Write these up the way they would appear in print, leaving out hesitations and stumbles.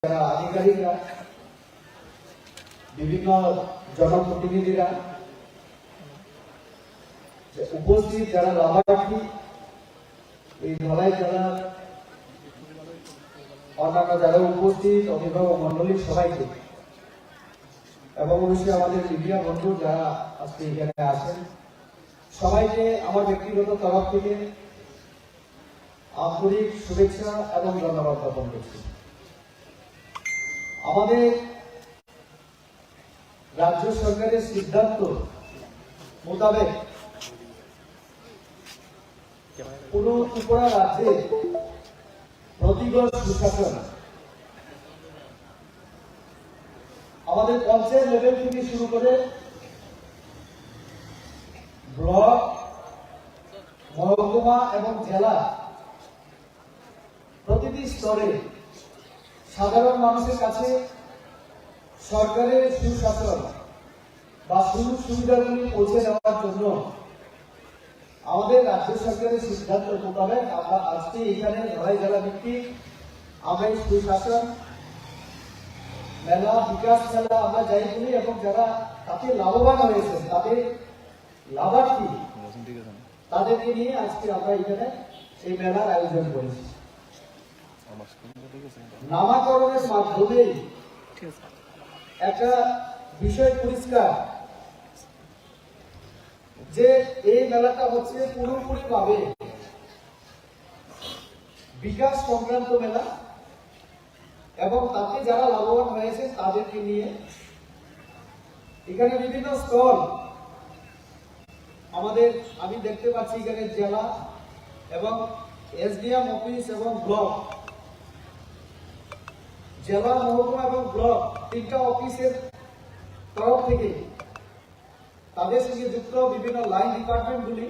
যারা আধিকারিকরা, বিভিন্ন জনপ্রতিনিধিরা উপস্থিত, যারা লাভার্থী, এই ধলাই জেলার অন্যান্য যারা উপস্থিত, অভিভাবক মন্ডলীর সবাইকে এবং অবশ্যই আমাদের মিডিয়া বন্ধু যারা আজকে এখানে আসেন, সবাইকে আমার ব্যক্তিগত তরফ থেকে আন্তরিক শুভেচ্ছা এবং ধন্যবাদ জ্ঞাপন করছি। আমাদের রাজ্য সরকারের সিদ্ধান্ত মোতাবেক পুরো ত্রিপুরা রাজ্যে প্রতিগত সুশাসন আমাদের পঞ্চায়েত লেভেল থেকে শুরু করে ব্লক, মহকুমা এবং জেলা প্রতিটি স্তরে সাধারণ মানুষের কাছে সরকারের সুশাসন বা সুযোগ সুবিধাগুলি পৌঁছে দেওয়ার জন্য আমাদের রাজ্য সরকারের সিদ্ধান্ত মোতাবেক আমরা আজকে এখানে ধলাই জেলা ভিত্তিক আমরা এই সুশাসন মেলা, বিকাশ মেলা আমরা যাই বলি এবং যারা তাতে লাভবান হয়েছেন, তাদের লাভার্থী, তাদেরকে নিয়ে আজকে আমরা এখানে এই মেলার আয়োজন করেছি। নামাকরণের মাধ্যমে একটা বিষয় পরিষ্কার যে এই মেলাটা হচ্ছে পুরোপুরি ভাবে বিকাশ সংক্রান্ত মেলা এবং তাতে যারা লাভবান হয়েছে তাদেরকে নিয়ে এখানে বিভিন্ন স্টল আমাদের আমি দেখতে পাচ্ছি এখানে জেলা এবং এসডিএম অফিস এবং ব্লক, জেলা, মহকুমা এবং ব্লক তিনটা অফিসের তরফ থেকে তাদের সঙ্গে যুক্ত বিভিন্ন লাইন ডিপার্টমেন্টগুলি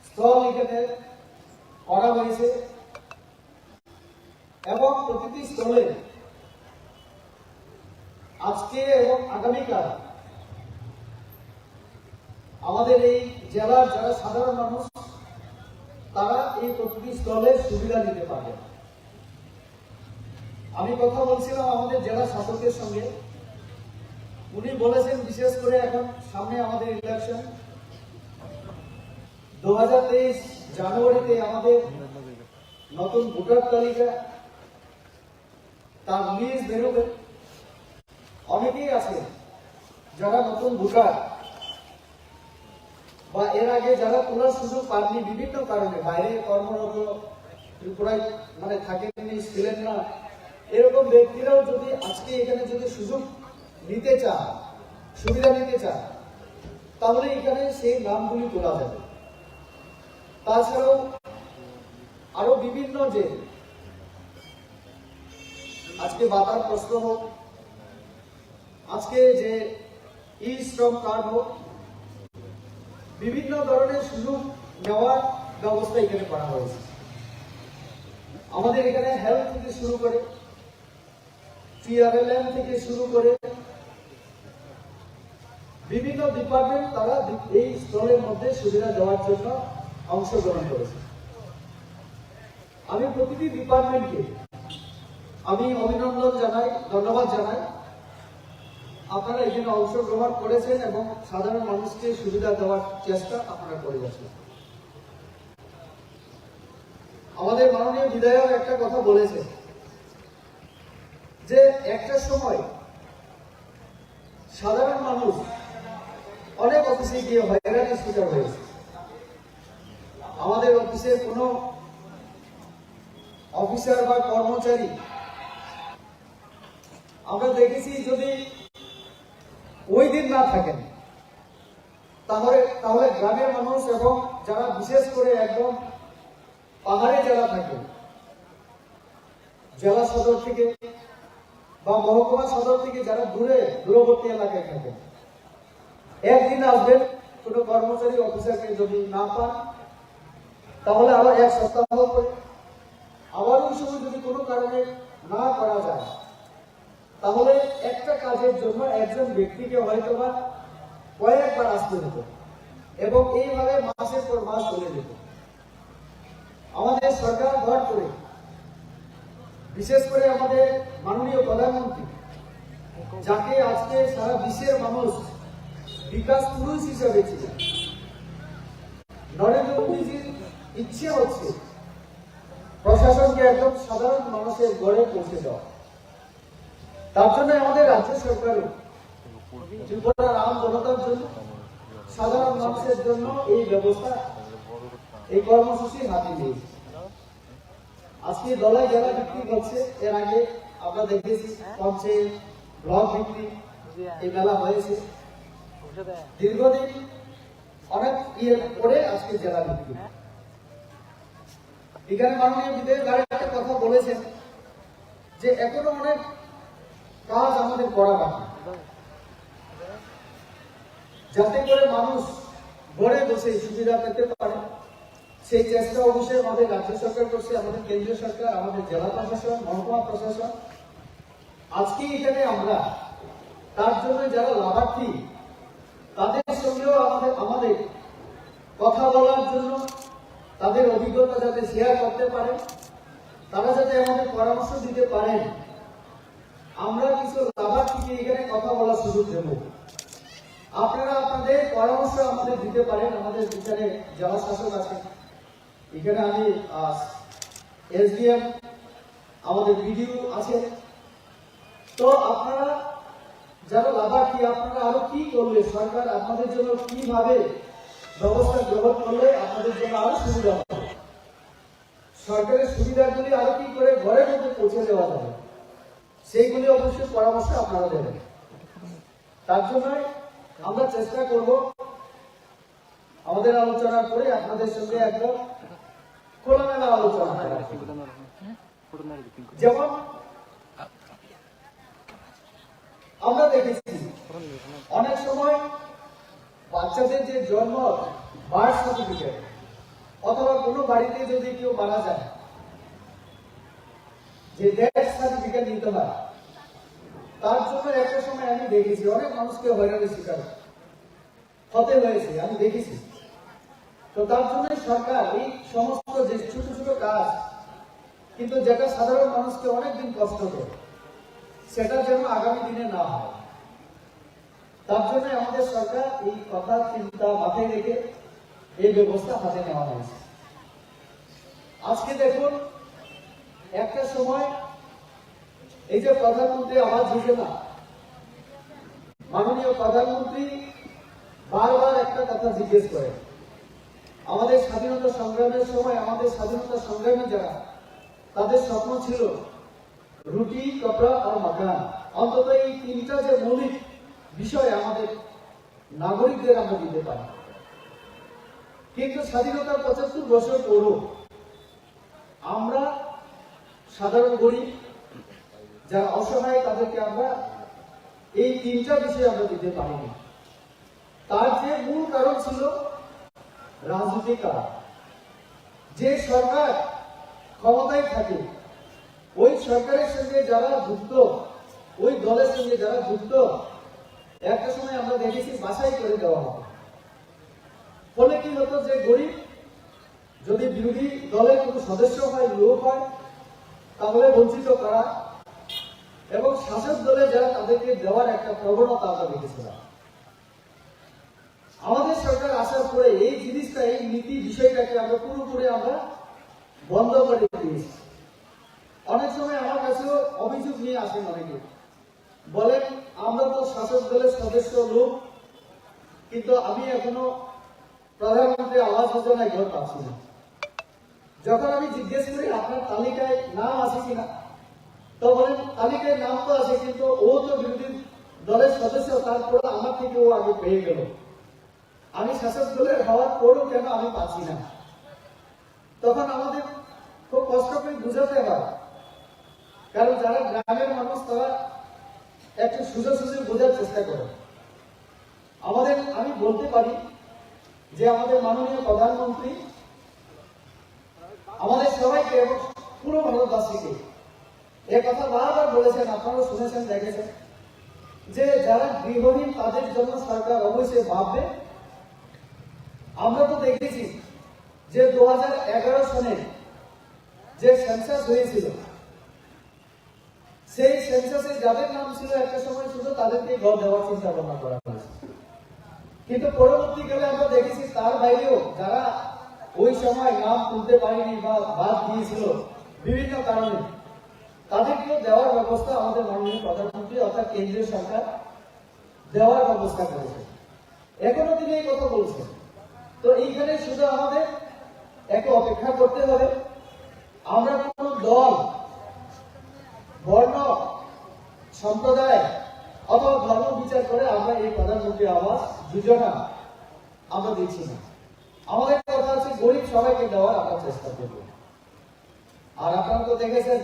স্টল এখানে করা হয়েছে এবং প্রতিটি স্টলে আজকে এবং আগামীকাল আমাদের এই জেলার যারা সাধারণ মানুষ তারা এই প্রতিটি স্টলের সুবিধা নিতে পারবে। আমি কথা বলছিলাম আমাদের জেলা শাসকের সঙ্গে, উনি বলেছেন বিশেষ করে এখন সামনে আমাদের ইলেকশন 2023 জানুয়ারিতে আমাদের নতুন ভোটার তালিকা তার লিস্ট বেরোবে। অনেকেই আছে যারা নতুন ভোটার বা এর আগে যারা তোলার সুযোগ পাননি বিভিন্ন কারণে, বাইরে কর্মরত, ত্রিপুরায় মানে থাকেননি, ছিলেন না, এরকম ব্যক্তিরাও যদি আজকে এখানে যদি সুযোগ নিতে চান, সুবিধা নিতে চান, তাহলে এখানে সেই নামগুলি তোলা যাবে। তাছাড়াও আরো বিভিন্ন যে আজকে বাতার প্রশ্ন হোক, আজকে যে ই শ্রম কার্ড হোক, বিভিন্ন ধরনের সুযোগ নেওয়ার ব্যবস্থা এখানে করা হয়েছে। আমাদের এখানে হেলথ থেকে শুরু করে CRLM থেকে শুরু করে বিভিন্ন ডিপার্টমেন্ট তারা এই স্টলের মধ্যে সুবিধা দেওয়ার জন্য অংশগ্রহণ করেছে। আমি প্রতিটি ডিপার্টমেন্টকে আমি অভিনন্দন জানাই, ধন্যবাদ জানাই। আপনারা এখানে অংশগ্রহণ করেছেন এবং সাধারণ মানুষকে সুবিধা দেওয়ার চেষ্টা আপনারা করে যাচ্ছেন। আমাদের মাননীয় বিধায়ক একটা কথা বলেছেন যে একটা সময় সাধারণ মানুষ অনেক অফিসে গিয়ে হয়রানির শিকার হয়েছে। আমাদের অফিসে কোনো অফিসার বা কর্মচারী আমরা দেখেছি যদি ওই দিন না থাকেন তাহলে গ্রামের মানুষ এবং যারা বিশেষ করে একদম পাহাড়ে যারা থাকেন, জেলা সদর থেকে বা মহকুমা সদর থেকে যারা দূরবর্তী এলাকায় থাকেন, একদিন আসবেন, কোনো কর্মচারী অফিসারকে যদি না পান তাহলে আবার এক সপ্তাহ করে, আবার ওই সময় যদি কোনো কারণে না করা যায় তাহলে একটা কাজের জন্য একজন ব্যক্তিকে হয়তো বা কয়েকবার আসতে হতো এবং এইভাবে মাসের পর মাস চলে যেত। আমাদের সরকার ভর করে বিশেষ করে আমাদের মাননীয় প্রধানমন্ত্রী, যাকে আজকে সারা বিশ্বের মানুষ বিকাশ পুরুষ হিসেবে ছিলেন, নরেন্দ্র মোদীজির ইচ্ছে হচ্ছে প্রশাসনকে একদম সাধারণ মানুষের গড়ে পৌঁছে দেওয়া। তার জন্য আমাদের রাজ্য সরকারও ত্রিপুরার আম জনতার জন্য, সাধারণ মানুষের জন্য এই ব্যবস্থা, এই কর্মসূচি হাতে নিয়েছে। আজকে দলাই জেলা বিক্রি হচ্ছে, এর আগে আমরা দেখেছি পঞ্চে ব্লক বিক্রি এই মেলা হয়েছে, দীর্ঘদিন অনেক ইয়ের পরে আজকে জেলা বিক্রি। এখানে মাননীয় বিধায়ক একটা কথা বলেছেন যে এখনো অনেক কাজ আমাদের করা বাকি, যাতে করে মানুষ ঘরে বসে সুবিধা পেতে পারে। সেই চেষ্টা অবশ্যই আমাদের রাজ্য সরকার করছে, আমাদের কেন্দ্রীয় সরকার, আমাদের জেলা প্রশাসন, মহকুমা প্রশাসন। আজকে এখানে আমরা তার জন্য যারা লাভার্থী তাদের সঙ্গেও আমাদের কথা বলার জন্য, তাদের অভিজ্ঞতা যাতে শেয়ার করতে পারে, তারা যাতে আমাদের পরামর্শ দিতে পারেন, আমরা কিছু লাভার্থীকে এখানে কথা বলার সুযোগ দেব। আপনারা আপনাদের পরামর্শ আমাদের দিতে পারেন। আমাদের এখানে জেলা শাসক আছে, এখানে আমি এসডিএম, আমাদের বিডিও আছে। তো আপনারা যারা লাভার্থী, আপনারা আরো কি করলে, সরকার আপনাদের জন্য কিভাবে ব্যবস্থা গ্রহণ করলে আপনাদের জন্য আরো সুবিধা হবে, সরকারের সুবিধাগুলি আরো কি করে ঘরের মধ্যে পৌঁছে দেওয়া যাবে, সেইগুলি অবশ্যই পরামর্শ আপনারা দেবেন। তার জন্য আমরা চেষ্টা করব আমাদের আলোচনার পরে আপনাদের সঙ্গে একদম খোলামেলা আলোচনা করা। যেমন আমরা দেখেছি অনেক সময় বাচ্চাদের যে জন্ম বার্থ সার্টিফিকেট অথবা কোনো বাড়িতে যদি কেউ মারা যায়, যে ডেথ সার্টিফিকেট নিতে হয়, তার জন্য একটা সময় আমি দেখেছি অনেক মানুষকে হয়রানির শিকার হতে হয়েছে, আমি দেখেছি। তো তার জন্য সরকার এই সমস্ত যে ছোট ছোট কাজ, কিন্তু যেটা সাধারণ মানুষকে অনেকদিন কষ্ট করে, সেটা যেন আগামী দিনে না হয়, তার জন্য আমাদের সরকার এই কথা চিন্তা মাথায় রেখে এই ব্যবস্থা হাতে নেওয়া হয়েছে। আজকে দেখুন, একটা সময় এই যে প্রধানমন্ত্রী আবাস যোজনা, মাননীয় প্রধানমন্ত্রী বারবার একটা কথা জিজ্ঞেস করেন, আমাদের স্বাধীনতা সংগ্রামের সময় আমাদের স্বাধীনতা সংগ্রামী যারা, তাদের স্বপ্ন ছিল রুটি, কপড়া আর মাকান, অন্তত এই তিনটা যে মৌলিক বিষয় আমাদের নাগরিকদের আমরা দিতে পারি। কিন্তু স্বাধীনতার ৭৫ বছর পরও আমরা সাধারণ গরিব যারা অসহায়, তাদেরকে আমরা এই তিনটা বিষয় আমরা দিতে পারিনি। তার যে মূল কারণ ছিল রাজনৈতিক কারণ। যে সরকার ক্ষমতায় থাকে, ওই সরকারের সঙ্গে যারা যুক্ত, ওই দলের সঙ্গে যারা যুক্ত, একটা সময় আমরা দেখেছি বাছাই করে দেওয়া হতো। ফলে কি হতো, যে গরিব যদি বিরোধী দলের কোনো সদস্য হয়, লোক হয়, তাহলে বঞ্চিত করা, এবং শাসক দলে যারা, তাদেরকে দেওয়ার একটা প্রবণতা আমরা দেখেছিলাম। আমাদের সরকার আসার পরে এই জিনিসটা, এই নীতি বিষয়টাকে আমরা পুরোপুরি আমরা বন্ধ করে দিয়েছি। অনেক সময় আমার কাছেও অভিযোগ নিয়ে আসেন অনেকে, বলেন আমরা তো শাসক দলের সদস্য লোক, কিন্তু আমি এখনো প্রধানমন্ত্রী আবাস যোজনায় ঘর পাচ্ছি না। যখন আমি জিজ্ঞেস করি আপনার তালিকায় নাম আছে কিনা, তো বলেন তালিকায় নাম তো আছে, কিন্তু ও তো বিরোধী দলের সদস্য, তারপরে আমার থেকে ও আগে পেয়ে গেল। আমি শাসক দলের হওয়ার পরও কেন আমি পাচ্ছি না? তখন আমাদের খুব কষ্ট করে বুঝাতে হয়, কারণ যারা গ্রামের মানুষ, তারা একটু সুযোগ বোঝার চেষ্টা করে। আমি বলতে পারি যে আমাদের মাননীয় প্রধানমন্ত্রী আমাদের সবাইকে এবং পুরো ভারতবাসীকে এ কথা বারবার বলেছেন, আপনারা শুনেছেন, দেখেছেন, যে যারা গৃহহীন তাদের জন্য সরকার অবশ্যই ভাববে। আমরা তো দেখেছি যে 2011 সনে যে সেন্সাস হয়েছিল, সেই সেন্সাসে যাদের নাম ছিল একটা সময় শুধু তাদেরকে ঘর দেওয়ার চিন্তা ভাবনা করা হয়েছে, কিন্তু পরবর্তীকালে আমরা দেখেছি তার বাইরেও যারা ওই সময় নাম তুলতে পারেনি বা বাদ দিয়েছিল বিভিন্ন কারণে, তাদেরকেও দেওয়ার ব্যবস্থা আমাদের মাননীয় প্রধানমন্ত্রী অর্থাৎ কেন্দ্রীয় সরকার দেওয়ার ব্যবস্থা করেছে। এখনো তিনি এই কথা বলছেন। তো এইখানে শুধু আমাদের একটু অপেক্ষা করতে হবে। আমরা কোন দল, বর্ণ, সম্প্রদায় অথবা ধর্ম বিচার করে আমরা এই প্রধানমন্ত্রী আবাস যোজনা আমরা দিচ্ছি না। আমাদের কথা হচ্ছে গরিব সবাইকে দেওয়ার আমরা চেষ্টা করব। আর আপনারা তো দেখেছেন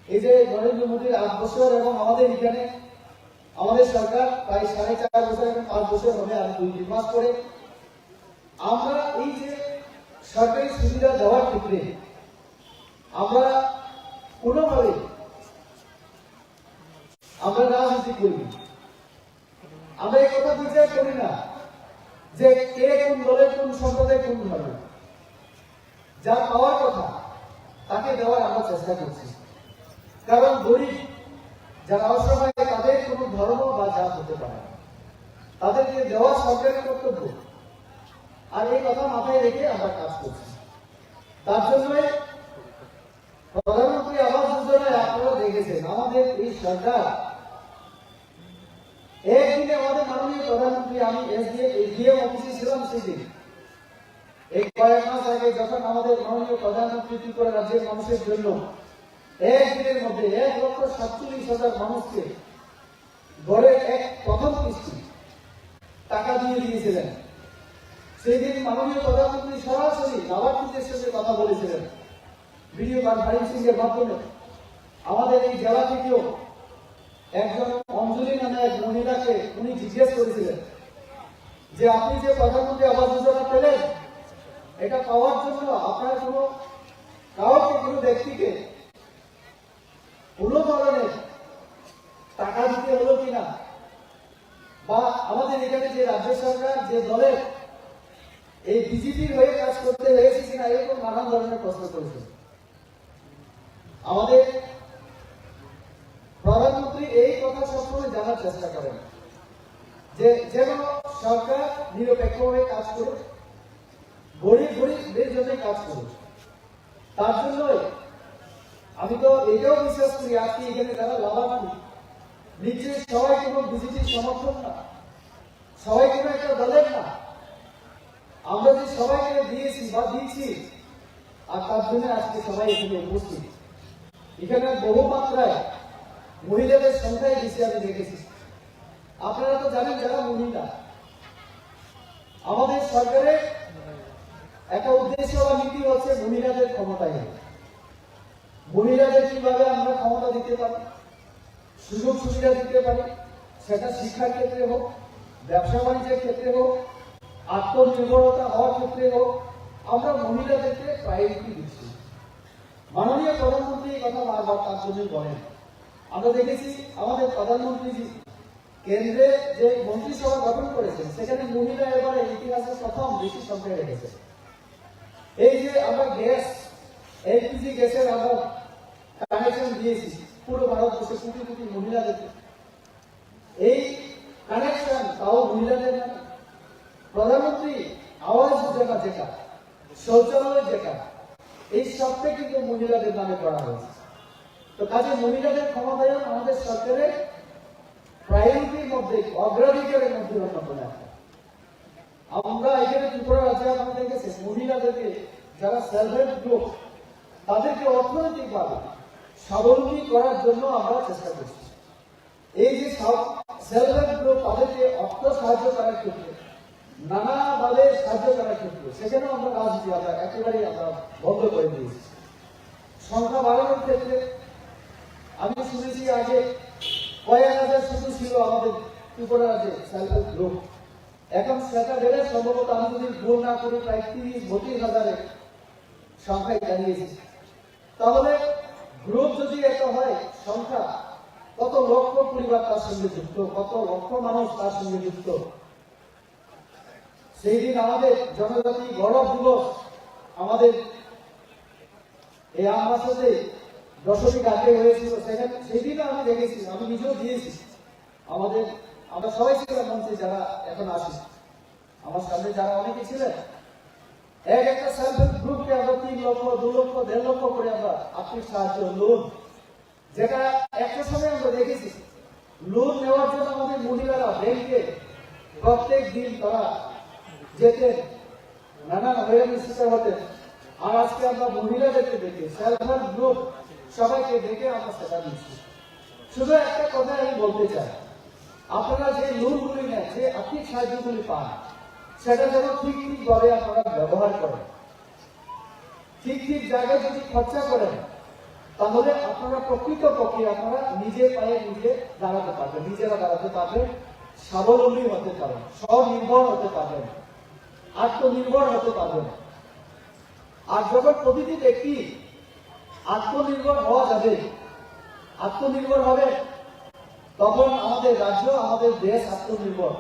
এই যে নরেন্দ্র মোদীর 8 বছর এবং আমাদের এখানে আমাদের সরকার প্রায় 4.5 বছর এবং 5 বছর হবে আর 2 মাস করে আমরা এই যে সরকারি সুবিধা দেওয়ার ক্ষেত্রে আমরা কোনোভাবে আমরা রাজনীতি করি, আমরা এই কথা বিচার করি না যে কে কোন দলের কোন সম্প্রদায় কোন ধর্ম, যা পাওয়ার কথা তাকে দেওয়ার আমরা চেষ্টা করছি। কারণ গরিব যারা অসহায় তাদের কোন ধর্ম বা জাত হতে পারে না, তাদেরকে দেওয়া সরকারের কর্তব্য। আর এই কথা মাথায় রেখে আমরা কাজ করছি। তার জন্য প্রধানমন্ত্রী আবাস যোজনায় আপনারা দেখেছেন আমাদের এই সরকার একদিনে আমাদের মাননীয় প্রধানমন্ত্রী, আমি এসডিএম অফিসে ছিলাম সেদিন, এই কয়েক মাস আগে যখন আমাদের মাননীয় প্রধানমন্ত্রী ত্রিপুরা রাজ্যের মানুষের জন্য একদিনের মধ্যে 1,47,000 মানুষকে গড়ের প্রথম কিস্তি টাকা দিয়ে দিয়েছিলেন। সেই দিন মাননীয় প্রধানমন্ত্রী সরাসরি লাভার্থীদের সঙ্গে কথা বলেছিলেন ভিডিও কনফারেন্সিং এর মাধ্যমে। আমাদের এই জেলা থেকেও একজন অঞ্জলি নামে এক মহিলাকে উনি জিজ্ঞেস করেছিলেন যে আপনি যে প্রধানমন্ত্রী আবাস যোজনা পেলেন, এটা পাওয়ার জন্য আপনার কোনো ব্যক্তিকে কোনো ধরনের টাকা দিতে হলো কিনা, বা আমাদের এখানে যে রাজ্য সরকার যে দলের এই বিজেপির হয়ে কাজ করতে হয়েছে কিনা, এরকম নানান ধরনের প্রশ্ন করেছে। আমাদের প্রধানমন্ত্রী এই কথা সবসময় জানার চেষ্টা করেন যে যেন সরকার নিরপেক্ষভাবে কাজ করুক, গরিবদের জন্য কাজ করুক। তার জন্যই আমি তো এটাও বিশ্বাস করি আজকে এখানে যারা লাভার্থী নিশ্চয়ই সবাই কোনো বিজেপির সমর্থক না, সবাই কোনো একটা দলের না। আমরা যে সবাইকে দিয়েছি বা দিচ্ছি, আর তার জন্য আজকে সবাই এখানে উপস্থিত। এখানে বহু মাত্রায় মহিলাদের সংখ্যায় বেশি আমি দেখেছি। আপনারা তো জানেন যারা মহিলা, আমাদের সরকারের একটা উদ্দেশ্য বা নীতি হচ্ছে মহিলাদের ক্ষমতায়ন। মহিলাদের কিভাবে আমরা ক্ষমতা দিতে পারি, সুযোগ সুবিধা দিতে পারি, সেটা শিক্ষার ক্ষেত্রে হোক, ব্যবসা বাণিজ্যের ক্ষেত্রে হোক, আত্মনির্ভরতা হওয়ার ক্ষেত্রে হোক, আমরা মহিলাদেরকে প্রায়োরিটি দিচ্ছি। মাননীয় প্রধানমন্ত্রী এই কথা বারবার তার জন্যই বলেন। আমরা দেখেছি আমাদের প্রধানমন্ত্রীজি কেন্দ্রে যে মন্ত্রিসভা গঠন করেছেন, সেখানে মহিলা এবারে ইতিহাসের প্রথম বেশি সংখ্যায় রেখেছে। এই যে আমরা গ্যাস, এলপিজি গ্যাসের আমরা কানেকশন দিয়েছি পুরো ভারতবর্ষে কোটি কোটি মহিলাদেরকে, এই কানেকশন তাও মহিলাদের নামে। প্রধানমন্ত্রী আবাস যোজনা যেটা, শৌচালয় যেটা, এই সবটা কিন্তু মহিলাদের নামে করা হয়েছে। তো কাজে মহিলাদের ক্ষমতায়ন আমাদের সরকারের প্রায়োরিটির মধ্যে, অগ্রাধিকারের মধ্যে অন্যতম একটা। আমরা এখানে ত্রিপুরা রাজ্যে আপনারা দেখেছেন মহিলাদেরকে যারা সেলফ হেল্প গ্রুপ, তাদেরকে অর্থনৈতিকভাবে স্বাবলম্বী করার জন্য আমরা চেষ্টা করছি। এই যে সেলফ হেল্প গ্রুপ, তাদেরকে অর্থ সাহায্য করার ক্ষেত্রে, নানাভাবে সাহায্য করার ক্ষেত্রে, সেখানেও আমরা রাজনীতি আমরা একেবারেই আমরা বন্ধ করে দিয়েছি। সংখ্যা বাড়ানোর ক্ষেত্রে আমি শুনেছি আগে কয়েক হাজার শুধু ছিল আমাদের ত্রিপুরা রাজ্যে সেলফ হেল্প গ্রুপ, এখন সেটা বেড়ে সম্ভবত আমি যদি ভুল না করি প্রায় 30-32,000 সংখ্যায় দাঁড়িয়েছে। তাহলে গ্রুপ যদি এত হয়, সংখ্যা কত লক্ষ পরিবার তার সঙ্গে যুক্ত, কত লক্ষ মানুষ তার সঙ্গে যুক্ত। সেই দিন আমাদের জনজাতি গৌরব দিবস, আমাদের এই আমবাসাতে দশমিক আগে হয়েছিল, সেখানে সেদিনও আমি দেখেছি, আমি নিজেও দিয়েছি। আমরা সবাই ছিলাম মঞ্চে, যারা এখন আসি আমার সামনে যারা অনেকে ছিলেন, একটা সেলফ হেল্প গ্রুপকে আমরা 3 লক্ষ 2 লক্ষ 1.5 লক্ষ করে আমরা আর্থিক সাহায্য লোন, যেটা একটা সময় আমরা দেখেছি লোন নেওয়ার জন্য আমাদের মহিলারা ব্যাংকে প্রত্যেক দিন তারা যেতেন, নানান হয়রানির শিকার হতেন। আর আজকে আমরা মহিলাদেরকে দেখে সেলফ হেল্প গ্রুপ সবাইকে দেখে আমরা সেটা দিচ্ছি। শুধু একটা কথা আমি বলতে চাই, আপনারা যে লোনগুলি নেন, যে আর্থিক সাহায্যগুলি পান, সেটা যেন ঠিক ভাবে আপনারা ব্যবহার করেন, ঠিক জায়গায় যদি খরচা করেন, তাহলে আপনারা প্রকৃতপক্ষে আপনারা নিজের পায়ে নিজে দাঁড়াতে পারবেন, নিজেরা দাঁড়াতে পারবেন, স্বাবলম্বী হতে পারবেন, স্বনির্ভর হতে পারবেন, আত্মনির্ভর হতে পারবেন। আর যখন প্রতিটি ব্যক্তি আত্মনির্ভর হওয়া যাবে, আত্মনির্ভর হবে, তখন আমাদের রাজ্য, আমাদের দেশ আত্মনির্ভর।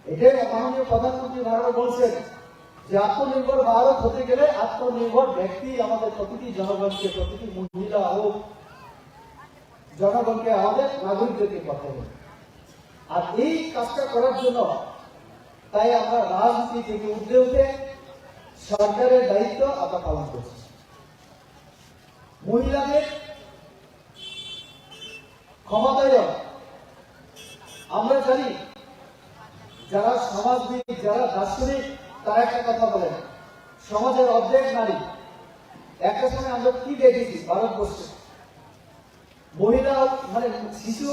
এটাই মাননীয় প্রধানমন্ত্রী ভারত বলছেন যে আত্মনির্ভর ভারত হতে গেলে আত্মনির্ভর ব্যক্তি আমাদের প্রতিটি জনগণকে, প্রতিটি মহিলা হোক, জনগণকে, আমাদের নাগরিকদেরকে করতে হবে। আর এই কাজটা করার জন্য তাই আমরা রাজনীতি থেকে উঠে উঠে সরকারের দায়িত্ব আমরা পালন করছি। মহিলাদের ক্ষমতায়ন আমরা জানি, যারা সমাজবিদ, যারা দার্শনিক, তারা একটা কথা বলেন, সমাজের অর্ধেক নারী। একটা সময় আমরা কি দেখেছি ভারতবর্ষে, মহিলা মানে শিশু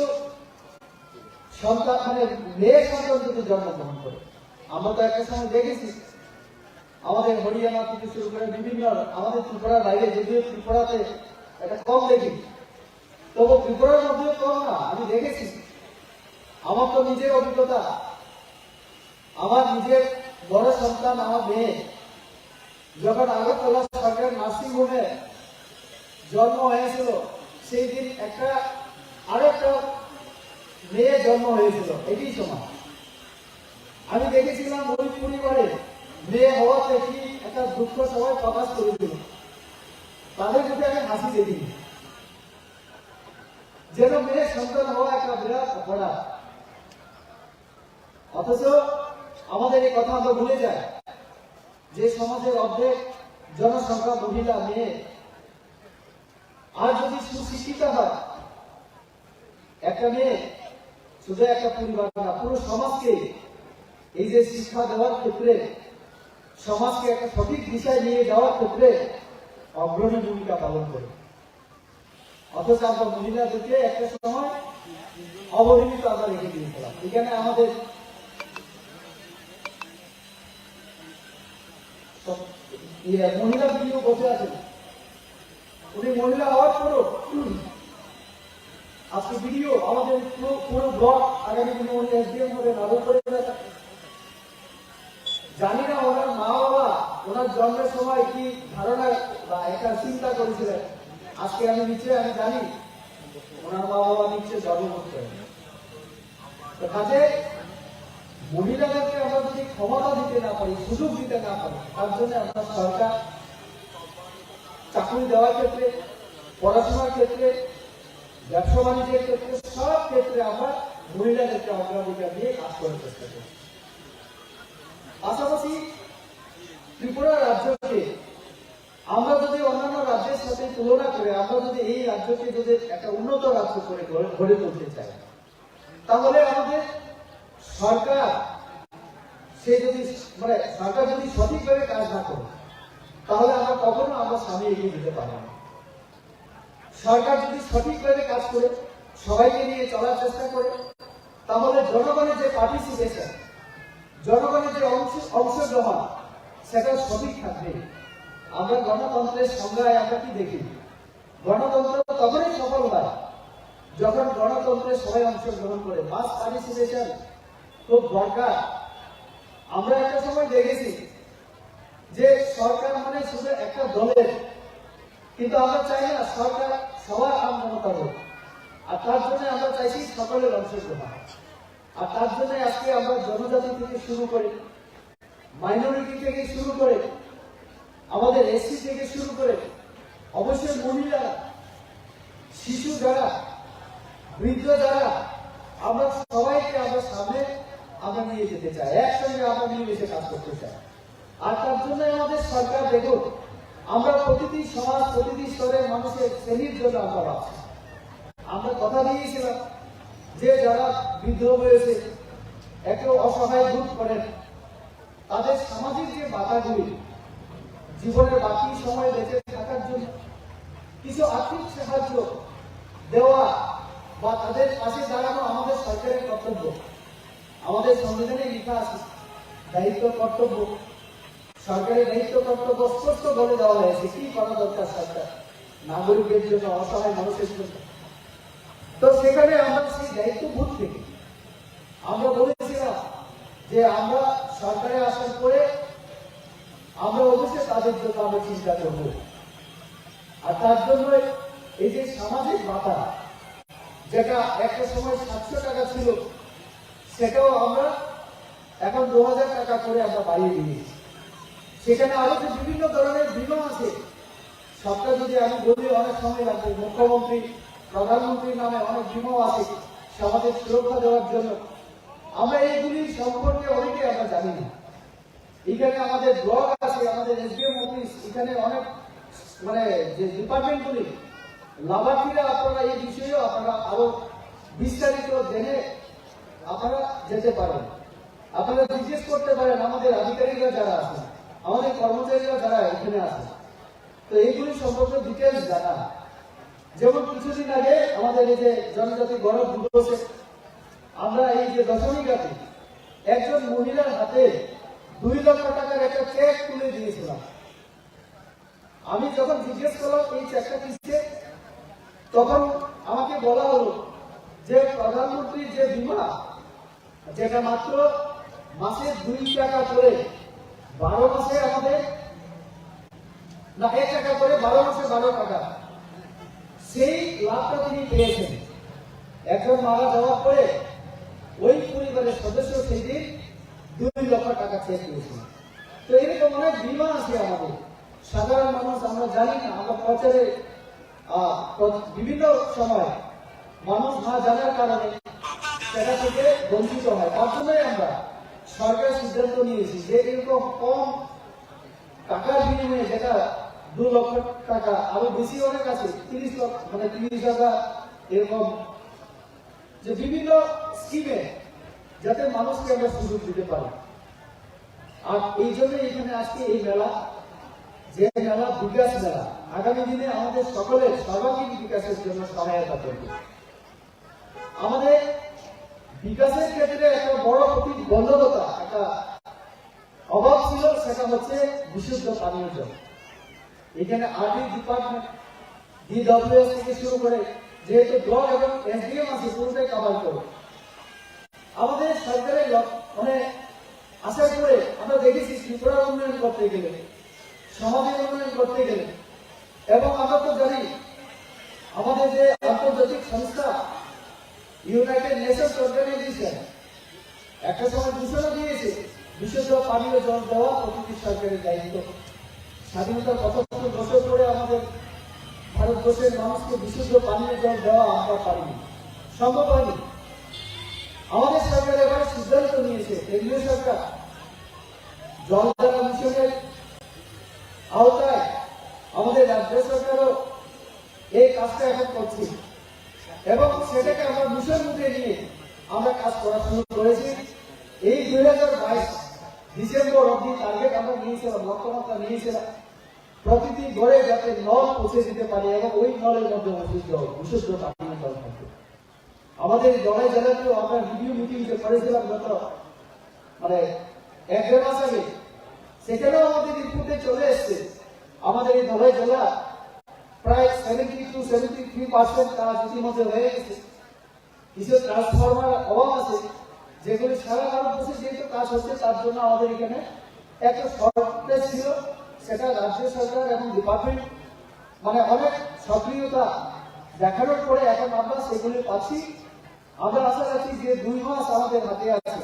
সন্তান, মানে মেয়ে সন্তান যদি জন্মগ্রহণ করে, আমরা তো একটা সময় দেখেছি আমাদের হরিয়ানা থেকে শুরু করে বিভিন্ন, আমাদের ত্রিপুরার বাইরে, যদিও ত্রিপুরাতে এটা কম দেখি, তবু ত্রিপুরার মধ্যেও কম না, আমি দেখেছি। আমার তো নিজের অভিজ্ঞতা, আমার নিজের বড় সন্তান, আমার মেয়ে যখন আগরতলা সরকারি নার্সিং হোমে জন্ম হয়েছিল, সেই দিন আরেকটা মেয়ে জন্ম হয়েছিল, একই সময়। আমি দেখেছিলাম ওই পরিবারে মেয়ে হওয়াতে কি একটা দুঃখ সবাই প্রকাশ করেছিল, তাদের মধ্যে আমি হাসি দেখিনি, যেন মেয়ে সন্তান হওয়া একটা বিরাট অপরাধ। অথচ আমাদের এই কথা আমরা ভুলে যাই যে সমাজের অর্ধেক জনসংখ্যা মহিলা, মেয়ে। আর যদি সুশিক্ষিত হয় একটা মেয়ে, শুধু একটা পরিবার না, পুরো সমাজকে এই যে শিক্ষা দেওয়ার ক্ষেত্রে, সমাজকে একটা সঠিক দিশায় নিয়ে যাওয়ার ক্ষেত্রে অগ্রণী ভূমিকা পালন করে। অথচ আমরা মহিলাদেরকে একটা সময় অবহেলিত আমরা রেখে দিয়েছিলাম। এখানে আমাদের মহিলা ভিডিও বসে আছেন, উনি মহিলা হওয়ার পরও আজকে ভিডিও আমাদের পুরো ব্লক আগামী দিনে উনি এসডিএম হবে, নজর করে জানি না ওনার মা বাবা ওনার জন্মের সময় কি ধারণা বা একটা চিন্তা করেছিলেন। আজকে আমি জানি ওনার মা বাবা নিচ্ছে জন্ম করতে। তো কাজে মহিলাদেরকে আমরা যদি ক্ষমতা দিতে না পারি, সুযোগ দিতে না পারি, তার জন্য আমরা সরকার চাকরি দেওয়ার ক্ষেত্রে, পড়াশোনার ক্ষেত্রে, ব্যবসা বাণিজ্যের ক্ষেত্রে, সব ক্ষেত্রে আমরা মহিলাদেরকে অগ্রাধিকার দিয়ে কাজ করার চেষ্টা করি। পাশাপাশি ত্রিপুরা রাজ্যকে আমরা যদি অন্যান্য রাজ্যের সাথে তুলনা করে, আমরা যদি এই রাজ্যকে যদি একটা উন্নত রাজ্য করে গড়ে তুলতে চাই, তাহলে আমাদের সরকার সরকার যদি সঠিকভাবে কাজ না করে, তাহলে আমরা কখনো আমরা সামনে এগিয়ে যেতে পারবো না। সরকার যদি সঠিকভাবে কাজ করে, সবাইকে নিয়ে চলার চেষ্টা করে, তাহলে জনগণের যে পার্টিসিপেশন, জনগণের যে অংশগ্রহণ, সেটা সঠিক থাকবে। আমরা গণতন্ত্রের সংজ্ঞায় আমরা কি দেখি, গণতন্ত্র তখনই সফল হয় যখন গণতন্ত্রে সবাই অংশগ্রহণ করে। মাস পার্টিসিপেশন খুব দরকার। আমরা একটা সময় দেখেছি যে সরকার মানে শুধু একটা দলের, কিন্তু আমরা চাই না সরকার সবার আমজনতা হোক। আর তার জন্য আমরা চাইছি সকলের অংশগ্রহণ। আর তার জন্য আজকে আমরা জনজাতি থেকে শুরু করে, মাইনরিটি থেকে শুরু করে, আমাদের এসসি থেকে শুরু করে, অবশ্যই মহিলারা শিশু যারা, বৃদ্ধ যারা, আমরা সবাইকে আমরা সামনে আমরা নিয়ে যেতে চাই, একসঙ্গে আমরা মিলেমিশে কাজ করতে চাই। আর তার জন্য আমাদের সরকার দেখুন, আমরা প্রতিটি সমাজ, প্রতিটি স্তরের মানুষের শ্রেণীর জন্য আমরা ভাবছি। আমরা কথা দিয়েছিলাম যে যারা বৃদ্ধ হয়েছে, একটু অসহায় বোধ করেন, তাদের সামাজিক যে বাধাগুলি, জীবনের বাকি সময় বেঁচে থাকার জন্য কিছু আর্থিক সাহায্য দেওয়া বা তাদের পাশে দাঁড়ানো আমাদের সরকারের কর্তব্য। আমাদের সংবিধানে লেখা আছে দায়িত্ব কর্তব্য, সরকারের দায়িত্ব কর্তব্য স্পষ্ট বলে দেওয়া হয়েছে কি করা দরকার সরকার নাগরিকের জন্য, অসহায় মানুষের জন্য। তো সেখানে আমরা সেই দায়িত্ববোধ থেকে আমরা বলেছিলাম যে আমরা সরকারে আসার পরে আমরা অবশ্যই তাদের জন্য আমরা চিন্তা করব। আর তার জন্য এই যে সামাজিক ভাতা, যেটা একটা সময় 700 টাকা ছিল, সেটাও আমরা এখন 2000 টাকা করে আমরা বাড়িয়ে দিয়েছি। সেখানে আরো যে বিভিন্ন ধরনের বীমা আছে, সবটা যদি আমি বলি অনেক সময় লাগবে। মুখ্যমন্ত্রী, প্রধানমন্ত্রীর নামে অনেক বীমাও আছে সমাজের সুরক্ষা দেওয়ার জন্য। আমরা এইগুলি সম্পর্কে অনেকে আমরা জানি না। এখানে আমাদের ব্লক আছে, আমাদের এসডিএম অফিস, এখানে অনেক মানে যে ডিপার্টমেন্টগুলি লাভার্থীরা, আপনারা এই বিষয়েও আপনারা আরো বিস্তারিত জেনে আপনারা যেতে পারেন। আপনারা জিজ্ঞেস করতে পারেন আমাদের আধিকারিকরা যারা আছেন, আমাদের কর্মচারীরা যারা এখানে আছেন, তো এইগুলি সম্পর্কে ডিটেলস জানা। যেমন কিছুদিন আগে আমাদের এই যে জনজাতি গৌরব দিবসে আমরা এই যে দশমী রাতে একজন মহিলার হাতে 2 লক্ষ টাকার একটা চেক তুলে দিয়েছিলাম। আমি যখন জিজ্ঞেস করলাম এই চেকটা কিসে, তখন আমাকে বলা হলো যে প্রধানমন্ত্রীর যে বীমা, যেটা মাত্র মাসে 2 টাকা করে 12 মাসে আমাদের না 1 টাকা করে 12 মাসে 12 টাকা, সেই লাভটা তিনি পেয়েছেন। একজন মারা যাওয়ার পরে ওই পরিবারের সদস্য সেই দিন 2 লক্ষ টাকা চেক পেয়েছেন। তো এরকম অনেক বীমা আছে আমাদের, সাধারণ মানুষ আমরা জানি না। আমরা প্রচারে বিভিন্ন সময় মানুষ না জানার কারণে সেটা থেকে বঞ্চিত হয়। তার জন্যই আমরা সরকার সিদ্ধান্ত নিয়েছি যে এরকম কম টাকার বিনিময়ে, যেটা 2 লক্ষ টাকা, আরো বেশি অনেক আছে 30 লক্ষ মানে 30,000, এরকম যে বিভিন্ন স্কিমে যাতে মানুষকে আমরা সুযোগ দিতে পারি। আর এই জন্য এখানে আজকে এই মেলা, যে মেলা বিকাশ মেলা, আগামী দিনে আমাদের সকলের সর্বাঙ্গীন বিকাশের জন্য সহায়তা করবে। আমাদের বিকাশের ক্ষেত্রে একটা বড় প্রতিবন্ধকতা, একটা অভাব ছিল, সেটা হচ্ছে বিশুদ্ধ পানীয় জল। এখানে আরডি ডিপার্টমেন্ট, ডিডব্লিউএস থেকে শুরু করে যেহেতু ব্লক এবং এসডিএম আছে, পুরোটাই কভার করে। আমাদের সরকারের মানে আসার পরে আমরা দেখেছি ত্রিপুরা উন্নয়ন করতে গেলে, সমাজের উন্নয়ন করতে গেলে, এবং আমরা তো জানি আমাদের যে আন্তর্জাতিক সংস্থা ইউনাইটেড নেশনস অর্গানাইজেশন একটা সময় ঘোষণা দিয়েছে বিশুদ্ধ পানীয় জল দেওয়া প্রতিটি সরকারের দায়িত্ব। স্বাধীনতার 75 বছর পরে আমাদের ভারতবর্ষের মানুষকে বিশুদ্ধ পানীয় জল দেওয়া আমরা পারিনি, সম্ভব হয়নি। আমাদের সরকার এবার সিদ্ধান্ত নিয়েছে, কেন্দ্রীয় সরকার জল ধারা মিশনের আওতায় আমাদের রাজ্য সরকারও এই কাজটা এখন করছে, এবং সেটাকে আমরা মিশন রূপে নিয়ে আমরা কাজ করা শুরু করেছি। এই 2022 ডিসেম্বর অবধি টার্গেট আমরা নিয়েছিলাম, লক্ষ্যমাত্রা নিয়েছিলাম প্রতিটি ঘরে যাতে নল পৌঁছে দিতে পারে এবং ওই নলের মধ্যে বিশুদ্ধ পানীয় জল থাকবে। আমাদের জলে জেলাতেও আমরা রিভিউ মিটিং যে করেছিলাম গত মানে 1-1.5 মাস আগে, সেখানেও আমাদের রিপোর্টে চলে এসছে আমাদের এই ধলাই জেলা প্রায় 70 to 73% কাজ ইতিমধ্যে হয়ে গেছে। কিছু ট্রান্সফরমার অভাব আছে, যেগুলি সারা ভারতবর্ষে যেহেতু কাজ হচ্ছে, তার জন্য আমাদের এখানে একটা শর্টেজ ছিল। সেটা রাজ্য সরকার এবং ডিপার্টমেন্ট মানে অনেক সক্রিয়তা দেখানোর পরে এখন আমরা সেগুলি পাচ্ছি। আমরা আশা রাখি যে 2 মাস আমাদের হাতে আছে,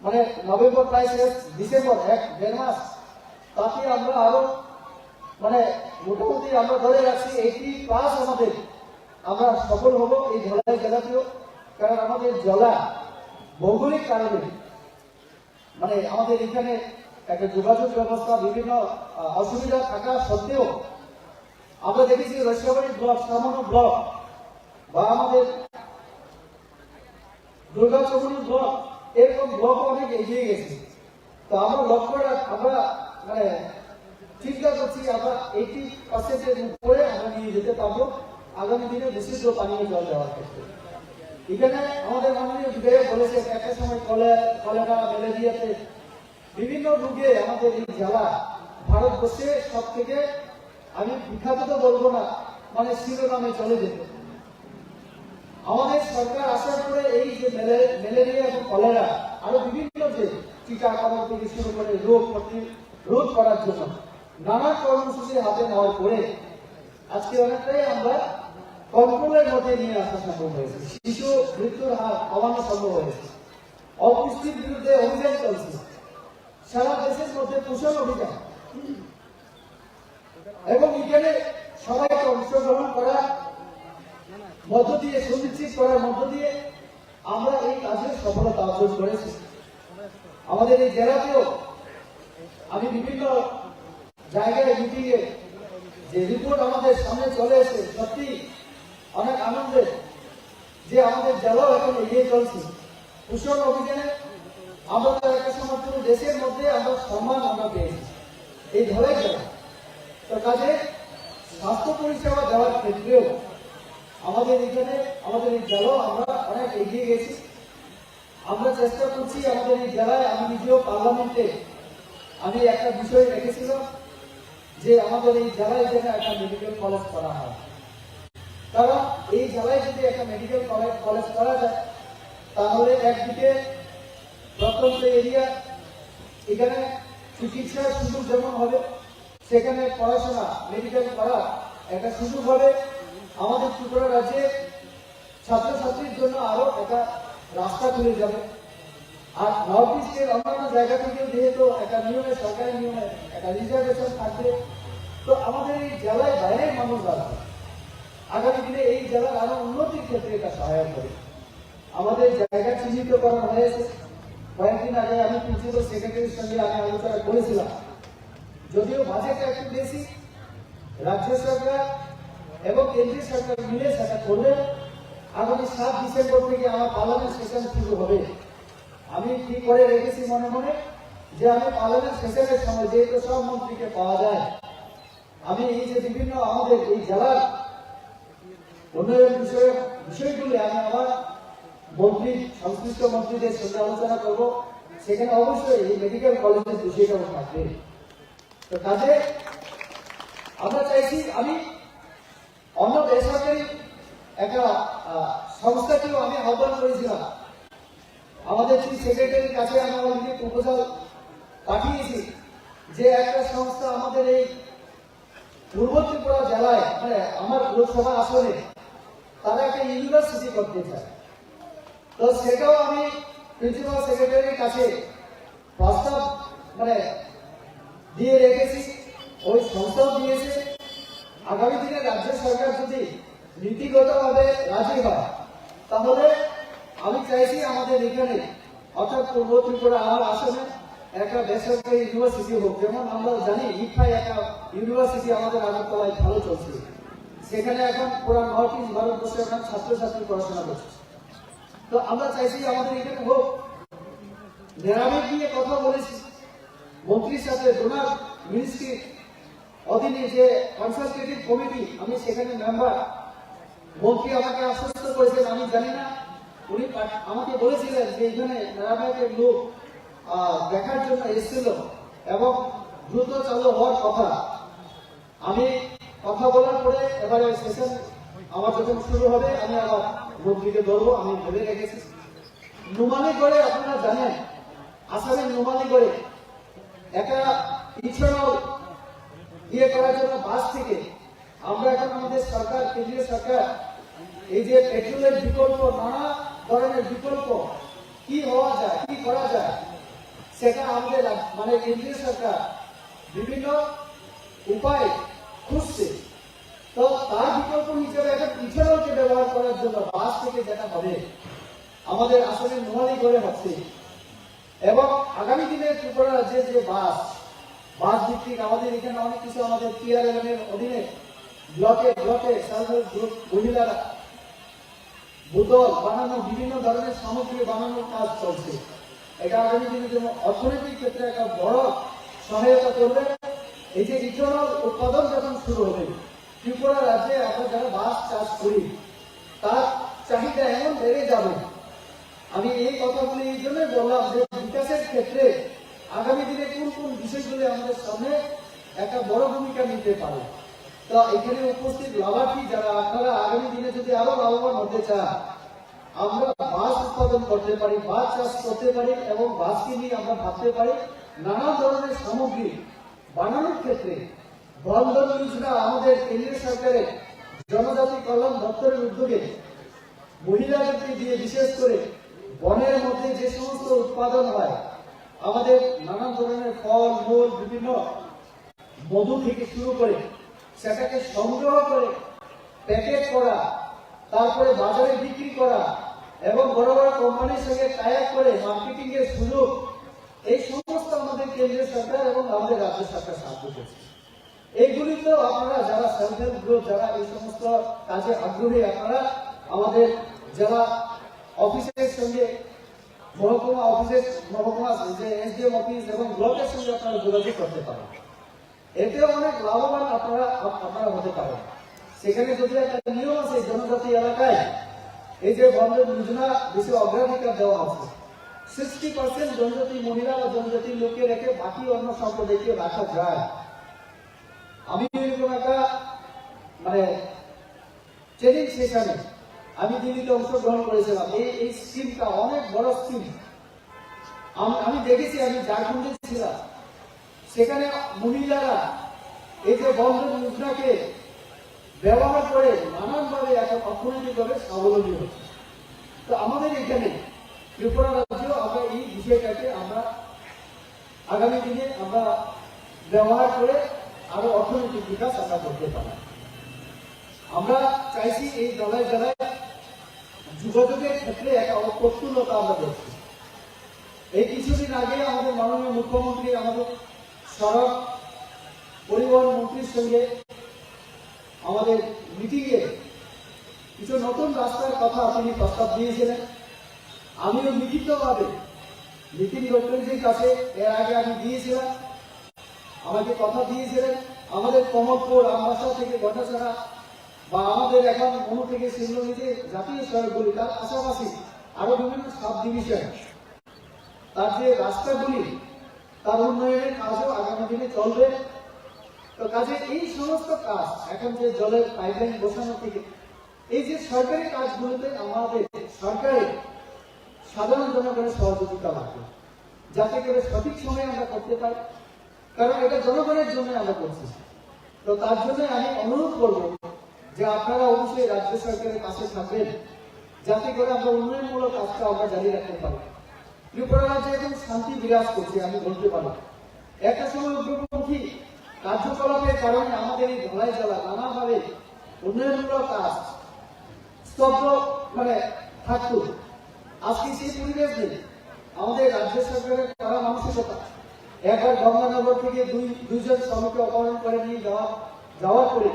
মানে নভেম্বর প্রায় শেষ, ডিসেম্বর 1-1.5 মাস, তাতে আমরা আরো মানে মোটামুটি আমরা ধরে রাখছি 80+ আমাদের আমরা সফল হব এই ধলাই জেলাতেও। কারণ আমাদের জেলা ভৌগোলিক কারণে মানে আমাদের এখানে একটা যোগাযোগ ব্যবস্থা বিভিন্ন অসুবিধা থাকা সত্ত্বেও আমরা দেখেছি রসিয়াবাড়ি ব্লক, সামান্য ব্লক বা আমাদের দুর্গাচৌমুহনী ব্লক, এরকম ব্লক অনেক এগিয়ে গেছে। তো আমরা লক্ষ্য আমরা মানে চিন্তা করছি আমরা 80% উপরে আমরা নিয়ে যেতে পারবো আগামী দিনে বিশুদ্ধ পানীয় জল দেওয়ার ক্ষেত্রে। এখানে আমাদের মাননীয় বিধায়ক বলেছে একটা সময় কলেরা, ম্যালেরিয়াতে বিভিন্ন রোগে আমাদের এই জেলা ভারতবর্ষে সব থেকে, আমি বিখ্যাত তো বলবো না, মানে শিরোনামে চলে যেত। আমাদের সরকার আসার পরে এই যে ম্যালেরিয়া এবং কলেরা আরো বিভিন্ন যে টিকাকরণ থেকে শুরু করে রোগ প্রতিরোধ করার জন্য নানা কর্মসূচি হাতে নেওয়ার পরে আজকে অনেকটাই আমরা কন্ট্রোলের মধ্যে নিয়ে আসা সম্ভব হয়েছে। শিশু মৃত্যুর হার কমানো সম্ভব হয়েছে। অপুষ্টির বিরুদ্ধে অভিযান চলছে সারা দেশের মধ্যে, পোষণ অভিযান, এবং এখানে সবাইকে অংশগ্রহণ করার মধ্য দিয়ে, সুনিশ্চিত করার মধ্য দিয়ে আমরা এই কাজের সফলতা অর্জন করেছি। আমাদের এই জেলাতেও আমি বিভিন্ন জায়গায় মিটিংয়ে যে রিপোর্ট আমাদের সামনে চলে এসে সত্যি অনেক আনন্দের যে আমাদের জেলাও এখন এগিয়ে চলছে পোষণ অভিযানে। আমরা একটা সময় পুরো দেশের মধ্যে আমরা সম্মান আমরা পেয়েছি এই ধলাই জেলা। তো কাজে স্বাস্থ্য পরিষেবা দেওয়ার ক্ষেত্রেও আমাদের এখানে আমাদের এই জেলাও আমরা অনেক এগিয়ে গেছি। আমরা চেষ্টা করছি আমাদের এই জেলায়, আমি নিজেও পার্লামেন্টে আমি একটা বিষয় রেখেছিলাম যে আমাদের এই জেলায় যেন একটা মেডিকেল কলেজ করা হয়। কারণ এই জেলায় যদি একটা মেডিকেল কলেজ করা যায় তাহলে একদিকে প্রত্যন্ত এরিয়া, এখানে চিকিৎসার সুযোগ যেমন হবে, সেখানে পড়াশোনা মেডিকেল করার একটা সুযোগ হবে। আমাদের ত্রিপুরা রাজ্যে ছাত্রছাত্রীর জন্য আরো একটা রাস্তা খুলে যাবে। আর নর্থ ইস্টের অন্যান্য জায়গা থেকেও যেহেতু একটা নিয়মে, সরকারি নিয়মে একটা রিজার্ভেশন থাকবে, তো আমাদের এই জেলায় বাইরের মানুষ আসবে। আগামী দিনে এই জেলার আরো উন্নতির ক্ষেত্রে এটা সহায়ক হবে। আমাদের জায়গা চিহ্নিতকরণ হয়েছে। কয়েকদিন আগে আমি প্রিন্সিপাল সেক্রেটারির সঙ্গে আমি আলোচনা করেছিলাম, যদিও বাজেটটা একটু বেশি, রাজ্য সরকার এবং কেন্দ্রীয় সরকার মিলে সেটা করলে আগামী 7 ডিসেম্বর থেকে আমার পার্লামেন্ট সেশন শুরু হবে। আমি কি করে রেখেছি মনে মনে যে আমি পার্লামেন্ট সেশনের সময় যেহেতু সব মন্ত্রীকে পাওয়া যায়, আমি এই যে বিভিন্ন আমাদের এই জেলার উন্নয়ন বিষয়গুলি আমি আমার মন্ত্রী, সংশ্লিষ্ট মন্ত্রীদের সঙ্গে আলোচনা করবো। সেখানে অবশ্যই এই মেডিকেল কলেজের বিষয়টাও থাকবে। তো কাজে আমরা চাইছি, আমি অন্য বেসরকারি একটা সংস্থাকেও আমি আহ্বান করেছিলাম, আমাদের চিফ সেক্রেটারির কাছে আমি অলরেডি প্রপোজাল পাঠিয়েছি যে একটা সংস্থা আমাদের এই পূর্ব ত্রিপুরা জেলায়, মানে আমার লোকসভা আসনে তারা একটা ইউনিভার্সিটি করতে চায়। তো সেটাও আমি প্রিন্সিপাল সেক্রেটারির কাছে প্রস্তাব মানে দিয়ে রেখেছি, ওই সংস্থাও দিয়েছে। আগামী দিনে রাজ্য সরকার যদি নীতিগতভাবে রাজি হয় তাহলে আমি চাইছি আমাদের এখানে অর্থাৎ পূর্ব ত্রিপুরা আমার আসনে একটা বেসরকারি ইউনিভার্সিটি হোক। যেমন আমরা জানি ইফাই একটা ইউনিভার্সিটি আমাদের আগরতলায় ভালো চলছে, সেখানে এখন পুরো নর্থ ইস্ট ভারতবর্ষে এখন ছাত্রছাত্রী পড়াশোনা করছে। তো আমরা চাইছি আমাদের এখানে হোক। নেরামে গিয়ে কথা বলেছি মন্ত্রীর সাথে, ডোনার মিনিস্ট্রি অধীনে যে কনসালটেটিভ কমিটি, আমি সেখানে মেম্বার। মন্ত্রী আমাকে আশ্বস্ত করেছেন, আমি জানি না, উনি আমাকে বলেছিলেন যে এখানে নেরামের লোক দেখার জন্য এসেছিল এবং দ্রুত চালু হওয়ার কথা। আমি কথা বলার পরে এবারে সেশন আমার যখন শুরু হবে আমি আবার মন্ত্রীকে ধরবো, আমি ভেবে রেখেছি। নুমালিগড়ে আপনারা জানেন, আসামের নুমালিগড়ে একটা পিছড়াও ইয়ে করার জন্য বাস থেকে আমরা এখন আমাদের সরকার, কেন্দ্রীয় সরকার এই যে পেট্রোলের বিকল্প, নানা ধরনের বিকল্প কি হওয়া যায়, কি করা যায়, সেটা আমাদের মানে কেন্দ্রীয় সরকার বিভিন্ন উপায় খুঁজছে। তো তার বিকল্প হিসেবে একটা পিছড়াও যে জন্য বাস থেকে যেটা হবে আমাদের আসলে নোয়ালি করে হচ্ছে, এবং আগামী দিনে ত্রিপুরা রাজ্যে যে বাস ভিত্তিক আমাদের এখানে অনেক কিছু আমাদের PRLM এর অধীনে ব্লকে ব্লকে সেলফ হেল্প গ্রুপ মহিলারা বোতল বানানো, বিভিন্ন ধরনের সামগ্রী বানানোর কাজ চলছে। এটা আগামী দিনের জন্য অর্থনৈতিক ক্ষেত্রে একটা বড় সহায়তা করবে। এই যে ইথেনল উৎপাদন যখন শুরু হবে, ত্রিপুরা রাজ্যে আমরা যারা বাস চাষ করি তার চাহিদা এমন বেড়ে যাবে। আমি এই কথাগুলি এই জন্যই বললাম যে বিকাশের ক্ষেত্রে আগামী দিনে কোন কোন বিষয়গুলি আমাদের সামনে একটা বড় ভূমিকা নিতে পারে। তো এখানে উপস্থিত লাভার্থী যারা, আপনারা আগামী দিনে যদি আরো লাভবান হতে চান, আমরা বাস উৎপাদন করতে পারি, বাস চাষ করতে পারি এবং বাসকে নিয়ে আমরা ভাবতে পারি নানা ধরনের সামগ্রী বানানোর ক্ষেত্রে বন্ধন যোজনা আমাদের কেন্দ্রীয় সরকারের জনজাতি কল্যাণ দপ্তরের উদ্যোগে মহিলাদেরকে দিয়ে বিশেষ করে বনের মধ্যে যে সমস্ত উৎপাদন হয়, আমাদের নানা ধরনের ফল মূল বিভিন্ন মধু থেকে শুরু করে সেটাকে সংগ্রহ করে প্যাকেট করা, তারপরে বাজারে বিক্রি করা এবং বড় বড় কোম্পানির সঙ্গে টাই আপ করে মার্কেটিং এর সুযোগ, এই সমস্ত আমাদের কেন্দ্রীয় সরকার এবং আমাদের রাজ্য সরকার সাহায্য করছে। এইগুলি তো আপনারা যারা সেলফ হেল্প গ্রুপ, যারা এই সমস্ত কাজে আগ্রহী, আপনারা আমাদের জেলা অফিসের সঙ্গে মহকুমা অফিসের যে SDM অফিস এবং ব্লকের সঙ্গে আপনারা যোগাযোগ করতে পারেন। এতে অনেক লাভবান আপনারা হতে পারেন। সেখানে যদি একটা নিয়ম আছে, জনজাতি এলাকায় এই যে বন্ধন যোজনা বেশি অগ্রাধিকার দেওয়া আছে, 60% জনজাতি মহিলা বা জনজাতি লোককে রেখে বাকি অন্য সম্প্রদায়কে রাখা যায়। আমি এরকম একটা ট্রেনিং সেশনে আমি দিল্লিতে অংশগ্রহণ করেছিলাম। এই স্কিমটা অনেক বড় স্কিম। আমি দেখেছি, আমি ঝাড়খণ্ডে ছিলাম, সেখানে মহিলারা এই যে বন্ধন যোজনাকে ব্যবহার করে নানানভাবে এখন অর্থনৈতিকভাবে স্বাবলম্বী হচ্ছে। তো আমাদের এখানে ত্রিপুরা রাজ্য আমরা এই বিষয়টাকে আমরা আগামী দিনে আমরা ব্যবহার করে আরো অর্থনৈতিক বিকাশ আমরা করতে পারি। আমরা চাইছি এই জেলায় জেলায় যোগাযোগের ক্ষেত্রে একটা প্রফুল্লতা আমরা দেখছি। এই কিছুদিন আগে আমাদের মাননীয় মুখ্যমন্ত্রী আমাদের সড়ক পরিবহন মন্ত্রীর সঙ্গে আমাদের মিটিংয়ে কিছু নতুন রাস্তার কথা তিনি প্রস্তাব দিয়েছিলেন। আমিও লিখিতভাবে নীতিন গডকরিজির কাছে এর আগে আমি দিয়েছিলাম, আমাকে কথা দিয়েছিলেন আমাদের কমলপুর আমবাসা থেকে ঘটাছড়া বা আমাদের এখন মনু থেকে শিলংয়ে যে জাতীয় সড়কগুলি, তার পাশাপাশি আরো বিভিন্ন সাব ডিভিশন তার যে রাস্তাগুলি, তার উন্নয়নের কাজও আগামী দিনে চলবে। তো কাজে এই সমস্ত কাজ, এখন যে জলের পাইপলাইন বসানো থেকে এই যে সরকারি কাজগুলোতে আমাদের সরকারের সাধারণ জনগণের সহযোগিতা লাগবে, যাতে করে সঠিক সময়ে আমরা করতে পারি, কারণ এটা জনগণের জন্য আমরা করছি। তো তার জন্য আমি অনুরোধ করবো যে আপনারা অবশ্যই রাজ্য সরকারের পাশে থাকবেন, যাতে করে আমরা উন্নয়নমূলক কাজটা আমরা জারি রাখতে পারি। ত্রিপুরা রাজ্যে এখন শান্তি বিরাজ করছে, আমি বলতে পারি। একটা সময় উগ্রপন্থী কার্যকলাপের কারণে আমাদের এই ধলাই জেলা নানাভাবে উন্নয়নমূলক কাজ স্তব্ধ থাকতো। আজকে সেই পরিবেশ নেই। আমাদের রাজ্য সরকারের কড়া মানসিকতা, একবার গঙ্গানগর থেকে দুইজন শ্রমিককে অপহরণ করে নিয়ে যাওয়ার পরে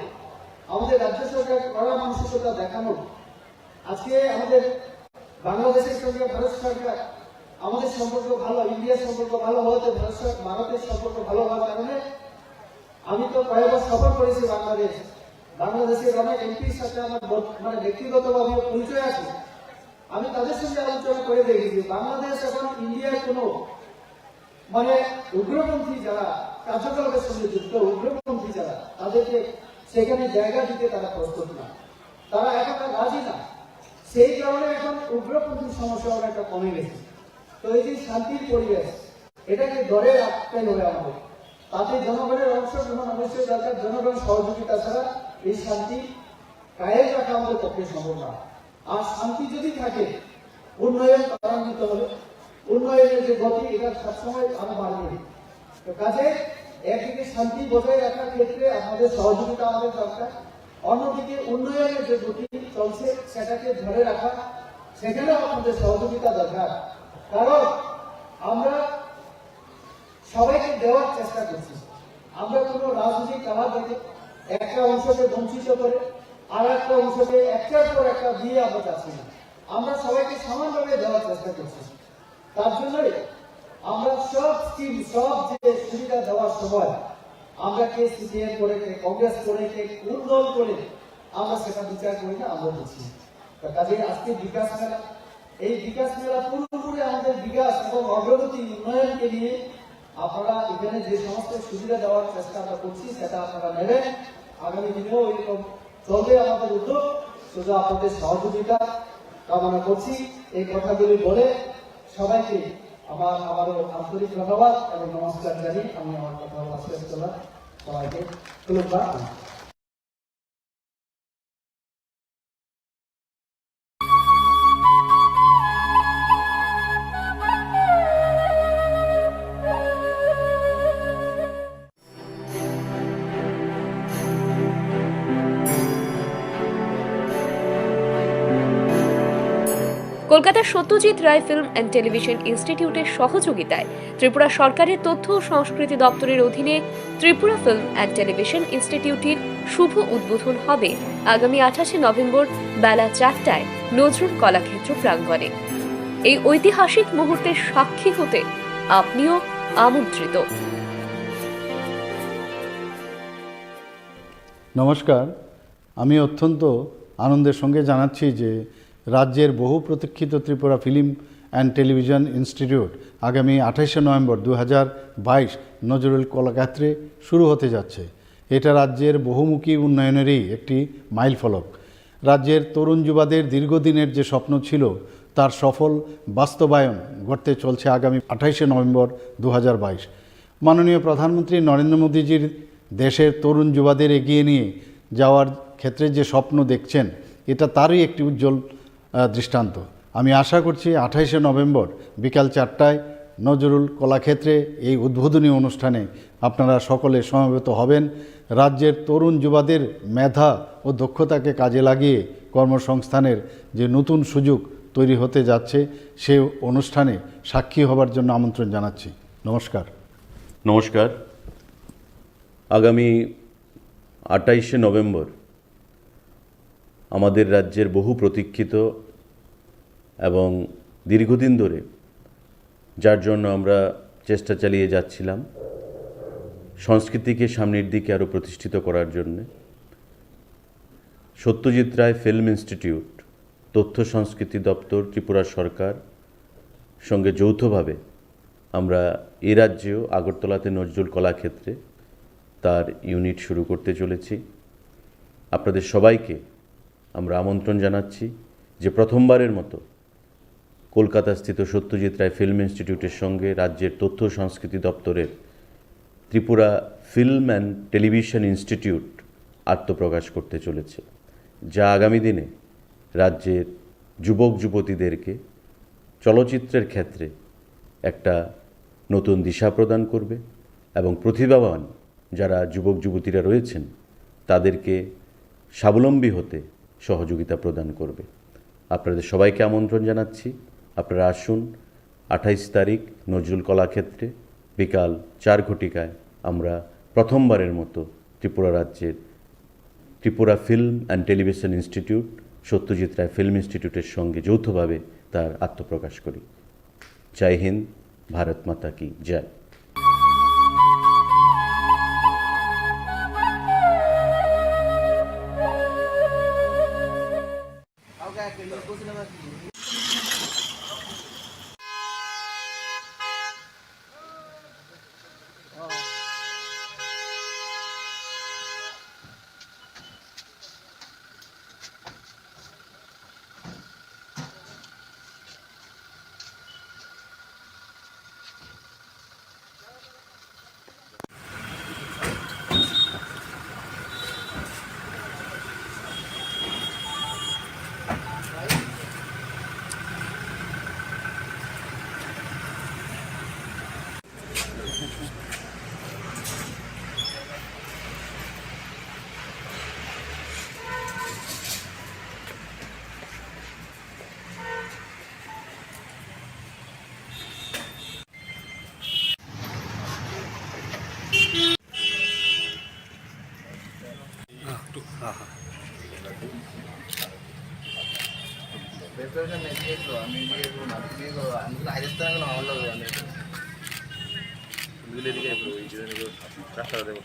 আমাদের রাজ্য সরকার কড়া মানসিকতা দেখানো, আজকে আমাদের বাংলাদেশের সঙ্গে ভারত সরকার আমাদের সম্পর্ক ভালো, ইন্ডিয়ার সম্পর্ক ভালো হওয়াতে ভারতের সম্পর্ক ভালো হওয়ার কারণে আমি তো কয়েকবার সফর করেছি বাংলাদেশের অনেক এমপির সাথে আমার ব্যক্তিগতভাবে পরিচয় আছে। আমি তাদের সঙ্গে আলোচনা করে দেখেছি বাংলাদেশ এখন ইন্ডিয়ার কোন উগ্রপন্থী যারা কার্যকলাপের সঙ্গে যুক্ত, উগ্রপন্থী যারা, তাদেরকে সেখানে জায়গা দিতে তারা প্রস্তুত না, তারা এখন রাজি না। সেই কারণে এখন উগ্রপন্থীর সমস্যা অনেকটা কমে গেছে। তো এই যে শান্তির পরিবেশ, এটাকে ধরে রাখতে হবে আমাদের, তাতে জনগণের অংশগ্রহণ অবশ্যই দরকার। জনগণ সহযোগিতা ছাড়া এই শান্তি কায়েম রাখা আমাদের পক্ষে সম্ভব না। আর শান্তি যদি থাকে, উন্নয়ন ত্বরান্বিত হবে, উন্নয়নের যে গতি এটা সবসময় আরো বাড়বে। তো কাজে একদিকে শান্তি বজায় রাখার ক্ষেত্রে আমাদের সহযোগিতা আমাদের দরকার, অন্যদিকে উন্নয়নের যে গতি চলছে সেটাকে ধরে রাখা, সেখানেও আমাদের সহযোগিতা দরকার। কারণ আমরা সবাইকে দেওয়ার চেষ্টা করছি। আমরা কোনো রাজনৈতিক কারণে একটা অংশকে বঞ্চিত করে আর একটা অংশকে একটার পর একটা দিয়ে আমরা যাচ্ছি না। আমরা সবাইকে সমানভাবে দেওয়ার চেষ্টা করছি। তার জন্যই আমরা সব স্কিম, সব যে সুবিধা দেওয়ার সময় আমরা কে সিপিএম করে, কে কংগ্রেস করে, কে কোন দল করে, আমরা সেটা বিচার করি না, আমরা বুঝি। কাজে আজকে বিকাশ মেলা, এই বিকাশ মেলা পুরোপুরি আমাদের বিকাশ এবং অগ্রগতি উন্নয়নকে নিয়ে আপনারা এখানে যে সমস্ত সুবিধা দেওয়ার চেষ্টা আমরা করছি সেটা আপনারা নেবেন। আগামী দিনেও এরকম চলবে আমাদের উদ্যোগ। শুধু আপনাদের সহযোগিতা কামনা করছি। এই কথাগুলি বলে সবাইকে আবারও আন্তরিক ধন্যবাদ এবং নমস্কার জানিয়ে আমি আমার কথা শেষ করলাম। সবাইকে ধন্যবাদ। কলকাতার Satyajit Ray film and television ইনস্টিটিউটের সহযোগিতায় ত্রিপুরা সরকারের তথ্য ও সংস্কৃতি দপ্তরের অধীনে ত্রিপুরা ফিল্ম অ্যান্ড টেলিভিশন ইনস্টিটিউটের শুভ উদ্বোধন হবে আগামী 28 নভেম্বর বেলা 4টায় নজরুল কলাক্ষেত্র প্রাঙ্গণে। এই ঐতিহাসিক মুহূর্তের সাক্ষী হতে আপনিও আমন্ত্রিত। নমস্কার, আমি অত্যন্ত আনন্দের সঙ্গে জানাচ্ছি যে রাজ্যের বহু প্রতীক্ষিত Tripura film and television institute আগামী 28 নভেম্বর 2022 নজরুল কলাক্ষেত্রে শুরু হতে যাচ্ছে। এটা রাজ্যের বহুমুখী উন্নয়নেরই একটি মাইলফলক। রাজ্যের তরুণ যুবাদের দীর্ঘদিনের যে স্বপ্ন ছিল তার সফল বাস্তবায়ন ঘটতে চলছে আগামী 28 নভেম্বর 2022। মাননীয় প্রধানমন্ত্রী নরেন্দ্র মোদীজির দেশের তরুণ যুবাদের এগিয়ে নিয়ে যাওয়ার ক্ষেত্রে যে স্বপ্ন দেখছেন, এটা তারই একটি উজ্জ্বল দৃষ্টান্ত। আমি আশা করছি 28 নভেম্বর বিকাল 4টায় নজরুল কলাক্ষেত্রে এই উদ্বোধনী অনুষ্ঠানে আপনারা সকলে সমবেত হবেন। রাজ্যের তরুণ যুবাদের মেধা ও দক্ষতাকে কাজে লাগিয়ে কর্মসংস্থানের যে নতুন সুযোগ তৈরি হতে যাচ্ছে, সে অনুষ্ঠানে সাক্ষী হবার জন্য আমন্ত্রণ জানাচ্ছি। নমস্কার। নমস্কার। আগামী 28 নভেম্বর আমাদের রাজ্যের বহু প্রতীক্ষিত এবং দীর্ঘদিন ধরে যার জন্য আমরা চেষ্টা চালিয়ে যাচ্ছিলাম সংস্কৃতিকে সামনের দিকে আরও প্রতিষ্ঠিত করার জন্য, সত্যজিৎ রায় ফিল্ম ইনস্টিটিউট, তথ্য সংস্কৃতি দপ্তর, ত্রিপুরা সরকার সঙ্গে যৌথভাবে আমরা এ রাজ্যেও আগরতলাতে নজরুল কলাক্ষেত্রে তার ইউনিট শুরু করতে চলেছি। আপনাদের সবাইকে আমরা আমন্ত্রণ জানাচ্ছি যে প্রথমবারের মতো কলকাতাস্থিত সত্যজিৎ রায় ফিল্ম ইনস্টিটিউটের সঙ্গে রাজ্যের তথ্য সংস্কৃতি দপ্তরের Tripura film and television institute আত্মপ্রকাশ করতে চলেছে, যা আগামী দিনে রাজ্যের যুবক যুবতীদেরকে চলচ্চিত্রের ক্ষেত্রে একটা নতুন দিশা প্রদান করবে এবং প্রতিভাবান যারা যুবক যুবতীরা রয়েছেন তাদেরকে স্বাবলম্বী হতে সহযোগিতা প্রদান করবে। আপনাদের সবাইকে আমন্ত্রণ জানাচ্ছি। আপনারা আসুন 28 তারিখ নজরুল কলাক্ষেত্রে বিকাল 4 ঘটিকায় আমরা প্রথমবারের মতো ত্রিপুরা রাজ্যের Tripura film and television institute, Satyajit Ray film ইনস্টিটিউটের সঙ্গে যৌথভাবে তার আত্মপ্রকাশ করি। জয় হিন্দ, ভারত মাতা কি জয়। প্রিপারেশন নেই দিয়ে তো আমি দিয়ে করবো না দিয়ে করবো আমি তো হাইরেস্ট টাকা কোনো আমার লাগবে আমি দিলে দিকে ওই জন্য রাস্তা দেবো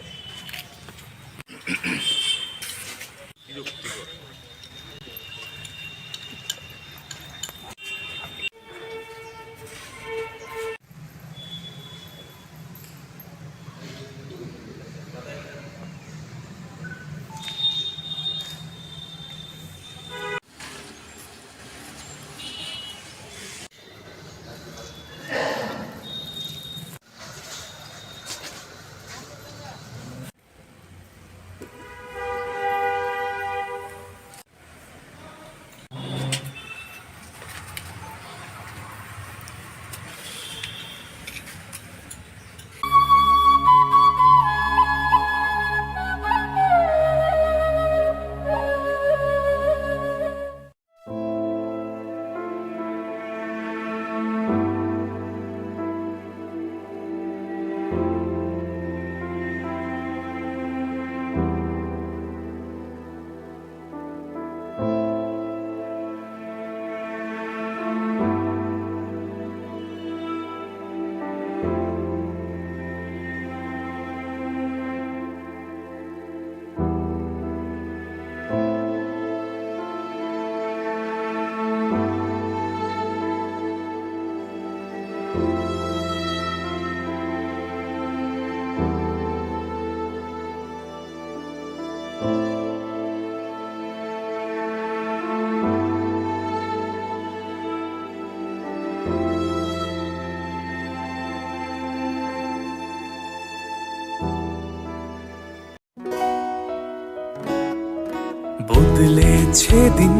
বদলেছে দিন,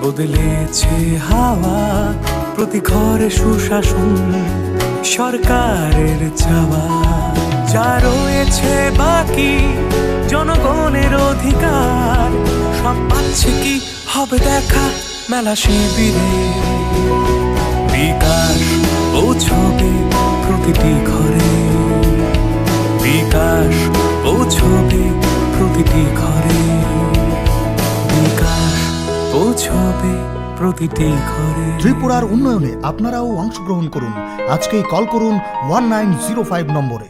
বদলেছে হাওয়া, প্রতি ঘরে সুশাসন সরকারের চাওয়া। যা রয়েছে বাকি জনগণের অধিকার, সব পাচ্ছে কি হবে দেখা মেলা শিবিরে। বিকাশ পৌঁছবে প্রতিটি ঘরে, বিকাশ পৌঁছবে প্রতিটি ঘরে, বিকাশ পৌঁছবে প্রতিটি ঘরে। ত্রিপুরার উন্নয়নে আপনারাও অংশগ্রহণ করুন। আজকেই কল করুন 1905 নম্বরে।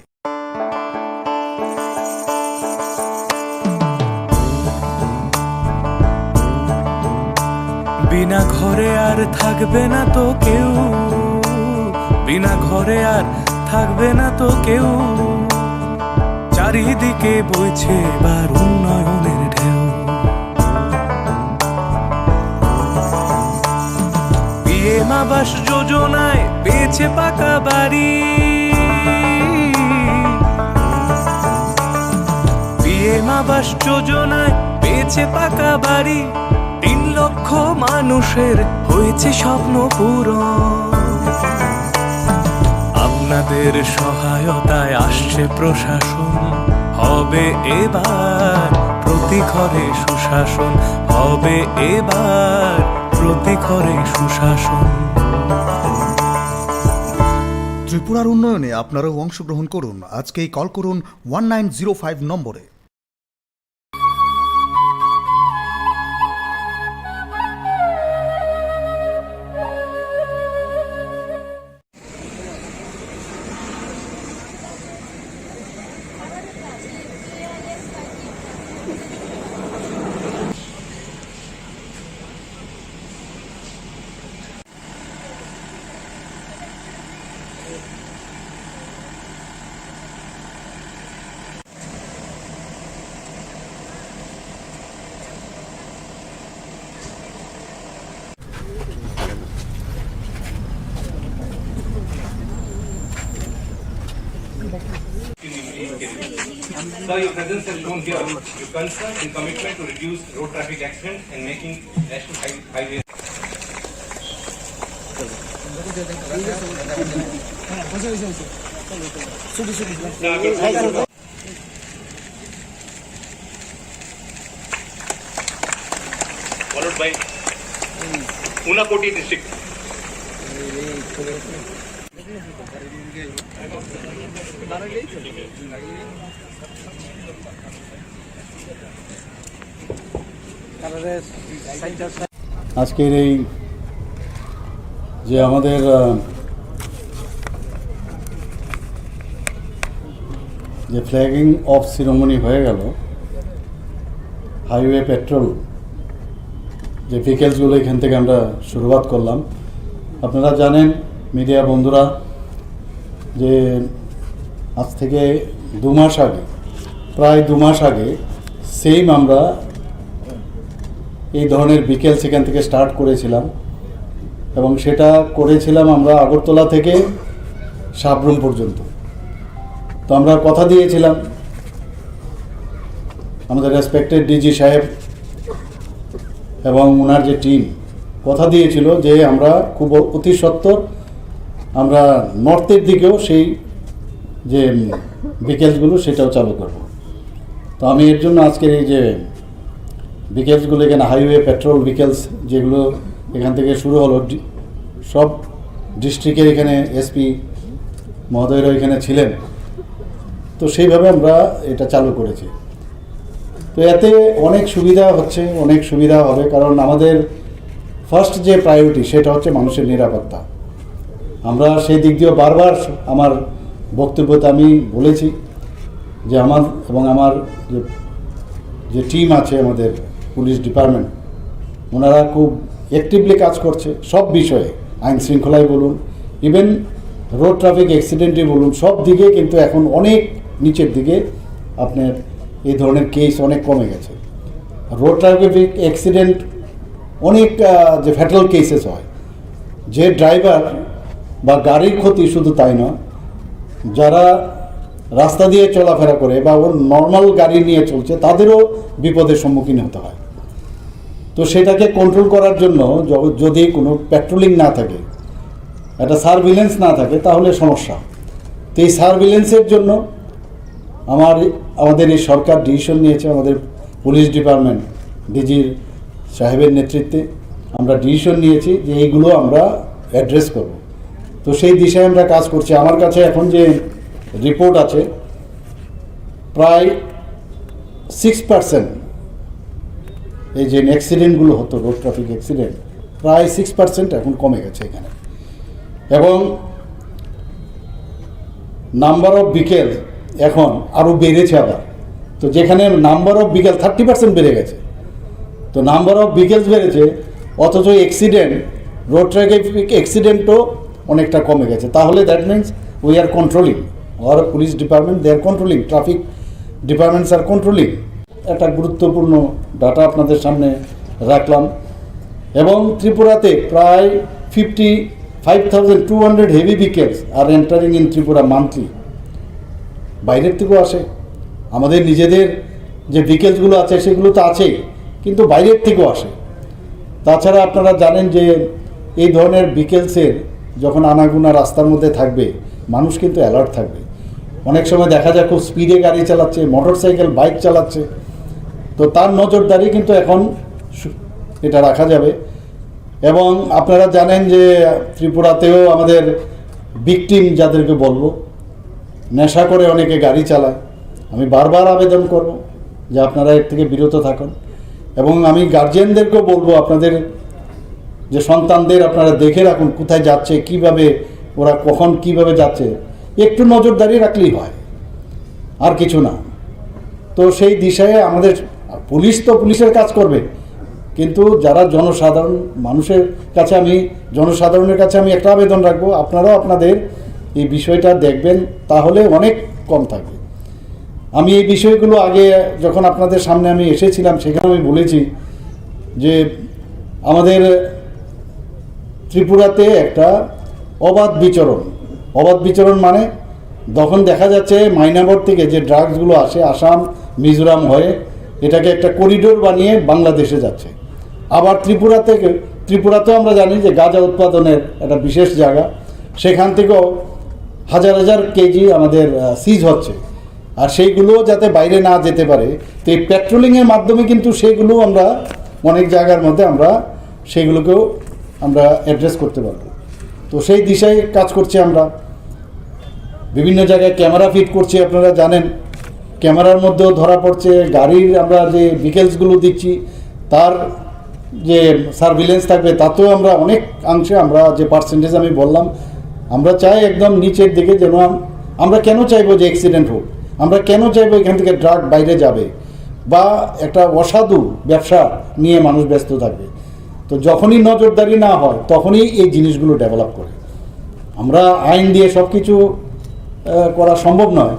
বিনা ঘরে আর থাকবে না তো কেউ, বিনা ঘরে আর থাকবে না তো কেউ। চারিদিকে বইছে এবার উন্নয়নের ঢেউ। পিএম আবাস যোজনায় পেয়েছে পাকা বাড়ি, পিএম আবাস যোজনায় পেয়েছে পাকা বাড়ি। 3 লক্ষ মানুষের হয়েছে স্বপ্ন পূরণ। আপনাদের সহায়তায় আসছে প্রশাসন, হবে এবার প্রতি ঘরে সুশাসন, হবে এবার প্রতি ঘরে সুশাসন। ত্রিপুরার উন্নয়নে আপনারাও অংশগ্রহণ করুন। আজকেই কল করুন 1905 নম্বরে। Sir, your presence has shown here your concern and commitment to reduce road traffic accidents and making national highways. Followed by Unakoti district. আজকের এই যে আমাদের যে ফ্ল্যাগিং অফ সিরিমনি হয়ে গেল, হাইওয়ে পেট্রোল যে ভেহিকেলসগুলো এখান থেকে আমরা শুরুয়াত করলাম। আপনারা জানেন মিডিয়া বন্ধুরা যে আজ থেকে 2 মাস আগে, প্রায় 2 মাস আগে সেম আমরা এই ধরনের ভেহিকেলস এখান থেকে স্টার্ট করেছিলাম এবং সেটা করেছিলাম আমরা আগরতলা থেকে সাবরুম পর্যন্ত। তো আমরা কথা দিয়েছিলাম, আমাদের রেসপেক্টেড ডিজি সাহেব এবং ওনার যে টিম কথা দিয়েছিল যে আমরা খুব অতি সত্বর আমরা নর্থের দিকেও সেই যে ভেহিকেলসগুলো সেটাও চালু করব। তো আমি এর জন্য আজকের এই যে ভেহিকেলসগুলো এখানে হাইওয়ে পেট্রোল ভেহিকেলস যেগুলো এখান থেকে শুরু হলো, সব ডিস্ট্রিক্টের এখানে এসপি মহোদয়রা এখানে ছিলেন, তো সেইভাবে আমরা এটা চালু করেছি। তো এতে অনেক সুবিধা হচ্ছে, অনেক সুবিধা হবে, কারণ আমাদের ফার্স্ট যে প্রায়োরিটি সেটা হচ্ছে মানুষের নিরাপত্তা। আমরা সেই দিক দিয়েও বারবার আমার বক্তব্যতে আমি বলেছি যে আমার এবং আমার যে টিম আছে আমাদের পুলিশ ডিপার্টমেন্ট, ওনারা খুব অ্যাক্টিভলি কাজ করছে সব বিষয়ে, আইন শৃঙ্খলায় বলুন, ইভেন রোড ট্রাফিক অ্যাক্সিডেন্টে বলুন, সব দিকে কিন্তু এখন অনেক নিচের দিকে আপনার এই ধরনের কেস অনেক কমে গেছে। রোড ট্রাফিক অ্যাক্সিডেন্ট অনেক যে ফ্যাটাল কেসেস হয়, যে ড্রাইভার বা গাড়ির ক্ষতি শুধু তাই নয়, যারা রাস্তা দিয়ে চলাফেরা করে বা ওর নর্মাল গাড়ি নিয়ে চলছে তাদেরও বিপদের সম্মুখীন হতে হয়। তো সেটাকে কন্ট্রোল করার জন্য যদি কোনো পেট্রোলিং না থাকে, একটা সার্ভিলেন্স না থাকে, তাহলে সমস্যা। তো এই সার্ভিলেন্সের জন্য আমাদের এই সরকার ডিসিশন নিয়েছে, আমাদের পুলিশ ডিপার্টমেন্ট ডিজির সাহেবের নেতৃত্বে আমরা ডিসিশন নিয়েছি যে এইগুলো আমরা অ্যাড্রেস করব। তো সেই দিশায় আমরা কাজ করছি। আমার কাছে এখন যে রিপোর্ট আছে, প্রায় 6% এই যে অ্যাক্সিডেন্টগুলো হতো, রোড ট্রাফিক অ্যাক্সিডেন্ট, প্রায় 6% এখন কমে গেছে এখানে। এবং নাম্বার অফ ভেহিকেল এখন আরও বেড়েছে আবার। তো যেখানে নাম্বার অফ ভেহিকেল 30% বেড়ে গেছে, তো নাম্বার অফ ভেহিকেলস বেড়েছে, অথচ অ্যাক্সিডেন্ট, রোড ট্রাফিক অ্যাক্সিডেন্টও অনেকটা কমে গেছে। তাহলে that means we are controlling, আর police department they are controlling, traffic departments are controlling. একটা গুরুত্বপূর্ণ ডাটা আপনাদের সামনে রাখলাম। এবং ত্রিপুরাতে প্রায় 55,200 heavy vehicles R entering in Tripura monthly. বাইরের থেকেও আসে, আমাদের নিজেদের যে ভেহিকেলসগুলো আছে সেগুলো তো আছেই, কিন্তু বাইরের থেকেও আসে। তাছাড়া আপনারা জানেন যে এই ধরনের ভেহিকেলসের যখন আনাগোনা রাস্তার মধ্যে থাকবে, মানুষ কিন্তু অ্যালার্ট থাকবে। অনেক সময় দেখা যায় খুব স্পিডে গাড়ি চালাচ্ছে, মোটর সাইকেল, বাইক চালাচ্ছে, তো তার নজরদারি কিন্তু এখন এটা রাখা যাবে। এবং আপনারা জানেন যে ত্রিপুরাতেও আমাদের ভিকটিম যাদেরকে বলবো, নেশা করে অনেকে গাড়ি চালায়। আমি বারবার আবেদন করব যে আপনারা এর থেকে বিরত থাকুন। এবং আমি গার্জিয়ানদেরকেও বলবো, আপনাদের যে সন্তানদের আপনারা দেখে রাখুন কোথায় যাচ্ছে, কিভাবে ওরা কখন কিভাবে যাচ্ছে, একটু নজরদারি রাখলেই হয়, আর কিছু না। তো সেই দিশায় আমাদের পুলিশ তো পুলিশের কাজ করবে, কিন্তু যারা জনসাধারণ মানুষের কাছে, আমি জনসাধারণের কাছে আমি একটা আবেদন রাখবো, আপনারাও আপনাদের এই বিষয়টা দেখবেন, তাহলে অনেক কম থাকবে। আমি এই বিষয়গুলো আগে যখন আপনাদের সামনে আমি এসেছিলাম সেখানে আমি বলেছি যে আমাদের ত্রিপুরাতে একটা অবাধ বিচরণ মানে তখন দেখা যাচ্ছে মাইনাগর থেকে যে ড্রাগসগুলো আসে আসাম মিজোরাম হয়ে এটাকে একটা করিডোর বানিয়ে বাংলাদেশে যাচ্ছে। আবার ত্রিপুরাতেও আমরা জানি যে গাঁজা উৎপাদনের একটা বিশেষ জায়গা, সেখান থেকেও হাজার হাজার কেজি আমাদের সিজ হচ্ছে। আর সেইগুলোও যাতে বাইরে না যেতে পারে, তো এই পেট্রোলিংয়ের মাধ্যমে কিন্তু সেইগুলো আমরা অনেক জায়গার মধ্যে আমরা সেইগুলোকেও আমরা অ্যাড্রেস করতে পারবো। তো সেই দিশায় কাজ করছি আমরা। বিভিন্ন জায়গায় ক্যামেরা ফিট করছি, আপনারা জানেন, ক্যামেরার মধ্যেও ধরা পড়ছে। গাড়ির আমরা যে ভেহিকেলসগুলো দিচ্ছি তার যে সার্ভিলেন্স থাকবে, তাতেও আমরা অনেক অংশে আমরা যে পার্সেন্টেজ আমি বললাম, আমরা চাই একদম নিচের দিকে যেন আমরা কেন চাইবো যে অ্যাক্সিডেন্ট হোক, আমরা কেন চাইবো এখান থেকে ড্রাগ বাইরে যাবে বা একটা অসাধু ব্যবসা নিয়ে মানুষ ব্যস্ত থাকবে। তো যখনই নজরদারি না হয় তখনই এই জিনিসগুলো ডেভেলপ করে। আমরা আইন দিয়ে সব কিছু করা সম্ভব নয়।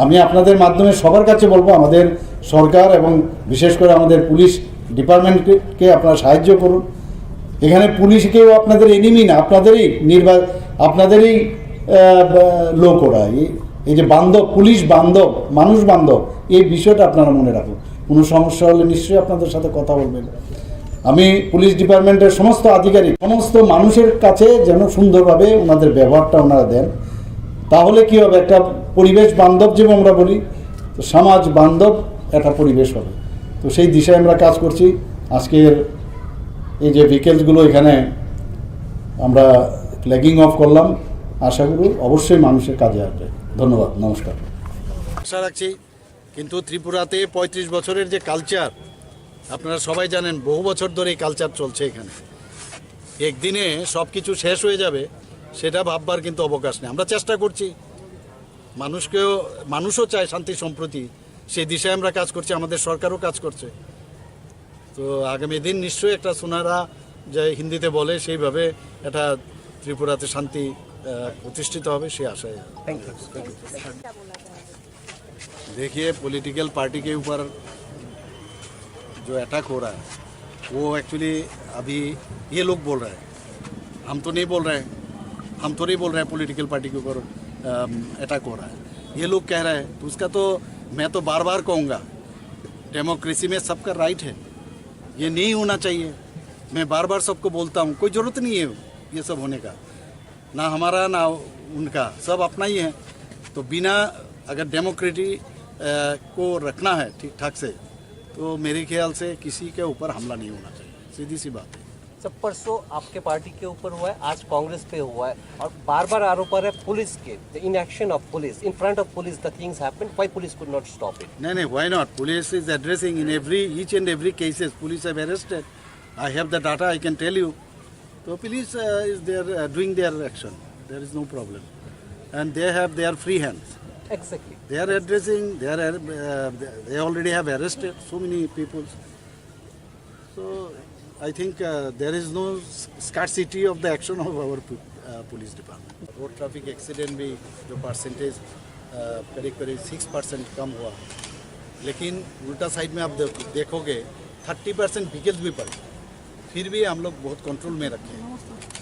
আমি আপনাদের মাধ্যমে সবার কাছে বলবো, আমাদের সরকার এবং বিশেষ করে আমাদের পুলিশ ডিপার্টমেন্টকে আপনারা সাহায্য করুন। এখানে পুলিশকেও আপনাদের এনিমি না, আপনাদেরই লোক ওরা। এই যে বান্ধব, পুলিশ বান্ধব, মানুষ বান্ধব, এই বিষয়টা আপনারা মনে রাখুন। কোনো সমস্যা হলে নিশ্চয়ই আপনাদের সাথে কথা বলবেন। আমি পুলিশ ডিপার্টমেন্টের সমস্ত আধিকারিক, সমস্ত মানুষের কাছে যেন সুন্দরভাবে ওনাদের ব্যবহারটা ওনারা দেন, তাহলে কি হবে, একটা পরিবেশ বান্ধব যেমন আমরা বলি, তো সমাজ বান্ধব একটা পরিবেশ হবে। তো সেই দিশায় আমরা কাজ করছি। আজকের এই যে ভেহিকেলসগুলো এখানে আমরা ফ্ল্যাগিং অফ করলাম, আশা করি অবশ্যই মানুষের কাজে আসবে। ধন্যবাদ, নমস্কার। আশা রাখছি। কিন্তু ত্রিপুরাতে 35 বছরের যে কালচার, আপনারা সবাই জানেন, বহু বছর ধরে এই কালচার চলছে এখানে। একদিনে সব কিছু শেষ হয়ে যাবে সেটা ভাববার কিন্তু অবকাশ নেই। আমরা চেষ্টা করছি, মানুষও চায় শান্তি সম্প্রীতি, সেই দিশায় আমরা কাজ করছি, আমাদের সরকারও কাজ করছে। তো আগামী দিন নিশ্চয়ই একটা সোনারা যে হিন্দিতে বলে সেইভাবে এটা ত্রিপুরাতে শান্তি প্রতিষ্ঠিত হবে, সেই আশায়। देखिए, पॉलिटिकल पार्टी के ऊपर जो अटैक हो रहा है वो एक्चुअली अभी ये लोग बोल रहे हैं, हम तो नहीं बोल रहे हैं, हम तो नहीं बोल रहे हैं पॉलिटिकल पार्टी के ऊपर अटैक हो रहा है, ये लोग कह रहे हैं। तो उसका तो मैं तो बार बार कहूँगा, डेमोक्रेसी में सबका राइट है, ये नहीं होना चाहिए। मैं बार बार सबको बोलता हूँ, कोई ज़रूरत नहीं है ये सब होने का, ना हमारा ना उनका, सब अपना ही है। तो बिना अगर डेमोक्रेसी को रखना है ठीक ठाक से, तो मेरे ख्याल से किसी के ऊपर हमला नहीं होना चाहिए, सीधी सी बात है। सब परसों आपके पार्टी के ऊपर हुआ है, आज कांग्रेस पे हुआ है, और बार बार आरोप है पुलिस के, the inaction of police, in front of police the things happened, why police could not stop it? नहीं, why not? Police is addressing in each and every cases. Police have arrested. I have the data, I can tell you. So police is there doing their action. There is no problem, and they have their free hands. Exactly. They are addressing. They already have arrested so many people. So I think there is no scarcity of the action of our police department. Road traffic accident भी जो percentage करीब 6% कम हुआ, लेकिन उल्टा side में आप देखोगे 30% vehicles भी पड़े, फिर भी हम लोग बहुत कंट्रोल में रखे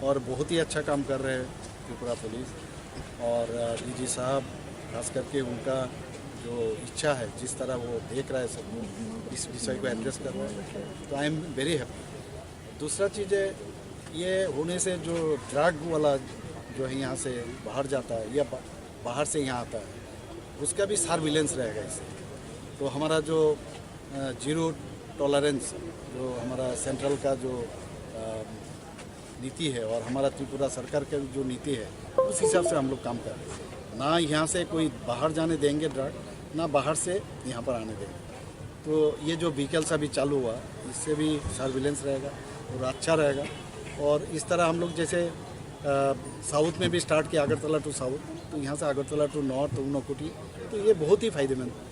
और बहुत ही अच्छा काम कर रहे हैं त्रिपुरा पुलिस और डीजी साहब, खास करके उनका जो इच्छा है, जिस तरह वो देख रहा है सबको, इस विषय को एड्रेस कर रहा है, तो आई एम वेरी हैप्पी। दूसरा चीज़ है, ये होने से जो ड्रग वाला जो है यहाँ से बाहर जाता है या बाहर से यहाँ आता है, उसका भी सर्विलेंस रहेगा इससे। तो हमारा जो जीरो टॉलरेंस जो हमारा सेंट्रल का जो नीति है और हमारा त्रिपुरा सरकार का जो नीति है, उस हिसाब से हम लोग काम कर रहे हैं। ना यहाँ से कोई बाहर जाने देंगे ड्रग, ना बाहर से यहाँ पर आने देंगे। तो ये जो व्हीकल्स अभी चालू हुआ, इससे भी सर्विलेंस रहेगा और अच्छा रहेगा। और इस तरह हम लोग जैसे साउथ में भी स्टार्ट किया, अगरतला टू साउथ, तो यहाँ से अगरतला टू नॉर्थ ऊनकोटी, तो ये बहुत ही फायदेमंद है।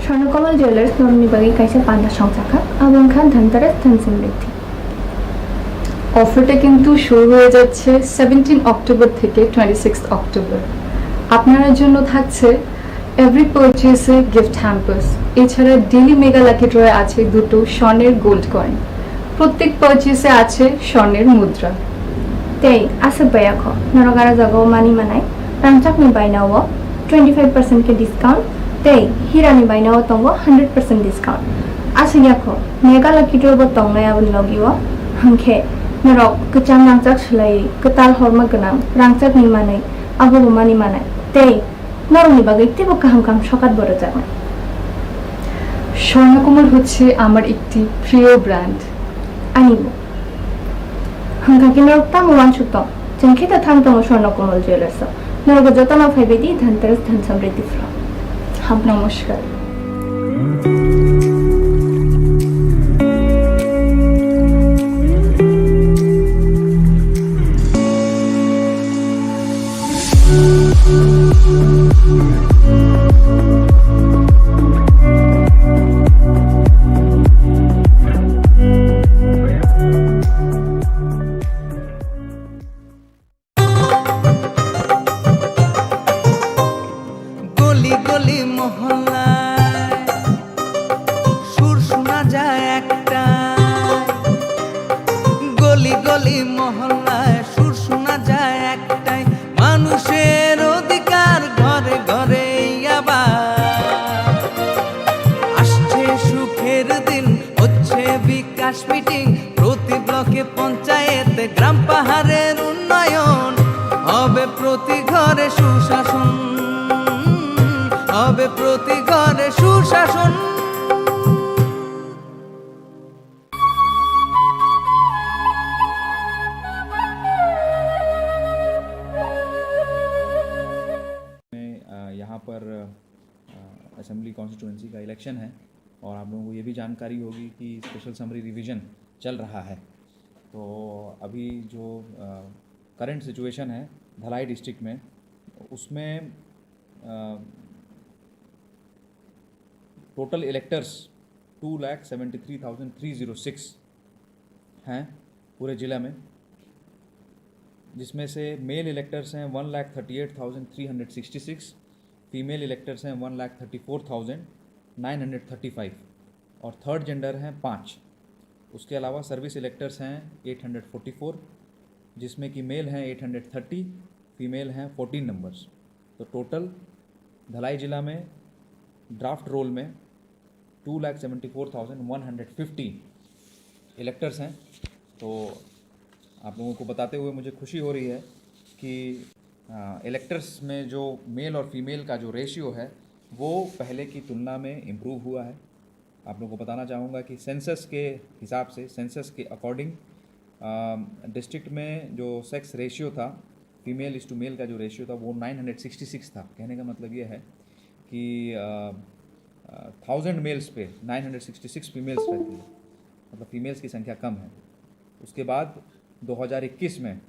স্বর্ণকমল জুয়েলার্স নরুনিবাগী কাইসে পান্ডা সংখ্যা এবং খান ধনতেরাস ধনসিং বৃদ্ধি অফারটা কিন্তু শুরু হয়ে যাচ্ছে 17 অক্টোবর থেকে 26 অক্টোবর। আপনার জন্য থাকছে এভরি পারচেজে গিফট হ্যাম্পার্স, এছাড়া ডেইলি মেগা লাকি ড্রয়ে আছে দুটো স্বর্ণের গোল্ড কয়েন, প্রত্যেক পারচেজে আছে স্বর্ণের মুদ্রা। তেই আছে বায়াখ নরগারা জাগাও মানি মানাই রাংচাকনি বাইনাও 25% के डिस्काउंट तेई हिरानी बायनाव तंगो 100% डिस्काउंट आसियाखो मेगा लाकी ड्र बो तंगनाय आबन लगियो हांखे नरक कचां रांचाक सलाई कताल हरमा गनां रांचाक नि मानै आबो मानि मानाय तेई नरनि बागै तेबो काहाम काहाम सकात बरो जागोन স্বর্ণকমল হচ্ছে আমার একটি প্রিয় ব্র্যান্ড। 아니고 한가기는 땅 완축도 정키다 탕동 স্বর্ণকমল জুয়েলার্স 너가 저따마 ফাইবে디 ধানতেরাস ধানসাম রেডি ফ্রম নমস্কার। গলি গলি মহল্লায় সুর শোনা যায় একটা, গলি গলি মহল্লায় সুর শোনা যায় একটাই, মানুষের অধিকার ঘরে ঘরে আবার আসছে সুখের দিন, হচ্ছে বিকাশ মিটিং, প্রতি ব্লকে পঞ্চায়েতে গ্রাম পাহাড়ের উন্নয়ন, হবে প্রতি ঘরে সুশাসন, হবে প্রতি ঘরে সুশাসন। यहाँ पर असेंबली कॉन्स्टिट्यूंसी का इलेक्शन है और आप लोगों को ये भी जानकारी होगी कि स्पेशल समरी रिवीजन चल रहा है। तो अभी जो करंट सिचुएशन है धलाई डिस्ट्रिक्ट में, उसमें टोटल इलेक्टर्स 2,73,306 हैं पूरे ज़िला में, जिसमें से मेल इलेक्टर्स हैं 1,38,366, फीमेल इलेक्टर्स हैं 1,34,935 और थर्ड जेंडर हैं 5। उसके अलावा सर्विस इलेक्टर्स हैं 844, जिसमें कि मेल हैं 830, फीमेल हैं 14 नंबर्स। तो टोटल धलाई ज़िला में ड्राफ्ट रोल में 2,74,150 इलेक्टर्स हैं। तो आप लोगों को बताते हुए मुझे खुशी हो रही है कि इलेक्टर्स में जो मेल और फीमेल का जो रेशियो है वो पहले की तुलना में इम्प्रूव हुआ है। आप लोगों को बताना चाहूँगा कि सेंसस के हिसाब से, सेंसस के अकॉर्डिंग डिस्ट्रिक्ट में जो सेक्स रेशियो था, फीमेल इस टू मेल का जो रेशियो था वो 966 था। कहने का मतलब ये है कि 1000 मेल्स पे 966 फीमेल्स रहती है, मतलब फीमेल्स की संख्या कम है। उसके बाद 2021 में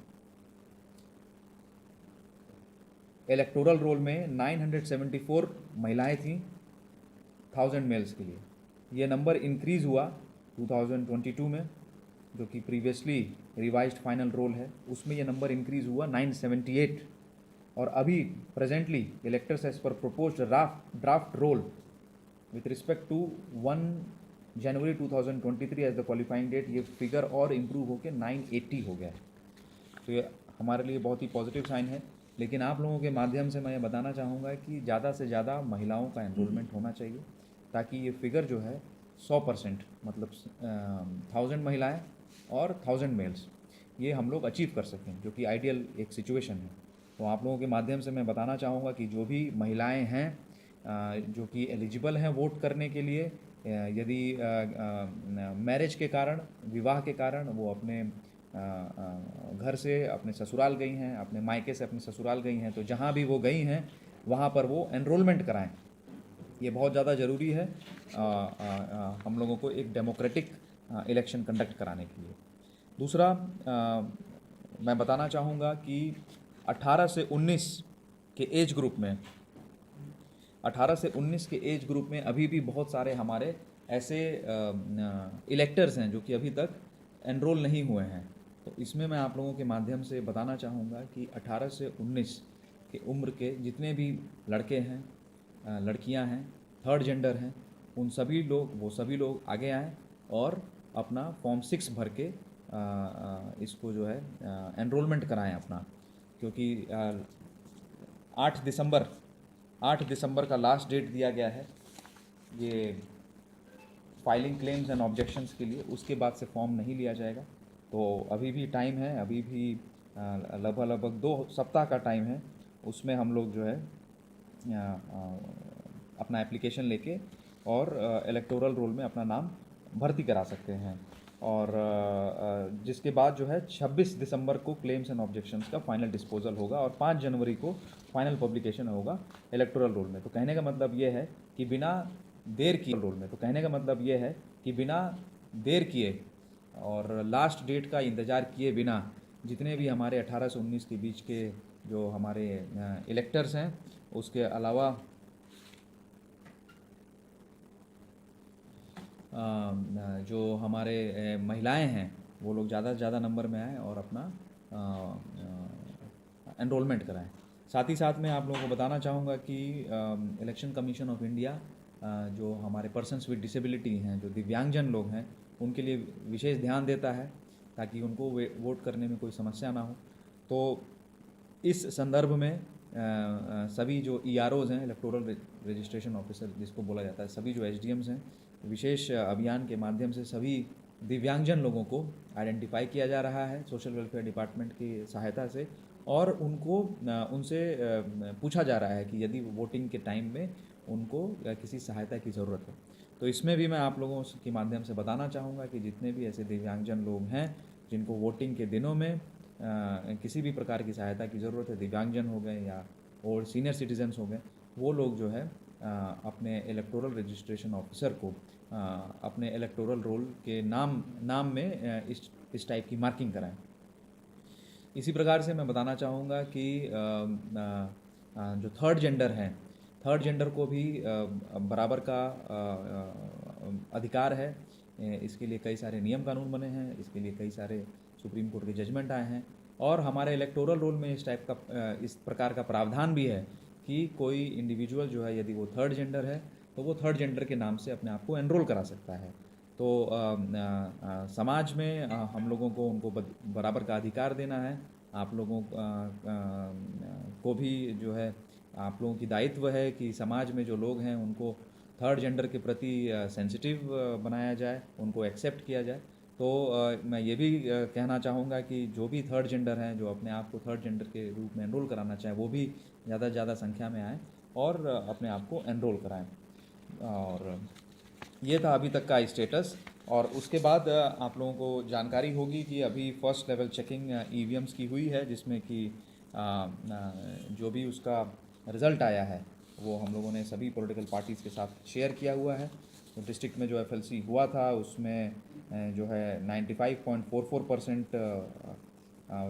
इलेक्टोरल रोल में 974 महिलाएं थीं 1000 मेल्स के लिए। ये नंबर इंक्रीज़ हुआ 2022 में, जो कि प्रीवियसली रिवाइज्ड फाइनल रोल है, उसमें ये नंबर इंक्रीज़ हुआ 978। और अभी presently electors as per proposed draft roll with respect to 1 January 2023 as the qualifying date, ये फिगर और इम्प्रूव होकर 980 हो गया है। तो ये हमारे लिए बहुत ही पॉजिटिव साइन है। लेकिन आप लोगों के माध्यम से मैं ये बताना चाहूँगा कि ज़्यादा से ज़्यादा महिलाओं का एनरोलमेंट होना चाहिए, ताकि ये फिगर जो है 100%, मतलब 1000 महिलाएं और 1000 मेल्स, ये हम लोग अचीव कर सकें, जो कि आइडियल एक सिचुएशन है। तो आप लोगों के माध्यम से मैं बताना चाहूँगा कि जो भी महिलाएं हैं जो कि एलिजिबल हैं वोट करने के लिए, यदि मैरिज के कारण, विवाह के कारण वो अपने घर से अपने ससुराल गई हैं, अपने मायके से अपने ससुराल गई हैं, तो जहाँ भी वो गई हैं वहाँ पर वो एनरोलमेंट कराएं। ये बहुत ज़्यादा ज़रूरी है हम लोगों को एक डेमोक्रेटिक इलेक्शन कंडक्ट कराने के लिए। दूसरा मैं बताना चाहूँगा कि 18 से 19 के एज ग्रुप में, 18 से 19 के एज ग्रुप में अभी भी बहुत सारे हमारे ऐसे इलेक्टर्स हैं जो कि अभी तक एनरोल नहीं हुए हैं। तो इसमें मैं आप लोगों के माध्यम से बताना चाहूँगा कि 18 से 19 के उम्र के जितने भी लड़के हैं, लड़कियां हैं, थर्ड जेंडर हैं, उन सभी लोग आगे आएँ और अपना फॉर्म 6 भर के इसको जो है एनरोलमेंट कराएं अपना, क्योंकि 8 दिसंबर का लास्ट डेट दिया गया है ये फाइलिंग क्लेम्स एंड ऑब्जेक्शंस के लिए। उसके बाद से फॉर्म नहीं लिया जाएगा। तो अभी भी टाइम है, अभी भी लगभग 2 सप्ताह का टाइम है। उसमें हम लोग जो है अपना एप्लीकेशन लेके और इलेक्टोरल रोल में अपना नाम भर्ती करा सकते हैं। और जिसके बाद जो है 26 दिसंबर को क्लेम्स एंड ऑब्जेक्शंस का फाइनल डिस्पोजल होगा और 5 जनवरी को फाइनल पब्लिकेशन होगा इलेक्टोरल रोल में। तो कहने का मतलब ये है कि बिना देर किए और लास्ट डेट का इंतज़ार किए बिना जितने भी हमारे 18 से 19 के बीच के जो हमारे इलेक्टर्स हैं, उसके अलावा जो हमारे महिलाएं हैं, वो लोग ज़्यादा से ज़्यादा नंबर में आएँ और अपना एनरोलमेंट कराएं। साथ ही साथ मैं आप लोगों को बताना चाहूँगा कि इलेक्शन कमीशन ऑफ इंडिया जो हमारे पर्सन्स विद डिसेबिलिटी हैं, जो दिव्यांगजन लोग हैं, उनके लिए विशेष ध्यान देता है ताकि उनको वोट करने में कोई समस्या ना हो। तो इस संदर्भ में सभी जो EROs हैं, इलेक्टोरल रजिस्ट्रेशन ऑफिसर जिसको बोला जाता है, सभी जो SDMs हैं, विशेष अभियान के माध्यम से सभी दिव्यांगजन लोगों को आइडेंटिफाई किया जा रहा है सोशल वेलफेयर डिपार्टमेंट की सहायता से, और उनसे पूछा जा रहा है कि यदि वोटिंग के टाइम में उनको किसी सहायता की ज़रूरत है। तो इसमें भी मैं आप लोगों के माध्यम से बताना चाहूँगा कि जितने भी ऐसे दिव्यांगजन लोग हैं जिनको वोटिंग के दिनों में किसी भी प्रकार की सहायता की ज़रूरत है, दिव्यांगजन हो गए या और सीनियर सिटीजन्स हो गए, वो लोग जो है अपने इलेक्टोरल रजिस्ट्रेशन ऑफिसर को अपने इलेक्टोरल रोल के नाम में इस टाइप की मार्किंग कराएं। इसी प्रकार से मैं बताना चाहूँगा कि जो थर्ड जेंडर हैं, थर्ड जेंडर को भी बराबर का अधिकार है। इसके लिए कई सारे नियम कानून बने हैं, इसके लिए कई सारे सुप्रीम कोर्ट के जजमेंट आए हैं, और हमारे इलेक्टोरल रोल में इस प्रकार का प्रावधान भी है कि कोई इंडिविजुअल जो है, यदि वो थर्ड जेंडर है तो वो थर्ड जेंडर के नाम से अपने आप को एनरोल करा सकता है। तो समाज में हम लोगों को उनको बराबर का अधिकार देना है। आप लोगों को भी जो है, आप लोगों की दायित्व है कि समाज में जो लोग हैं उनको थर्ड जेंडर के प्रति सेंसिटिव बनाया जाए, उनको एक्सेप्ट किया जाए। तो मैं ये भी कहना चाहूँगा कि जो भी थर्ड जेंडर हैं, जो अपने आप को थर्ड जेंडर के रूप में एनरोल कराना चाहें, वो भी ज़्यादा से ज़्यादा संख्या में आएँ और अपने आप को एनरोल कराएं। और ये था अभी तक का स्टेटस। और उसके बाद आप लोगों को जानकारी होगी कि अभी फर्स्ट लेवल चेकिंग EVMs की हुई है, जिसमें कि जो भी उसका रिज़ल्ट आया है वो हम लोगों ने सभी पॉलिटिकल पार्टीज़ के साथ शेयर किया हुआ है। तो डिस्ट्रिक्ट में जो FLC हुआ था उसमें जो है 95.44%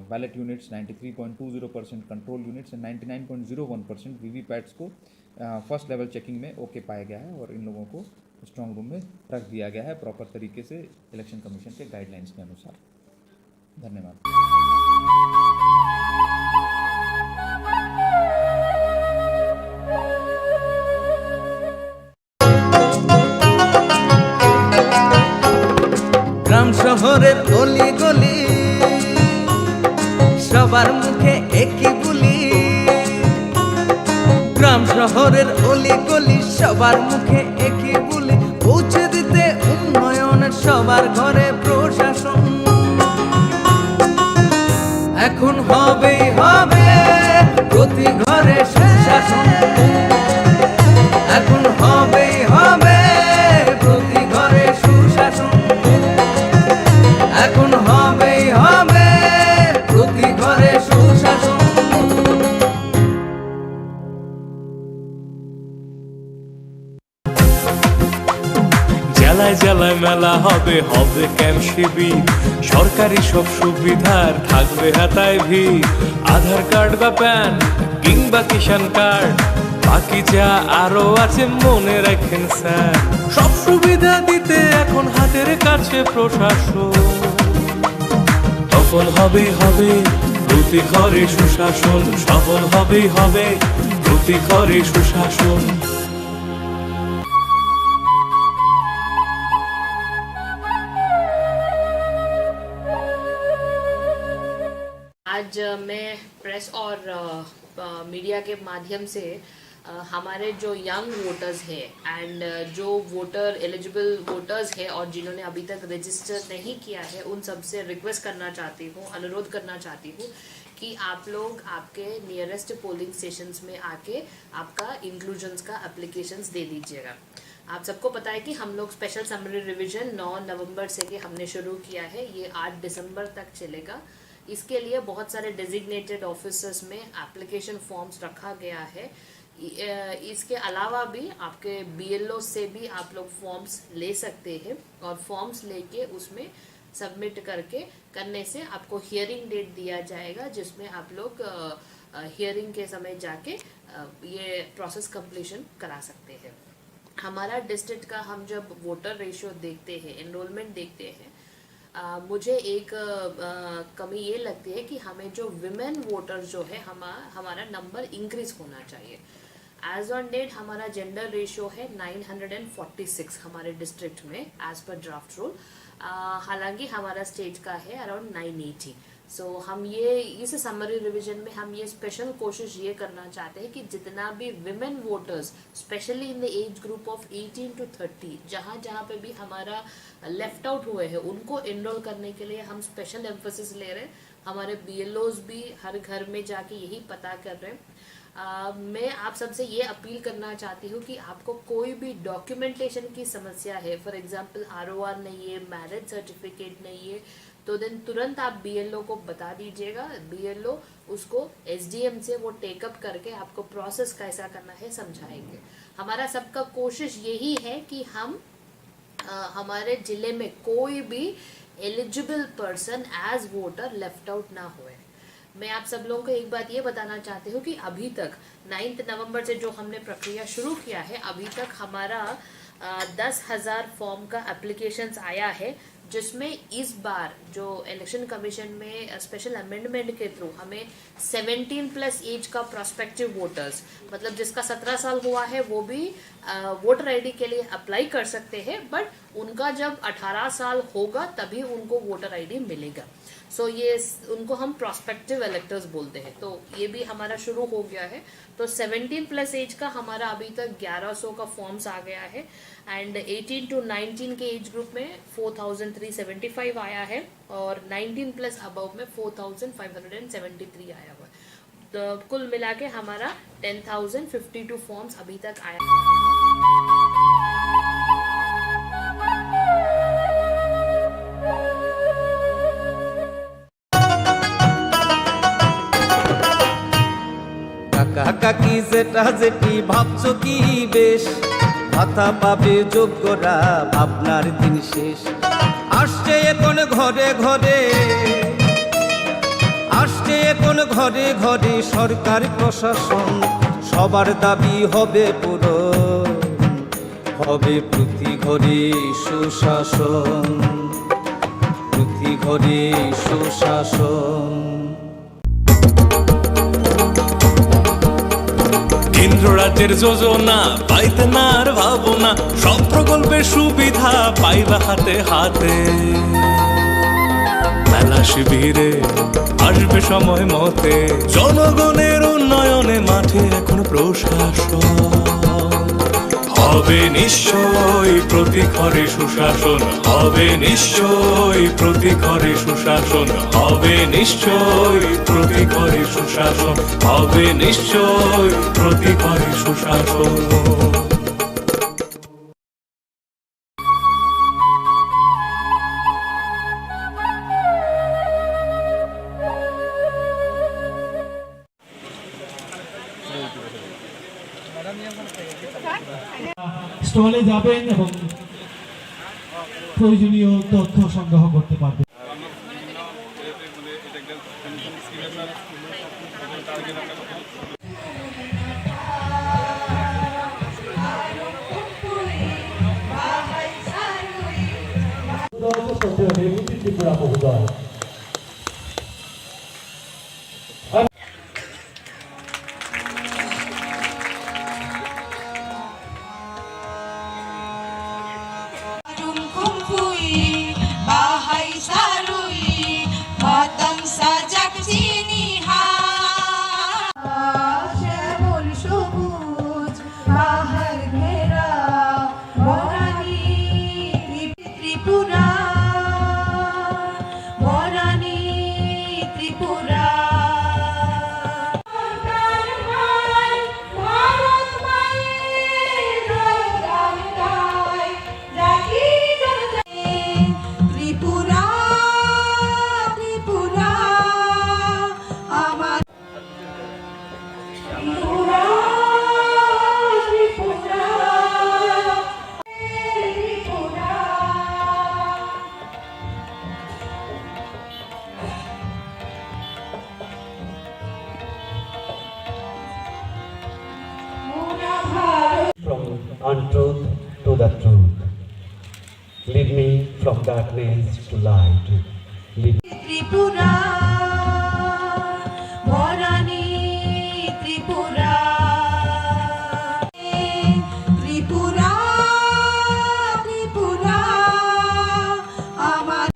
ballot units, 93.20% control units and 99.01% VVPATs को फर्स्ट लेवल चेकिंग में ओके पाया गया है, और इन लोगों को स्ट्रॉन्ग रूम में रख दिया गया है प्रॉपर तरीके से इलेक्शन कमीशन के गाइडलाइंस के अनुसार। धन्यवाद। গ্রাম শহরের অলি গলি সবার মুখে একই বুলি, গ্রাম শহরের অলি গলি সবার মুখে একই বুলি, পৌঁছে দিতে উন্নয়নের সবার ঘরে প্রশাসন। এখন হবেই হবে প্রতি ঘরে সুশাসন, এখন হবেই হবে প্রতি ঘরে সুশাসন, এখন হবেই হবে প্রতি ঘরে সুশাসন। জেলায় জেলায় মেলা হবে, হবে ক্যাম্প শিবির, সরকারি সব সুবিধার থাকবে হাতায় ভিড়। আধার কার্ড বা প্যান কিংবা কিষাণ কার্ড, বাকি যা আরো আছে মনে রাখেন স্যার, সব সুবিধা দিতে এখন হাতের কাছে প্রশাসন। সফল হবেই হবে প্রতি ঘরে সুশাসন, সফল হবেই হবে প্রতি ঘরে সুশাসন। आज मैं प्रेस और मीडिया के माध्यम से हमारे जो यंग वोटर्स हैं एंड जो वोटर एलिजिबल वोटर्स हैं और जिन्होंने अभी तक रजिस्टर नहीं किया है, उन सब से रिक्वेस्ट करना चाहती हूँ, अनुरोध करना चाहती हूँ कि आप लोग आपके नियरेस्ट पोलिंग स्टेशंस में आके आपका इंक्लूजन्स का एप्लीकेशंस दे दीजिएगा। आप सबको पता है कि हम लोग स्पेशल समरी रिवीजन 9 नवंबर से कि हमने शुरू किया है, ये 8 दिसंबर तक चलेगा। इसके लिए बहुत सारे डेजिग्नेटेड ऑफिसर्स में एप्लीकेशन फॉर्म्स रखा गया है। इसके अलावा भी आपके BLO से भी आप लोग फॉर्म्स ले सकते हैं और फॉर्म्स लेके उसमें सबमिट करने से आपको हियरिंग डेट दिया जाएगा, जिसमें आप लोग हियरिंग के समय जाके ये प्रोसेस कंप्लीशन करा सकते हैं। हमारा डिस्ट्रिक्ट का हम जब वोटर रेशियो देखते हैं, एनरोलमेंट देखते हैं, मुझे एक कमी ये लगती है कि हमें जो विमेन वोटर्स जो है हमारा नंबर इंक्रीज होना चाहिए। एज ऑन डेट हमारा जेंडर रेशियो है 946 हमारे डिस्ट्रिक्ट में एज पर ड्राफ्ट रूल, हालांकि हमारा स्टेट का है अराउंड 980। सो हम ये इस समरी रिवीजन में हम ये स्पेशल कोशिश ये करना चाहते हैं कि जितना भी women voters specially in the age group of 18 to 30 जहाँ पे भी हमारा लेफ्ट आउट हुए हैं उनको एनरोल करने के लिए हम स्पेशल एम्फोसिस ले रहे हैं। हमारे BLOs भी हर घर में जाके यही पता कर रहे हैं। मैं आप सबसे ये अपील करना चाहती हूँ कि आपको कोई भी डॉक्यूमेंटेशन की समस्या है, फॉर एग्जांपल ROR नहीं है, मैरिज सर्टिफिकेट नहीं है, तो दिन तुरंत आप BLO को बता दीजिएगा। BLO उसको SDM से वो टेकअप करके आपको प्रोसेस कैसा करना है समझाएंगे। हमारा सबका कोशिश यही है कि हम हमारे जिले में कोई भी eligible person as voter left out ना हुए। मैं आप सब लोगों को एक बात ये बताना चाहती हूँ कि अभी तक 9 नवंबर से जो हमने प्रक्रिया शुरू किया है, अभी तक हमारा 10,000 फॉर्म का एप्लीकेशंस आया है, जिसमें इस बार जो इलेक्शन कमीशन में स्पेशल अमेंडमेंट के थ्रू हमें 17+ एज का प्रोस्पेक्टिव वोटर्स, मतलब जिसका 17 साल हुआ है वो भी वोटर ID के लिए अप्लाई कर सकते हैं, बट उनका जब 18 साल होगा तभी उनको वोटर ID मिलेगा। सो ये उनको हम प्रोस्पेक्टिव इलेक्टर्स बोलते हैं। तो ये भी हमारा शुरू हो गया है। तो 17+ एज का हमारा अभी तक 1100 का फॉर्म्स आ गया है एंड 18 to 19 के एज ग्रुप में 4,375 आया है और 19+ अबव में 4,573 आया हुआ है। तो कुल मिला के हमारा 10,052 फॉर्म्स अभी तक आया। কাকা কাকি জেঠা জেঠি ভাবছো কি বেশ, ভাতা পাবে যোগ্যরা ভাবনার দিন শেষ। আসছে এখন ঘরে ঘরে, আসছে এখন ঘরে ঘরে সরকার প্রশাসন, সবার দাবি হবে পূরণ, হবে প্রতি ঘরে সুশাসন, প্রতি ঘরে সুশাসন। কেন্দ্র রাজ্যের যোজনা পাইতে না আর ভাবনা, সব প্রকল্পের সুবিধা পাইবা হাতে হাতে। মেলা শিবিরে আসবে সময় মতে, জনগণের উন্নয়নে মাঠে এখন প্রশাসন, হবে নিশ্চয়ই প্রতি ঘরে সুশাসন, হবে নিশ্চয়ই প্রতি ঘরে সুশাসন, হবে নিশ্চয়ই প্রতি ঘরে সুশাসন, হবে নিশ্চয়ই প্রতি ঘরে সুশাসন। স্টলে যাবেন এবং প্রয়োজনীয় তথ্য সংগ্রহ করতে পারবেন। Tripura বহুদল Tripura from darkness to light. Tripura Banani Tripura Tripura Tripura আমার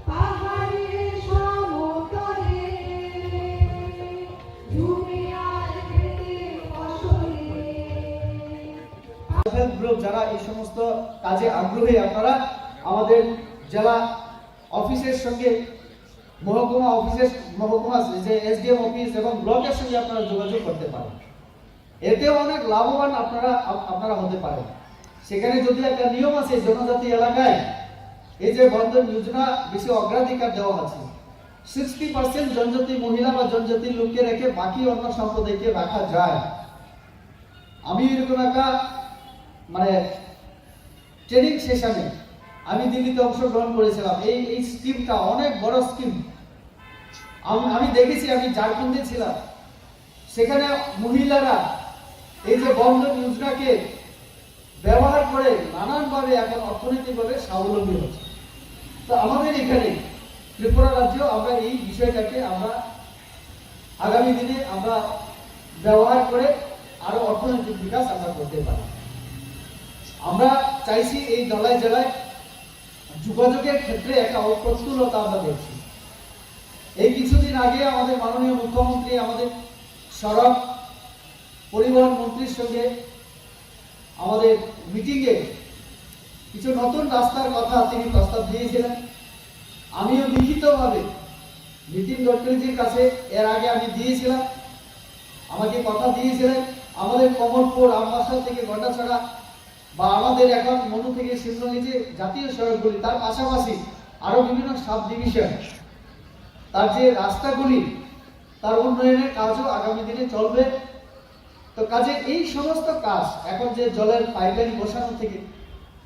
পাহাড়ের সমতলে দুনিয়ার খেতে ফসলে সেলফ গ্রুপ যারা এই সমস্ত কাজে আগ্রহী, আপনারা আমাদের জেলা অফিসের সঙ্গে মহকুমা যে এসডিএম অফিস এবং ব্লকের সঙ্গে আপনারা যোগাযোগ করতে পারেন। এতে অনেক লাভবান আপনারা হতে পারেন। সেখানে যদি একটা নিয়ম আছে, জনজাতি এলাকায় এই যে বন্ধন যোজনা বেশি অগ্রাধিকার দেওয়া আছে, 60% জনজাতি মহিলা বা জনজাতি লোককে রেখে বাকি অন্য সম্প্রদায়কে রাখা যায়। আমি এরকম একটা ট্রেনিং সেশনে আমি দিল্লিতে অংশগ্রহণ করেছিলাম। এই স্কিমটা অনেক বড় স্কিম। আমি দেখেছি, আমি ঝাড়খণ্ডে ছিলাম, সেখানে মহিলারা এই যে বন্ধন যোজনাকে ব্যবহার করে নানানভাবে এখন অর্থনৈতিকভাবে স্বাবলম্বী হচ্ছে। তো আমাদের এখানে ত্রিপুরা রাজ্য আমরা এই বিষয়টাকে আমরা আগামী দিনে আমরা ব্যবহার করে আরো অর্থনৈতিক বিকাশ আমরা করতে পারি। আমরা চাইছি এই জেলায় জেলায় যোগাযোগের ক্ষেত্রে একটা অপ্রতুলতা আমরা দেখছি। এই কিছুদিন আগে আমাদের মাননীয় মুখ্যমন্ত্রী আমাদের সড়ক পরিবহন মন্ত্রীর সঙ্গে আমাদের মিটিংয়ে কিছু নতুন রাস্তার কথা তিনি প্রস্তাব দিয়েছিলেন। আমিও লিখিতভাবে নীতিন গডকরিজির কাছে এর আগে আমি দিয়েছিলাম। আমাকে কথা দিয়েছিলেন আমাদের কমলপুর আমবাসা থেকে গন্ডাছড়া বা আমাদের এখন মনু থেকে শিবগঞ্জ যে জাতীয় সড়কগুলি, তার পাশাপাশি আরো বিভিন্ন সাব ডিভিশন, তার যে রাস্তাগুলি, তার উন্নয়নের কাজও আগামী দিনে চলবে। তো কাজে এই সমস্ত কাজ, এখন যে জলের পাইপলাইন বসানো থেকে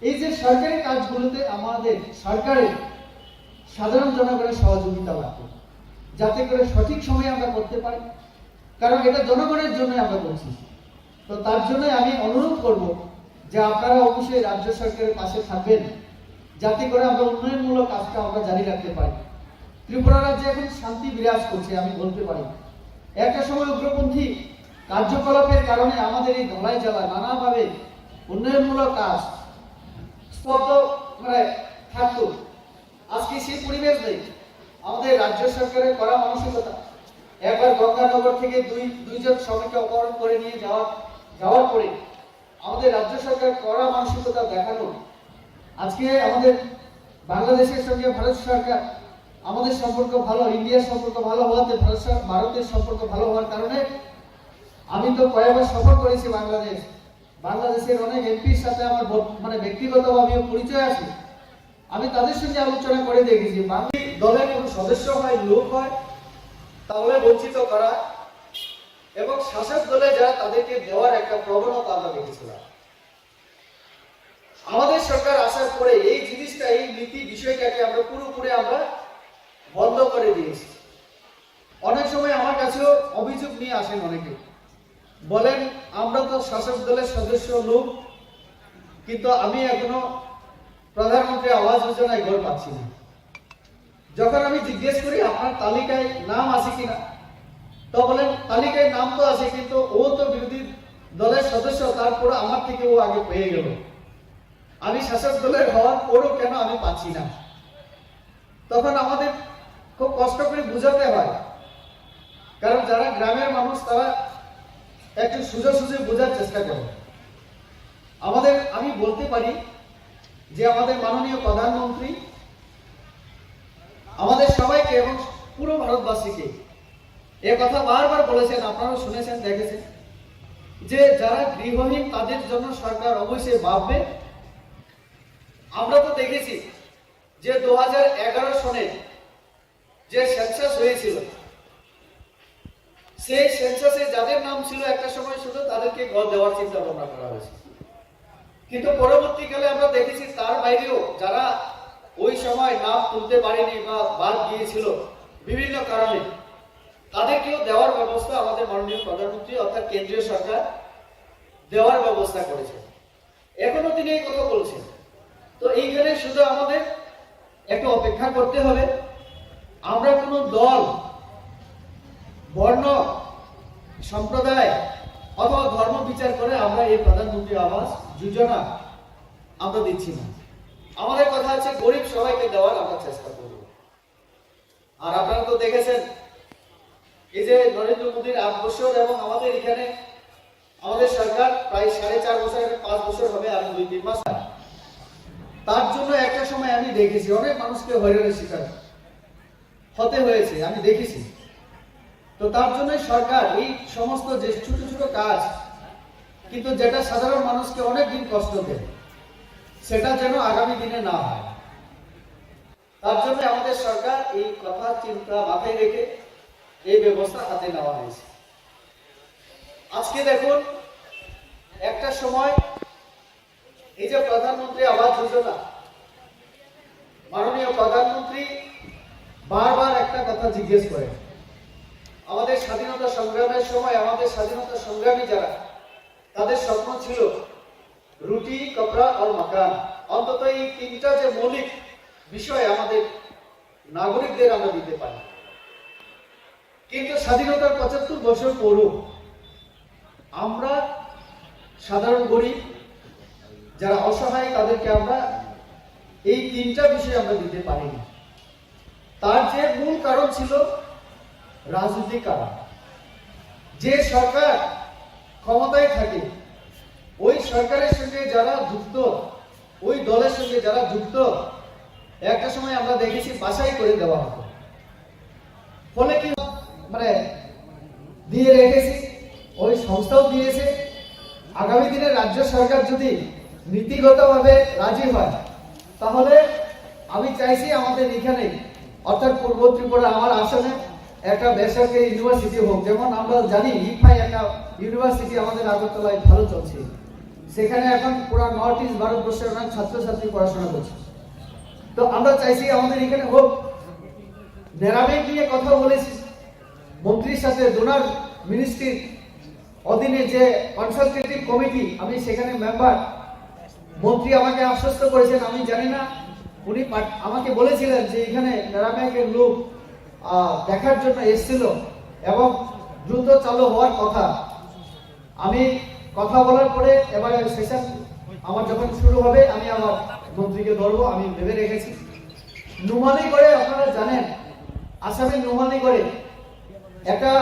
এই যে সরকারি কাজগুলোতে আমাদের সরকারের সাধারণ জনগণের সহযোগিতা লাগবে, যাতে করে সঠিক সময়ে আমরা করতে পারি, কারণ এটা জনগণের জন্য আমরা করছি। তো তার জন্য আমি অনুরোধ করব যে আপনারা অবশ্যই রাজ্য সরকারের পাশে থাকবেন, যাতে করে আমরা উন্নয়নমূলক কাজটা আমরা জারি রাখতে পারি। ত্রিপুরা রাজ্যে এখন শান্তি বিরাজ করছে, আমি বলতে পারি। একটা সময় উগ্রপন্থী কার্যকলাপের কারণে আমাদের এই ধলাই জেলায় নানাভাবে উন্নয়নমূলক কাজ স্তব্ধ থাকতো। আজকে সেই পরিবেশ নেই। আমাদের রাজ্য সরকারের করা মানসিকতা, একবার গঙ্গানগর থেকে দুইজন শ্রমিককে অপহরণ করে নিয়ে যাওয়ার পরে আমাদের রাজ্য সরকার করা মানসিকতা দেখানো, আজকে আমাদের বাংলাদেশের সঙ্গে ভারত সরকার আমাদের সম্পর্ক ভালো, ইন্ডিয়ার সম্পর্ক ভালো হওয়াতে ভারতের সম্পর্ক ভালো হওয়ার কারণে আমি তো কয়েকবার সফর করেছি বাংলাদেশের অনেক এমপির সাথে আমার ব্যক্তিগতভাবেও পরিচয় আছে। আমি তাদের সঙ্গে আলোচনা করে দেখেছি, বাঙালি দলের কোনো সদস্য হয়, লোক হয়, তাহলে বঞ্চিত করা এবং শাসক দলে যারা তাদেরকে দেওয়ার একটা প্রবণতা আমরা দেখেছিলাম। আমাদের সরকার আসার পরে এই জিনিসটা, এই নীতি বিষয়টাকে আমরা পুরোপুরি আমরা বন্ধ করে দিয়েছি। অনেক সময় আমার কাছেও অভিযোগ নিয়ে আসেন অনেকে, বলেন আমরা তো শাসক দলের সদস্য লোক, কিন্তু আমি এখনো প্রধানমন্ত্রী আবাস যোজনায় ঘর পাচ্ছি না। যখন আমি জিজ্ঞেস করি আপনার তালিকায় নাম আছে কিনা, তো বলেন তালিকায় নাম তো আছে, কিন্তু ও তো বিরোধী দলের সদস্য, তারপরে আমার থেকে ও আগে পেয়ে গেল। আমি শাসক দলের হওয়ার পরও কেন আমি পাচ্ছি না? তখন আমাদের খুব কষ্ট করে বুঝাতে হয়, কারণ যারা গ্রামের মানুষ তারা একটু সুজে বোঝার চেষ্টা করে। আমি বলতে পারি যে আমাদের মাননীয় প্রধানমন্ত্রী আমাদের সবাইকে এবং পুরো ভারতবাসীকে এ কথা বারবার বলেছেন, আপনারা শুনেছেন, দেখেছেন, যে যারা গৃহহীন তাদের জন্য সরকার অবশ্যই ভাববে। আমরা তো দেখেছি যে 2011 সনে যে সেন্সাস হয়েছিল, সেই সেন্সাসে যাদের নাম ছিল একটা সময় শুধু তাদেরকে ঘর দেওয়ার চিন্তা ভাবনা করা হয়েছে, কিন্তু পরবর্তীকালে আমরা দেখেছি তার বাইরেও যারা ওই সময় নাম তুলতে পারেনি বা বাদ গিয়েছিল বিভিন্ন কারণে, তাদেরকেও দেওয়ার ব্যবস্থা আমাদের মাননীয় প্রধানমন্ত্রী অর্থাৎ কেন্দ্রীয় সরকার দেওয়ার ব্যবস্থা করেছে। এখনো তিনি এই কথা বলছেন। তো এইখানে শুধু আমাদের একটু অপেক্ষা করতে হবে। আমরা কোনো দল, বর্ণ, সম্প্রদায় অথবা ধর্ম বিচার করে আমরা এই প্রধানমন্ত্রী আবাস যোজনা আমরা দিচ্ছি না। আমাদের কথা আছে গরিব সবাইকে দেওয়ার আমরা চেষ্টা করব। আর আপনারা তো দেখেছেন এই যে নরেন্দ্র মোদীর 8 বছর এবং আমাদের এখানে আমাদের সরকার প্রায় 4.5 বছর, 5 বছর হবে আর 2-3 মাস। তার জন্য একটা সময় আমি দেখেছি অনেক মানুষকে হয়রানির শিকার হতে হয়েছে, আমি দেখেছি। তো তার জন্য সরকার এই সমস্ত যে ছোট ছোট কাজ কিন্তু যেটা সাধারণ মানুষকে অনেক দিন কষ্ট দেয় সেটা যেন আগামী দিনে না হয়, তার জন্য আমাদের সরকার এই কথা চিন্তা মাথায় রেখে এই ব্যবস্থা হাতে নেওয়া হয়েছে। আজকে দেখুন একটা সময় এই যে প্রধানমন্ত্রী আবাস যোজনা, মাননীয় প্রধানমন্ত্রী বারবার একটা কথা জিজ্ঞেস করেন, আমাদের স্বাধীনতা সংগ্রামের সময় আমাদের স্বাধীনতা সংগ্রামী যারা, তাদের স্বপ্ন ছিল রুটি, কপড়া আর মাকান, অন্তত এই 3টা যে মৌলিক বিষয় আমাদের নাগরিকদের আমরা দিতে পারি। কিন্তু স্বাধীনতার 75 বছর পরও আমরা সাধারণ গরিব যারা অসহায় তাদেরকে আমরা এই 3টা বিষয় আমরা দিতে পারিনি। তার যে মূল কারণ ছিল রাজনৈতিক কারণ। যে সরকার ক্ষমতায় থাকে ওই সরকারের সঙ্গে যারা যুক্ত, ওই দলের সঙ্গে যারা যুক্ত, একটা সময় আমরা দেখেছি বাছাই করে দেওয়া হতো। ফলে কি মানে দিয়ে রেখেছি, ওই সংস্থাও দিয়েছে। আগামী দিনে রাজ্য সরকার যদি নীতিগতভাবে রাজি হয় তাহলে আমি চাইছি আমাদের এখানে অর্থাৎ পূর্ব ত্রিপুরা আমার আসামে একটা বেসরকারি ইউনিভার্সিটি হোক। যেমন আমরা জানি ইফাই একটা ইউনিভার্সিটি আমাদের আগরতলায় ভালো চলছে, সেখানে এখন পুরো নর্থ ইস্ট ভারতবর্ষের অনেক ছাত্রছাত্রী পড়াশোনা করছে। তো আমরা চাইছি আমাদের এখানে হোক। নেরামে নিয়ে কথা বলেছি মন্ত্রীর সাথে, ডোনার মিনিস্ট্রির অধীনে যে কনসালটেটিভ কমিটি, আমি সেখানে মেম্বার। মন্ত্রী আমাকে আশ্বস্ত করেছেন, আমি জানি না, উনি আমাকে বলেছিলেন যে এখানে নেরামেকের লোক দেখার জন্য এসেছিল এবং দ্রুত চালু হওয়ার কথা। আমি কথা বলার পরে এবারে সেশন আমার যখন শুরু হবে আমি আমার মন্ত্রীকে ধরবো, আমি ভেবে রেখেছি। নুমালিগড়ে আপনারা জানেন, আসামের নুমালিগড়ে একটা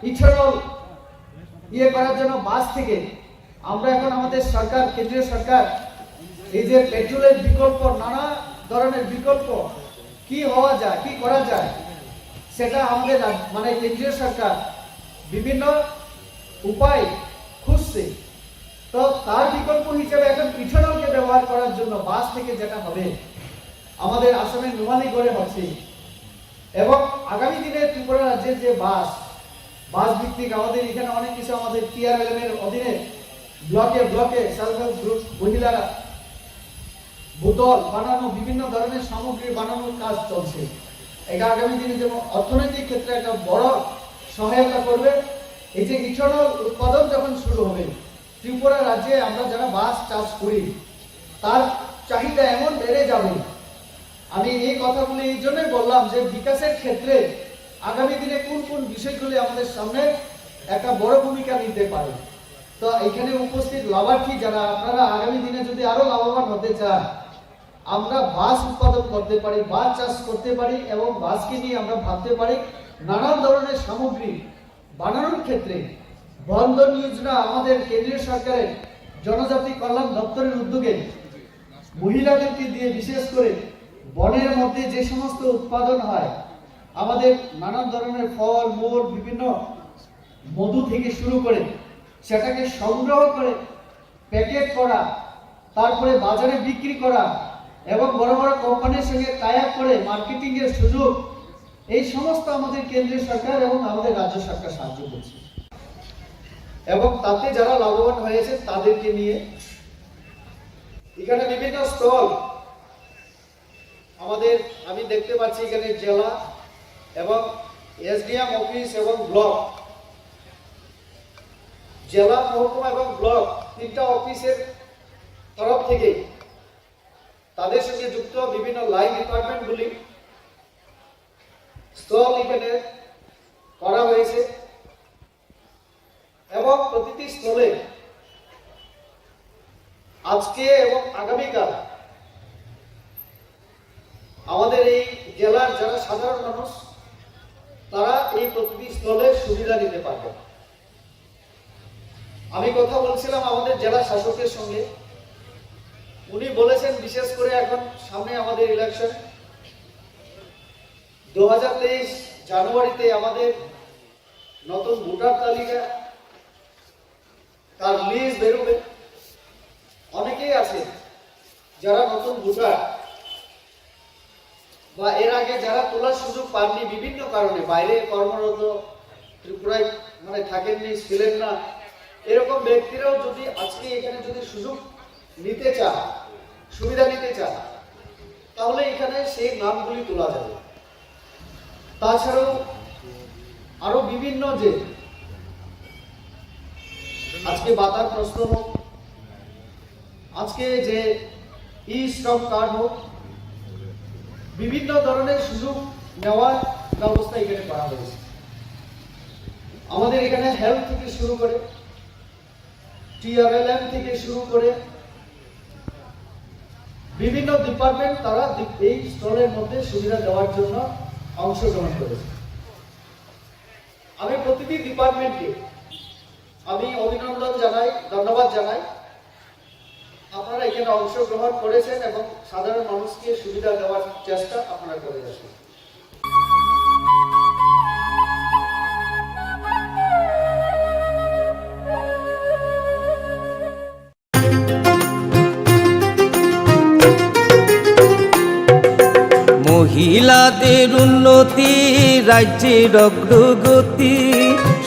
ইথেনল করার জন্য বাস থেকে আমরা এখন আমাদের সরকার, কেন্দ্রীয় সরকার এই যে পেট্রোলের বিকল্প, নানা ধরনের বিকল্প কি হওয়া যায়, কি করা যায়, সেটা আমাদের মানে কেন্দ্রীয় সরকার বিভিন্ন উপায় খুঁজছে। তো তার বিকল্প হিসেবে এখন ইথেনলকে ব্যবহার করার জন্য বাস থেকে যেটা হবে আমাদের আসামের নুমালিগড়ে হচ্ছে। এবং আগামী দিনে ত্রিপুরা রাজ্যের যে বাস ভিত্তিক আমাদের এখানে অনেক কিছু আমাদের TRLM এর অধীনে ব্লকে ব্লকে সেলফ হেল্প গ্রুপ মহিলারা বোতল বানানো, বিভিন্ন ধরনের সামগ্রী বানানোর কাজ চলছে। এটা আগামী দিনে যেমন অর্থনৈতিক ক্ষেত্রে একটা বড় সহায়তা করবে। এই যে ইথেনল উৎপাদন যখন শুরু হবে ত্রিপুরা রাজ্যে, আমরা যারা বাস চাষ করি তার চাহিদা এমন বেড়ে যাবে। আমি এই কথাগুলি এই জন্যই বললাম যে বিকাশের ক্ষেত্রে আগামী দিনে কোন কোন বিষয়গুলি আমাদের সামনে একটা বড় ভূমিকা নিতে পারে। তো এখানে উপস্থিত লাভার্থী যারা, আপনারা আগামী দিনে যদি আরো লাভবান হতে চান, আমরা বাস উৎপাদন করতে পারি, বাস চাষ করতে পারি এবং বাসকে নিয়ে আমরা ভাবতে পারি নানান ধরনের সামগ্রী বানানোর ক্ষেত্রে বন্ধন যোজনা আমাদের কেন্দ্রীয় সরকারের জনজাতি কল্যাণ দপ্তরের উদ্যোগে মহিলাদেরকে দিয়ে বিশেষ করে বনের মধ্যে যে সমস্ত উৎপাদন হয়, আমাদের নানান ধরনের ফল মূল, বিভিন্ন মধু থেকে শুরু করে সেটাকে সংগ্রহ করে প্যাকেট করা, তারপরে বাজারে বিক্রি করা এবং বড় বড় কোম্পানির সঙ্গে টাই আপ করে মার্কেটিং এর সুযোগ, এই সমস্ত আমাদের কেন্দ্রীয় সরকার এবং আমাদের রাজ্য সরকার সাহায্য করছে। এবং তাতে যারা লাভবান হয়েছে তাদেরকে নিয়ে এখানে বিভিন্ন স্টল আমাদের আমি দেখতে পাচ্ছি এখানে জেলা এবং এসডিএম অফিস এবং ব্লক, জেলা, মহকুমা এবং ব্লক তিনটা অফিসের তরফ থেকে তাদের সঙ্গে যুক্ত বিভিন্ন লাইন ডিপার্টমেন্টগুলি স্টল এখানে করা হয়েছে এবং প্রতিটি স্থলে আজকে এবং আগামীকাল আমাদের এই জেলার যারা সাধারণ মানুষ তারা এই প্রতিটি স্থলে সুবিধা নিতে পারবে। আমি কথা বলছিলাম আমাদের জেলা শাসকের সঙ্গে, উনি বলেছেন বিশেষ করে এখন সামনে আমাদের ইলেকশন, 2023 জানুয়ারিতে আমাদের নতুন ভোটার তালিকা তার লিস্ট বেরোবে। অনেকেই আছে যারা নতুন ভোটার বা এর আগে যারা তোলার সুযোগ পাননি বিভিন্ন কারণে, বাইরে কর্মরত, ত্রিপুরায় থাকেননি, ছিলেন না, এরকম ব্যক্তিরাও যদি আজকে এখানে যদি সুযোগ নিতে চান, সুবিধা নিতে চান, তাহলে এখানে সেই নামগুলি তোলা যাবে। তাছাড়াও আরো বিভিন্ন যে আজকে বাতার প্রশ্ন হোক, আজকে যে ই শ্রম কার্ড হোক, বিভিন্ন ধরনের সুযোগ নেওয়ার ব্যবস্থা এখানে করা হয়েছে। আমাদের এখানে হেলথ থেকে শুরু করে, TRLM থেকে শুরু করে বিভিন্ন ডিপার্টমেন্ট তারা এই স্টলের মধ্যে সুবিধা দেওয়ার জন্য অংশগ্রহণ করেছে। আমি প্রতিটি ডিপার্টমেন্টকে আমি অভিনন্দন জানাই, ধন্যবাদ জানাই। আপনারা এখানে অংশগ্রহণ করেছেন এবং সাধারণ মানুষকে সুবিধা দেওয়ার চেষ্টা আপনারা করে যাচ্ছেন। মহিলাদের উন্নতি, রাজ্যের অগ্রগতি,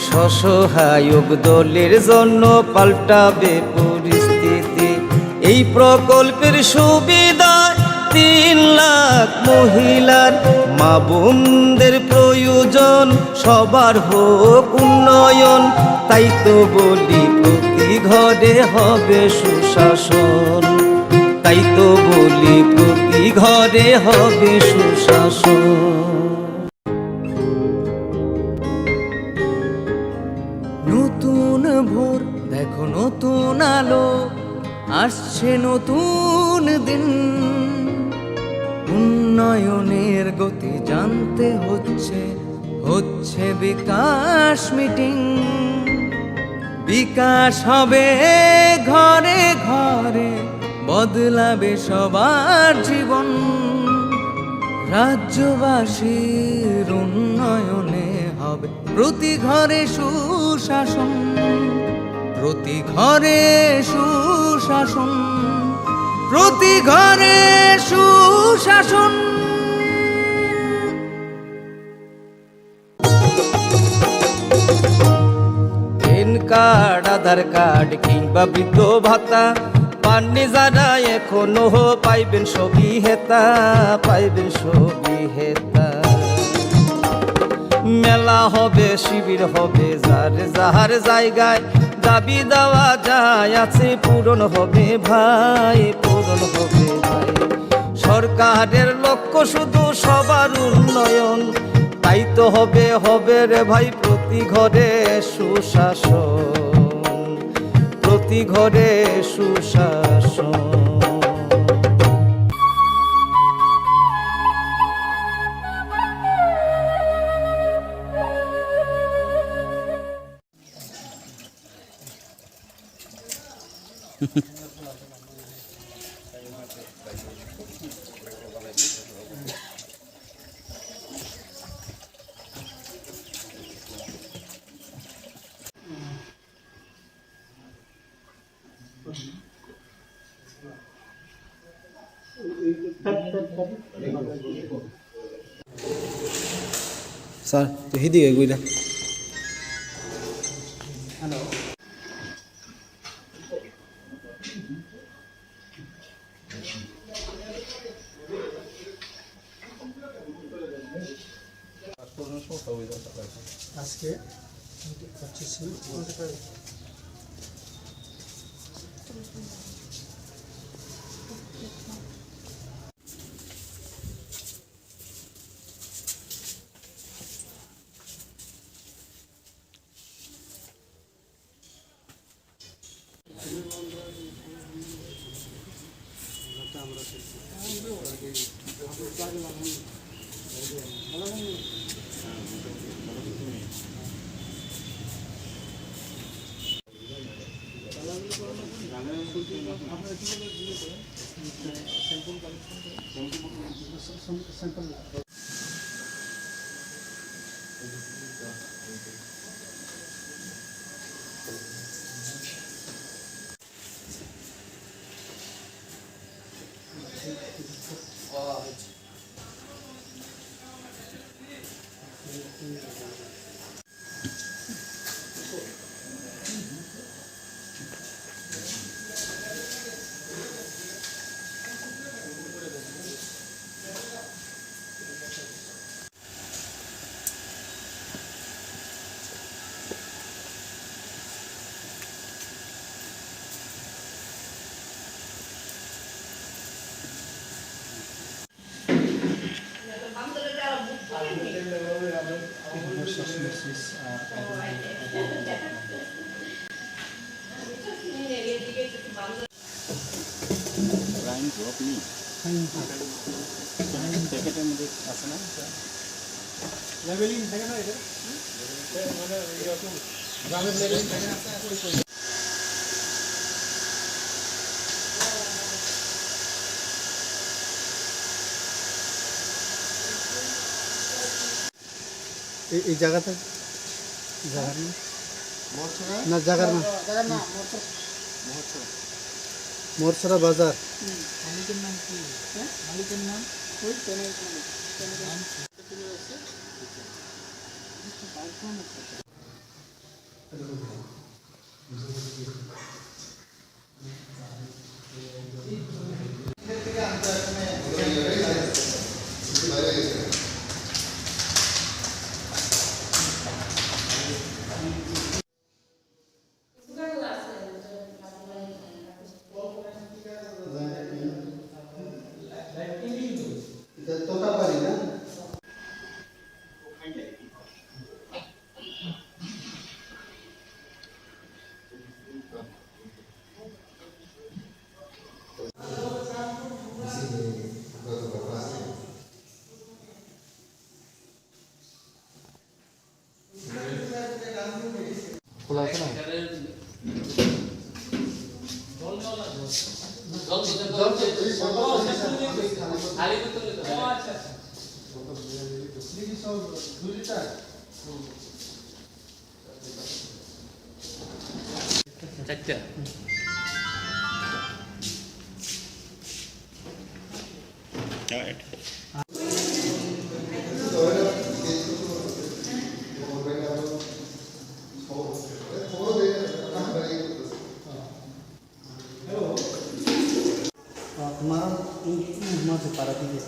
স্বসহায়ক দলের জন্য পাল্টাবে পরিস্থিতি। এই প্রকল্পের সুবিধা 3 লাখ মহিলার, মা বোনদের প্রয়োজন, সবার হোক উন্নয়ন। তাই তো বলি প্রতি ঘরে হবে সুশাসন, তাই তো বলি প্রতি ঘরে হবে সুশাসন। নতুন ভোর দেখো, নতুন আলো, আসছে নতুন দিন। উন্নয়নের গতি জানতে হচ্ছে বিকাশ মিটিং। বিকাশ হবে ঘরে ঘরে, বদলাবে সবার জীবন। রাজ্যবাসীর উন্নয়নে হবে প্রতি ঘরে সুশাসন, প্রতি ঘরে সুশাসন, প্রতি ঘরে সুশাসন। প্যান কার্ড, আধার কার্ড কিংবা বৃদ্ধ ভাতা পাননি যারা এখনো পাইবেন সবই হেতা, পাইবেন সবই হেতা। মেলা হবে, শিবির হবে, যার যাহার জায়গায় দাবি দেওয়া যায় আছে, পূরণ হবে ভাই, পূরণ হবে ভাই। সরকারের লক্ষ্য শুধু সবার উন্নয়ন, তাই তো হবে রে ভাই প্রতি ঘরে সুশাসন, প্রতি ঘরে সুশাসন। স্যার তো হিদিকে গুইরা হ্যালো আজকে 25 এই জায়গাটা জায়গার না জায়গার না মোরছড়া বাজার মালিকের নাম কি মালিকের নাম ওই চারটা তোমার পাড়া থেকে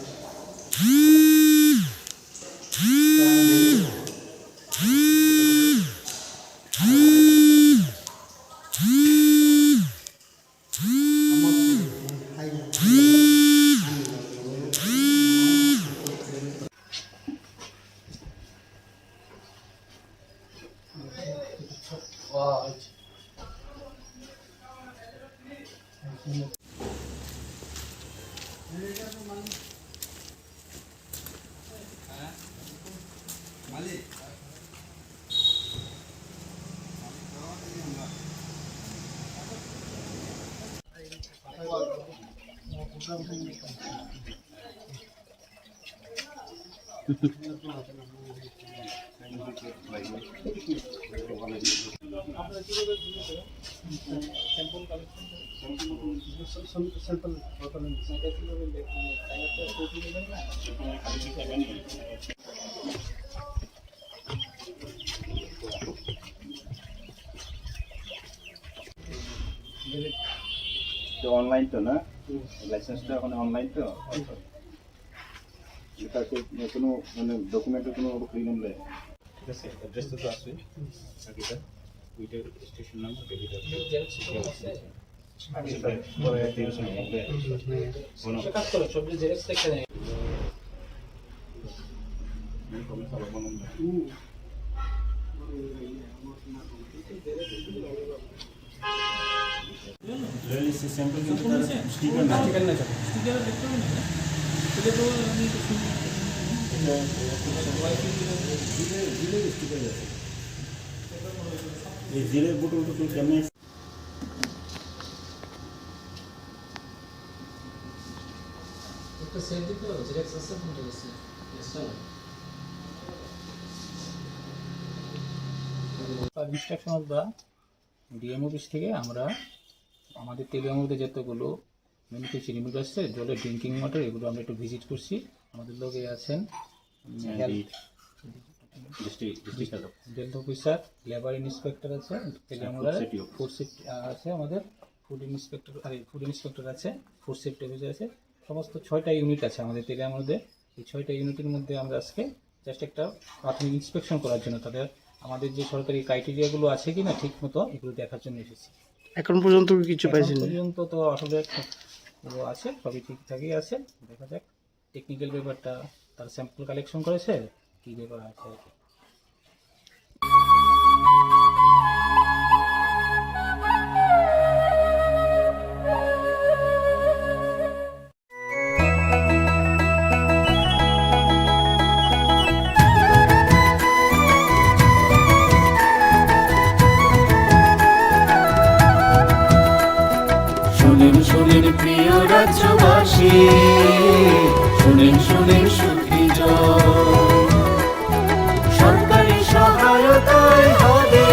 অনলাইন তো না লাইসেন্সটা এখন অনলাইন তো এটা কোনো মানে ডকুমেন্টের কোনো প্রবলেম নেই ঠিক আছে অ্যাড্রেসটা তো আছে বাকিটা ওইটার স্টেশন নাম্বার বেরিয়ে আমি সেটা পরে দেখছি কাজ করো সবজি জেরক্স থেকে নেই স্যাম্পল কিন্তু স্টিকার না স্টিকার দেখতে হবে না এটা তো আমি এই জিলের বোতল তো কেমনে একটা সেট দিতে হবে জেরক্স আছে কোনটা আছে instruction of the DM office থেকে আমরা আমাদের তেলের মধ্যে যতগুলো বেনিফিশিয়ারি রিমুভ আসছে জলের ড্রিঙ্কিং ওয়াটার এগুলো আমরা একটু ভিজিট করছি আমাদের লোকে আছেন হেলথ অফিসার লেবার ইন্সপেক্টর আছে তেলেঙ্গানার ফুড সেফটি আছে আমাদের ফুড ইন্সপেক্টর আছে ফুড সেফটি অফিসার আছে সমস্ত 6টা ইউনিট আছে আমাদের তেলেঙ্গানার মধ্যে এই 6টা ইউনিটের মধ্যে আমরা আজকে জাস্ট একটা প্রাথমিক ইন্সপেকশন করার জন্য তাদের আমাদের যে সরকারি ক্রাইটেরিয়াগুলো আছে কি না ঠিক মতো এগুলো দেখার জন্য এসেছি এখন পর্যন্ত কিছু পাইছেন পর্যন্ত তো আসলে আছে সবই ঠিকঠাকই আছে দেখা যাক টেকনিক্যাল ব্যাপারটা তার স্যাম্পল কালেকশন করেছে কি ব্যাপার আছে শুনেন শুনেন প্রিয় রাজ্যবাসী শুনেন শুনেন সুখী সরকারি সহায়তায় হবে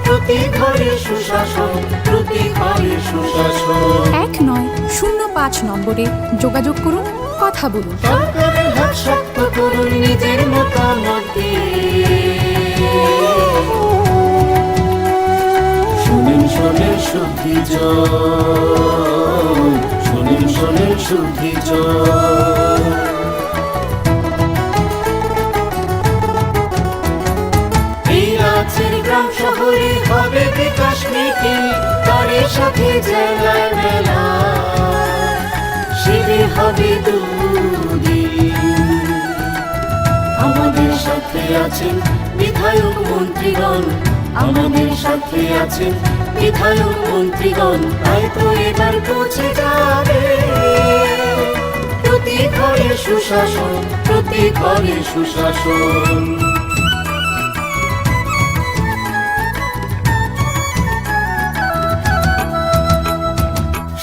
প্রতি ঘরে সুশাসন প্রতি ঘরে সুশাসন 1905 নম্বরে যোগাযোগ করুন কথা বলুন সরকারের হাত শক্ত করুন নিজের মতামত দিয়ে শুনেন শুনেন সুখী শুনেন শুনেন সুখী এই রাজ্যের গ্রাম শহরে হবে বিকাশ নীতি তার সাথে জেলার মেলা শিবির হবে দুদিন আমাদের সাথে আছেন বিধায়ক মন্ত্রীগণ আমাদের সাথে আছেন বিধায়ক মন্ত্রীগণ তাই তো এবার পৌঁছে যাবে প্রতি ঘরে সুশাসন প্রতি ঘরে সুশাসন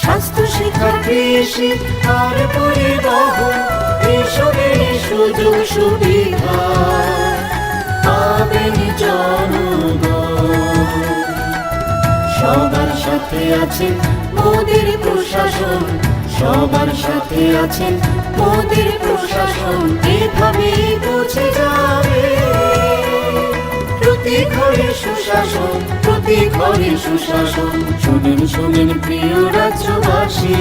স্বাস্থ্য শিক্ষা কৃষি আর পরিবহন এসবের সুযোগ সুবিধা পাবেন জনগণ সবার সাথে আছেন মোদের প্রশাসন সবার সাথে আছেন মোদের প্রশাসন এভাবে পৌঁছে যাবে প্রতি ঘরে সুশাসন প্রতি ঘরে সুশাসন শুনেন শুনেন প্রিয় রাজ্যবাসী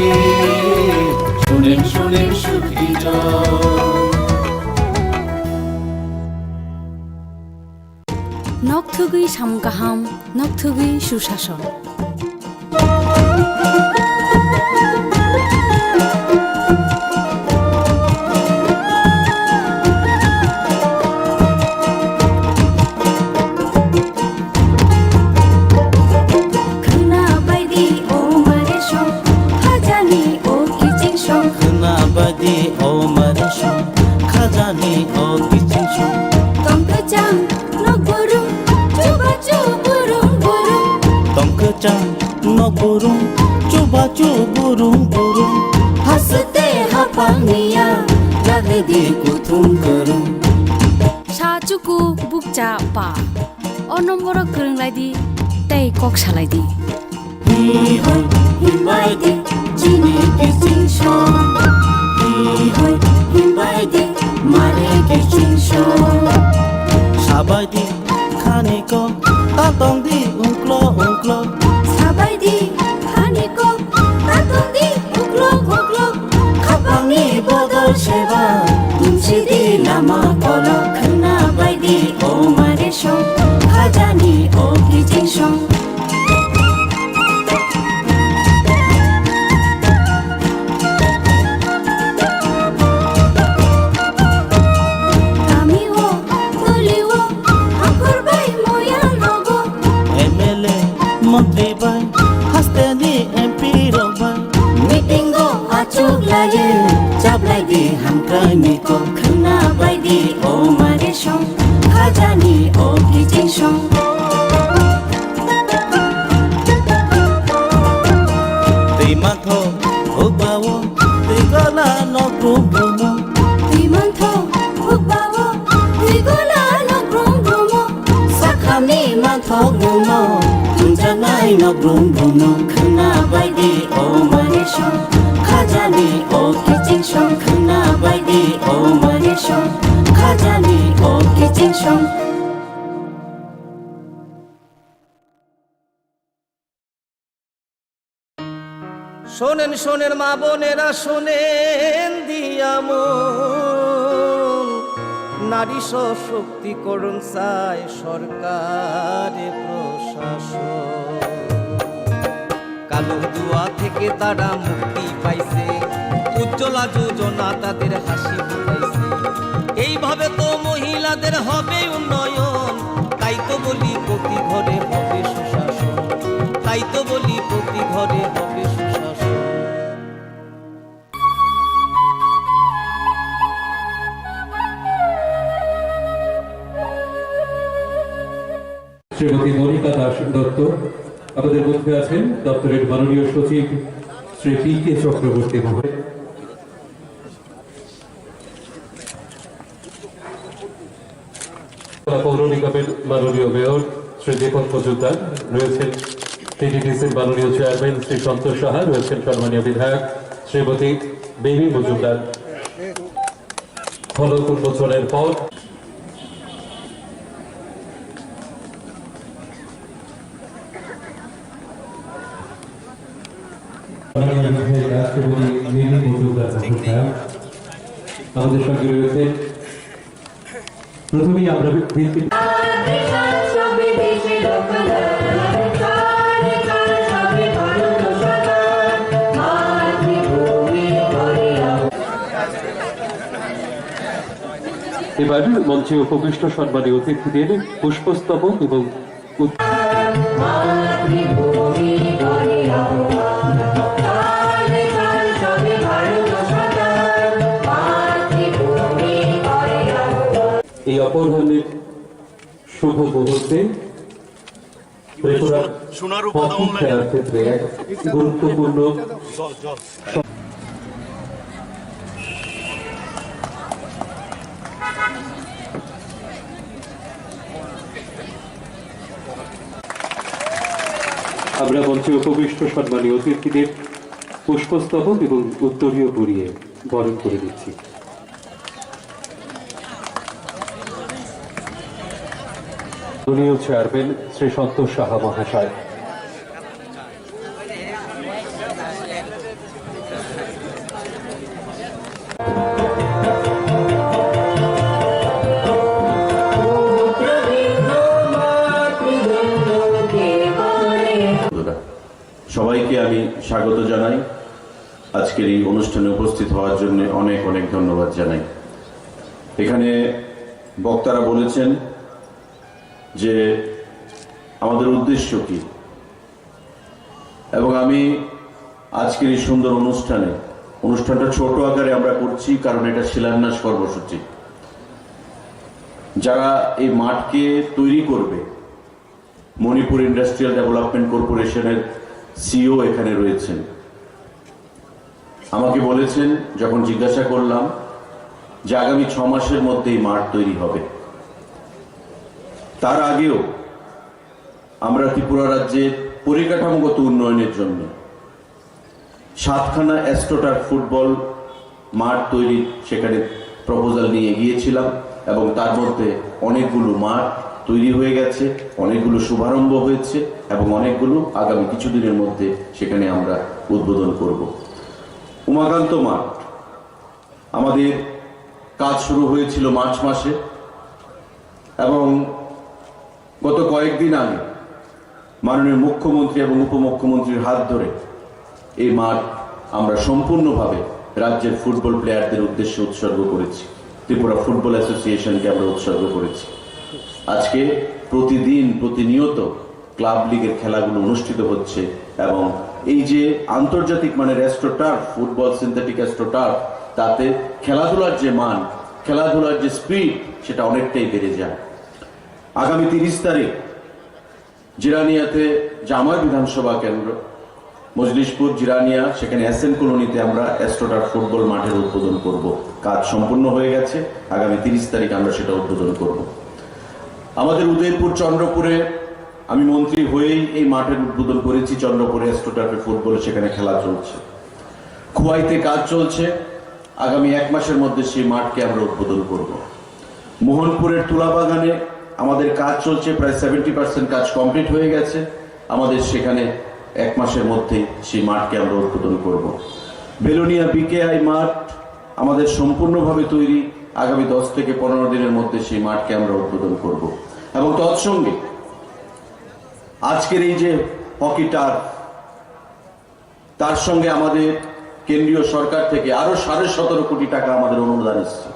শুনেন শুনেন সুখী নকথুগুই সামগাহাম নকথুগুই সুশাসন খাজানি ও কিছু তঙ্কচাং নগরু চুবা চুবুরুম বুরুম তঙ্কচাং নগরু চুবা চুবুরুম বুরুম হাসতে হাপানিয়া জাগদি কুথুম করুম সাচুকু বুকচা পা অ নম্বর করংলাইদি তাই কক সালাইদি হই হিমাইদি চিনি কিচিং সং হই হিমাইদি মারে কিচিং সং সাবাইদি খানিক তাতংদি উংক্লো উংক্লো সাবাইদি খানিক তাতংদি উগলো উগলো খাপাংনি বদল সেবা তুমসিদি লামা কল খনা বাইদি চোখ লাগে চাপলাই দি হামক্রাই মেকো খানা বাইদি ও মারে সং খাজানি ও কিচিং song Tây mang thô hút bao Tây có là nó rung rung mô Tùy mang thô hút bao Tùy có là nó rung rung mô Sắc khám ni mang thô ngô mô Tung chân ai nó rung rung mô খানা বাইদি ও মারে song খাজানি ও কিচিং song খানা বাইদি ও মারে song খাজানি ও কিচিং song শোনেন শোনেন মা বোনেরা শোনেন দিয়ামন নারী সশক্তিকরণ চায় সরকারে প্রশাসন কালো দুয়া থেকে তারা মুক্তি পাইছে উজ্জ্বলা যোজনা তাদের হাসি ফুটাইছে এইভাবে তো মহিলাদের হবে উন্নয়ন তাই তো বলি প্রতি ঘরে হবে সুশাসন তাই তো বলি প্রতি ঘরে হবে সুশাসন শ্রীমতী মনিকা দাস দত্ত আমাদের মধ্যে আছেন দপ্তরের মাননীয় সচিব শ্রী পি কে চক্রবর্তী মহোদয়, পৌর নিগমের মাননীয় মেয়র শ্রী দীপক মজুমদার রয়েছেন, টিটিডিসির মাননীয় চেয়ারম্যান শ্রী সন্তোষ সাহা রয়েছেন, সম্মানীয় বিধায়ক শ্রীমতী বেবি মজুমদার। ফলক উন্মোচনের পর আমাদের সঙ্গে রয়েছে প্রথমেই আমরা এবার মঞ্চে উপবিষ্ট সম্মানীয় অতিথিদের পুষ্পস্তবক এবং এই অপরাহ্নের শুভ মুহূর্তে ত্রিপুরা হকি খেলার ক্ষেত্রে এক গুরুত্বপূর্ণ আমরা মঞ্চে উপবিষ্ট সম্মানীয় অতিথিদের পুষ্পস্তবক এবং উত্তরীয় পরিয়ে বরণ করে দিচ্ছি। মাননীয় চেয়ারম্যান শ্রী সন্তোষ সাহা মহাশয়, সবাইকে আমি স্বাগত জানাই। আজকের এই অনুষ্ঠানে উপস্থিত হওয়ার জন্য অনেক অনেক ধন্যবাদ জানাই। এখানে বক্তারা বলেছেন যে আমাদের উদ্দেশ্য কি, এবং আমি আজকের এই সুন্দর অনুষ্ঠানটা ছোট আকারে আমরা করছি কারণ এটা শিলান্যাস কর্মসূচি। যারা এই মাঠকে তৈরি করবে, মণিপুর ইন্ডাস্ট্রিয়াল ডেভেলপমেন্ট কর্পোরেশনের সিও এখানে রয়েছেন। আমাকে বলেছেন যখন জিজ্ঞাসা করলাম যে আগামী 6 মাসের মধ্যে এই মাঠ তৈরি হবে। তার আগেও আমরা ত্রিপুরা রাজ্যের পরিকাঠামোগত উন্নয়নের জন্য 7খানা অ্যাস্ট্রোটার্ফ ফুটবল মাঠ তৈরি সেখানে প্রপোজাল নিয়ে গিয়েছিলাম, এবং তার মধ্যে অনেকগুলো মাঠ তৈরি হয়ে গেছে, অনেকগুলো শুভারম্ভ হয়েছে এবং অনেকগুলো আগামী কিছুদিনের মধ্যে সেখানে আমরা উদ্বোধন করব। উমাকান্ত মাঠ আমাদের কাজ শুরু হয়েছিল মার্চ মাসে, এবং গত কয়েকদিন আগে মাননীয় মুখ্যমন্ত্রী এবং উপমুখ্যমন্ত্রীর হাত ধরে এই মাঠ আমরা সম্পূর্ণভাবে রাজ্যের ফুটবল প্লেয়ারদের উদ্দেশ্যে উৎসর্গ করেছি। ত্রিপুরা ফুটবল অ্যাসোসিয়েশনকে আমরা উৎসর্গ করেছি। আজকে প্রতিদিন প্রতিনিয়ত ক্লাব লিগের খেলাগুলো অনুষ্ঠিত হচ্ছে এবং এই যে আন্তর্জাতিক মানের অ্যাস্ট্রোটার্ফ, ফুটবল সিনথেটিক অ্যাস্ট্রোটার্ফ, তাতে খেলাধুলার যে মান, খেলাধুলার যে স্পিড, সেটা অনেকটাই বেড়ে যায়। আগামী 30 তারিখ জিরানিয়াতে জামার বিধানসভা কেন্দ্র মজলিশপুর জিরানিয়া, সেখানে এসএন কলোনিতে আমরা অ্যাস্ট্রোটার্ফ ফুটবল মাঠের উদ্বোধন করব। কাজ সম্পূর্ণ হয়ে গেছে, আগামী 30 তারিখ আমরা সেটা উদ্বোধন করব। আমাদের উদয়পুর চন্দ্রপুরে আমি মন্ত্রী হয়েই এই মাঠের উদ্বোধন করেছি। চন্দ্রপুরে অ্যাস্ট্রোটার্ফে ফুটবল, সেখানে খেলা চলছে। খুয়াইতে কাজ চলছে, আগামী 1 মাসের মধ্যে সেই মাঠকে আমরা উদ্বোধন করব। মোহনপুরের তুলাবাগানে আমাদের কাজ চলছে, প্রায় 70% কাজ কমপ্লিট হয়ে গেছে। আমাদের সেখানে 1 মাসের মধ্যে সেই মাঠকে আমরা উদ্বোধন করব। বেলোনিয়া বিকেআই মাঠ আমাদের সম্পূর্ণভাবে তৈরি, আগামী 10 থেকে 15 দিনের মধ্যে সেই মাঠকে আমরা উদ্বোধন করব। এবং তৎসঙ্গে আজকের এই যে হকি টার্ফ, তার সঙ্গে আমাদের কেন্দ্রীয় সরকার থেকে আরো 17.5 কোটি টাকা আমাদের অনুদান এসেছে।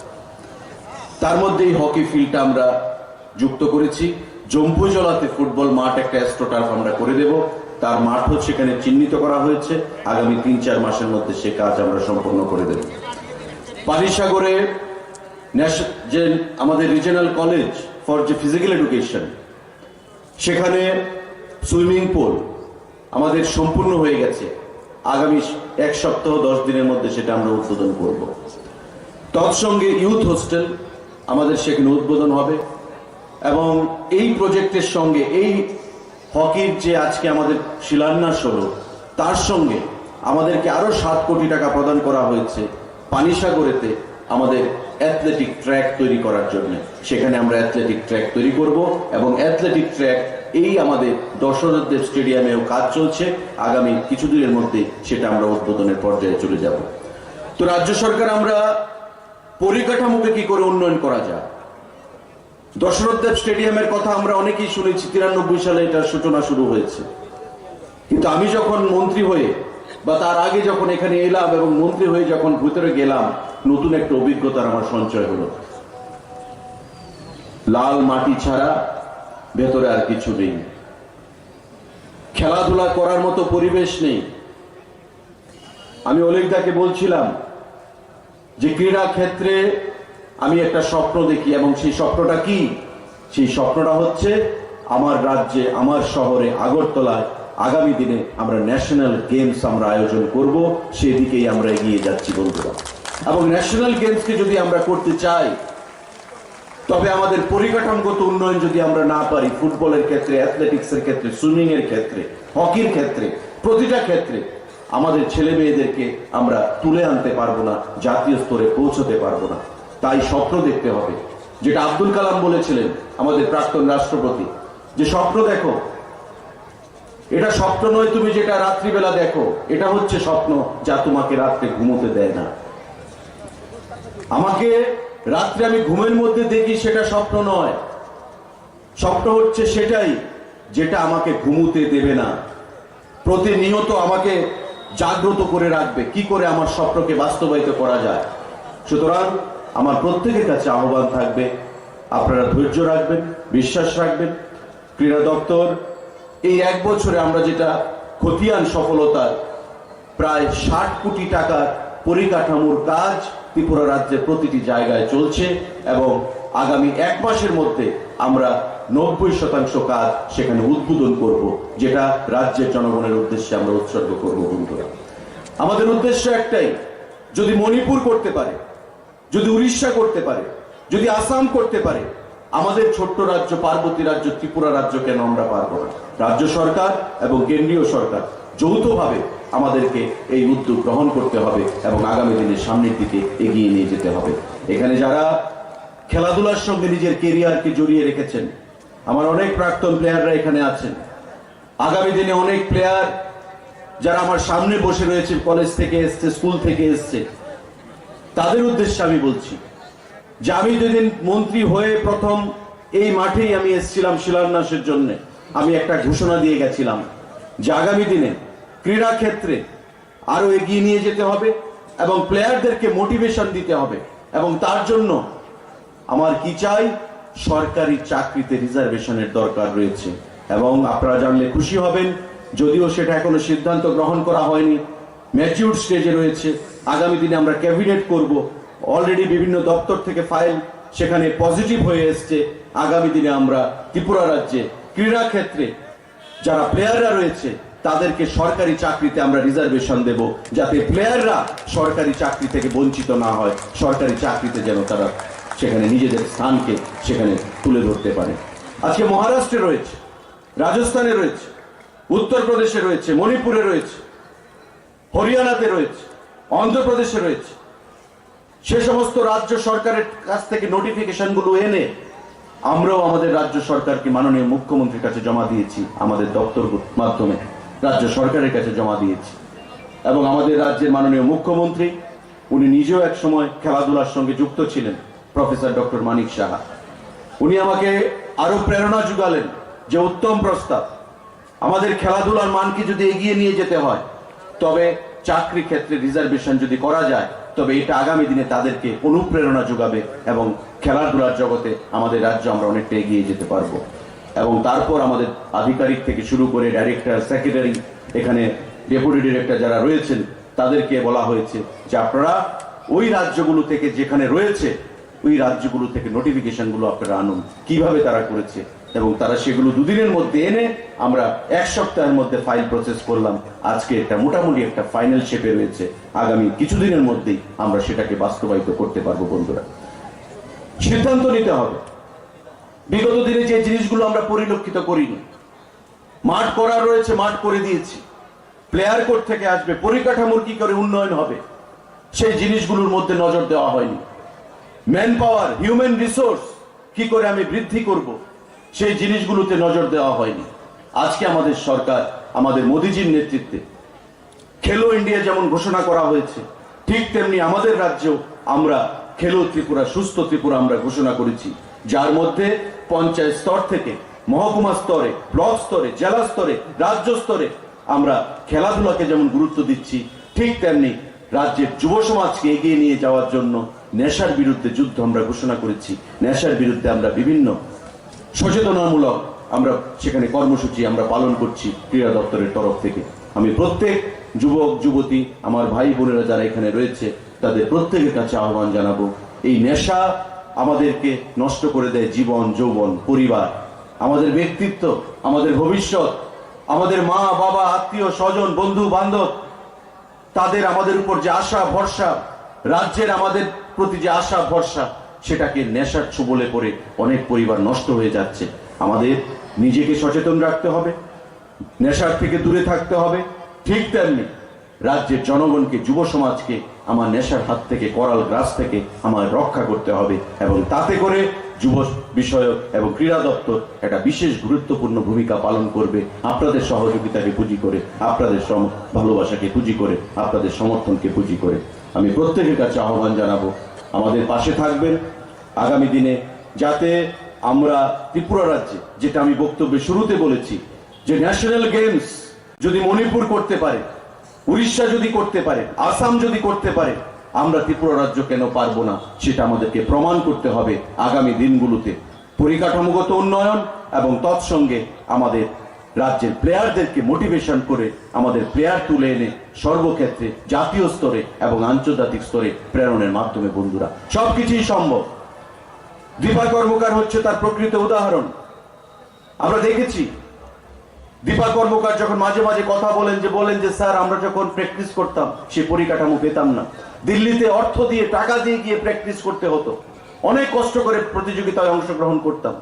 তার মধ্যে এই হকি ফিল্ডটা আমরা যুক্ত করেছি। জম্পুজলাতে ফুটবল মাঠ, একটা অ্যাস্ট্রোটার্ফ আমরা করে দেব। তার মাঠও সেখানে চিহ্নিত করা হয়েছে, আগামী 3-4 মাসের মধ্যে সে কাজ আমরা সম্পন্ন করে দেব। পানিসাগরে যে আমাদের রিজিয়নাল কলেজ ফর যে ফিজিক্যাল এডুকেশন, সেখানে সুইমিং পুল আমাদের সম্পূর্ণ হয়ে গেছে, আগামী 1 সপ্তাহ 10 দিনের মধ্যে সেটা আমরা উদ্বোধন করব। তৎসঙ্গে ইউথ হোস্টেল আমাদের সেখানে উদ্বোধন হবে। এবং এই প্রজেক্টের সঙ্গে এই হকির যে আজকে আমাদের শিলান্যাস হলো, তার সঙ্গে আমাদেরকে আরো 7 কোটি টাকা প্রদান করা হয়েছে পানিসাগরেতে আমাদের অ্যাথলেটিক ট্র্যাক তৈরি করার জন্য। সেখানে আমরা অ্যাথলেটিক ট্র্যাক তৈরি করব এবং অ্যাথলেটিক ট্র্যাক এই আমাদের দশরথদেব স্টেডিয়ামেও কাজ চলছে, আগামী কিছুদিনের মধ্যে সেটা আমরা উদ্বোধনের পর্যায়ে চলে যাব। তো রাজ্য সরকার আমরা পরিকাঠামোকে কি করে উন্নয়ন করা যায়, দশরথদেব স্টেডিয়ামের কথা আমরা অনেকেই শুনেছি, 93 সালে এটার সূচনা শুরু হয়েছে। কিন্তু আমি যখন মন্ত্রী হয়ে বা তার আগে যখন এখানে এলাম এবং মন্ত্রী হয়ে যখন ভিতরে গেলাম, নতুন একটা অভিজ্ঞতার আমার সঞ্চয় হলো। লাল মাটি ছাড়া ভেতরে আর কিছু নেই, খেলাধুলা করার মতো পরিবেশ নেই। আমি অলিকদাকে বলছিলাম যে ক্রীড়া ক্ষেত্রে আমি একটা স্বপ্ন দেখি, এবং সেই স্বপ্নটা কি? সেই স্বপ্নটা হচ্ছে আমার রাজ্যে, আমার শহরে আগরতলায় আগামী দিনে আমরা ন্যাশনাল গেমস আমরা আয়োজন করব, সেদিকেই আমরা এগিয়ে যাচ্ছি বন্ধুরা। এবং ন্যাশনাল গেমসকে যদি আমরা করতে চাই, তবে আমাদের পরিকাঠামোগত উন্নয়ন যদি আমরা না পারি, ফুটবলের ক্ষেত্রে, অ্যাথলেটিক্সের ক্ষেত্রে, সুইমিং এর ক্ষেত্রে, হকির ক্ষেত্রে, প্রতিটা ক্ষেত্রে আমাদের ছেলে মেয়েদেরকে আমরা তুলে আনতে পারবো না, জাতীয় স্তরে পৌঁছতে পারবো না। তাই স্বপ্ন দেখতে হবে, যেটা আব্দুল কালাম বলেছিলেন, আমাদের প্রাক্তন রাষ্ট্রপতি, যে স্বপ্ন দেখো। এটা স্বপ্ন নয় তুমি যেটা রাত্রিবেলা দেখো, এটা হচ্ছে স্বপ্ন যা তোমাকে রাত্রে ঘুমোতে দেয় না। আমাকে রাত্রে আমি ঘুমের মধ্যে দেখি, সেটা স্বপ্ন নয়। স্বপ্ন হচ্ছে সেটাই যেটা আমাকে ঘুমোতে দেবে না, প্রতিনিয়ত আমাকে জাগ্রত করে রাখবে, কি করে আমার স্বপ্নকে বাস্তবায়িত করা যায়। সুতরাং আমার প্রত্যেকের কাছে আহ্বান থাকবে, আপনারা ধৈর্য রাখবেন, বিশ্বাস রাখবেন। ক্রীড়া দপ্তর এই 1 বছরে আমরা যেটা খতিয়ান সফলতার প্রায় 60 কোটি টাকার পরিকাঠামোর কাজ ত্রিপুরা রাজ্যের প্রতিটি জায়গায় চলছে, এবং আগামী 1 মাসের মধ্যে আমরা 90% কাজ সেখানে উদ্বোধন করব, যেটা রাজ্যের জনগণের উদ্দেশ্যে আমরা উৎসর্গ করব বন্ধুরা। আমাদের উদ্দেশ্য একটাই, যদি মণিপুর করতে পারে, যদি উড়িষ্যা করতে পারে, যদি আসাম করতে পারে, আমাদের ছোট্ট রাজ্য, পার্বতী রাজ্য ত্রিপুরা রাজ্য কেন আমরা পারবো না? রাজ্য সরকার এবং কেন্দ্রীয় সরকার যৌথভাবে আমাদেরকে এই উদ্যোগ গ্রহণ করতে হবে এবং আগামী দিনে সামনের দিকে এগিয়ে নিয়ে যেতে হবে। এখানে যারা খেলাধুলার সঙ্গে নিজের কেরিয়ারকে জড়িয়ে রেখেছেন, আমার অনেক প্রাক্তন প্লেয়াররা এখানে আছেন। আগামী দিনে অনেক প্লেয়ার যারা আমার সামনে বসে রয়েছে, কলেজ থেকে এসছে, স্কুল থেকে এসছে, তাদের উদ্দেশ্যে আমি বলছি যে আমি যেদিন মন্ত্রী হয়ে প্রথম এই মাঠেই আমি এসেছিলাম শিলান্যাসের জন্য, আমি একটা ঘোষণা দিয়ে গেছিলাম যে আগামী দিনে ক্রীড়া ক্ষেত্রে আরো এগিয়ে নিয়ে যেতে হবে এবং প্লেয়ারদেরকে মোটিভেশন দিতে হবে। এবং তার জন্য আমার কি চাই, সরকারি চাকরিতে রিজার্ভেশনের দরকার রয়েছে। এবং আপনারা জানলে খুশি হবেন, যদিও সেটা এখনো সিদ্ধান্ত গ্রহণ করা হয়নি, ম্যাচিউর স্টেজে রয়েছে। আগামী দিনে আমরা ক্যাবিনেট করব। অলরেডি বিভিন্ন দপ্তর থেকে ফাইল সেখানে পজিটিভ হয়ে এসছে। আগামী দিনে আমরা ত্রিপুরা রাজ্যে ক্রীড়া ক্ষেত্রে যারা প্লেয়াররা রয়েছে তাদেরকে সরকারি চাকরিতে আমরা রিজার্ভেশন দেব, যাতে প্লেয়াররা সরকারি চাকরি থেকে বঞ্চিত না হয়, সরকারি চাকরিতে যেন তারা সেখানে নিজেদের স্থানকে সেখানে তুলে ধরতে পারে। আজকে মহারাষ্ট্রে রয়েছে, রাজস্থানে রয়েছে, উত্তরপ্রদেশে রয়েছে, মণিপুরে রয়েছে, হরিয়ানাতে রয়েছে, অন্ধ্রপ্রদেশে রয়েছে। সে সমস্ত রাজ্য সরকারের কাছ থেকে নোটিফিকেশনগুলো এনে আমরাও আমাদের রাজ্য সরকারকে মাননীয় মুখ্যমন্ত্রীর কাছে জমা দিয়েছি, আমাদের দপ্তর মাধ্যমে রাজ্য সরকারের কাছে জমা দিয়েছি। এবং আমাদের রাজ্যের মাননীয় মুখ্যমন্ত্রী উনি নিজেও এক সময় খেলাধুলার সঙ্গে যুক্ত ছিলেন, প্রফেসর ডক্টর মানিক সাহা। উনি আমাকে আরো প্রেরণা জুগালেন যে উত্তম প্রস্তাব, আমাদের খেলাধুলার মানকে যদি এগিয়ে নিয়ে যেতে হয় তবে চাকরি ক্ষেত্রে রিজার্ভেশন যদি করা যায় তবে এটা আগামী দিনে তাদেরকে অনুপ্রেরণা যোগাবে এবং খেলাধুলার জগতে আমাদের রাজ্য আমরা অনেকটা এগিয়ে যেতে পারবো। এবং তারপর আমাদের আধিকারিক থেকে শুরু করে ডাইরেক্টর, সেক্রেটারি, এখানে ডেপুটি ডিরেক্টর যারা রয়েছেন তাদেরকে বলা হয়েছে যে আপনারা ওই রাজ্যগুলো থেকে যেখানে রয়েছে ওই রাজ্যগুলো থেকে নোটিফিকেশনগুলো আপনারা আনুন, কিভাবে তারা করেছে, এবং তারা সেগুলো দুদিনের মধ্যে এনে আমরা এক সপ্তাহের মধ্যে ফাইল প্রসেস করলাম। আজকে এটা মোটামুটি একটা ফাইনাল শেপে রয়েছে। আগামী কিছুদিনের মধ্যেই আমরা সেটাকে বাস্তবায়িত করতে পারবো। বন্ধুরা, সিদ্ধান্ত নিতে হবে। বিগত দিনে যে জিনিসগুলো আমরা পরিলক্ষিত করিনি, মাঠ করার রয়েছে, মাঠ করে দিয়েছি। প্লেয়ার কোর্ট থেকে আসবে, পরিকাঠামোর কি করে উন্নয়ন হবে সেই জিনিসগুলোর মধ্যে নজর দেওয়া হয়নি। ম্যান পাওয়ার, হিউম্যান রিসোর্স কি করে আমি বৃদ্ধি করব সেই জিনিসগুলোতে নজর দেওয়া হয়নি। আজকে আমাদের সরকার, আমাদের মোদিজির নেতৃত্বে খেলো ইন্ডিয়া যেমন ঘোষণা করা হয়েছে, ঠিক তেমনি আমাদের রাজ্যেও আমরা খেলো ত্রিপুরা, সুস্থ ত্রিপুরা আমরা ঘোষণা করেছি, যার মধ্যে পঞ্চায়েত স্তর থেকে মহকুমা স্তরে, ব্লক স্তরে, জেলা স্তরে, রাজ্য স্তরে আমরা খেলাধুলাকে যেমন গুরুত্ব দিচ্ছি, ঠিক তেমনি রাজ্যের যুব সমাজকে এগিয়ে নিয়ে যাওয়ার জন্য নেশার বিরুদ্ধে যুদ্ধ আমরা ঘোষণা করেছি। নেশার বিরুদ্ধে আমরা বিভিন্ন সচেতনামূলক আমরা সেখানে কর্মসূচি আমরা পালন করছি ক্রীড়া দপ্তরের তরফ থেকে। আমি প্রত্যেক যুবক যুবতী, আমার ভাই বোনেরা যারা এখানে রয়েছে তাদের প্রত্যেকের কাছে আহ্বান জানাবো, এই নেশা আমাদেরকে নষ্ট করে দেয় জীবন, যৌবন, পরিবার, আমাদের ব্যক্তিত্ব, আমাদের ভবিষ্যৎ, আমাদের মা বাবা, আত্মীয় স্বজন, বন্ধু বান্ধব, তাদের আমাদের উপর যে আশা ভরসা, রাজ্যের আমাদের প্রতি যে আশা ভরসা, সেটাকে নেশার ছোবলে পড়ে অনেক পরিবার নষ্ট হয়ে যাচ্ছে। আমাদের নিজেকে সচেতন রাখতে হবে, নেশার থেকে দূরে থাকতে হবে, ঠিক তেমনি রাজ্যের জনগণকে, যুব সমাজকে আমার নেশার হাত থেকে, করাল গ্রাস থেকে আমার রক্ষা করতে হবে। এবং তাতে করে যুব বিষয়ক এবং ক্রীড়া দপ্তর একটা বিশেষ গুরুত্বপূর্ণ ভূমিকা পালন করবে, আপনাদের সহযোগিতাকে পুঁজি করে, আপনাদের ভালোবাসাকে পুঁজি করে, আপনাদের সমর্থনকে পুঁজি করে। আমি প্রত্যেকের কাছে আহ্বান জানাবো, আমাদের পাশে থাকবেন আগামী দিনে, যাতে আমরা ত্রিপুরা রাজ্যে, যেটা আমি বক্তব্যের শুরুতে বলেছি, যে ন্যাশনাল গেমস যদি মণিপুর করতে পারে, উড়িষ্যা যদি করতে পারে, আসাম যদি করতে পারে, আমরা ত্রিপুরা রাজ্য কেন পারবো না, সেটা আমাদেরকে প্রমাণ করতে হবে আগামী দিনগুলোতে। পরিকাঠামোগত উন্নয়ন এবং তৎসঙ্গে আমাদের রাজ্যের প্লেয়ারদেরকে মোটিভেশন করে আমাদের প্লেয়ার তুলে এনে সর্বক্ষেত্রে জাতীয় স্তরে এবং আন্তর্জাতিক স্তরে প্রেরণের মাধ্যমে বন্ধুরা সবকিছুই সম্ভব। দীপা কর্মকার হচ্ছে তার প্রকৃত উদাহরণ। আমরা দেখেছি দীপা কর্মকার যখন মাঝে মাঝে কথা বলেন যে স্যার আমরা যখন প্র্যাকটিস করতাম সে পরিকাঠামো পেতাম না, দিল্লিতে অর্থ দিয়ে, টাকা দিয়ে গিয়ে প্র্যাকটিস করতে হতো, অনেক কষ্ট করে প্রতিযোগিতায় অংশগ্রহণ করতাম।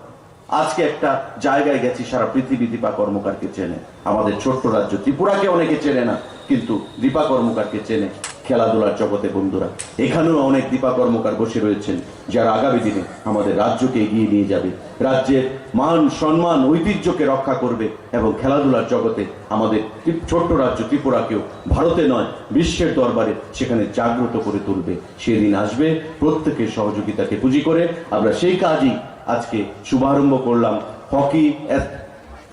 আজকে একটা জায়গায় গেছি, সারা পৃথিবী দীপা কর্মকারকে চেনে। আমাদের ছোট্ট রাজ্য ত্রিপুরাকে অনেকে চেনে না, কিন্তু দীপা কর্মকারকে চেনে খেলাধুলার জগতে। বন্ধুরা, এখানেও অনেক দীপা কর্মকার বসে রয়েছেন যারা আগামী দিনে আমাদের রাজ্যকে এগিয়ে নিয়ে যাবে, রাজ্যের মান সম্মান ঐতিহ্যকে রক্ষা করবে এবং খেলাধুলার জগতে আমাদের ছোট্ট রাজ্য ত্রিপুরাকেও ভারতে নয় বিশ্বের দরবারে সেখানে জাগ্রত করে তুলবে। সেদিন আসবে, প্রত্যেকের সহযোগিতাকে পুঁজি করে আমরা সেই কাজই আজকে শুভারম্ভ করলাম। হকি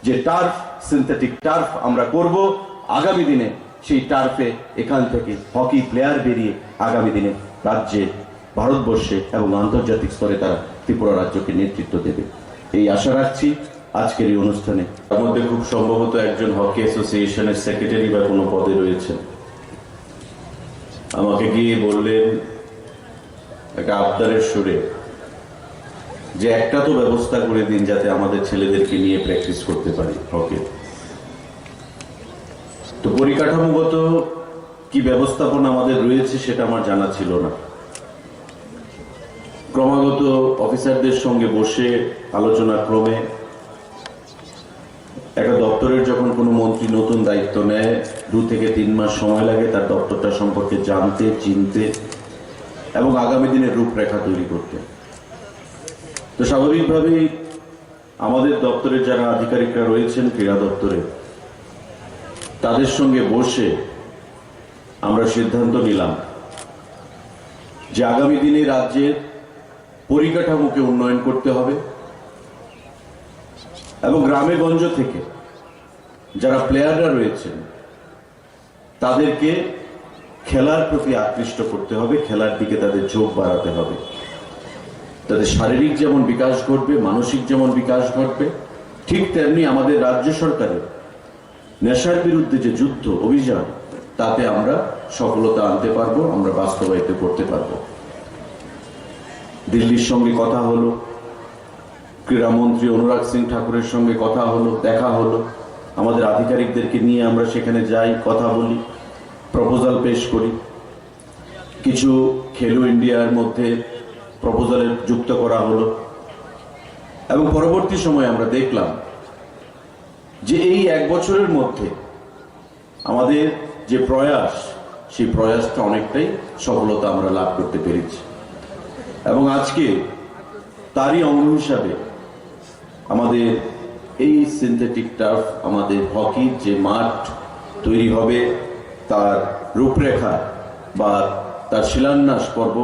যে টার্ফ, সিনথেটিক টার্ফ আমরা করব আগামী দিনে, সেই টার্ফে এখান থেকে হকি প্লেয়ার বেরিয়ে আগামী দিনে রাজ্যে, ভারতবর্ষে এবং আন্তর্জাতিক স্তরে তারা ত্রিপুরা রাজ্যকে নেতৃত্ব দেবে, এই আশা রাখছি। আজকের এই অনুষ্ঠানে। তার মধ্যে খুব সম্ভবত একজন হকি অ্যাসোসিয়েশনের সেক্রেটারি বা কোনো পদে রয়েছেন। আমাকে গিয়ে বললেন একটা আবদারের সুরে যে একটা তো ব্যবস্থা করে দিন যাতে আমাদের ছেলেদেরকে নিয়ে প্র্যাকটিস করতে পারি হকি। তো পরিকাঠামোগত কি ব্যবস্থাপনা আমাদের রয়েছে সেটা আমার জানা ছিল না। ক্রমাগত অফিসারদের সঙ্গে বসে আলোচনা ক্রমে একটা দপ্তরের যখন কোনো মন্ত্রী নতুন দায়িত্ব নেয় 2 থেকে 3 মাস সময় লাগে তার দপ্তরটা সম্পর্কে জানতে, চিনতে এবং আগামী দিনের রূপরেখা তৈরি করতে। তো স্বাভাবিকভাবেই আমাদের দপ্তরের যারা আধিকারিকরা রয়েছেন ক্রীড়া দপ্তরে, তাদের সঙ্গে বসে আমরা সিদ্ধান্ত নিলাম যে আগামী দিনে রাজ্যের পরিকাঠামোকে উন্নয়ন করতে হবে এবং গ্রামে গঞ্জ থেকে যারা প্লেয়াররা রয়েছেন তাদেরকে খেলার প্রতি আকৃষ্ট করতে হবে, খেলার দিকে তাদের ঝোঁক বাড়াতে হবে। তাদের শারীরিক যেমন বিকাশ ঘটবে, মানসিক যেমন বিকাশ ঘটবে, ঠিক তেমনি আমাদের রাজ্য সরকারের নেশার বিরুদ্ধে যে যুদ্ধ অভিযান তাতে আমরা সফলতা আনতে পারবো, আমরা বাস্তবায়িত করতে পারবো। দিল্লির সঙ্গে কথা হলো, ক্রীড়ামন্ত্রী অনুরাগ সিং ঠাকুরের সঙ্গে কথা হলো, দেখা হলো, আমাদের আধিকারিকদেরকে নিয়ে আমরা সেখানে যাই, কথা বলি, প্রপোজাল পেশ করি। কিছু খেলো ইন্ডিয়ার মধ্যে প্রপোজালে যুক্ত করা হলো এবং পরবর্তী সময়ে আমরা দেখলাম যে এই 1 বছরের মধ্যে আমাদের যে প্রয়াস, সেই প্রয়াসটা অনেকটাই সফলতা আমরা লাভ করতে পেরেছি এবং আজকে তারই অঙ্গ হিসাবে আমাদের এই সিনথেটিক টার্ফ, আমাদের হকির যে মাঠ তৈরি হবে তার রূপরেখা বা তার শিলান্যাস পর্ব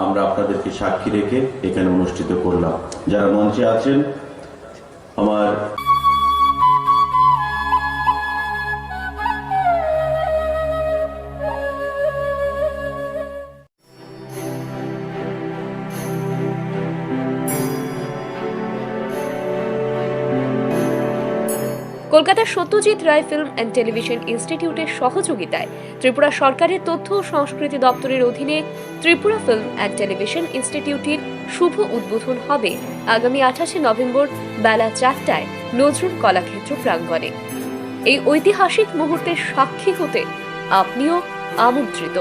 আমরা আপনাদেরকে সাক্ষী রেখে এখানে অনুষ্ঠিত করলাম। যারা মঞ্চে আছেন, আমার কলকাতার Satyajit Ray film and television ইনস্টিটিউটের সহযোগিতায় ত্রিপুরা সরকারের তথ্য ও সংস্কৃতি দপ্তরের অধীনে ত্রিপুরা ফিল্ম অ্যান্ড টেলিভিশন ইনস্টিটিউটের শুভ উদ্বোধন হবে আগামী 28 নভেম্বর বেলা 4টায় নজরুল কলাক্ষেত্র প্রাঙ্গণে। এই ঐতিহাসিক মুহূর্তের সাক্ষী হতে আপনিও আমন্ত্রিত।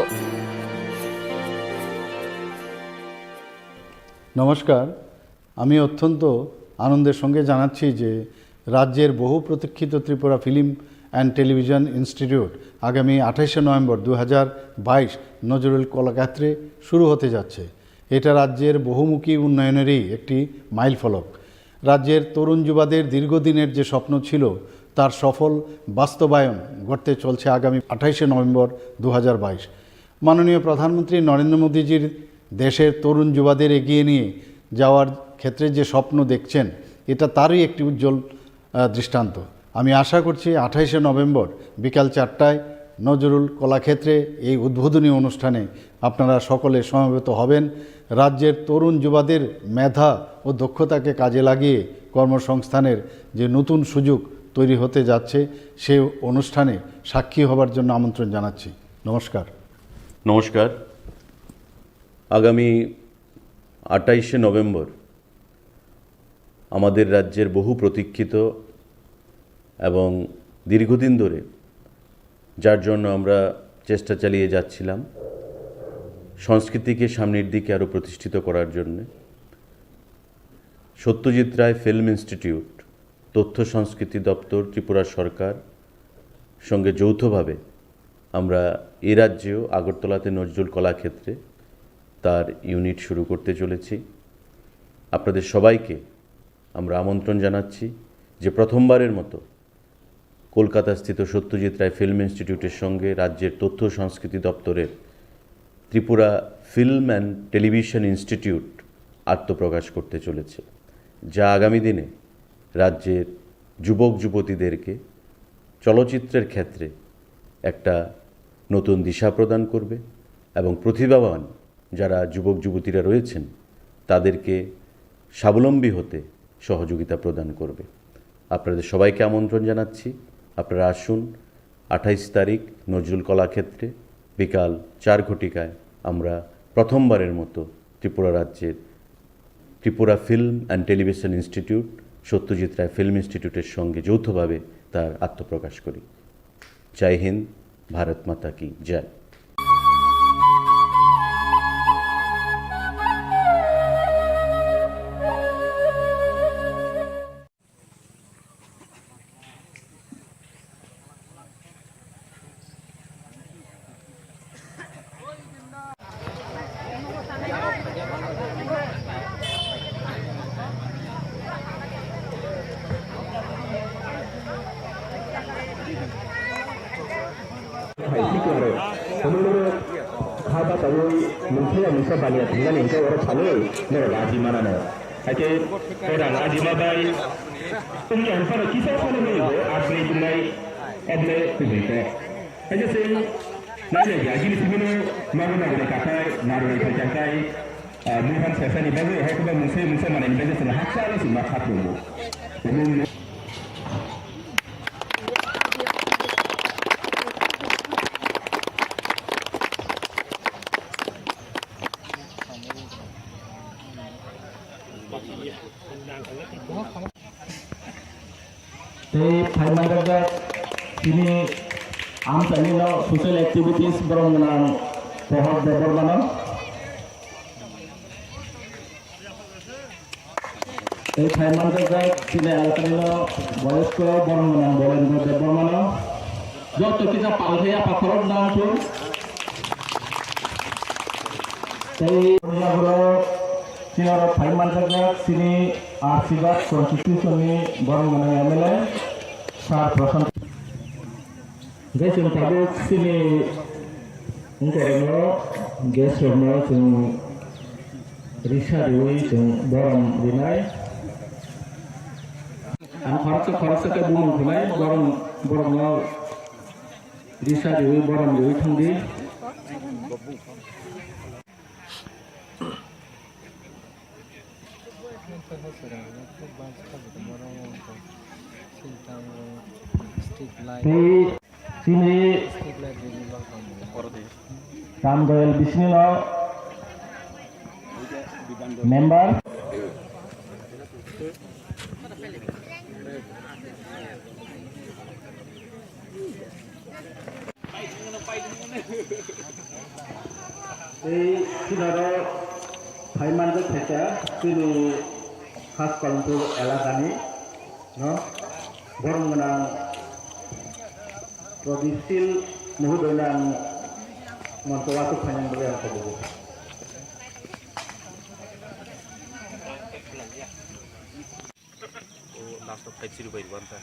নমস্কার, আমি অত্যন্ত আনন্দের সঙ্গে জানাচ্ছি যে রাজ্যের বহু প্রতীক্ষিত Tripura film and television institute আগামী 28 নভেম্বর 2022 নজরুল কলাক্ষেত্রে শুরু হতে যাচ্ছে। এটা রাজ্যের বহুমুখী উন্নয়নেরই একটি মাইলফলক। রাজ্যের তরুণ যুবাদের দীর্ঘদিনের যে স্বপ্ন ছিল তার সফল বাস্তবায়ন ঘটতে চলছে আগামী 28 নভেম্বর 2022। মাননীয় প্রধানমন্ত্রী নরেন্দ্র মোদীজির দেশের তরুণ যুবাদের এগিয়ে নিয়ে যাওয়ার ক্ষেত্রে যে স্বপ্ন দেখছেন, এটা তারই একটি উজ্জ্বল দৃষ্টান্ত। আমি আশা করছি 28 নভেম্বর বিকাল 4টায় নজরুল কলাক্ষেত্রে এই উদ্বোধনী অনুষ্ঠানে আপনারা সকলে সমবেত হবেন। রাজ্যের তরুণ যুবাদের মেধা ও দক্ষতাকে কাজে লাগিয়ে কর্মসংস্থানের যে নতুন সুযোগ তৈরি হতে যাচ্ছে, সেই অনুষ্ঠানে সাক্ষী হবার জন্য আমন্ত্রণ জানাচ্ছি। নমস্কার। নমস্কার। আগামী 28 নভেম্বর আমাদের রাজ্যের বহু প্রতীক্ষিত এবং দীর্ঘদিন ধরে যার জন্য আমরা চেষ্টা চালিয়ে যাচ্ছিলাম সংস্কৃতিকে সামনের দিকে আরও প্রতিষ্ঠিত করার জন্য, সত্যজিৎ রায় ফিল্ম ইনস্টিটিউট, তথ্য সংস্কৃতি দপ্তর, ত্রিপুরা সরকার সঙ্গে যৌথভাবে আমরা এ রাজ্যেও আগরতলাতে নজরুল কলাক্ষেত্রে তার ইউনিট শুরু করতে চলেছি। আপনাদের সবাইকে আমরা আমন্ত্রণ জানাচ্ছি যে প্রথমবারের মতো কলকাতাস্থিত সত্যজিৎ রায় ফিল্ম ইনস্টিটিউটের সঙ্গে রাজ্যের তথ্য সংস্কৃতি দপ্তরের Tripura film and television institute আত্মপ্রকাশ করতে চলেছে, যা আগামী দিনে রাজ্যের যুবক যুবতীদেরকে চলচ্চিত্রের ক্ষেত্রে একটা নতুন দিশা প্রদান করবে এবং প্রতিভাবান যারা যুবক যুবতীরা রয়েছেন তাদেরকে স্বাবলম্বী হতে সহযোগিতা প্রদান করবে। আপনাদের সবাইকে আমন্ত্রণ জানাচ্ছি। আপনারা আসুন 28 তারিখ নজরুল কলাক্ষেত্রে বিকাল 4 ঘটিকায় আমরা প্রথমবারের মতো ত্রিপুরা রাজ্যের Tripura film and television institute Satyajit Ray film ইনস্টিটিউটের সঙ্গে যৌথভাবে তার আত্মপ্রকাশ করি। জয় হিন্দ, ভারত মাতা কি জয়। खाबा तब मुंखे मुसा बानिया थिंगा निंका और छाले ने राजी माना ने आके ओरा राजी माबाई तुम अंफा किसा खाने में हो आप ने जुलाई अबले तुझे ऐसे से नाले यागी सिमिनो मामना ने काका नारो ने चंकाई मुहान सेसनी बागे है को मुसे माने ने से हाथ साले सिमा खातो फाइमांगा ini am sanino social activities borong nang pohon debor mana फाइमांगा ini alkanino boys ko borong nang bolen debor mana joto kita palhaya pakorod nang tu Sinara फाइमांगा sini arsibat constitution ni borong nang MLA Sar Prasan Guys, yung tabuk sini Ungkarano Guys, yung Risha Dewi yung Borong Rinay Ang kharasa ka bumong Rinay Borong Risha Dewi Borong Dewi Thandi sini Ramdoel Bismillah member sinaro Haimandu Theta sini khas Kolomtur elakani no borong menang Provisil muhudonang Montowatu Panjang Beliau Kabupaten. Last of 5 by 1 ta.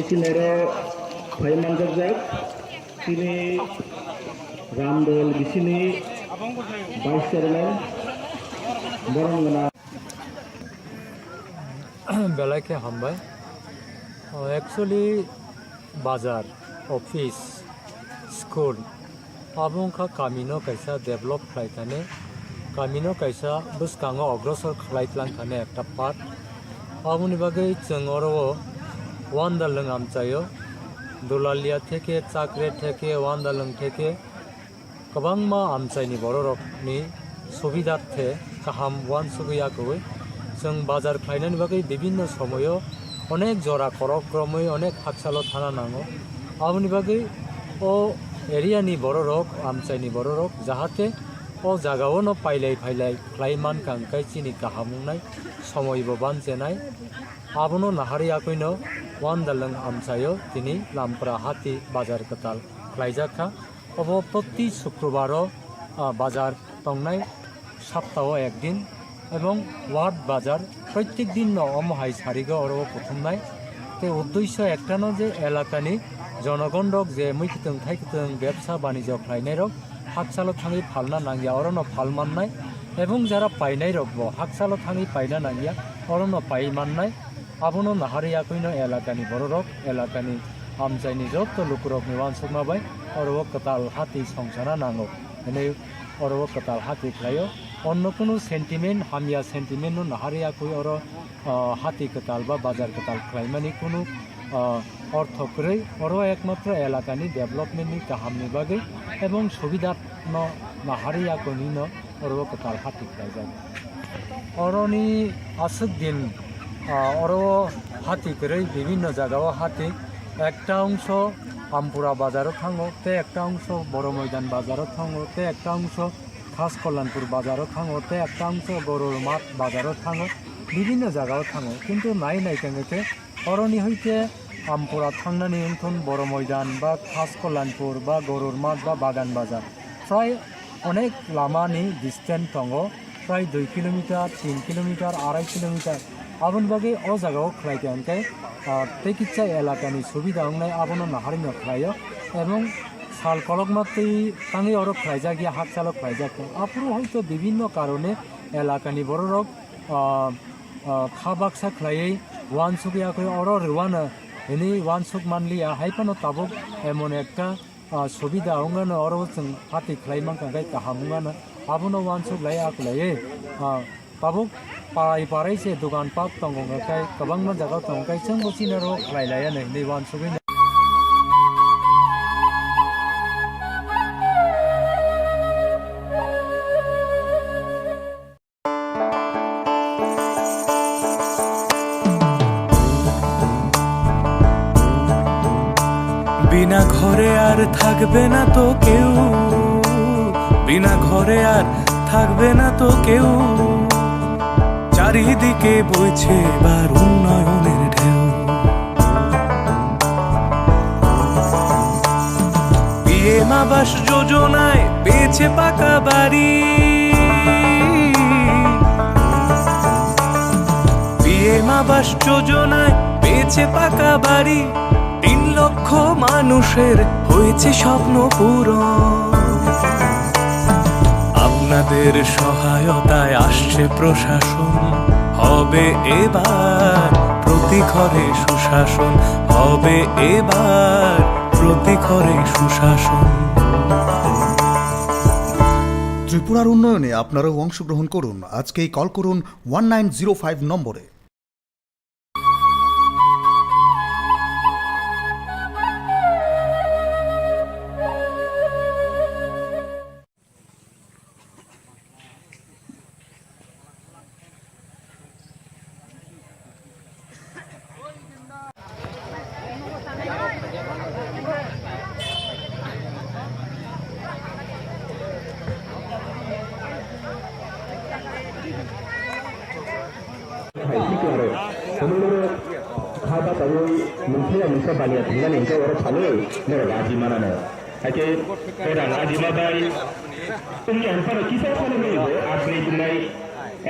Sinero Paimanjak sini Ramdol di sini Vice Chairman Borong Gana বেলাকে হামবাই actually बाजार office school आबुं का कामिनो कैसा develop खालायताने कामिनो कैसा बुसकांगो अग्रसर खालायतलां थाने एकटा part आबुनि बागै जों अरो वान्दालং आमचायो दुलालिया थेके चाकरे थेके वान्दालং थेके गोबांमा आमचायनि बर'रकनि सुबिदार्थे गाहाम वान सुबिदाखौबो जों बाजार खालायनायनि बागै विभिन्न समायाव अनेक जरा करक्रमै अनेक हाकसालो थाना नांगौ आबुनि बागै ओ एरियानि बर'रक आमचायनि बर'रक जाहाथे ओ जागावनो पाइलाय क्लाइमान कांकाइचिनि गाहामुंनाय समयबो बानजेनाय आबुनो नाहारियाखैनो वान्दालং आमचायो दिनै लामप्रा हाति बाजार कताल क्लाइजाखा अब प्रति शुक्रबार बाजार तंनाय सप्ताह एक दिन एवं वार्ड बाजार प्रत्येक दिन अमहाय सारिगा और प्रथमनाय ते उद्देश्य एकटानो जे एलाकानि जनगणक जे मैखितों थाइखितों व्यवसा बाणिज्य खालायनाय रक हाकसालो थाङै फालना नांगिया अरनो फालमाननाय एवं जारा पाइनाय रकबो हाकसालो थाङै पाइना नांगिया अरनो पाइमाननाय आबुनो नाहारियाखैनो एलाकानि बर'रक एलाकानि আমচাইनि जत्त लुकुरकनि वानसुकमाबाय अरबो कताल हाति संसाना नांगौ एनै अरबो कताल हाति खायो অন্য কোনো সেন্টিমেন্ট হামিয়া সেন্টিমেন্ট নাহারিয়া কই অর হাতি কতাল বা বাজার কতাল খাইমানি কোনো অর্থ করে অর একমাত্র এলাকানি ডেভেলপমেন্টনি কাহামনি বাগে এবং সুবিধা নাহারিয়া কই অরব কতাল হাতি খাই যাবে অরনি আসুক দিন অর হাতি করে বিভিন্ন জায়গাও হাতি একটা অংশ আমপুরা বাজারও থাঙ্গো তে একটা অংশ বড় ময়দান বাজারও থাঙ্গো তে একটা অংশ খাস কল্যাণপুর বাজারও থাঙ্গো তে একটা অংশ গরুর মাঠ বাজারও থাঙ্গো বিভিন্ন জায়গাও থাঙ্গো কিন্তু নাই কেঙ্গেতে অরণি হইতে আমপুরা থাংনানি উঠুন বড় ময়দান বা খাস কল্যাণপুর বা গরুর মাঠ বা বাগান বাজার প্রায় অনেক লামানি ডিস্টেন্স দङ প্রায় 2 কিলোমিটার 3 কিলোমিটার 2.5 কিলোমিটার আবন বাগে অ জায়গাও খাইতে আনতে তেকিচ্ছা এলাকানি সুবিধা হংনাই আবনো নাহারিনো খাইयो এবং সাল কলক মাত্রই তাঙ্গে অরক খাইজা গিয়া হাক চালক খাইজা আপুরো হয়তো বিভিন্ন কারণে এলাকানি বড় রোগ খাবাকসা খাইয়ে ওয়ানসুক ইয়াকই অরর ওয়ান এনি ওয়ানসুক মানলিয়া হাইপানো তাবক এমন একটা সুবিধা হংনানো অর হাতি খাইমাং কাঙ্গাই কাহামুঙ্গানো আবনো ওয়ানসুক লাই আকলাইয়ে তাবক পাড়াই পাড়াই সে দোকান পাট দंगाय गोबां जायगा दंगाय जों बसिनो खाइलायानो नै वानसुक বিনা ঘরে আর থাকবে না তো কেউ বিনা ঘরে আর থাকবে না তো কেউ চারিদিকে বইছে এবার উন্নয়নের ঢেউ পিএম আবাস যোজনায় পেয়েছে পাকা বাড়ি পিএম আবাস যোজনায় পেয়েছে পাকা বাড়ি 3 লক্ষ মানুষের হয়েছে স্বপ্ন পূরণ আপনাদের সহায়তায় আসছে প্রশাসন হবে এবার প্রতি ঘরে সুশাসন হবে এবার প্রতি ঘরে সুশাসন ত্রিপুরার উন্নয়নে আপনারাও অংশগ্রহণ করুন আজকেই কল করুন 1905 নম্বরে Musa bani tinggal ni kau orang salu, mereka gaji mana nak? Aje orang gaji mabai. Tunggu apa kisah salu ni? Abre tunai,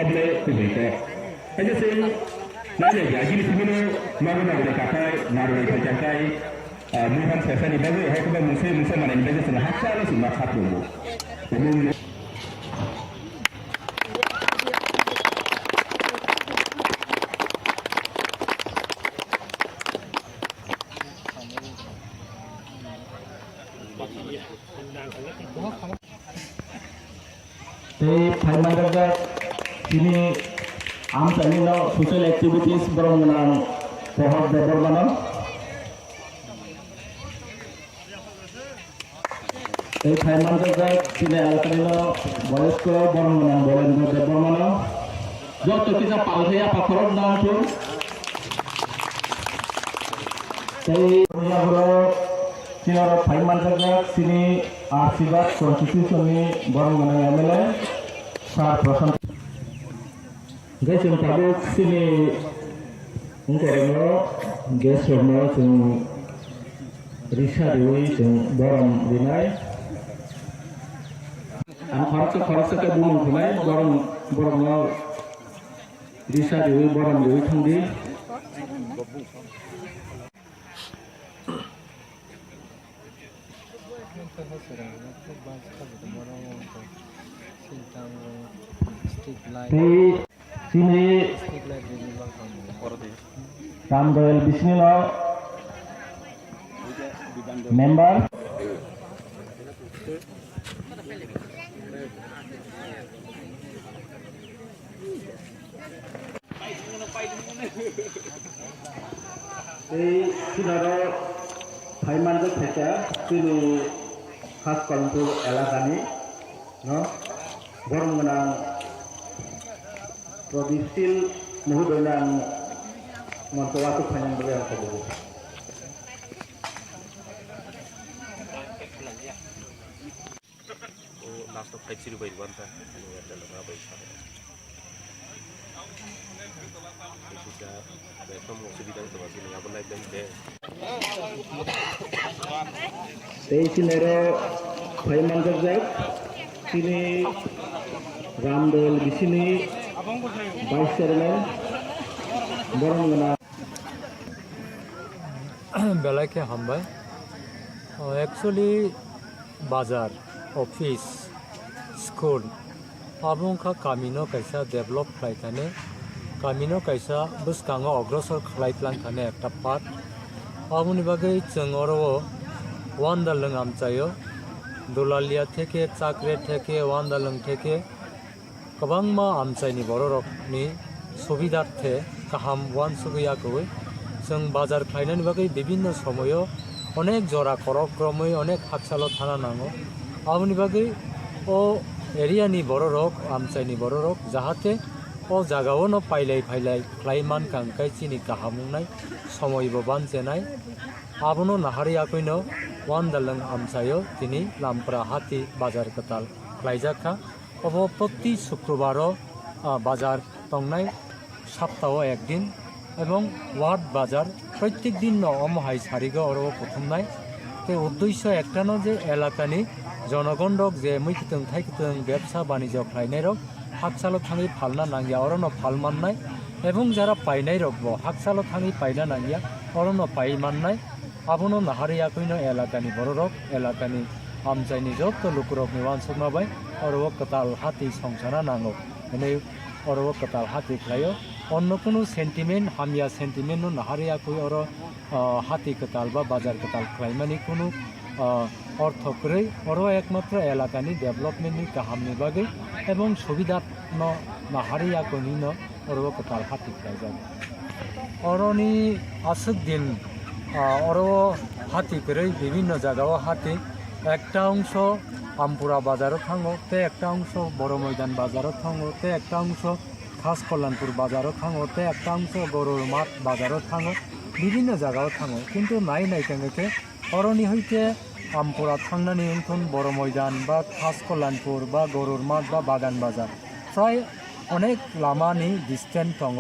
abre tunai. Aje sih, nanya gaji ni semua mana nak katai, mana nak katai. Mungkin saya ni bagai, hai tu Musa mana ni bagai sana hak salu semua hak dulu. Pemadagat ini amsalino social activities bermenang pohon bermenang. Pemadagat ini amsalino boysko bermenang bermenang. Jauh kita pakai apa korban nanti. Siapa Pemadagat sini Arsibat konstitusi ini bermenang MLA. Saat proses guys yang tadi sini untuk guys semua yang Risa Dewi yang barang dinai, anak harus ke bulan dinai barang Risa Dewi barang Dewi tangdi. Di sini Tamdoel Bismillah member এই scenario ফাইমানজो থেকে তিনি খাস কলমপুর এলাকানি বরং गोनां প্রদীপশীল মহোদয় মন্তব্য final বলে আশা করব লাস্ট অফ 5 এই সিনারো ফাইমানজो তিনি রামদোল বিসিনি ভাইস চেয়ারম্যান বরং गोनां বেলাকে হামবাই एक्चुअली बाजार ऑफिस स्कूल आबुंखा कामिनो कैसा डेवलप खालायथाने कामिनो कैसा बुसकाङो अग्रसर खालायप्लान थाने एकटा पार्ट आबुनि बागै जों अरो वान्दालং आमचायो दुलालिया थेके चाकरे थेके वान्दालং थेके गोबांमा आमचायनि बर' रकनि सुबिदार्थे गाहाम वान सुबियाखौै जों बाजार खालायनायनि बागै विभिन्न समयो अनेक जरा करक्रमै अनेक हातसालो थाना नांगौ आबुनि बागै ओ एरियानि बर' रक आमचायनि बर' रक जाहाथे ओ जागावनो पाइलाय फाइलाय खालायमान कांकायचिनि गाहामुंनाय समयबो बानजेनाय आबुनो नाहारियाखैनो वान्दालং आमचायो दिनै लामप्रा हाति बाजार कताल खालायजाखा अब प्रति शुक्रबारो बाजार तंनाय सप्ताह एक दिन এবং ওয়ার্ড বাজার প্রত্যেক দিন অমহাই সারিগা অর প্রথমনাই তে উদ্দেশ্য একটানো যে এলাকানি জনগণ রক যে मैखितों थाइखितों ব্যবসা বাণিজ্য খাইনাই রক হাকসালো থাঙি ফালনা নাঙ্গিয়া অরণ ফাল মাননাই এবং যারা পাইনাই রকব হাকসালো থাঙি পাইনা নাঙ্গিয়া অরণ পাই মাননাই আবনো নাহারিয়াকৈনো এলাকানি বড় রক এলাকানি আমচাইনি যত লোক রকনি ওয়ানসমাবাই অরব কতাল হাতি সংসারা নাঙ্গো এনে অরব কতাল হাতি খাইও অন্য কোনো সেন্টিমেন্ট হামিয়া সেন্টিমেন্ট নাহারিয়াকৈ অর হাতি কতাল বা বাজার কতাল খাইমানি কোনো অর্থ করে অর একমাত্র এলাকানি ডেভেলপমেন্টনি গাহামনি বাগै এবং সুবিধা নাহারিয়াকৈনি অরব কতাল হাতি খাইজাগ অরনি আসুক দিন অর হাতি করে বিভিন্ন জায়গাও হাতি একটা অংশ আমপুরা বাজারও থাঙো তে একটা অংশ বড় ময়দান বাজারও থাঙো তে একটা অংশ খাস কল্যাণপুর বাজারও থাঙো তে একটা অংশ গরুর মাঠ বাজারও থাঙো বিভিন্ন জায়গাও থাঙো কিন্তু নাই কেঙ্গেকে অরণি হইতে আমপুরা থাংনানি উঠুন বড় ময়দান বা খাস কল্যাণপুর বা গরুর মাঠ বা বাগান বাজার প্রায় অনেক লামানি ডিস্টেন্স দङ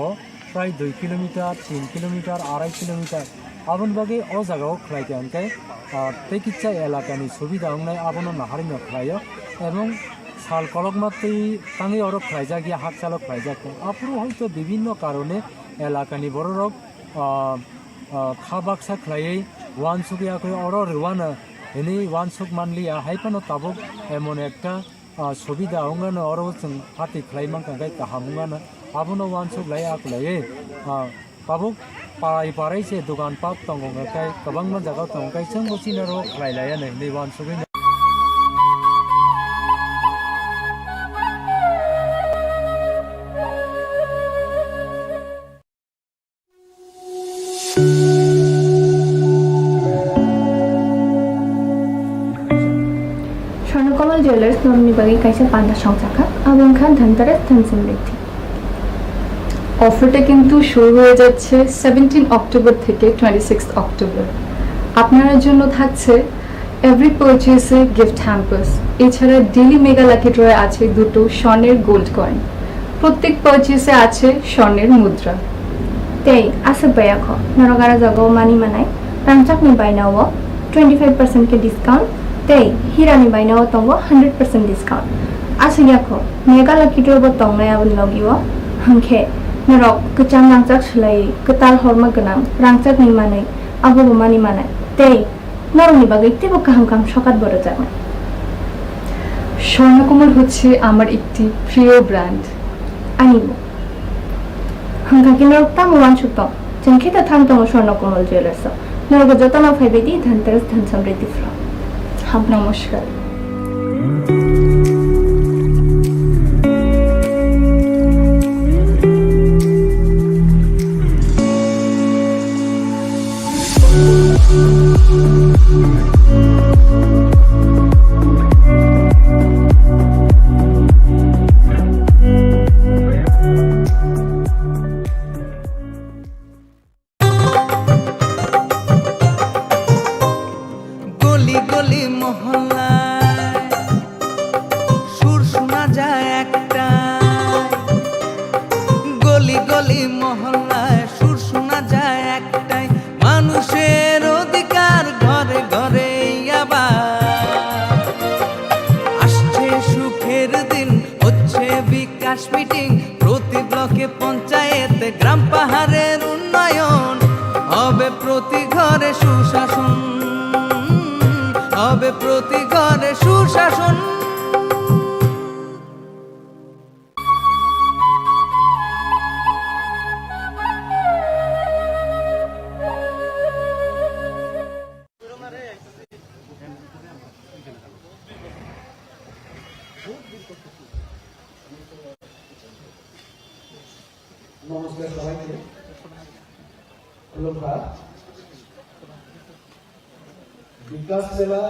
প্রায় 2 কিলোমিটার 3 কিলোমিটার 2.5 কিলোমিটার आबुन बागै अ जागाव खालायते अंकाय तेकिच्चा एलाकानि सुबिदा अंगनाय आबुनो नाहारिनो खालायो एवं साल कलक मात्रै ताङै अर खालायजागिया हाक चालक खालायजाखो आपुरो हयतो विभिन्न कारणे एलाकानि बर रक खाबाक्सा खालायै वान सुगियाखै अर रिवाना एनि वान सुक मानलिया हाइपानो ताबुक एमन एकटा सुबिदा अंगानो अर जों हाति खालायमान कांगाय काहामुङानो आबुनो वान सुक लाय आखलायै ताबुक पाराय पारायसे दुकान पाक दङखाय गोबां जायगायाव दङखाय जों बसिनारो खालायलाया नै वान सुगै স্বর্ণকমল জুয়েলার্স নরনি বাগै কাইসা পান্ডা সংসাখা এবং খান ধনতেরাস ধন সমৃদ্ধি অফারটা কিন্তু শুরু হয়ে যাচ্ছে 17 অক্টোবর থেকে 26 অক্টোবর আপনার জন্য থাকছে এভরি পারচেজে গিফট হ্যাম্পার্স এছাড়া ডেইলি মেগা লাকি ড্রয়ে আছে দুটো স্বর্ণের গোল্ড কয়েন প্রত্যেক পারচেজে আছে স্বর্ণের মুদ্রা তেই আছে বায়াখ নরগারা জাগাও মানি মানাই রাংচাকনি বাইনাও 25% के डिस्काउंट तेई हिरानी बायनाव तंग 100% डिस्काउंट আছে याखो मेगा लाकी ड्र ब तंगनाय आबन लगियो हांखे नरक कचां रांचाक सलाय कताल हरमा गोनां रांचाक निमानै आबो मानि मानाय तेई नरनि बागै तेबो काहाम काम सकात बড় जागोन স্বর্ণকমল হচ্ছে আমার একটি প্রিয় ব্র্যান্ড আনিব হাঙ্কা কিনর তাম ওয়ান সুত जों खेता थाम दङ स्वर्णकमल ज्वेलार्स নরগো যতন ফাইবেদি ধনতেরাস ধন সমৃদ্ধি ফ্র নমস্কার। গলি গলি মহল্লায় সুর শোনা যায় একটা, গলি গলি মহল্লায় সুর শোনা যায় একটাই, মানুষের অধিকার ঘরে ঘরে আবার আসছে সুখের দিন, হচ্ছে বিকাশ মিটিং, প্রতি ব্লকে পঞ্চায়েতে গ্রাম পাহাড়ের উন্নয়ন, হবে প্রতি ঘরে সুশাসন, হবে প্রতি ঘরে সুশাসন। নমস্কার সবাইকে। লোকরা বিকাশ মেলা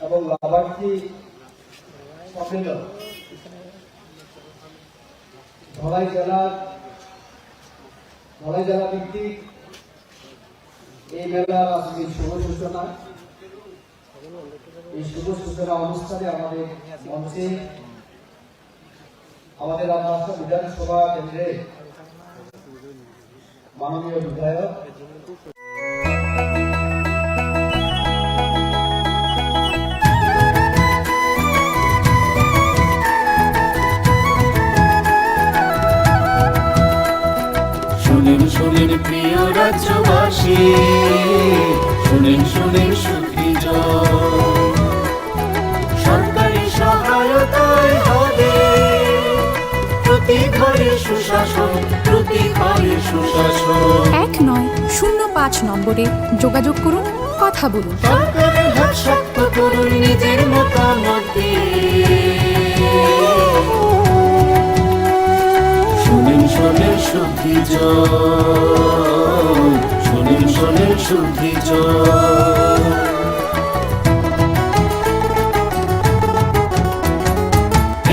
এবং লাভার্থী সম্মেলন ধলাই জেলা ভিত্তিক এই মেলার আজকে শুভ সূচনা। এই শুভ সূচনা অনুষ্ঠানে আমাদের মঞ্চে আমাদের আদর্শ বিধানসভা কেন্দ্রে মাননীয় বিধায়ক শুনেন শুনেন প্রিয় রাজ্যবাসী, শুনেন শুনেন সুখীজন, সরকারি সহায়তায় হবে প্রতি ঘরে সুশাসন, প্রতি ঘরে সুশাসন। 1905 নম্বরে যোগাযোগ করুন, কথা বলুন। সরকারের হাত শক্ত করুন, নিজের মতামত দিয়ে। শুনেন শোনেন সুখীজন, শোনেন শোনেন সুখীজন।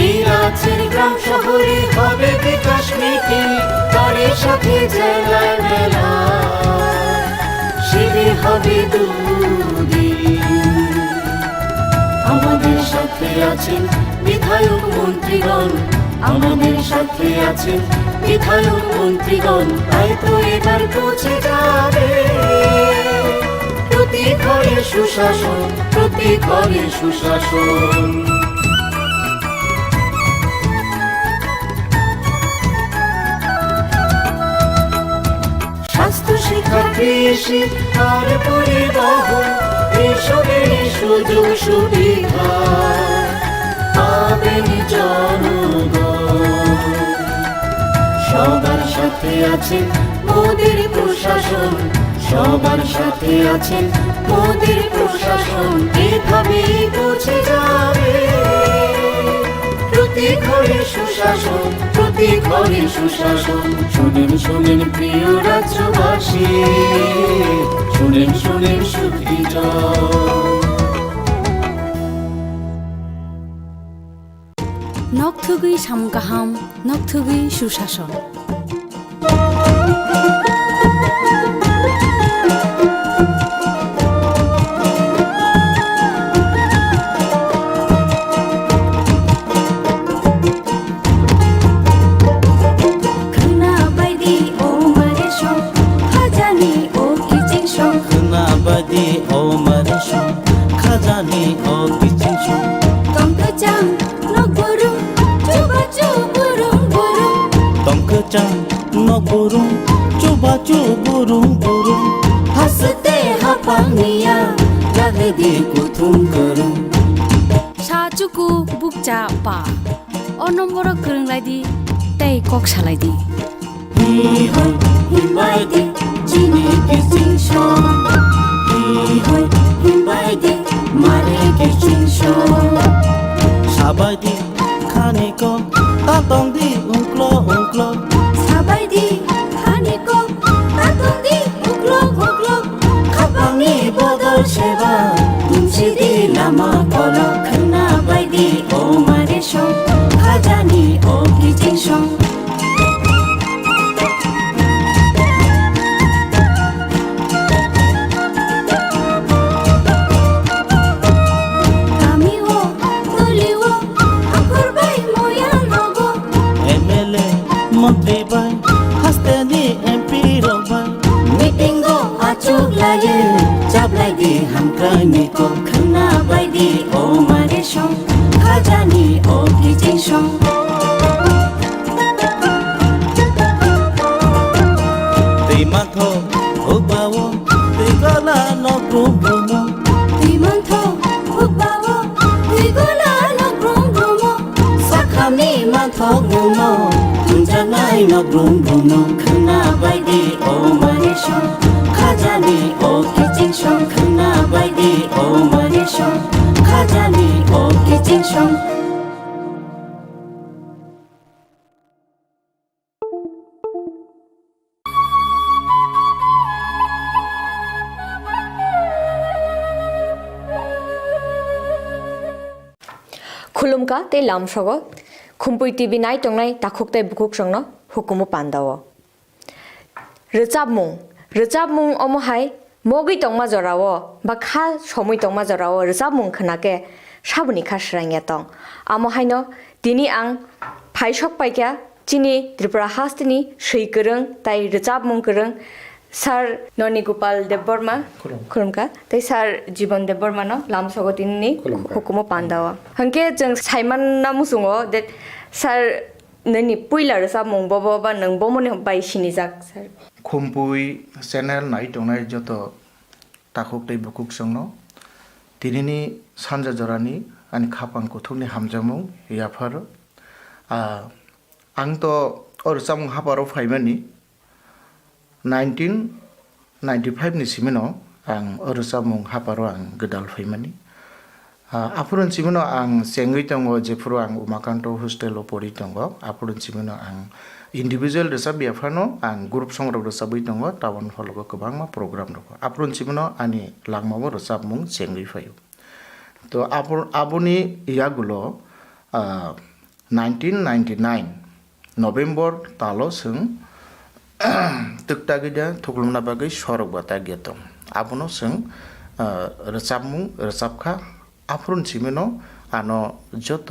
এই রাজ্যের গ্রাম শহরে হবে বিকাশ মিটিং, তারই সাথে জেলায় মেলা, শিবির হবে দুদিন। আমাদের সাথে আছেন বিধায়ক মন্ত্রীগণ, আমাদের সাথে আছেন বিধায়ক মন্ত্রীগণ, তাই তো এবার পৌঁছে যাবে প্রতি ঘরে সুশাসন, প্রতি ঘরে সুশাসন। স্বাস্থ্য শিক্ষা কৃষি আর পরিবহন, এসবের সুযোগ সুবিধা পাবেন জনগণ। সবার সাথে আছেন মোদের প্রশাসন, সবার সাথে আছেন মোদের প্রশাসন, এভাবেই পৌঁছে যাবে প্রতি ঘরে সুশাসন, প্রতি ঘরে সুশাসন। শুনেন শুনেন প্রিয় রাজ্যবাসী, শুনেন শুনেন সুখীজন। নকথুগুই সামগাহাম, নকথুগুই সুশাসন। খাজানি ও মারেশন, খাজানি ও কিচিং শং। তংকচাং নগরুম চুবাচু বুরুম বুরুম, তংকচাং নগরুম চুবাচু বুরুম বুরুম। হাসতে হাপাংনিয়া লাগদি কুথুম করুম। সাচুকু বুকচা পা অ নম্বর করংলাইদি তাই cock সালাইদি। হিমাইদি chini kissing show hi hoi himbai de mare kissing show sabai di khani ko tatong di ungklo ungklo sabai di khani ko tatong di ungklo ungklo khapangni bodol sheba tumsi di lama kolo khna bai di o mare show khajani o kissing show Mantri bai haste ni MP ro bai meeting go achuk lage chap lagi hamkai ni ko khna bai di o mare shong khajani o kichin shong Ti man tho ho bawo ti gala no grum grum ti man tho ho bawo ti gala no grum grum sakhami man tho gumo jangai no grum grum no khna bai di o mare shong khajani o kichin shong khna bai di o mare shong khajani o kichin shong खुलुमका ते लामसगो खुम्पुई TV नाय टंगनाय ताखुकते बुकुक संनो हुकुमु पान्दावो रोजाबमुं अमहाय मोगै टंगमा जरावो बा खा समुय टंगमा जरावो रोजाबमुं खनाके साबुनि खासरांया टं आमहायनो दिनि आं फाइसक पाइका चिनि त्रिपुरा हास्तिनि सैगोरों ताय रोजाबमुं गोरों सार ननि गोपाल देबबर्मा खुलुमका तै सार जीवन देबबर्मा न लामसगो तिननि हुकुमु पान्दावा हंके जों साइमान नामुसुङो दे सार ननि पुइला रोजाबमुं बबा नों बमने बायसिनि जाक सार खुम्पुई चेनेल नाय टंगनाय जत ताखुकते बुकुक संनो तिनिनि सानजा जरानि आनि खापां कुथुनि हामजामुं याफार आं तो रोजाबमुं हाबारो फाइमानि 1995 नि सिमनो आं रोजाबमुं हाबारो आं गोदाल फाइमानि आपुरन सिमनो आं सेंगै दंगो जेफोरो आं उमाकान्त हस्टेल परि दंगो आपुरन सिमनो आं इन्डिभिजुअल रोजाब बियाफानो आं ग्रुप संग्राम रोजाबै दंगो टाउन हलगो गोबांमा प्रोग्राम दंगो आपुरन सिमनो आनि लांमाबो रोजाबमुं सेंगै फायो तो आबुनि यागुलो 1999 नभेम्बर तालो जों तक्तागिदा थुक्लुमना बागै सरक बाता गेतम आबुनो जों रोजाबखा आफुरन सिमेनो आनो जत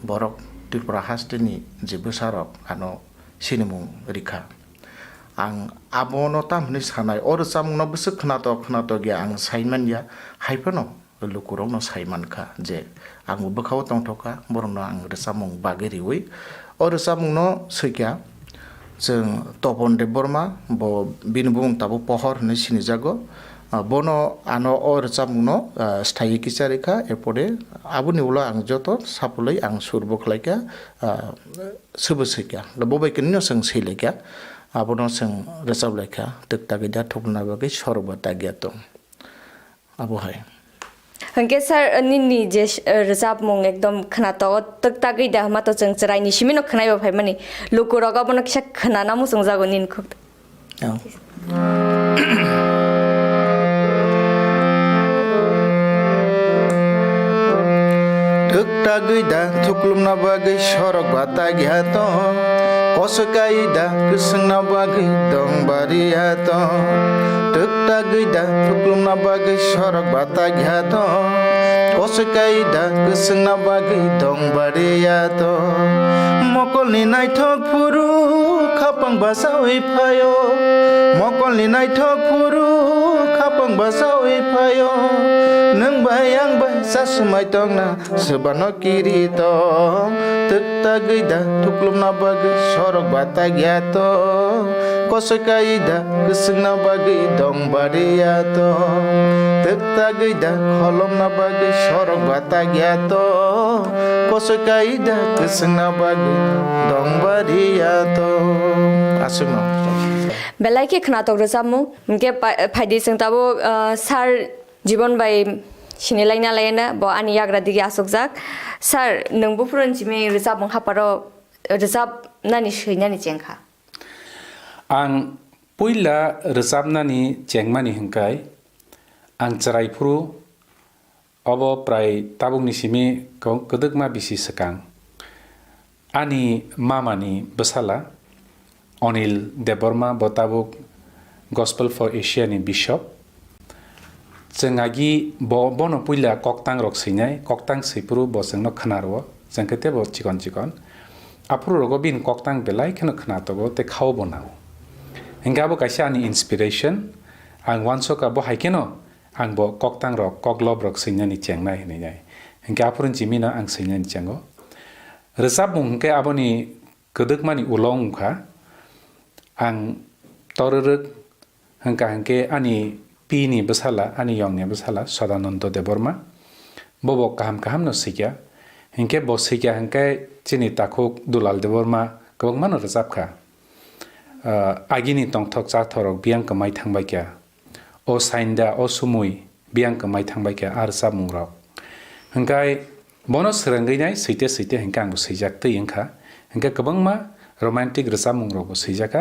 बरक त्रिपुरा हास्तिनि जे बोसारक आनो सिनेमु रिखा आं आबोनो तामनि सानाय अ रोजाबमुंनो बोसो खोनात गया आं साइमानया हाइफानो लुकुरावनो साइमानखा जे आं बोखाव तंथका बरनो आं रोजाबमुं बागेरिवै अ रोजाबमुंनो सैया जों तपन देबबर्मा ब बिनबुं ताबो पहर होननाय सिनिजागो बनो आनो अ रोजाबमुंनो स्थायी किसारिखा एपदे आबुनि उला आं जत सापुलै आं सुरबखलायका सोबोसैका बबायकनिनो जों सैलायका आबुनो जों रोजाबलायका तक्तागिदा थुबना बागै सरबता गियातो आबोहाय हंके सर निनि जे रोजाबमुं एकदम खनातो तक्तागिदा मातो जों चराइनि सिमिनो खनायबो फाइमानि लुकुरागा बनो किसा खनाना मुसुं जागो निनखो तक्तागिदा थुक्लुमना बागै सरक बाता गियातो कसकाइदा गोसोंना बागै दंबारियातो तक्तागिदा थुक्लुमना बागै सरक बाता गियातो कसकाइदा गोसोंना बागै दंबारियातो मकलनि नायथक फुरु खापां बासावै फायो मकलनि नायथक फुरु खापां बासावै फायो नों बाय आं बाय सासुमाय दंना सोबानो किरित तक्तागिदा थुक्लुमना बागै सरक बाता गियातो कसकाइदा गोसोंना बागै दंबारियातो तक्तागिदा खलमना बागै सरक बाता गियातो कसकाइदा गोसोंना बागै दंबारियातो आसुमा बेलाइके खोनातक रोजाबमु उनके फायदे जों दाबो सार जीवन बाय सिनेलायना लायना ब आनि याग्रा दिगे आसकजाक सार नोंबो फुरनजिमे रोजाबमु हापारो रोजाब नानि सैनानि जेंखा आं पहिला रोजाबनानि जेंमानि हंखाय आं जरायफुरु अब प्राय ताबुंनि सिमी गदगमा बिसि सकां आनि मामानि बसाला अनिल देबबर्मा बताबुक गस्पेल फर एशियानि बिशप जोंहागि बनो पहिला कक्तां रक सैनाय कक्तां सैपुरु बसंनो खनारो जोंखते ब चिकन चिकन आपुरु रगो बिन कक्तां बेलाय खनो खनातगो ते खाव बनाव हिंगाबो काइसे आनि इन्सपिरेशन आं वानसो का बो हाइकेनो आं बो कक्तां रक कग्लब रक सैनानि चेंनाय हिनाय हिंगा आपुरु जिमिना आं सैनानि चेंगो रोजाब मुंके आबोनि गदगमानि उलंखा आं तररक हंका हंके आनि पीनि बसाला आनि यंगनि बसाला सदानंद देबबर्मा बबो काहाम काहाम न सिक्या हिंके बो सिक्या हंके चिनि ताखुक दुलाल देबबर्मा गोबां रोजाबखा आगिनि तंथक जाथरक बियां कमाय थांबायक्या अ साइन्दा अ सुमुय बियां कमाय थांबायक्या आर सामुंग्रक हंकाय बनो सरंगैनाय सैते सैते हंका आंबो सैजाकतै हंका हंका गोबां रोमान्टिक रोजाब मुंग्रबो सैजाका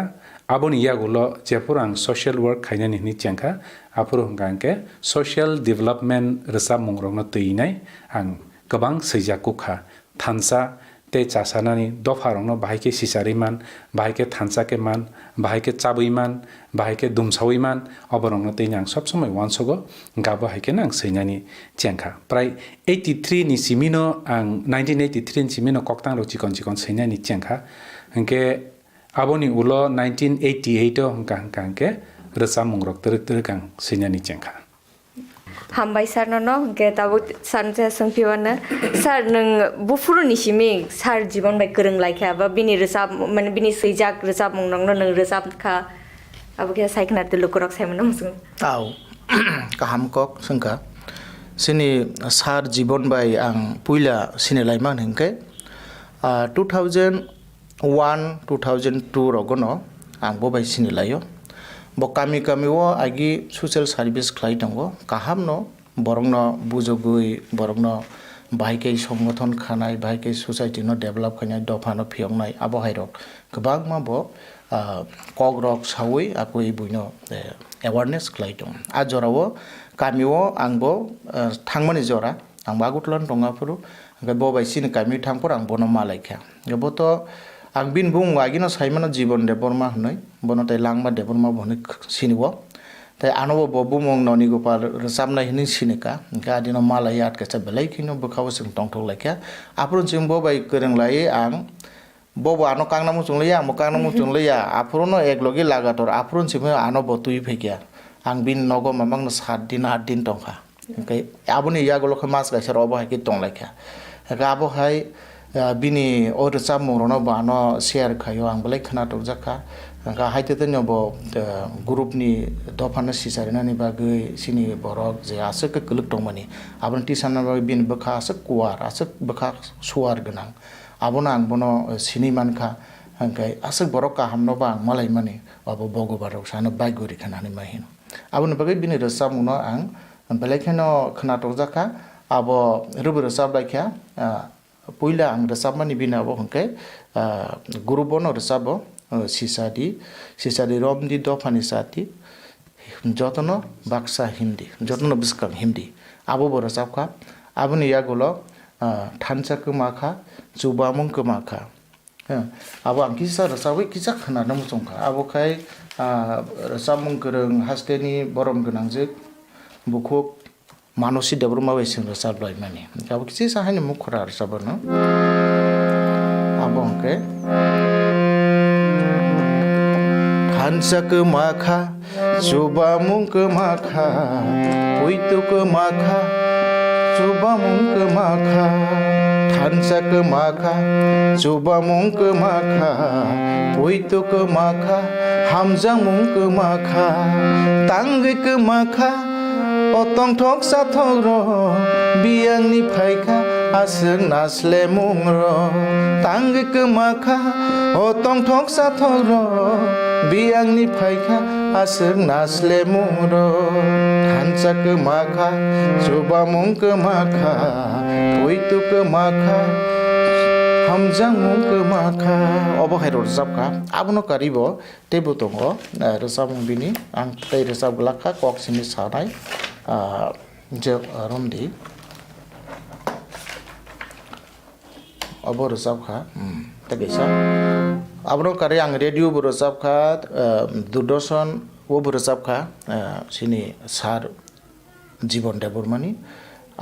आबोनि यागुलो जेफोर आं सशियल वर्क खायनानि नि चेंखा आफोर हंगांके सशियल डेभलपमेन्ट रोजाब मुंग्रबनो तैनाय आं गोबां सैजाकुखा थानसा ते चासानानि दफारंनो बाहायके सिसारिमान बाहायके थानसाके मान बाहायके चाबैमान बाहायके दुमसावैमान अबरंनो तैना आं सब समय वानसगो गाबो हायकेन आं सैनानि चेंखा प्राय 83 नि सिमिनो आं 1983 नि सिमिनो कक्तां रो चिकन चिकन सैनानि चेंखा हंके आबोनि उलो 1988 हंका हंका हंके रोजाब मुंग्रक तरक तरक आं सैनानि चेंखा हामबाय सार ननो के ताबो सानसे सोंफिवानो सार नों बुफुरुनि सिमी सार जीवन बाय गोरों लायखा बा बिनि रोजाब माने बिनि सैजाक रोजाब मुंनंनो नों रोजाबखा अब के साइखना लुकरक साइमन मुसुं आव काहाम कक सोंखा सिनि सार जीवन बाय आं पुइला सिनेलायमान हंके 2001-2002 रगनो आं बबाय सिनेलायो bo kami kami wo agi social service khlai tango kaham no borong no bujogui borong no baike songgothon khanai baike society no develop khanai dofa no phiongnai abo hairok gobang ma bo kogrok sawi apoi buino awareness khlai tong a jorawo kami wo angbo thangmani jora ang bagutlon tonga puru ga bo bai sin kami thangpor ang bono malaikha gabo to आं बिन बुं आगिनो Simon जीवन देबबर्मा हनै बनो तै लांबा देबबर्मा बनो सिनिबो तै आनबो बबु मं ननि गोपाल रोजाबनाय हिनि सिनिका गादिनो मालाय आटकेसा बेलाय किनो बखाव जों टंटक लायखा आपुरन जों बबाय गोरों लाय आं बबो आनो कांना मुचुंलैया आमो कांना मुचुंलैया आपुरनो एकलगे लागातर आपुरन सिम आनो बतुइ फैकिया आं बिन नगो मामंग 7 दिन 8 दिन टंका ओंखाय आबोनि यागलखो मास गायसर अबो हायकि टंलायखा आबो हाय बिनि रोजाब मुंग्रनो बानो शेयर खायो आं बेलाय खोनाटक जाखा गा हायते तन्यबो ग्रुपनि दफानो सिसारिनानि बागै सिनि बरक जे आसक कलक दंमानि आबन टिसाना बिन बखा आसक कुवार आसक बखा सुवार गोनां आबोनो आं बनो सिनि मानखा हंकाय आसक बरक का हमनो बा मलाई माने अबो बगोबारक सानो बायगुरि खानानि माहिन आबोनो बागै बिनि रोजाब मुंनो आं बेलाय खोनाटक जाखा आबो रुबो रोजाब लायखा पहिला आं रोजाबमानि बिनाबो हंके ग्रुपनो रोजाबो सिसादी रमदी दफानि साथी जतनो बाक्सा हिंदी जतनो बिस्कां हिंदी आबो रोजाबखा आबोनि यागुलो थानसा कमाखा जुबामुं कमाखा आबो आं किसा रोजाबै किसा खोनानो मुसंखा आबो खाय रोजाबमुं गोरों हास्टेनि बरम गोनांजो बुखुक मानसि देबबर्मा बायसिं रोजाबलाय माने आबो किसे साहायनो मुखरा रोजाबनो आबो हंके थानसा कमाखा जुबामुं कमाखा पुइतु कमाखा जुबामुं कमाखा थानसा कमाखा जुबामुं कमाखा पुइतु कमाखा हामजामुं कमाखा तांगै कमाखा otong thok sa thoro biang ni phaika aseng nasle mungro tang kemakha otong thok sa thoro biangni phaikha asuk nasle muro thansa kemakha coba mung kemakha puitu kemakha hamjang mung kemakha obo khairo rozabkha abono karibo tebo tongo rozabung bini ang tei rozab lakha kok sini sanai je romdi obo rozabkha tegesa abono kari ang radio bo rozabkha durdoshan o bo rozabkha sini sar জীবন দেবরমানি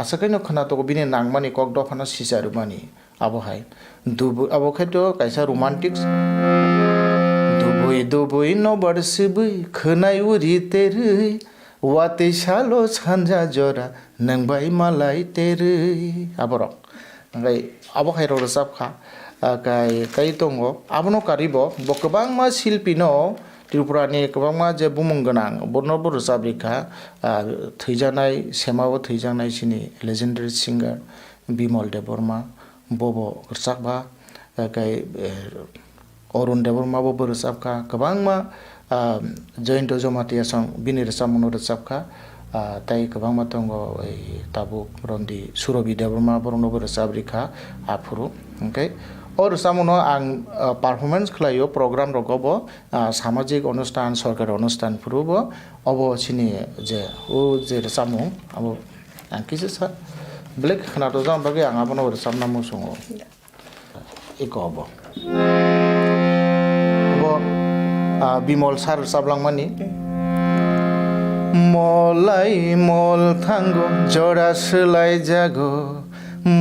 আসাকাইনো খনাতো বিনি নাংমানি cock দফানা সিসারুমানি আবহাই দুবু আবখাইতো কাইসা romantic দুবুই দুবুই নবরসিবুই খনাই উরি তেরুই ওয়াতে শালো সানজা জরা নংবাই মালাই তেরুই আবরক ngai আবহাই রসাবখা kai tongo abono karibo bokobang ma silpino Tripurani kebangma je bumung ganang borno bor sabrika theijanai semao theijanai sini legendary singer Bimol Deborma bobo rsakba kai Orun Deborma bobo rsakka kebangma jointo jomatia song bini rsamono rsakka tai kebangma tongo tabu rondi Surobi Deborma borno bor sabrika afuru okay और सामनो आं performance खलायो programme रगबो सामाजिक अनुष्ठान सरकार अनुष्ठान फुरुबो अबो सिनि जे ओ जे सामु अब आं किसे सा ब्लैक खना तो जाम बागे आं आबनो सामना मुसुङो एक अबो बिमल सार साबलांमानि मलाई मल थांगो जरा सोलाय जागो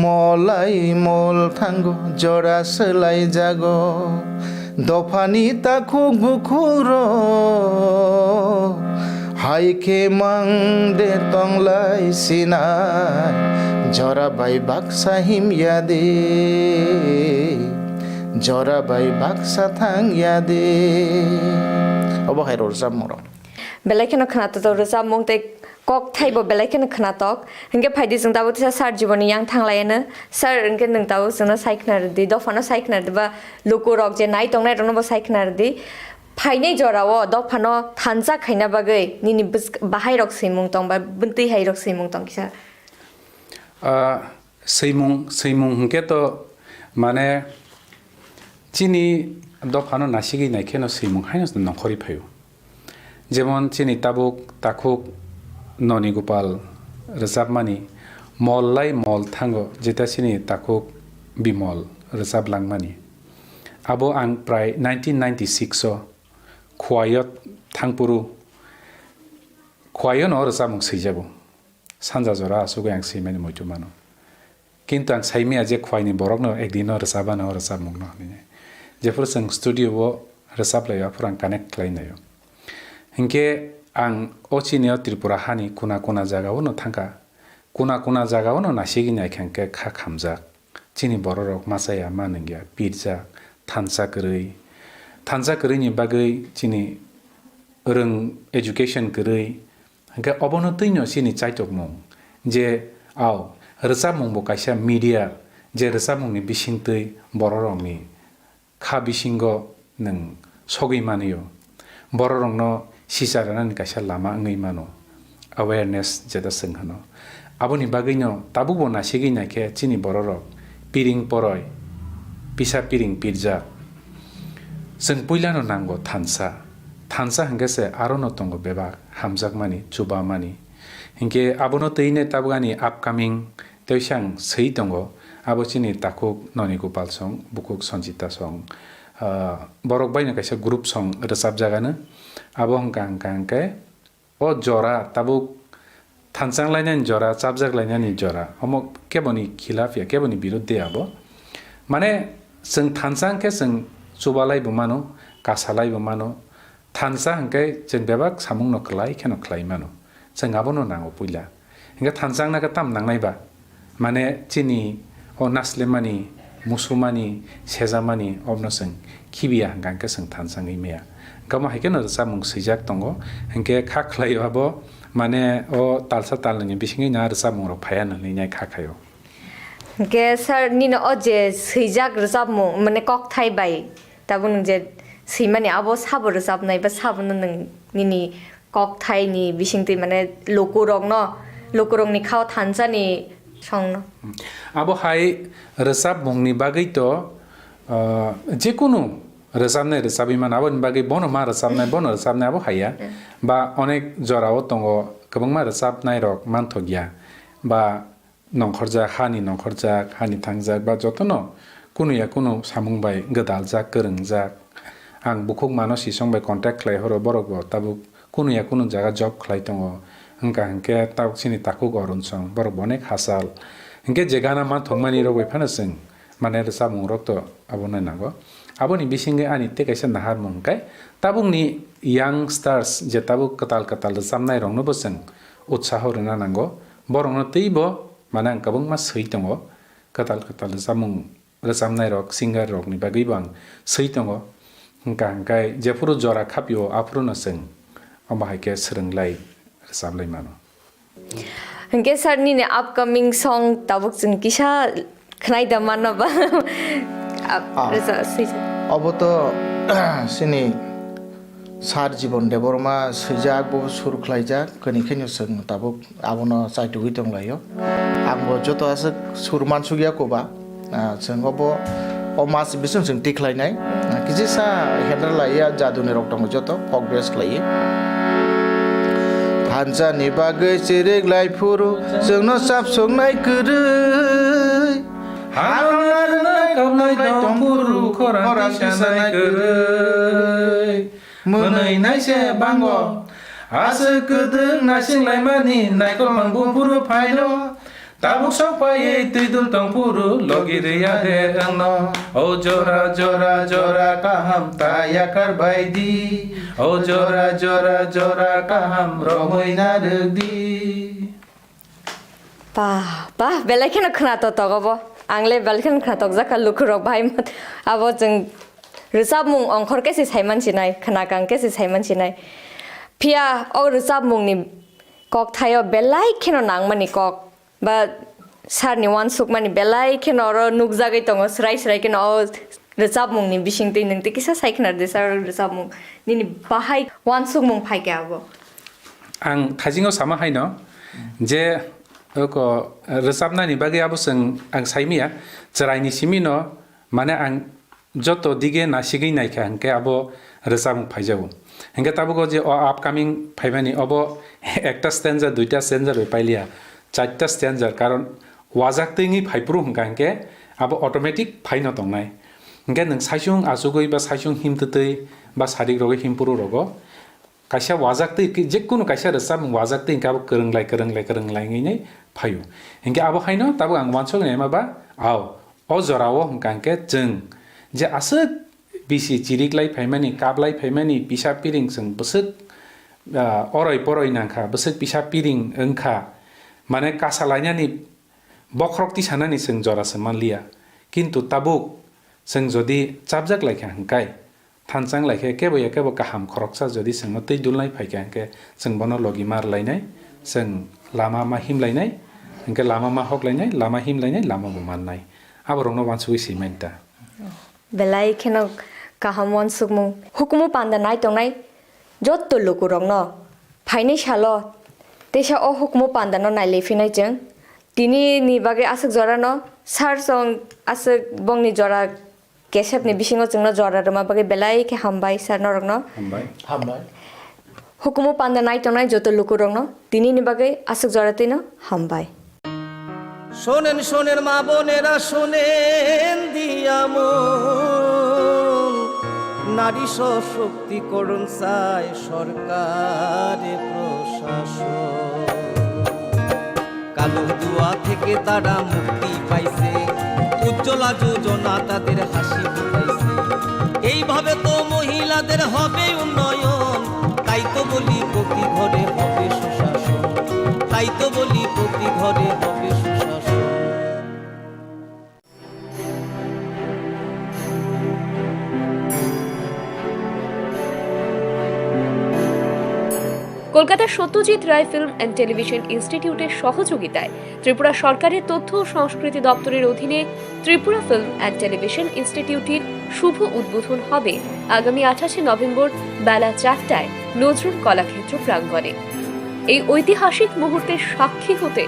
মলাই মল থাঙ্গো জরা সেলাই জাগো দফানি তাকু বুকুর হাইকে মাং দে তংলাই সিনাই জরা বাই বাক্সা হিম ইয়াদে জরা বাই বাক্সা থাং ইয়াদে অবহাই রোজাম মর বেলাইকেন খানাতো তো রোজাম মংতে kok thaibo belaiken khnatok hingge phaidi jung dabu tisa sar jiboni yang thanglaina sar hingge nung dabu jung saiknar di dofano saiknar ba loko rok je nai tongnai rong bo saiknar di phainai jorao dofano thansa khaina bagai nini bahai rok simung tong ba bunti hai rok simung tong kisa seimung hingge to mane chini dofano nasigi naikeno seimung hainos nongkhori phayo jemon chini tabuk takhuk Noni Gopal Resabmani Mollai Mol Thango Jeta Sini Takuk Bimol Resab Langmani Abo Ang Prai 1996 so Khwayot Thangpuru Khwayon or Resabung Sijabo Sanja Zora Sugo Ang Simani Moitumano Kintu Ang Saimi Aje Khwayni Borokno Ekdino Resabana or Resabung no Jefferson Studio wo Resablayo Apurang Connect Klainayo Hinke ang ochini Tripura hani kuna jaga ono thangka kuna jaga ono nasigi nai khangke kha khamjak chini bororok masaya manengya pirja thansa krei ni bagai chini rung education krei hangke obono tuino chini chaitok mong je au resab mong bo kaisa media je resab mong ni bisingtei bororok ni kha bisingo nang sogui maniyo bororok no Sisaranan kaisa lama ngai mano awareness jeta senghano aboni bagino tabubo nasigi naike chini bororok piring poroi pisa piring pirja seng puilano nango thansa hangese arono tongo beba hamjak mani chuba mani hinke abono teine tabugani upcoming teusang sei tongo abo chini takuk Noni Gopal song bukuk Sanjita song borok baina kaisa group song resab jagana abong kang ke o jora tabuk thansang lainan jora chabjak lainan jora omok keboni khilafia keboni biruddhe abo mane seng thansang ke seng chubalai bumano kasalai bumano thansa hangke jeng bebak samung no klai kheno klai mano seng abono nango puila hinga thansang na ka tam nangnai ba mane chini o naslemani musumani sejamani omno seng khibia hangke seng thansang imea kama haikeno samung sijak tongo hengke kha khlai abo mane o talsa talni bisingi na samung ro phayana ni nyai kha khayo ke sar nino oje sijak samung mane kok thai bai tabun je seiman ni abo sabo rosab nai ba sabo no nini kok thai ni bisingti mane lokurong ni khao thansa ni song no abo hai resab mungni bagai to je kono resabnai resabiman abo ni bagai bono ma resabnai abo haya ba onek jorao tongo kabangma resabnai rok mantogya ba nongkhorja hani thangjak ba jotono kuno samung bai gadaljak korongjak ang bukhuk mano sisong bai contact khlai horo borok bo tabu kuno jaga job khlai tongo hingke tauk sini takuk orun song borok bonek hasal hingke jegana ma thongmani rok bai phana sing mane resabung rok to abo nai nago aboni bisinge ani te kaisa nahar mungkai tabungni young stars je tabuk katal samnai rong no boseng utsaho rena nango borong no teibo manang kabung ma sei tongo katal samung resamnai rok singer rok ni bagai bang sei tongo hingkai jefuru jora khapio afru no seng ambai ke srenglai resamlai mano hingke sar ni ne upcoming song tabuk jing kisa khnai da mano ba অবতো সিনি সার জীবন দেবরমা সৈজাক বো সুর খ্লাইজাক কনিখাইনো जों তাবুক আবনো চাইটুই দংলাयो आंबो যত আছে সুর মানসুগিয়া কোবা जों of ও মাস বিসং जों টিকলাইনাই কিজিসা হেন্ডার লাইয়া জাদুনি রক দङ যত ফক বেস ख्लायो हानजानि बागै जेरेग्लाय फुरु जोंनो साब संनाय गोरै Harunarna kaunai tompuru koran sanai gerai Menai naise bango Asa kedeng nasing laimani Naikol mangbung puru paido Tabuk sopai tidul tompuru Logi ria de angno O jora kaham tayakar baidi O jora kaham rohoi nadegdi Bah belai kena khna to togo Angle balkan khatok jaka lukurok bhai mat abo jeng resab mung ongkhor ke si saiman sinai khana kang ke si saiman sinai pia o resab mung ni kok thayo belai kheno nangmani kok ba sarni wan sukmani belai kheno ro nukjagai tongo srai keno o resab mung ni bisingtei ningte kisa saiknar de sar resab mung nini bahai wan suk mung phai ke abo ang khajingo sama haino je ko resabna ni bagi abo seng ang saimia cerai ni simino mane ang joto dige na sigai nai kha angke abo resabung phaijau hingke tabu ko je upcoming phaibani abo ekta stanza duita stanza be pailia chatta stanza karon wajak tingi phaipru hingka angke abo automatic phaino tongnai hingke nang saisung asugoi ba saisung himtei ba sarik roge himpuru rogo kaisa wajak tei jekunu kaisa resab wajak tei ka kerenglai ngai phayu hingke abo haino tabu ang wansok nei maba aw o jorao hingke jeng je asuk bisi chiriklai phaimani kablai phaimani pisa piring seng besek oroi nangkha besek pisa piring engkha mane kasalanya ni bokrokti sanani seng jora semanlia kintu tabuk seng jodi chapjak laikha hingkai thansang laikhe kebo kaham khoroksa jodi seng tei dulnai phaika hingke seng bono logi mar lainai seng lama ma himlainai hingke lama ma hoklainai lama himlainai lama bumanai aborongno wansui simenta belai kheno kaham wan sukmung hukumu panda nai tongnai jotto lukurongno phainai salo tesa o hukumu panda no nai lefinai jeng tini ni bage asuk jora no sar song asuk bongni jora kesep ni bisingo jengno jora rama bage belai ke hambai sar norongno hambai hukumu panda nai tongnai jotto lukurongno tini ni bage asuk jora tino hambai শোনেন মা বোনেরা শোনেন দিয়ামন নারী সশক্তিকরণ চায় সরকারে প্রশাসন কালো দুয়া থেকে তারা মুক্তি পাইছে উজ্জ্বলা যোজনা তাদের হাসি ফুটাইছে এইভাবে তো মহিলাদের হবে উন্নয়ন তাই তো বলি প্রতি ঘরে হবে সুশাসন তাই তো বলি প্রতি ঘরে হবে কলকাতার Satyajit Ray film and television ইনস্টিটিউটের সহযোগিতায় ত্রিপুরা সরকারের তথ্য ও সংস্কৃতি দপ্তরের অধীনে ত্রিপুরা ফিল্ম অ্যান্ড টেলিভিশন ইনস্টিটিউটের শুভ উদ্বোধন হবে আগামী 28 নভেম্বর বেলা 4টায় নজরুল কলাক্ষেত্র প্রাঙ্গণে। এই ঐতিহাসিক মুহূর্তের সাক্ষী হতে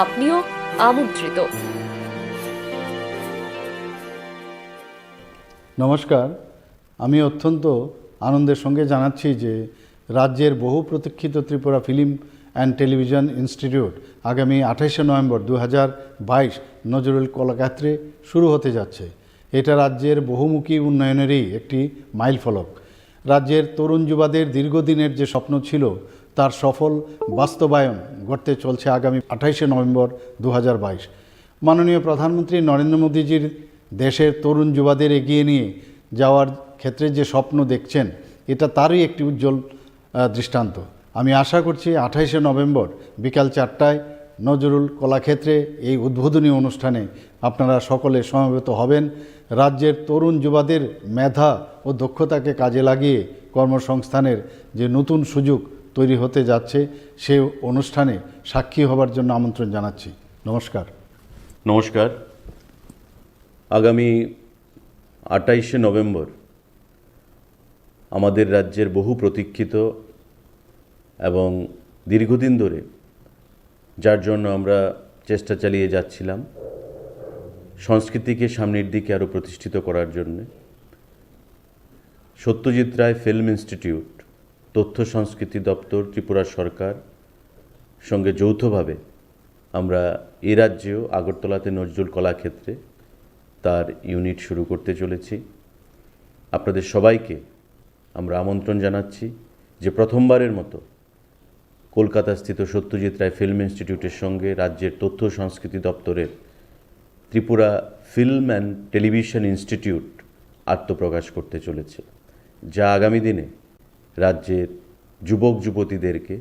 আপনিও আমন্ত্রিত। নমস্কার, আমি অত্যন্ত আনন্দের সঙ্গে জানাচ্ছি যে রাজ্যের বহু প্রতীক্ষিত Tripura film and television institute আগামী 28 নভেম্বর 2022 নজরুল কলাক্ষেত্রে শুরু হতে যাচ্ছে। এটা রাজ্যের বহুমুখী উন্নয়নেরই একটি মাইলফলক। রাজ্যের তরুণ যুবাদের দীর্ঘদিনের যে স্বপ্ন ছিল তার সফল বাস্তবায়ন ঘটতে চলছে আগামী 28 নভেম্বর 2022। মাননীয় প্রধানমন্ত্রী নরেন্দ্র মোদীজির দেশের তরুণ যুবাদের এগিয়ে নিয়ে যাওয়ার ক্ষেত্রে যে স্বপ্ন দেখছেন, এটা তারই একটি উজ্জ্বল দৃষ্টান্ত। আমি আশা করছি 28 নভেম্বর বিকাল 4টায় নজরুল কলাক্ষেত্রে এই উদ্বোধনী অনুষ্ঠানে আপনারা সকলে সমবেত হবেন। রাজ্যের তরুণ যুবাদের মেধা ও দক্ষতাকে কাজে লাগিয়ে কর্মসংস্থানের যে নতুন সুযোগ তৈরি হতে যাচ্ছে, সেই অনুষ্ঠানে সাক্ষী হবার জন্য আমন্ত্রণ জানাচ্ছি। নমস্কার। নমস্কার। আগামী 28 নভেম্বর আমাদের রাজ্যের বহু প্রতীক্ষিত এবং দীর্ঘদিন ধরে যার জন্য আমরা চেষ্টা চালিয়ে যাচ্ছিলাম সংস্কৃতিকে সামনের দিকে আরও প্রতিষ্ঠিত করার জন্য, সত্যজিৎ রায় ফিল্ম ইনস্টিটিউট, তথ্য সংস্কৃতি দপ্তর, ত্রিপুরা সরকার সঙ্গে যৌথভাবে আমরা এ রাজ্যেও আগরতলাতে নজরুল কলাক্ষেত্রে তার ইউনিট শুরু করতে চলেছি। আপনাদের সবাইকে আমরা আমন্ত্রণ জানাচ্ছি যে প্রথমবারের মতো কলকাতাস্থিত সত্যজিৎ রায় ফিল্ম ইনস্টিটিউটের সঙ্গে রাজ্যের তথ্য সংস্কৃতি দপ্তরের Tripura film and television institute আত্মপ্রকাশ করতে চলেছে, যা আগামী দিনে রাজ্যের যুবক যুবতীদেরকে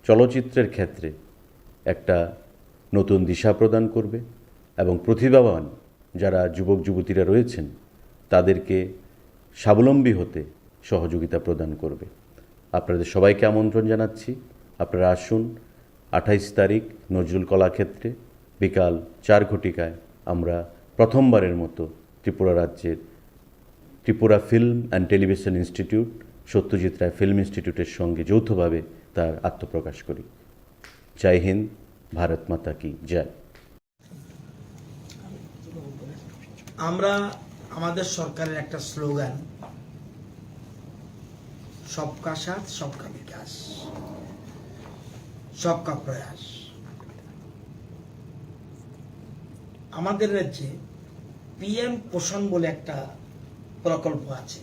চলচ্চিত্রের ক্ষেত্রে একটা নতুন দিশা প্রদান করবে এবং প্রতিভাবান যারা যুবক যুবতীরা রয়েছেন তাদেরকে স্বাবলম্বী হতে সহযোগিতা প্রদান করবে। আপনাদের সবাইকে আমন্ত্রণ জানাচ্ছি। আপনারা আসুন 28 তারিখ নজরুল কলাক্ষেত্রে বিকাল 4 ঘটিকায় আমরা প্রথমবারের মতো ত্রিপুরা রাজ্যের Tripura film and television institute, Satyajit Ray film ইনস্টিটিউটের সঙ্গে যৌথভাবে তার আত্মপ্রকাশ করি। জয় হিন্দ, ভারত মাতা কি জয়। আমরা আমাদের সরকারের একটা স্লোগান সবকা সাথ সবকা বিকাশ সবকা প্রয়াস। আমাদের রাজ্যে পিএম পোষণ বলে একটা প্রকল্প আছে।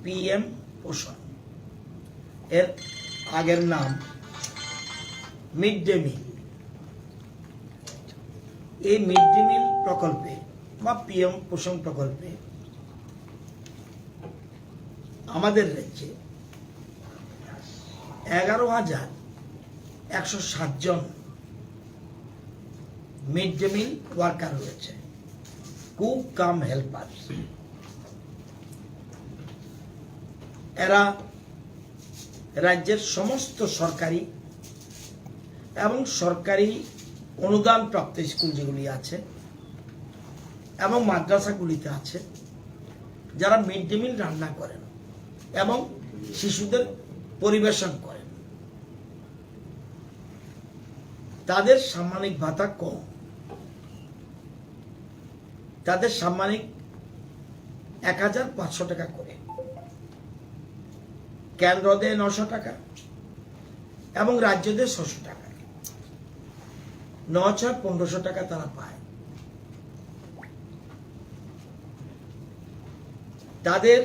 পিএম পোষণ এর আগের নাম মিড ডে মিল। এই মিড ডে মিল প্রকল্পে বা পিএম পোষণ প্রকল্পে আমাদের রাজ্যে 11,107 জন মিড ডে মিল ওয়ার্কার রয়েছে, কুক কাম হেল্পার। এরা রাজ্যের সমস্ত সরকারি এবং সরকারি অনুদান প্রাপ্ত স্কুল যেগুলি আছে এবং মাদ্রাসাগুলিতে আছে, যারা মিড ডে মিল রান্না করেন এবং শিশুদের পরিবেশন করেন। তাদের সাম্মানিক ভাতা কম, তাদের সাম্মানিক 1,500 টাকা করে, কেন্দ্র দেয় 900 টাকা এবং রাজ্য দেয় 600 টাকা। 9,1500 টাকা তারা পায়। তাদের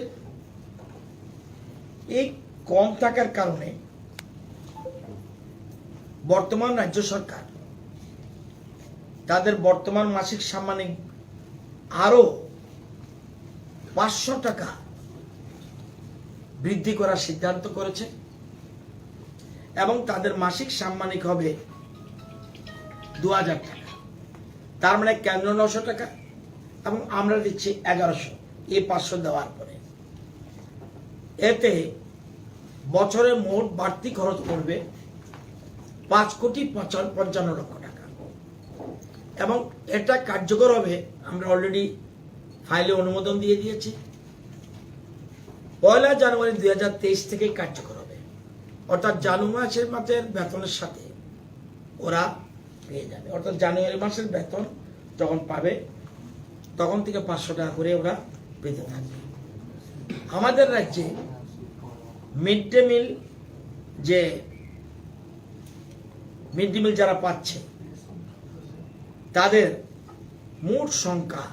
এই কম থাকার কারণে বর্তমান রাজ্য সরকার তাদের বর্তমান মাসিক সাম্মানিক আরো 500 টাকা বৃদ্ধি করার সিদ্ধান্ত করেছে এবং তাদের মাসিক সাম্মানিক হবে 2,000 টাকা। তার মানে কেন্দ্র 900 টাকা এবং আমরা দিচ্ছি 1100, এই 500 দেওয়ার পরে এতে বছরে মোট বাড়তি খরচ পড়বে 5,55,00,000 টাকা এবং এটা কার্যকর হবে। আমরা অলরেডি ফাইলে অনুমোদন দিয়ে দিয়েছি। 1 জানুয়ারি 2023 থেকে কার্যকর হবে, অর্থাৎ জানুয়ারি মাসের বেতনের সাথে ওরা পেয়ে যাবে। অর্থাৎ জানুয়ারি মাসের বেতন যখন পাবে তখন থেকে 500 টাকা করে ওরা পেতে থাকবে। আমাদের রাজ্যে মিড ডে মিল যারা পাচ্ছে তাদের মোট সংখ্যা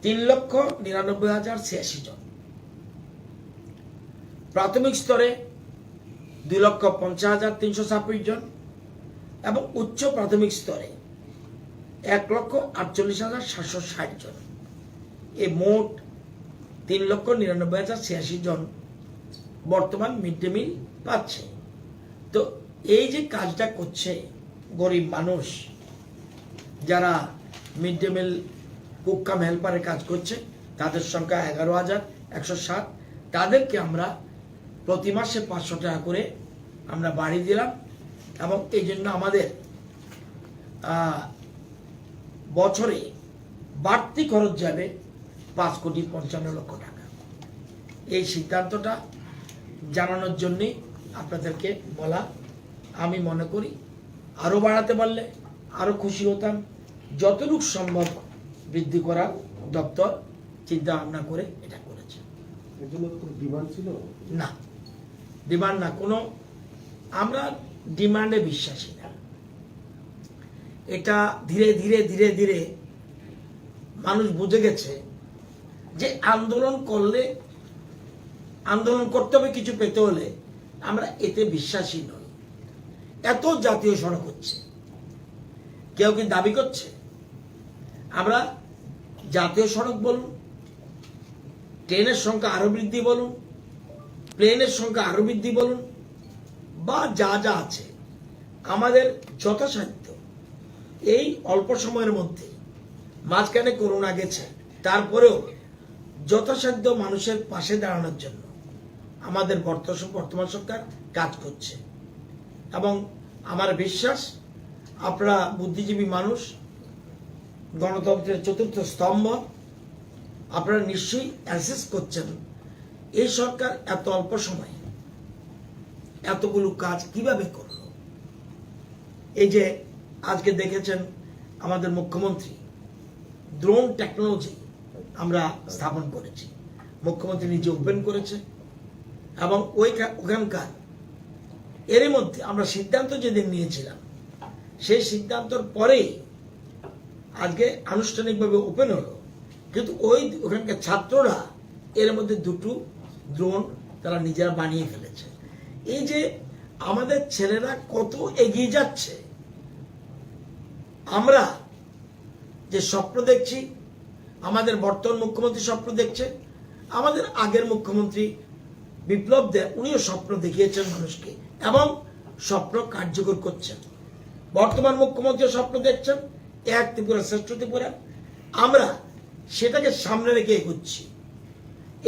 3,99,086 জন। প্রাথমিক স্তরে 2,50,326 জন এবং উচ্চ প্রাথমিক স্তরে 1,48,760 জন। এই মোট 3,99,086 জন বর্তমান মিড ডে মিল পাচ্ছে। তো এই যে কাজটা করছে গরিব মানুষ যারা mid day meal cook cum হেল্পারের কাজ করছে, তাদের সংখ্যা 11,160। তাদেরকে আমরা প্রতি মাসে 500 টাকা করে আমরা বাড়িয়ে দিলাম এবং এই জন্য আমাদের বছরে বাড়তি খরচ যাবে 5,55,00,000 টাকা। এই সিদ্ধান্তটা জানানোর জন্যে আপনাদেরকে বলা। আমি মনে করি আরও বাড়াতে পারলে আরও খুশি হতাম। যতটুকু সম্ভব বৃদ্ধি করার দপ্তর চিন্তা ভাবনা করে এটা করেছে। ডিমান্ড ছিল না, ডিমান্ড না, কোনো আমরা ডিমান্ডে বিশ্বাসী না। এটা ধীরে ধীরে ধীরে ধীরে মানুষ বুঝে গেছে যে আন্দোলন করলে, আন্দোলন করতে হবে কিছু পেতে হলে, আমরা এতে বিশ্বাসী নই। এত জাতীয় সড়ক হচ্ছে, কেউ কি দাবি করছে আমরা জাতীয় সড়ক বলুন, ট্রেনের সংখ্যা আরো বৃদ্ধি বলুন, প্লেনের সংখ্যা আরো বৃদ্ধি বলুন, বা যা যা আছে আমাদের যথাসাধ্য এই অল্প সময়ের মধ্যে, মাঝখানে করোনা গেছে, তারপরেও যথাসাধ্য মানুষের পাশে দাঁড়ানোর জন্য আমাদের বর্তমান সরকার কাজ করছে। এবং আমার বিশ্বাস আপনারা বুদ্ধিজীবী মানুষ, গণতন্ত্রের চতুর্থ স্তম্ভ, আপনারা নিশ্চয়ই অ্যাসেস করছেন এই সরকার এত অল্প সময়ে এতগুলো কাজ কিভাবে করল। এই যে আজকে দেখেছেন আমাদের মুখ্যমন্ত্রী ড্রোন টেকনোলজি আমরা স্থাপন করেছি, মুখ্যমন্ত্রী নিজে ওপেন করেছে এবং ওখানকার এর মধ্যে আমরা সিদ্ধান্ত যেদিন নিয়েছিলাম সেই সিদ্ধান্তর পরেই আজকে আনুষ্ঠানিকভাবে ওপেন হলো, কিন্তু ওখানকার ছাত্ররা এর মধ্যে 2টো ড্রোন তারা নিজেরা বানিয়ে ফেলেছে। এই যে আমাদের ছেলেরা কত এগিয়ে যাচ্ছে, আমরা যে স্বপ্ন দেখছি, আমাদের বর্তমান মুখ্যমন্ত্রী স্বপ্ন দেখছে, আমাদের আগের মুখ্যমন্ত্রী বিপ্লব দেব উনিও স্বপ্ন দেখিয়েছেন মানুষকে এবং স্বপ্ন কার্যকর করছেন। বর্তমান মুখ্যমন্ত্রী স্বপ্ন দেখছেন এক ত্রিপুরা শ্রেষ্ঠ ত্রিপুরা, আমরা সেটাকে সামনে রেখে এগোচ্ছি।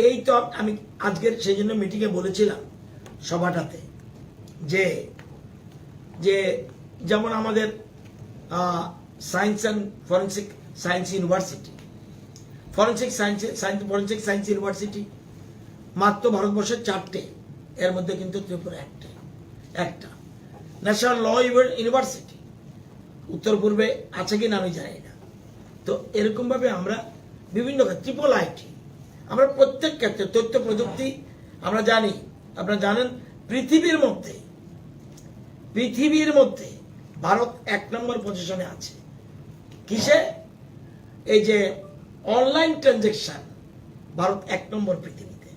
এই তো আমি আজকের সেই জন্য মিটিংয়ে বলেছিলাম সভাটাতে যে যে যেমন আমাদের science and forensic science university, forensic science university মাত্র ভারতবর্ষের 4টে, এর মধ্যে কিন্তু ত্রিপুরা একটা। ন্যাশনাল ল ইউনিভার্সিটি উত্তর পূর্বে আছে কিনা আমি জানি না। তো এরকমভাবে আমরা বিভিন্ন ট্রিপল আইটি, আমরা প্রত্যেক ক্ষেত্রে তথ্য প্রযুক্তি আমরা জানি, আপনারা জানেন পৃথিবীর মধ্যে ভারত 1 নম্বর পজিশনে আছে। কিসে? এই যে অনলাইন ট্রানজেকশন, ভারত 1 নম্বর পৃথিবীতে।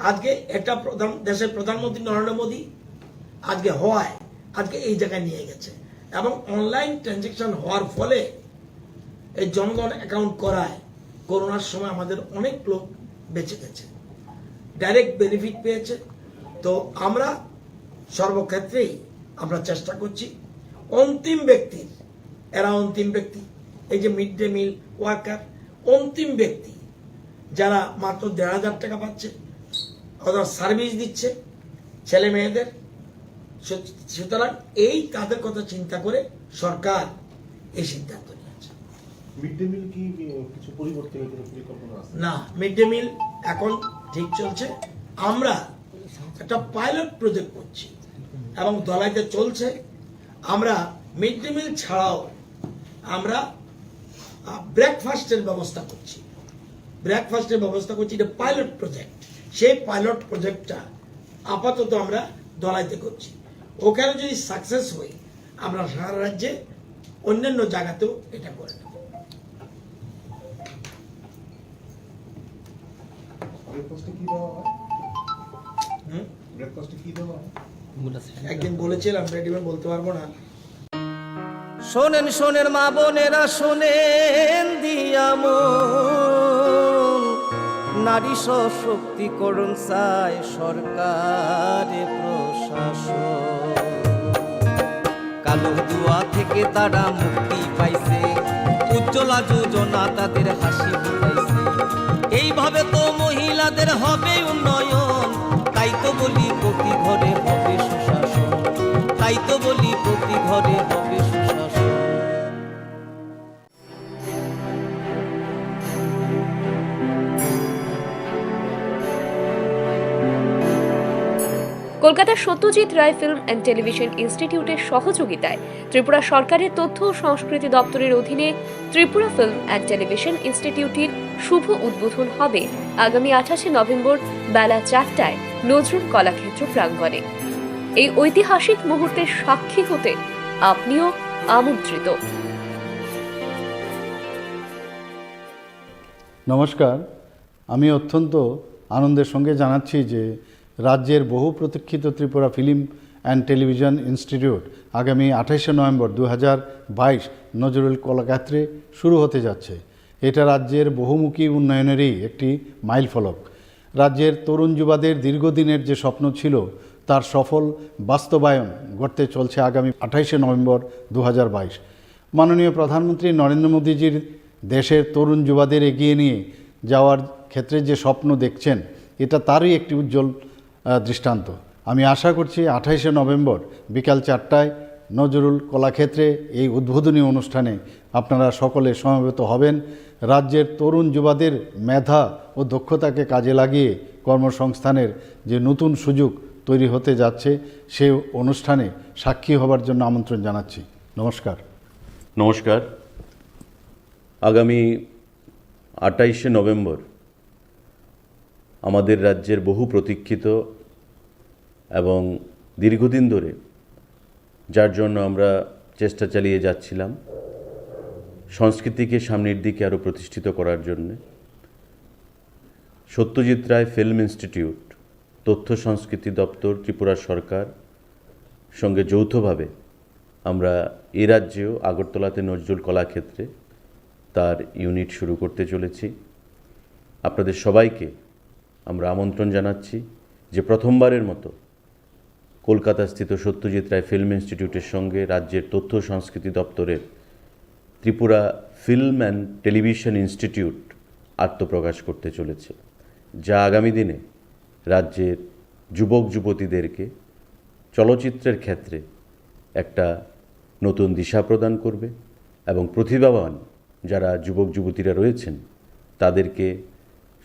আজকে এটা দেশের প্রধানমন্ত্রী নরেন্দ্র মোদী আজকে এই জায়গায় নিয়ে গেছে এবং অনলাইন ট্রানজেকশন হওয়ার ফলে এই জনগণ অ্যাকাউন্ট করায় করোনার সময় আমাদের অনেক লোক বেঁচে গেছে, ডাইরেক্ট বেনিফিট পেয়েছে। তো আমরা সর্বক্ষেত্রেই আমরা চেষ্টা করছি অন্তিম ব্যক্তির, এরা অন্তিম ব্যক্তি, এই যে মিড ডে মিল ওয়ার্কার অন্তিম ব্যক্তি যারা মাত্র 1,500 টাকা পাচ্ছে, ওরা সার্ভিস দিচ্ছে ছেলে মেয়েদের। সুতরাং এই তাদের কথা চিন্তা করে সরকার এই সিদ্ধান্ত নিয়েছে। মিড ডে মিল কি কিছু পরিবর্তনের কোনো পরিকল্পনা আছে? না, মিড ডে মিল এখন ঠিক চলছে। আমরা একটা পাইলট প্রজেক্ট করছি এবং দলাইতে চলছে। আমরা মিড ডে মিল ছাড়াও আমরা ব্রেকফাস্টের ব্যবস্থা করছি। এটা পাইলট প্রজেক্ট। সেই পাইলট প্রজেক্টটা আপাতত আমরা দলাইতে করছি। ওখানে যদি সাকসেস হই আমরা সারা রাজ্যে অন্যান্য জায়গাতেও এটা করে নেব। একদিন বলেছিলাম, রেডিমেড বলতে পারবো না। শোনেন শোনেন মা বোনেরা, শোনেন দিয়ামো, নারী সশক্তিকরণ চায় সরকারে প্রশাসন। কালো দুয়া থেকে তারা মুক্তি পাইছে, উজ্জ্বলা যোজনা তাদের হাসি ফুটাইছে। এইভাবে তো মহিলাদের হবে উন্নয়ন, তাই তো বলি প্রতি ঘরে হবে সুশাসন, তাই তো বলি প্রতি ঘরে হবে সুশাসন। কলকাতার Satyajit Ray film and television ইনস্টিটিউটের সহযোগিতায় ত্রিপুরা সরকারের তথ্য ও সংস্কৃতি দপ্তরের অধীনে ত্রিপুরা ফিল্ম অ্যান্ড টেলিভিশন ইনস্টিটিউটের শুভ উদ্বোধন হবে আগামী 28 নভেম্বর বেলা 4টায় নজরুল কলাক্ষেত্র প্রাঙ্গণে। এই ঐতিহাসিক মুহূর্তের সাক্ষী হতে আপনিও আমন্ত্রিত। নমস্কার, আমি অত্যন্ত আনন্দের সঙ্গে জানাচ্ছি যে রাজ্যের বহু প্রতীক্ষিত Tripura film and television institute আগামী 28 নভেম্বর 2022 নজরুল কলাক্ষেত্রে শুরু হতে যাচ্ছে। এটা রাজ্যের বহুমুখী উন্নয়নেরই একটি মাইলফলক। রাজ্যের তরুণ যুবাদের দীর্ঘদিনের যে স্বপ্ন ছিল তার সফল বাস্তবায়ন ঘটতে চলছে আগামী 28 নভেম্বর 2022। মাননীয় প্রধানমন্ত্রী নরেন্দ্র মোদীজির দেশের তরুণ যুবাদের এগিয়ে নিয়ে যাওয়ার ক্ষেত্রে যে স্বপ্ন দেখছেন, এটা তারই একটি উজ্জ্বল দৃষ্টান্ত। আমি আশা করছি 28 নভেম্বর বিকাল 4টায় নজরুল কলাক্ষেত্রে এই উদ্বোধনী অনুষ্ঠানে আপনারা সকলে সমবেত হবেন। রাজ্যের তরুণ যুবাদের মেধা ও দক্ষতাকে কাজে লাগিয়ে কর্মসংস্থানের যে নতুন সুযোগ তৈরি হতে যাচ্ছে, সেই অনুষ্ঠানে সাক্ষী হবার জন্য আমন্ত্রণ জানাচ্ছি। নমস্কার। নমস্কার। আগামী 28 নভেম্বর আমাদের রাজ্যের বহু প্রতীক্ষিত এবং দীর্ঘদিন ধরে যার জন্য আমরা চেষ্টা চালিয়ে যাচ্ছিলাম সংস্কৃতিকে সামনের দিকে আরও প্রতিষ্ঠিত করার জন্য, সত্যজিৎ রায় ফিল্ম ইনস্টিটিউট, তথ্য সংস্কৃতি দপ্তর, ত্রিপুরা সরকার সঙ্গে যৌথভাবে আমরা এ রাজ্যেও আগরতলাতে নজরুল কলাক্ষেত্রে তার ইউনিট শুরু করতে চলেছি। আপনাদের সবাইকে আমরা আমন্ত্রণ জানাচ্ছি যে প্রথমবারের মতো কলকাতাস্থিত সত্যজিৎ রায় ফিল্ম ইনস্টিটিউটের সঙ্গে রাজ্যের তথ্য সংস্কৃতি দপ্তরের Tripura film and television institute আত্মপ্রকাশ করতে চলেছে, যা আগামী দিনে রাজ্যের যুবক যুবতীদেরকে চলচ্চিত্রের ক্ষেত্রে একটা নতুন দিশা প্রদান করবে এবং প্রতিভাবান যারা যুবক যুবতীরা রয়েছেন তাদেরকে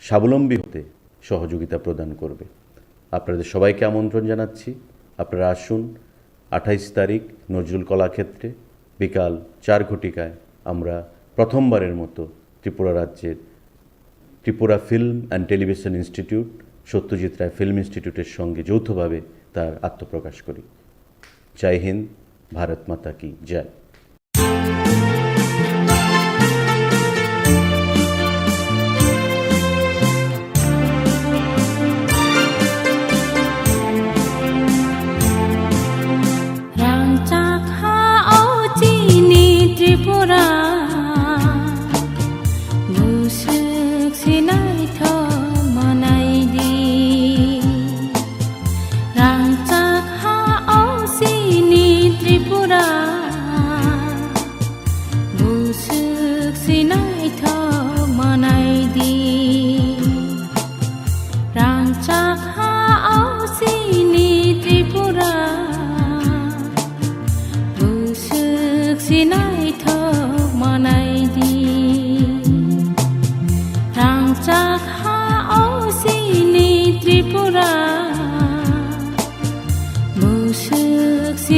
স্বাবলম্বী হতে সহযোগিতা প্রদান করবে। আপনাদের সবাইকে আমন্ত্রণ জানাচ্ছি। আপনারা আসুন 28 তারিখ নজরুল কলাক্ষেত্রে বিকাল 4 ঘটিকায় আমরা প্রথমবারের মতো ত্রিপুরা রাজ্যের Tripura film and television institute, Satyajit Ray film ইনস্টিটিউটের সঙ্গে যৌথভাবে তার আত্মপ্রকাশ করি। জয় হিন্দ, ভারত মাতা কি জয়।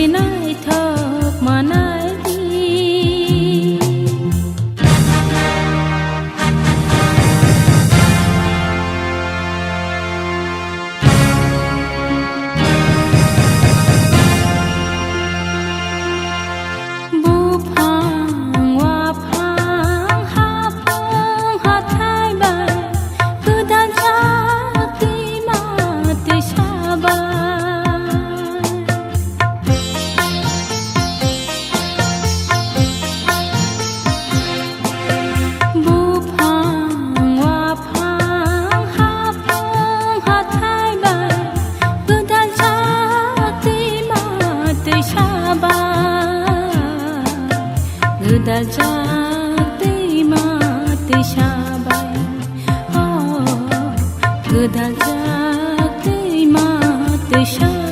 सिनाय थक मानाय दी Goodal jak tima tishabai, oh, goodal jak tima tishabai.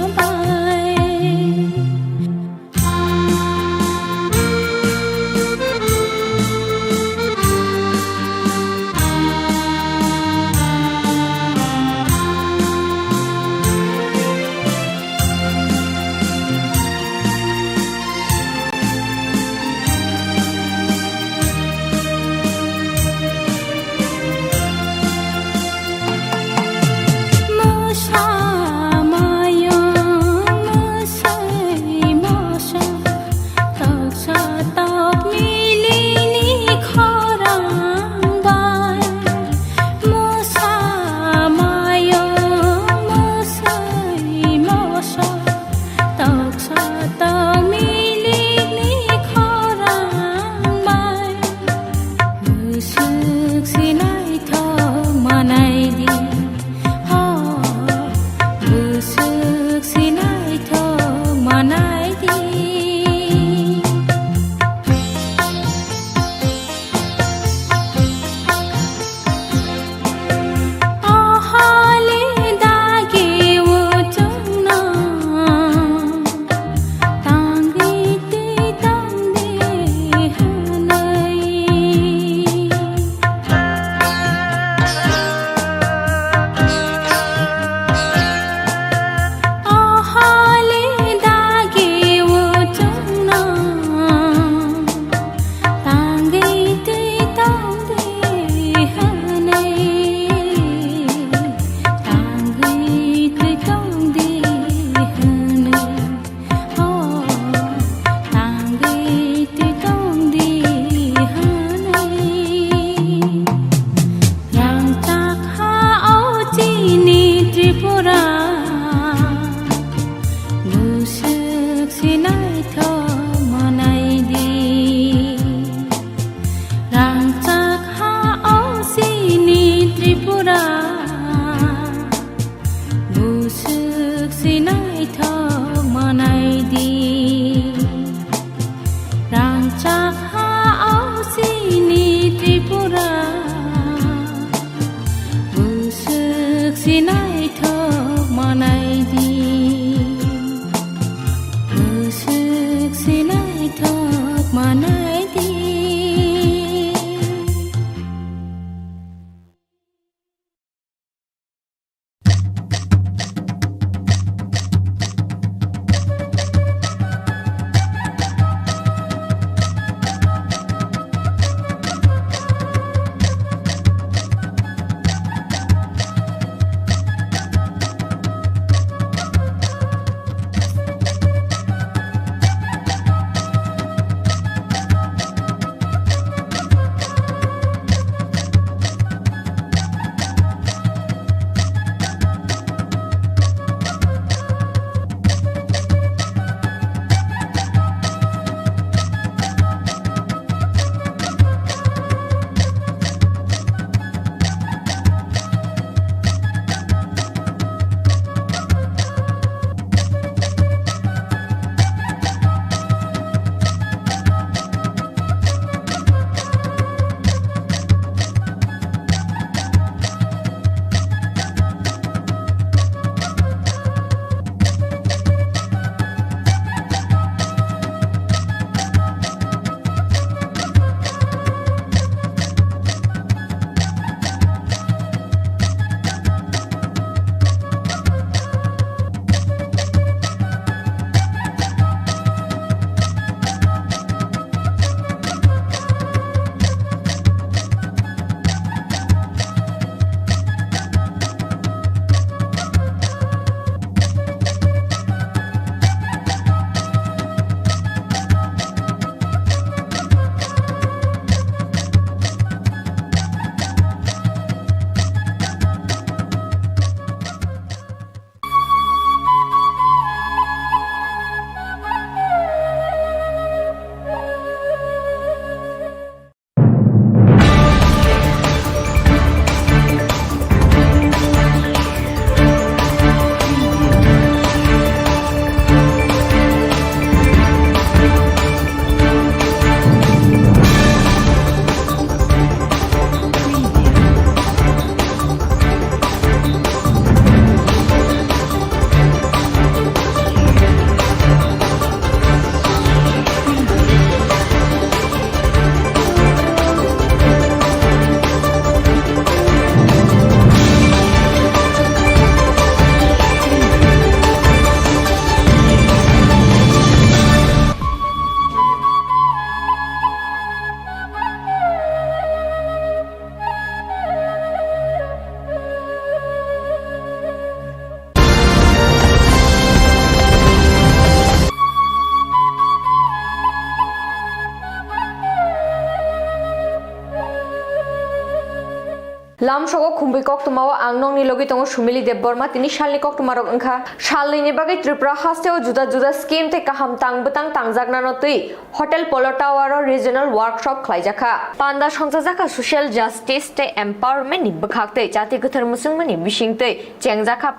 लाम सगो खुम्बि कक्तमाओ आंगनों नि लोगि तंगो सुमिलि देबबर्मा तिनि सालनि कक्तमारक अंखा सालनि बागै त्रिपुरा हास्टेव जुदा जुदा स्कीम ते काहाम तांगबतां तांजागनानो तै होटेल पोलो टावार रिजनल वर्कशॉप खलाइजाखा पान्दा संजाजाखा सोशल जस्टिस ते एम्पावरमेंट नि बखाक्तै जाति गथर मुसुंगमानि बिसिंतै चेंगजाखा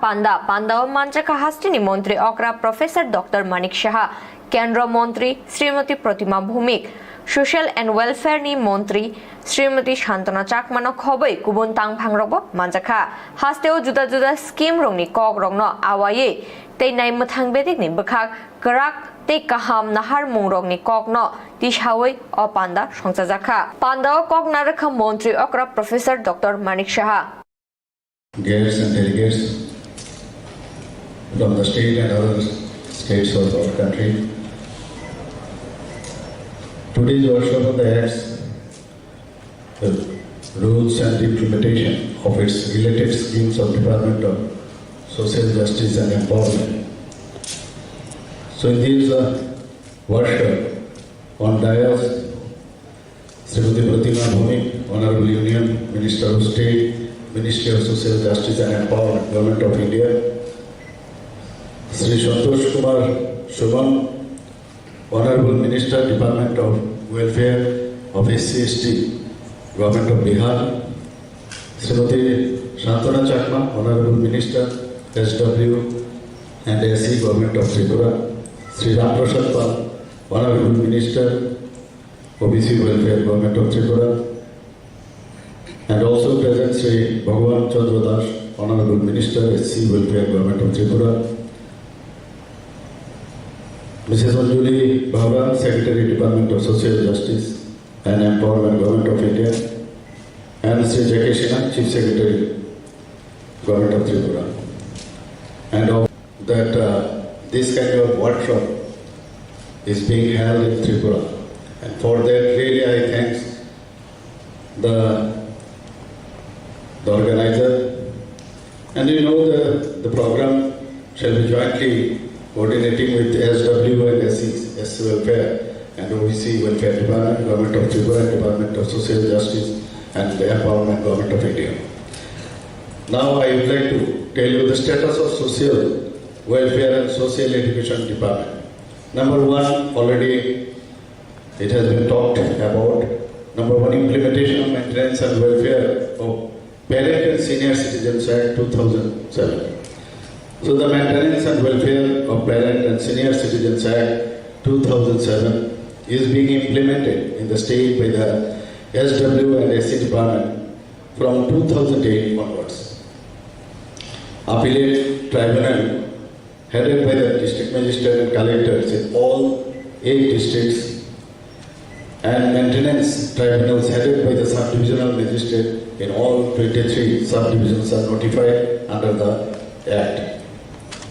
पान्दाओ मानजाखा हास्टेनि मन्त्री अक्रा प्रोफेसर डॉक्टर मानिक शाह केंद्र मंत्री श्रीमती प्रतिमा भौमिक सोशल एंड वेलफेयर नि मंत्री श्रीमती शांतना चाकमानो खबै गुबुन तांफांरबो मानजाखा हास्टेव जुदा जुदा स्कीम रंनि कक रंनो आवायै तै नायमथां बेदिकनि बखाक गराक ते काहाम नाहार मुंरंनि ककनो दिशावै अ पान्दा संजाजाखा पान्दाओ कक नारखा मंत्री अक्रा professor doctor Manik Saha Guests and delegates from the state and other states of our country. Today's workshop on the Acts, the rules and implementation of its related schemes of Department of Social Justice and Empowerment. So in this workshop on dais, Srimati Pratima Bhumik, Honorable Union Minister of State, Ministry of Social Justice and Empowerment, Government of India, Sri Santosh Kumar Shubham, Honorable Minister, Department of Welfare of SC/ST, Government of Bihar, Srimati Shantana Chakma, Honorable Minister, SW and SC, Government of Tripura, Sri Ram Prasad Pal, Honorable Minister, OBC Welfare, Government of Tripura, and also present Sri Bhagwan Chandra Das, Honorable Minister, SC Welfare, Government of Tripura, Mrs. Anjuli Bhavra, Secretary, Department of Social Justice and Empowerment, Government of India, and Sri Jakeshina, Chief Secretary, Government of Tripura. And that this kind of workshop is being held in Tripura. And for that, really I thank the organizer. And you know the program shall be jointly coordinating with SW and SC Welfare and OBC Welfare Department, Government of Tripura, and Department of Social Justice and Empowerment, Government of India. Now I would like to tell you the status of Social Welfare and Social Education Department. Number one, already it has been talked about. Number one, implementation of Maintenance and Welfare of Parent and Senior Citizens Act 2007. So the Maintenance and Welfare of Parent and Senior Citizens Act 2007 is being implemented in the state by the SW and SC Department from 2008 onwards. Appellate Tribunal headed by the District Magistrate and Collectors in all 8 districts and Maintenance Tribunals headed by the Subdivisional Magistrate in all 23 subdivisions are notified under the Act.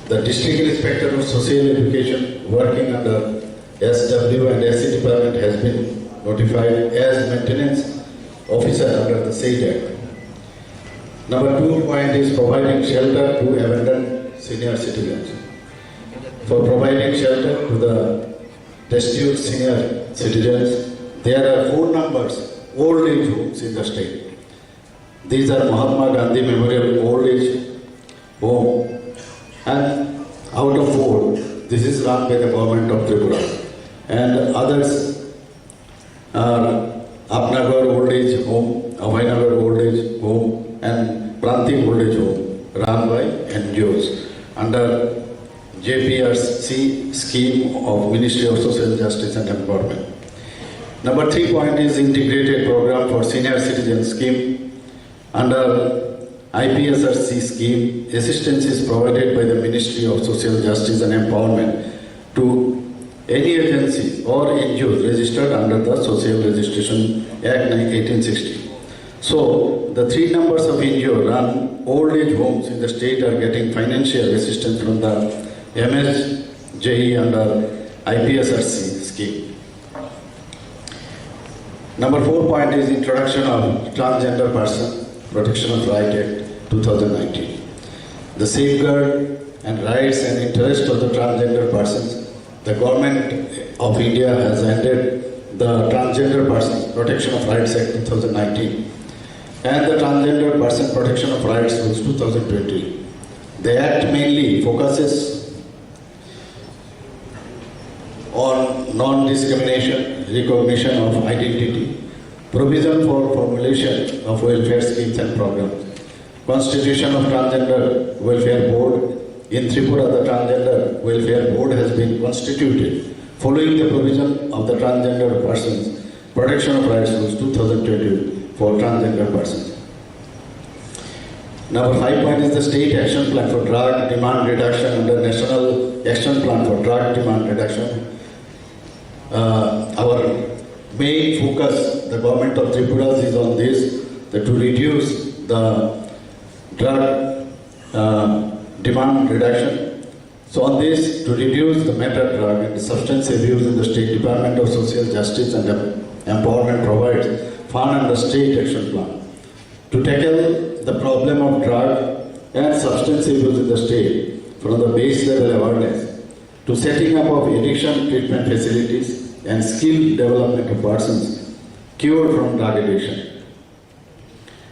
The District Inspector of Social Education working under SW and SC Department has been notified as Maintenance Officer under the said Act. Number 2 point is providing shelter to abandoned senior citizens. For providing shelter to the destitute senior citizens, there are 4 numbers old age homes in the state. These are Mahatma Gandhi Memorial Old Age Home, and out of 4, this is run by the government of Tripura, and others are Apnagar Old Age Home, Abhaynagar Old Age Home, and Pranti Old Age Home, run by NGOs under JPRC scheme of Ministry of Social Justice and Empowerment. Number 3 point is integrated program for senior citizen scheme. Under IPSRC scheme, assistance is provided by the Ministry of Social Justice and Empowerment to any agencies or NGOs registered under the Social Registration Act 1860. So, the 3 numbers of NGO run old age homes in the state are getting financial assistance from the MSJE under IPSRC scheme. Number 4 point is introduction of Transgender Person Protection of Right Act 2019. The safeguard and rights and interests of the transgender persons, the government of India has ended the Transgender Persons Protection of Rights Act 2019. and the Transgender Person Protection of Rights Rules 2020. The Act mainly focuses on non-discrimination, recognition of identity, provision for formulation of welfare schemes and programs, constitution of Transgender Welfare Board. In Tripura, the Transgender Welfare Board has been constituted following the provision of the Transgender Persons Protection of Rights Rules 2020 for transgender persons. Number 5 point is the State Action Plan for Drug Demand Reduction under National Action Plan for Drug Demand Reduction. Our main focus, the government of Tripura, is on this, that to reduce the drug demand reduction. So on this, to reduce the meta drug and the substance abuse in the State Department of Social Justice and Empowerment provides fund under State Action Plan. To tackle the problem of drug and substance abuse in the state from the base level awareness to setting up of addiction treatment facilities and skill development of persons cured from drug addiction.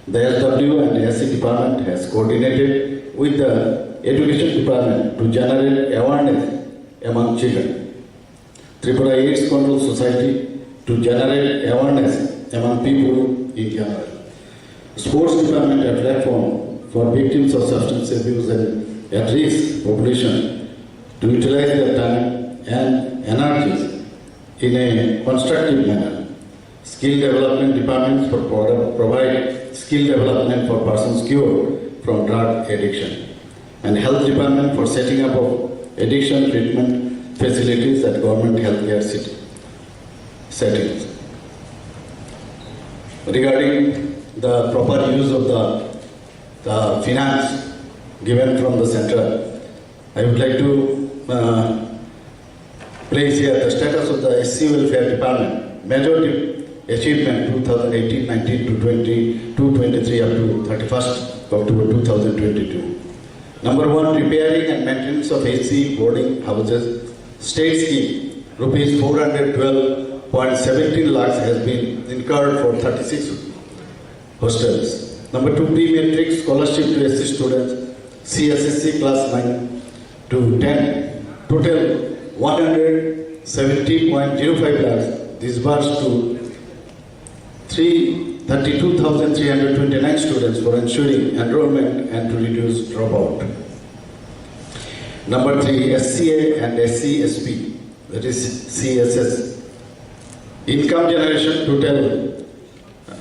The SW and the SC department has coordinated with the Education Department to generate awareness among children. Tripura AIDS Control Society to generate awareness among people in general. Sports Department a platform for victims of substance abuse and at-risk population to utilize their time and energies in a constructive manner. Skill Development Departments provide skill development for persons cured from drug addiction. And Health Department for setting up of addiction treatment facilities at government healthcare settings. Regarding the proper use of the finance given from the center, I would like to place here the status of the SC Welfare Department. Major achievement 2018-19 to 22-23 up to 31st October 2022. Number 1, repairing and maintenance of AC boarding houses. State scheme, rupees 412.17 lakhs has been incurred for 36 hostels. Number 2, pre-matric scholarship to SC students, CSSC class 9 to 10. Total 170.05 lakhs disbursed to 32,329 students for ensuring enrollment and to reduce dropout. Number 3, SCA and SCSP, that is CSS. Income generation, total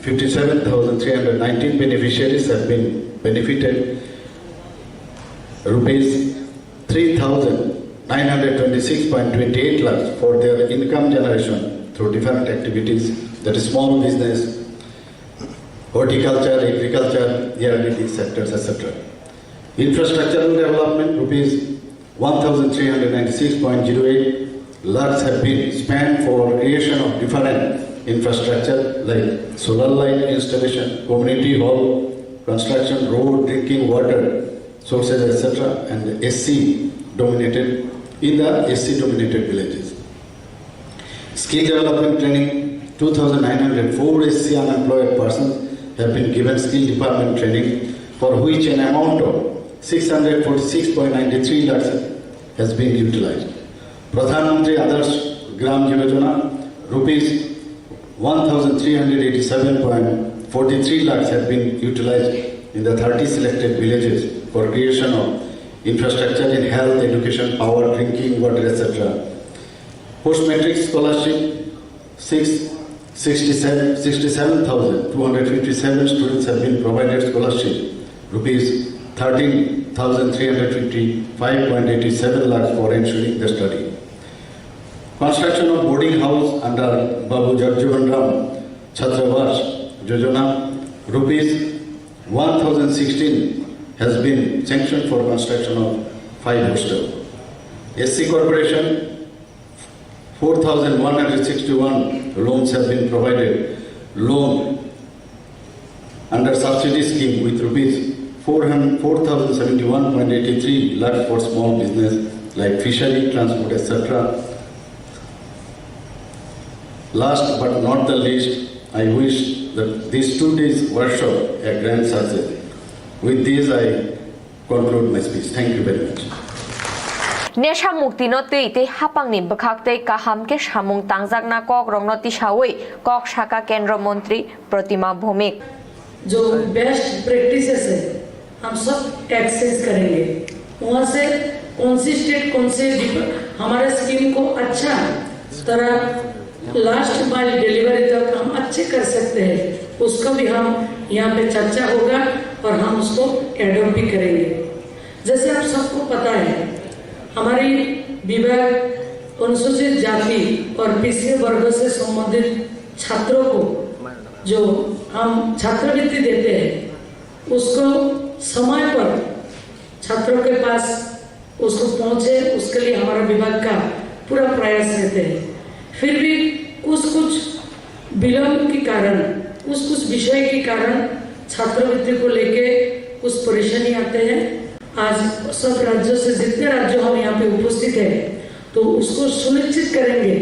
57,319 beneficiaries have been benefited. Rupees 3,926.28 lakhs for their income generation through different activities, that is small business, horticulture, agriculture, ERDT sectors, etc. Infrastructural development, rupees 1,396.08 lakhs have been spent for creation of different infrastructure like solar light installation, community hall construction, road, drinking water sources, etc. and SC dominated villages. Skill development training, 2,904 SC unemployed persons have been given skill department training, for which an amount of 646.93 lakhs has been utilized. Pradhan Mantri Adarsh Gram Yojana, rupees 1,387.43 lakhs have been utilized in the 30 selected villages for creation of infrastructure in health, education, power, drinking water, etc. Post-matric scholarship, 67,257 students have been provided scholarship, rupees 13,355.87 lakhs for ensuring the study. Construction of boarding house under Babu Jagjivan Ram Chhatravash Yojana, rupees 1,016 has been sanctioned for construction of 5 hostels. SC Corporation, 4,161 loans have been provided. Loan under subsidy scheme with rupees 4,071.83 lakhs for small business like fishery, transport, etc. Last but not the least, I wish that these 2 days workshop a grand success. With this, I conclude my speech. Thank you very much. नेशा मुक्ति no ते हापांगनि बखाकते काहाम के सामुंग तांगजाकना कक रंगनति सावै कक शाखा केंद्र मंत्री प्रतिमा भौमिक जो best practices है हम सब एक्सेस करेंगे वहाँ से कौन सी स्टेट कौन से हमारे स्कीम को अच्छा तरह लास्ट माइल डिलीवरी तक हम अच्छे कर सकते हैं उसका भी हम यहाँ पे चर्चा होगा और हम उसको एडॉप्ट भी करेंगे। जैसे आप सबको पता है हमारी विभाग अनुसूचित जाति और पिछड़े वर्गों से संबंधित छात्रों को जो हम छात्रवृत्ति देते हैं उसको समय पर छात्रों के पास उसको पहुंचे उसके लिए हमारा विभाग का पूरा प्रयास रहते हैं। फिर भी कुछ विलंब के कारण कुछ विषय के कारण छात्रवृत्ति को लेके कुछ परेशानी आते हैं। आज सब राज्यों से जितने राज्यों हम यहाँ पे उपस्थित हैं तो उसको सुनिश्चित करेंगे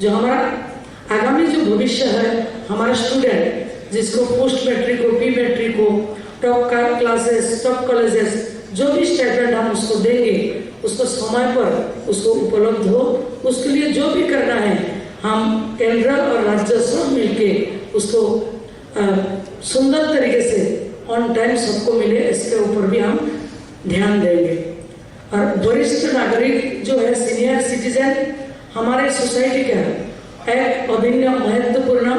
जो हमारा आगामी जो भविष्य है हमारा स्टूडेंट जिसको पोस्ट मैट्रिक हो प्री मैट्रिक हो टॉप क्लासेस टॉप कॉलेजेस जो भी स्टैंडर्ड हम उसको देंगे उसको समय पर उसको उपलब्ध हो उसके लिए जो भी करना है हम केंद्र और राज्य सब मिलके उसको सुंदर तरीके से ऑन टाइम सबको मिले इसके ऊपर भी हम ध्यान देंगे। और वरिष्ठ नागरिक जो है सीनियर सिटीजन हमारे सोसाइटी का एक अभिन्न महत्वपूर्ण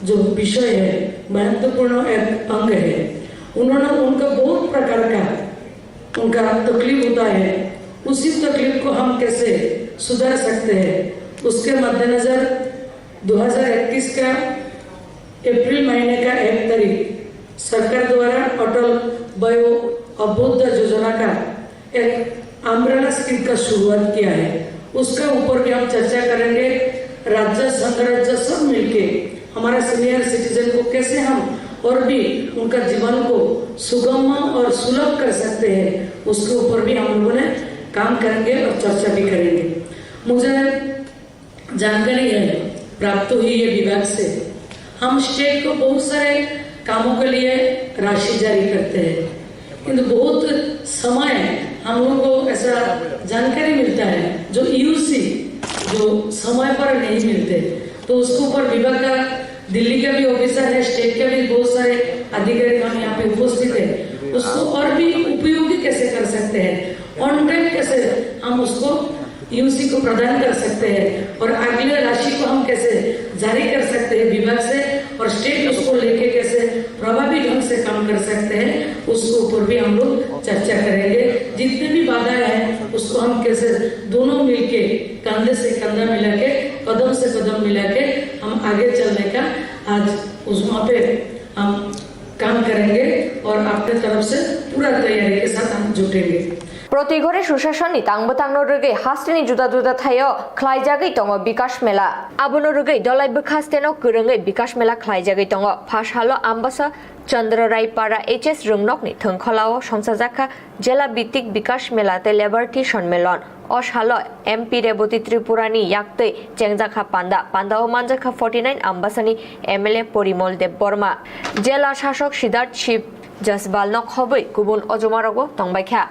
जो विषय है महत्वपूर्ण एक अंग है। उन्होंने उनका बहुत प्रकार का उनका तकलीफ होता है उसी तकलीफ को हम कैसे सुधार सकते हैं उसके मद्देनजर 2021 का अप्रैल महीने का 1 तारीख सरकार द्वारा अटल वयो अभ्युदय योजना का एक अम्ब्रेला स्कीम का शुरुआत किया है उसका ऊपर भी हम चर्चा करेंगे। राज्य संघ राज्य सब मिलके हमारा सीनियर सिटीजन को कैसे हम और भी उनका जीवन को सुगम और सुलभ कर सकते हैं उसके ऊपर भी हम लोगों ने काम करेंगे और चर्चा भी करेंगे। मुझे जानकारी है प्राप्त हुई है विभाग से हम स्टेट को बहुत सारे कामों के लिए राशि जारी करते हैं किंतु बहुत समय हम लोगों को ऐसा जानकारी मिलता है जो यूसी जो समय पर नहीं मिलते तो उसके ऊपर विभाग का दिल्ली का भी ऑफिसर है स्टेट के भी बहुत सारे अधिकारी हम यहाँ पे उपस्थित है उसको और भी उपयोगी कैसे कर सकते हैं ऑन टाइम कैसे हम उसको यूसी को प्रदान कर सकते हैं और अगले राशि को हम कैसे जारी कर सकते हैं विभाग से और स्टेट उसको लेके कैसे प्रभावी ढंग से काम कर सकते हैं उसके ऊपर भी हम लोग चर्चा करेंगे। जितने भी बाधाएं हैं उसको हम कैसे दोनों मिलके कंधे से कंधा मिला के कदम से कदम मिला के हम आगे चलने का आज उस वहाँ पे हम काम करेंगे और अपने तरफ से पूरा तैयारी के साथ हम जुटेंगे। प्रतिघरे सुशासन तांगबो रगे हास्टेनि जुदा जुदा थायो ख्लाइजागै दङ विकास मेला आबोनो रगे दलाइ बखास्तेनो गोरोङै विकास मेला ख्लाइजागै दङ फासालो आम्बासा चंद्र रायपारा एचएस रुंगनकनि थंखलाव संसाजाखा जिला भित्तिक विकास मेला ते लेबारटी सम्मेलन अशालो एमपी रेबती त्रिपुरानि याक्तै चेंगजाखा पान्दाओ मानजाखा 49 आम्बासानि एमएलए परिमल देव बर्मा जिला शासक सिद्धार्थ शिव जसबालनक हबै गुबुन अजमारागो तंबायखा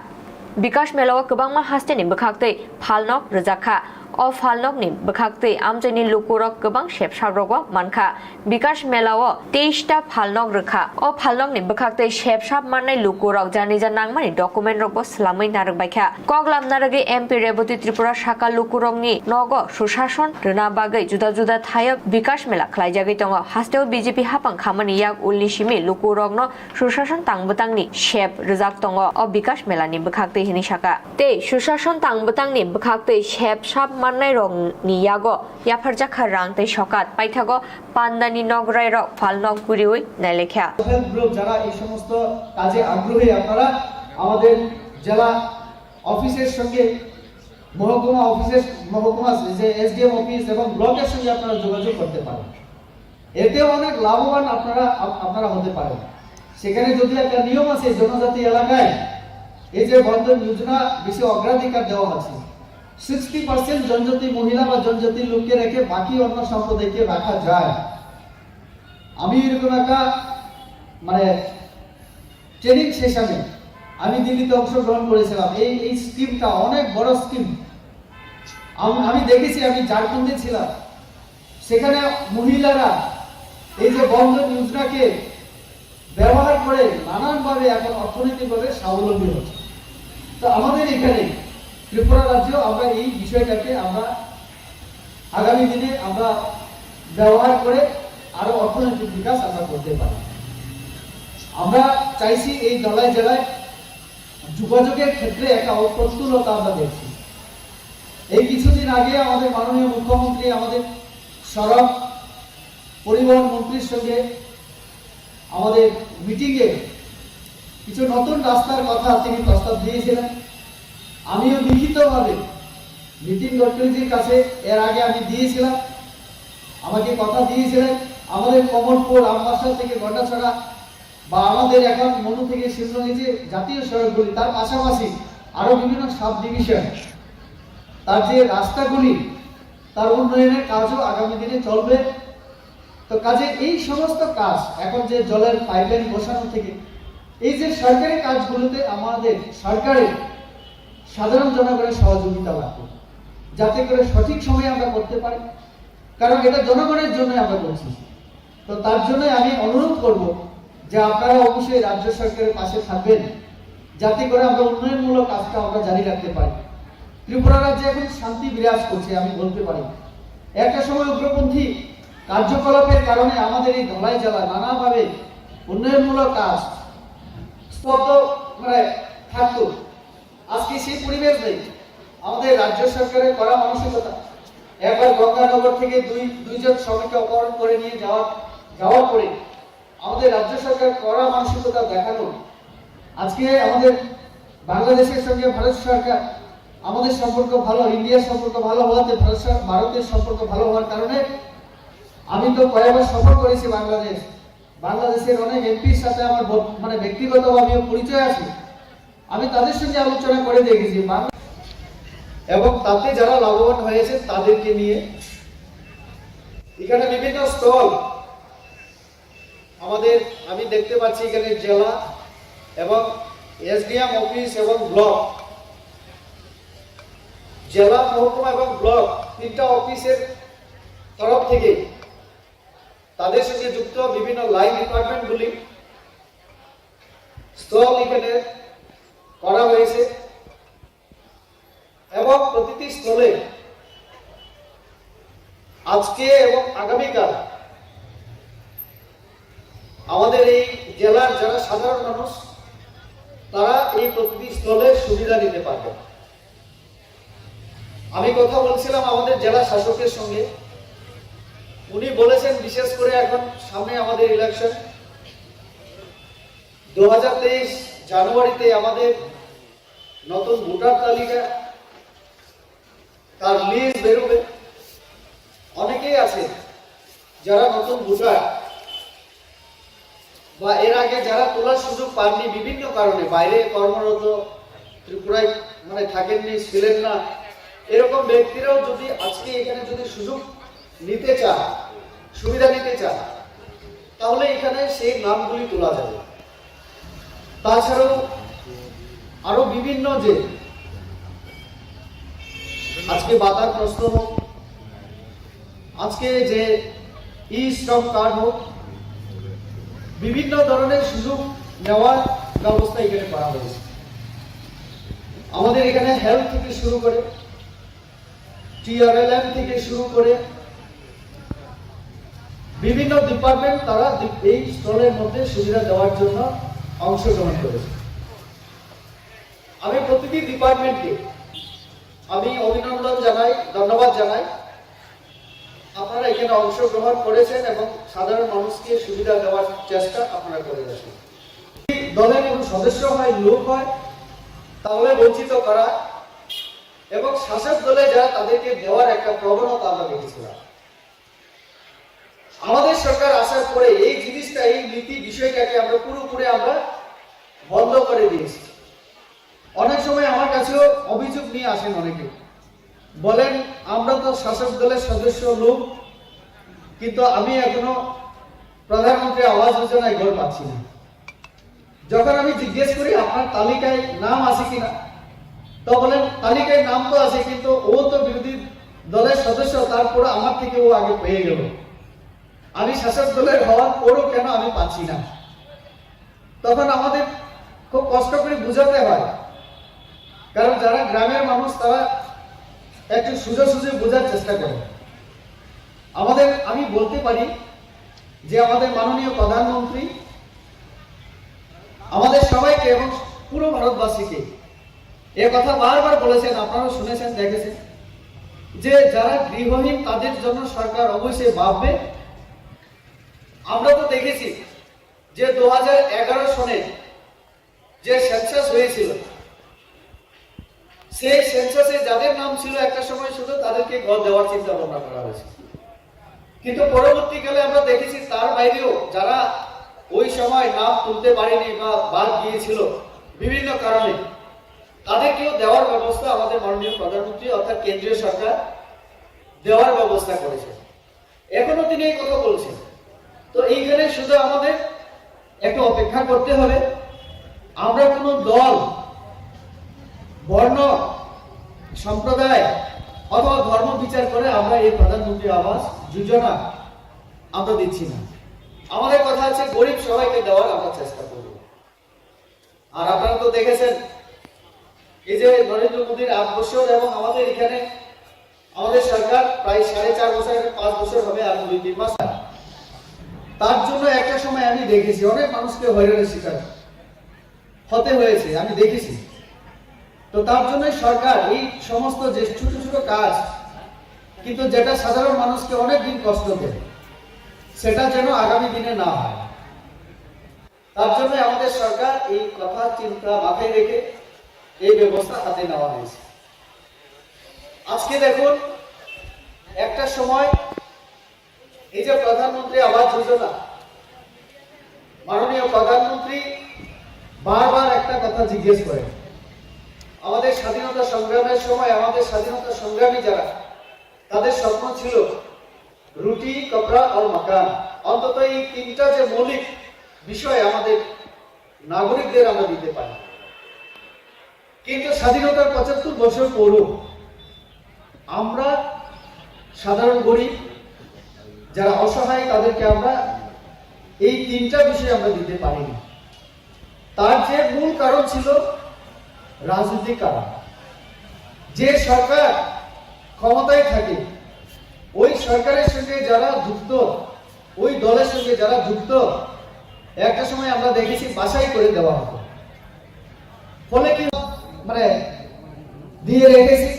विकास मेलाव गोबां हास्टेनि बखाक्तै फालनक रोजाखा अ फालनकनि बखाक्तै आमजैनि लुकुरक गोबां सेबसाब्रग मानखा विकास मेलाव 23 टा फालनक रोखा अ फालनकनि बखाक्तै सेबसाब माननाय लुकुरक जानिजा नांगमानि डकुमेन्ट रगबो सलामै नारबायखा कगलाम नारगे एमपी रेबती त्रिपुरा शाखा लुकुरकनि नग सुशासन रोना बागै जुदा जुदा थायो विकास मेला ख्लाइजागै दङ हास्टेव बीजेपी हापां खामानि याक उलनिसिमि लुकुरकनो सुशासन तांबतांनि सेब रोजाक दङ अ विकास मेलानि बखाक्तै हिनि शाखा ते सुशासन तांबतांनि बखाक्तै सेबसाब माननाय रं नियागो याफारजाखा रां तै सकात पाइथागो पान्दानि नगराय रक फालनक गुरिउই नाइलेखा হেলথ গ্রুপ যারা এই সমস্ত কাজে আগ্রহী আপনারা আমাদের জেলা অফিসের সঙ্গে মহকুমা যে এসডিএম অফিস এবং ব্লকের সঙ্গে আপনারা যোগাযোগ করতে পারেন এতে অনেক লাভবান আপনারা হতে পারেন সেখানে যদি একটা নিয়ম আছে জনজাতি এলাকায় এই যে বন্ধন যোজনা বেশি অগ্রাধিকার দেওয়া আছে 60% জনজাতি মহিলা বা জনজাতি লোককে রেখে বাকি অন্য সম্প্রদায়কে রাখা যায় আমি এরকম একটা মানে ট্রেনিং সেশনে আমি দিল্লিতে অংশগ্রহণ করেছিলাম। এই স্কিমটা অনেক বড় স্কিম। আমি দেখেছি, আমি ঝাড়খণ্ডে ছিলাম, সেখানে মহিলারা এই যে বন্ধন যোজনাকে ব্যবহার করে নানানভাবে এখন অর্থনৈতিকভাবে স্বাবলম্বী হচ্ছে। তো আমাদের এখানে ত্রিপুরা রাজ্য আমরা এই বিষয়টাকে আমরা আগামী দিনে আমরা ব্যবহার করে আরো অর্থনৈতিক বিকাশ আমরা করতে পারি। আমরা চাইছি এই ধলাই জেলায় যোগাযোগের ক্ষেত্রে একটা প্রতুলতা আমরা দেখছি। এই কিছুদিন আগে আমাদের মাননীয় মুখ্যমন্ত্রী আমাদের সড়ক পরিবহন মন্ত্রীর সঙ্গে আমাদের মিটিংয়ে কিছু নতুন রাস্তার কথা তিনি প্রস্তাব দিয়েছিলেন। আমিও লিখিতভাবে নীতিন গডকরিজির কাছে এর আগে আমি দিয়েছিলাম, আমাকে কথা দিয়েছিলেন আমাদের কমলপুর আমবাসা থেকে গন্ডাছড়া বা আমাদের এখন মনু থেকে শিলচর যে জাতীয় সড়কগুলি, তার পাশাপাশি আরো বিভিন্ন সাব ডিভিশন, তার যে রাস্তাগুলি, তার উন্নয়নের কাজও আগামী দিনে চলবে। তো কাজে এই সমস্ত কাজ, এখন যে জলের পাইপলাইন বসানো থেকে এই যে সরকারি কাজগুলোতে আমাদের সরকারের সাধারণ জনগণের সহযোগিতা লাগবে, যাতে করে সঠিক সময়ে আমরা করতে পারি, কারণ এটা জনগণের জন্য আমরা করছি। তো তার জন্য আমি অনুরোধ করব যে আপনারা অবশ্যই রাজ্য সরকারের পাশে থাকবেন, যাতে করে আমরা উন্নয়নমূলক কাজটা আমরা জারি রাখতে পারি। ত্রিপুরা রাজ্যে এখন শান্তি বিরাজ করছে, আমি বলতে পারি। একটা সময় উগ্রপন্থী কার্যকলাপের কারণে আমাদের এই ধলাই জেলা নানাভাবে উন্নয়নমূলক কাজ স্তব্ধ মানে থাকতো। আজকে সেই পরিবেশ নেই। আমাদের রাজ্য সরকারের করা মানসিকতা, একবার গঙ্গানগর থেকে দুইজন শ্রমিককে অপহরণ করে নিয়ে যাওয়ার পরে আমাদের রাজ্য সরকার করা মানসিকতা দেখানো, আজকে আমাদের বাংলাদেশের সঙ্গে ভারত সরকার আমাদের সম্পর্ক ভালো, ইন্ডিয়ার সম্পর্ক ভালো হওয়াতে ভারতের সম্পর্ক ভালো হওয়ার কারণে আমি তো কয়েকবার সফর করেছি বাংলাদেশের অনেক এমপির সাথে আমার মানে ব্যক্তিগতভাবে পরিচয় আছে। আমি তাদের সঙ্গে আলোচনা করে দেখেছি এবং তাতে যারা লাভবান হয়েছে তাদেরকে নিয়ে এখানে বিভিন্ন স্টল আমাদের আমি দেখতে পাচ্ছি। এখানে জেলা এবং এসডিএম অফিস এবং ব্লক, জেলা, মহকুমা এবং ব্লক তিনটা অফিসের তরফ থেকে তাদের সঙ্গে যুক্ত বিভিন্ন লাইন ডিপার্টমেন্টগুলি স্টল এখানে করা হয়েছে এবং প্রতিটি স্থলে আজকে এবং আগামীকাল আমাদের এই জেলার যারা সাধারণ মানুষ তারা এই প্রতিটি স্থলের সুবিধা নিতে পারবে। আমি কথা বলছিলাম আমাদের জেলা শাসকের সঙ্গে, উনি বলেছেন বিশেষ করে এখন সামনে আমাদের ইলেকশন 2023 জানুয়ারিতে আমাদের নতুন ভোটার তালিকা তার লিস্ট বেরোবে। অনেকেই আছে যারা নতুন ভোটার বা এর আগে যারা তোলার সুযোগ পাননি বিভিন্ন কারণে, বাইরে কর্মরত, ত্রিপুরায় মানে থাকেননি, ছিলেন না, এরকম ব্যক্তিরাও যদি আজকে এখানে যদি সুযোগ নিতে চায়, সুবিধা নিতে চায়, তাহলে এখানে সেই নামগুলি তোলা যাবে। তাছাড়াও আরো বিভিন্ন যে আজকে বাতার প্রশ্ন হোক, আজকে যে ই শ্রম কার্ড হোক, বিভিন্ন ধরনের সুযোগ নেওয়ার ব্যবস্থা এখানে করা হয়েছে। আমাদের এখানে হেলথ থেকে শুরু করে TRLM থেকে শুরু করে বিভিন্ন ডিপার্টমেন্ট তারা এই স্টলের মধ্যে সুবিধা দেওয়ার জন্য অংশগ্রহণ করেছে। আমি প্রতিটি ডিপার্টমেন্টকে আমি অভিনন্দন জানাই, ধন্যবাদ জানাই। আপনারা এখানে অংশগ্রহণ করেছেন এবং সাধারণ মানুষকে সুবিধা দেওয়ার চেষ্টা আপনারা করে যাচ্ছেন। দলের কোনো সদস্য হয়, লোক হয়, তাহলে বঞ্চিত করা এবং শাসক দলে যারা তাদেরকে দেওয়ার একটা প্রবণতা আমরা দেখেছিলাম। আমাদের সরকার আসার পরে এই জিনিসটা, এই নীতি বিষয়টাকে আমরা পুরোপুরি আমরা বন্ধ করে দিয়েছি। অনেক সময় আমার কাছেও অভিযোগ নিয়ে আসেন অনেকে, বলেন আমরা তো শাসক দলের সদস্য লোক, কিন্তু আমি এখনো প্রধানমন্ত্রী আবাস যোজনায় ঘর পাচ্ছি না। যখন আমি জিজ্ঞেস করি আপনার তালিকায় নাম আছে কিনা, তো বলেন তালিকায় নাম তো আছে, কিন্তু ও তো বিরোধী দলের সদস্য, তারপর আমার থেকে ও আগে পেয়ে গেল। আমি শাসক দলের হওয়ার পরও কেন আমি পাচ্ছি না? তখন আমাদের খুব কষ্ট করে বুঝাতে হয়, কারণ যারা গ্রামের মানুষ তারা একটু সুযোগ বোঝার চেষ্টা করে। আমি বলতে পারি যে আমাদের মাননীয় প্রধানমন্ত্রী আমাদের সবাইকে এবং পুরো ভারতবাসীকে এ কথা বারবার বলেছেন, আপনারা শুনেছেন, দেখেছেন, যে যারা গৃহহীন তাদের জন্য সরকার অবশ্যই ভাববে। আমরা তো দেখেছি যে 2011 সনে যে সেন্সাস হয়েছিল, সেই সেন্সাসে যাদের নাম ছিল একটা সময় শুধু তাদেরকে ঘর দেওয়ার চিন্তা ভাবনা করা হয়েছে, কিন্তু পরবর্তীকালে আমরা দেখেছি তার বাইরেও যারা ওই সময় নাম তুলতে পারেনি বা বাদ গিয়েছিল বিভিন্ন কারণে, তাদেরকেও দেওয়ার ব্যবস্থা আমাদের মাননীয় প্রধানমন্ত্রী অর্থাৎ কেন্দ্রীয় সরকার দেওয়ার ব্যবস্থা করেছে। এখনো তিনি এই কথা বলছেন। তো এইখানে শুধু আমাদের একটু অপেক্ষা করতে হবে। আমরা কোনো দল, বর্ণ, সম্প্রদায় অথবা ধর্ম বিচার করে আমরা এই প্রধানমন্ত্রী আবাস যোজনা আমরা দিচ্ছি না। আমাদের কথা আছে গরিব সবাইকে দেওয়ার আমরা চেষ্টা করব। আর আপনারা তো দেখেছেন এই যে নরেন্দ্র মোদীর 8 বছর এবং আমাদের এখানে আমাদের সরকার প্রায় 4.5 বছর, 5 বছর হবে আর 2-3 মাস। তার জন্য একটা সময় আমি দেখেছি অনেক মানুষকে হয়রানির শিকার হতে হয়েছে, আমি দেখেছি। তো তার জন্য সরকার এই সমস্ত যে ছোট ছোট কাজ, কিন্তু যেটা সাধারণ মানুষকে অনেক দিন কষ্ট দেয়, সেটা যেন আগামী দিনে না হয়, তার জন্য আমাদের সরকার এই কথা চিন্তা মাথায় রেখে এই ব্যবস্থা হাতে নেওয়া হয়েছে। আজকে দেখুন, একটা সময় এই যে প্রধানমন্ত্রী আবাস যোজনা, মাননীয় প্রধানমন্ত্রী বারবার একটা কথা জিজ্ঞেস করেন, আমাদের স্বাধীনতা সংগ্রামের সময় আমাদের স্বাধীনতা সংগ্রামী যারা, তাদের স্বপ্ন ছিল রুটি, কপড়া আর মাকান, অন্তত এই 3টা যে মৌলিক বিষয় আমাদের নাগরিকদের আমরা দিতে পারি। কিন্তু স্বাধীনতার 75 বছর পরও আমরা সাধারণ গরিব যারা অসহায় তাদেরকে আমরা এই 3টা বিষয় আমরা দিতে পারিনি। তার যে মূল কারণ ছিল রাজনৈতিক কারণ। যে সরকার ক্ষমতায় থাকে ওই সরকারের সঙ্গে যারা যুক্ত, ওই দলের সঙ্গে যারা যুক্ত, একটা সময় আমরা দেখেছি বাছাই করে দেওয়া হতো। ফলে কি দিয়ে রেখেছি,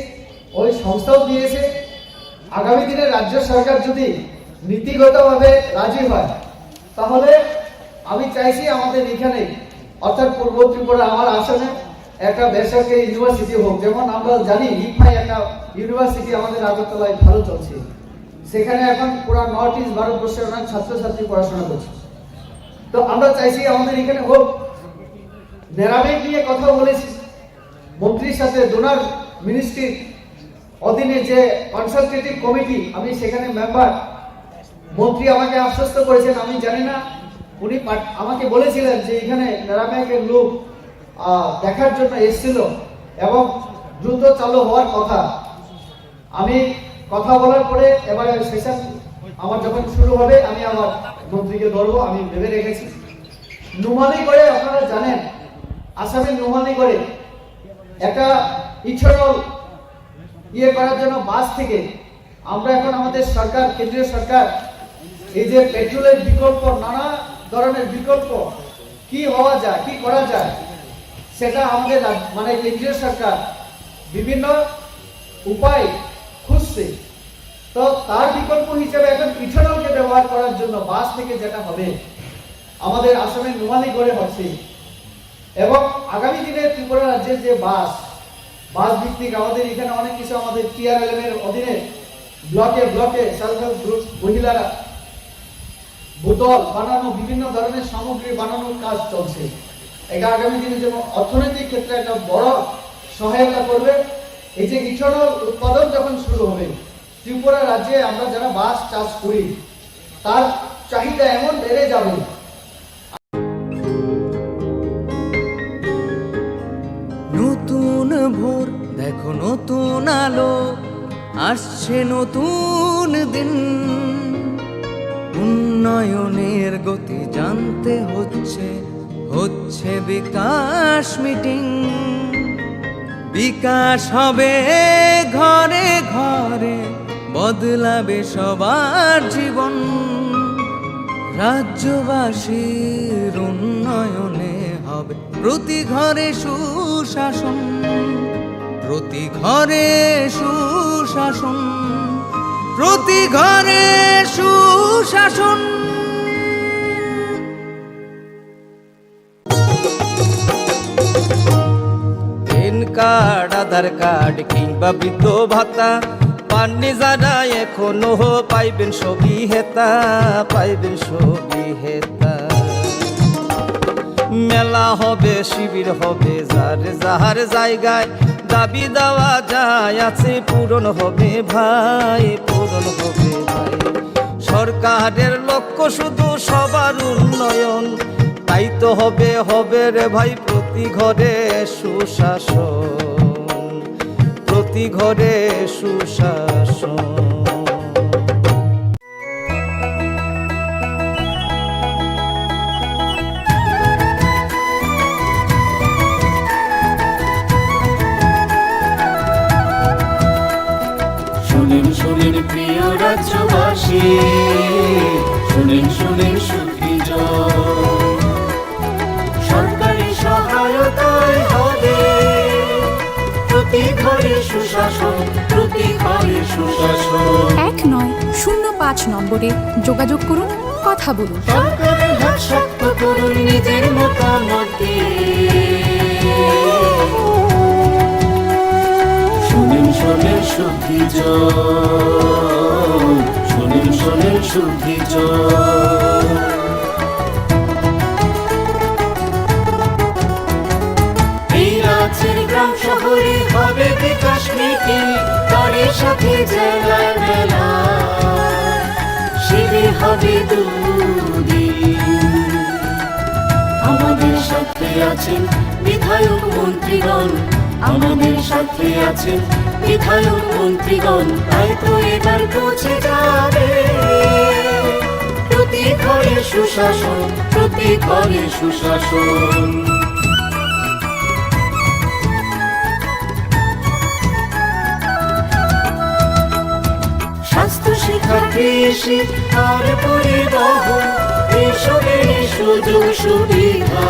ওই সংস্থাও দিয়েছে। আগামী দিনে রাজ্য সরকার যদি নীতিগতভাবে রাজি হয়, তাহলে আমি চাইছি আমাদের এখানে অর্থাৎ পূর্ব ত্রিপুরা আমার আসনে একটা বেসরকারি ইউনিভার্সিটি হোক। যেমন আমরা জানি ইফাই একটা ইউনিভার্সিটি আমাদের আগরতলায় ভালো চলছে, সেখানে এখন পুরো নর্থ ইস্ট ভারতবর্ষের অনেক ছাত্রছাত্রী পড়াশোনা করছে। তো আমরা চাইছি আমাদের এখানে হোক। নেরাবেগ নিয়ে কথা বলেছি মন্ত্রীর সাথে, ডোনার মিনিস্ট্রির অধীনে যে কনসালটেটিভ কমিটি, আমি সেখানে মেম্বার। মন্ত্রী আমাকে আশ্বস্ত করেছেন, আমি জানি না, উনি আমাকে বলেছিলেন যে এখানে নেরাবেগের লোক দেখার জন্য এসেছিল এবং দ্রুত চালু হওয়ার কথা। আমি কথা বলার পরে এবারে সেশন আমার যখন শুরু হবে আমি আমার মন্ত্রীকে ধরবো, আমি ভেবে রেখেছি। নুমালীগড়ে আপনারা জানেন, আসামের নুমালীগড়ে একটা ইথেনল করার জন্য বাস থেকে আমরা এখন আমাদের সরকার, কেন্দ্রীয় সরকার এই যে পেট্রোলের বিকল্প, নানা ধরনের বিকল্প কি হওয়া যায়, কি করা যায়, সেটা আমাদের কেন্দ্রীয় সরকার বিভিন্ন উপায় খুঁজছে। তো তার বিকল্প হিসেবে এখন ইথেনলকে ব্যবহার করার জন্য বাস থেকে যেটা হবে আমাদের আসামের নুমালীগড়ে হচ্ছে। এবং আগামী দিনে ত্রিপুরা রাজ্যের যে বাস ভিত্তিক আমাদের এখানে অনেক কিছু আমাদের TRLM এর অধীনে ব্লকে ব্লকে সেলফ হেল্প গ্রুপ মহিলারা বোতল বানানো, বিভিন্ন ধরনের সামগ্রী বানানোর কাজ চলছে। এটা আগামী দিনে যেমন অর্থনৈতিক ক্ষেত্রে একটা বড় সহায়তা করবে। এই যে ইথেনল উৎপাদন যখন শুরু হবে ত্রিপুরা রাজ্যে, আমরা যারা বাস চাষ করি তার চাহিদা এমন বেড়ে যাবে। নতুন ভোর দেখো নতুন আলো আসছে নতুন দিন উন্নয়নের গতি জানতে হচ্ছে বিকাশ মিটিং বিকাশ হবে ঘরে ঘরে বদলাবে সবার জীবন রাজ্যবাসীর উন্নয়নে হবে প্রতি ঘরে সুশাসন প্রতি ঘরে সুশাসন প্রতি ঘরে সুশাসন প্যান কার্ড আধার কার্ড কিংবা বৃদ্ধ ভাতা পাননি যারা এখনো পাইবেন ছবি হেতা মেলা হবে শিবির হবে যার জায়গায় দাবি দেওয়া যায় আছে পূরণ হবে ভাই সরকারের লক্ষ্য শুধু সবার উন্নয়ন তাই তো হবে রে ভাই প্রতি ঘরে সুশাসন শুনেন প্রিয় রাজ্যবাসী শুনেন সুখী সরকারি সহায়তায় হবে প্রতি ঘরে সুশাসন 1905 নম্বরে যোগাযোগ করুন কথা বলুন সরকারের হাত শক্ত করুন নিজের মতামত দিয়ে শুনেন সুখী শুনেন সুখী এই রাজ্যের গ্রাম শহরে হবে বিকাশ মিটিং তার সাথে জেলায় মেলা শিবির হবে দুদিন আমাদের সাথে আছেন বিধায়ক মন্ত্রীগণ আমাদের সাথে আছেন বিধায়ক মন্ত্রীগণ তাই তো এবার পৌঁছে যাবে প্রতি ঘরে সুশাসন স্বাস্থ্য শিক্ষা কৃষি আর পরিবহন এসবের সুযোগ সুবিধা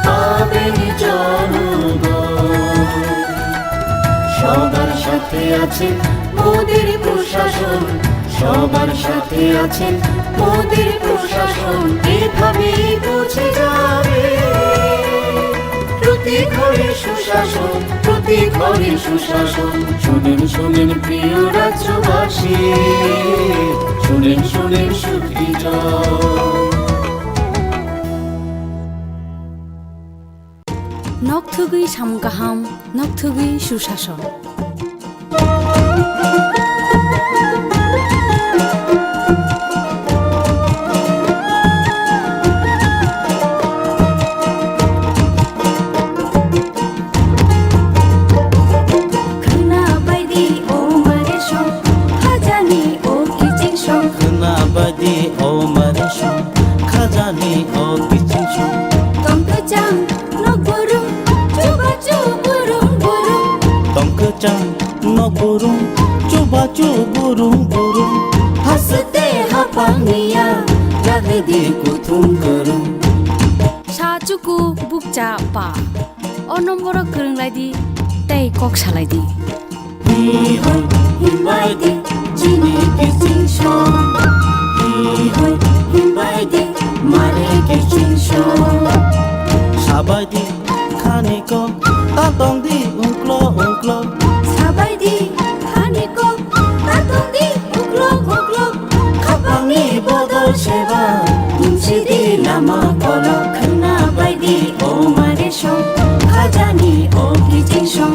পাবেন জনগণ সবার সাথে আছেন মোদের প্রশাসন সবার সাথে আছেন মোদের প্রশাসন এভাবেই পৌঁছে যাবে প্রতি ঘরে সুশাসন শুনেন প্রিয় রাজ্যবাসী শুনেন সুখী নকথুগুই সামগাহাম নকথুগুই সুশাসন খাজানি ও কিছু তঙ্কচাং নগরুম চুবা চুবুরুম হাসতে হাপানিয়া জাগদি কুথুম করুম সাচুকু বুকচা পা অ নম্বর গরংলাইদি তাই কক সালাইদি হিমবাইদি চিনি কিচিংশো হিমবাইদি মারে কিচিংশো সাবাইদি খানিক তাতংদি উংক্লো সাবাইদি খানিক তাতংদি উগ্লো খাপাংনি বদল সেবা মুন্সিদি লামা কলো খান্না বাইদি ও মারে সং খাজানি ও কিচিংশো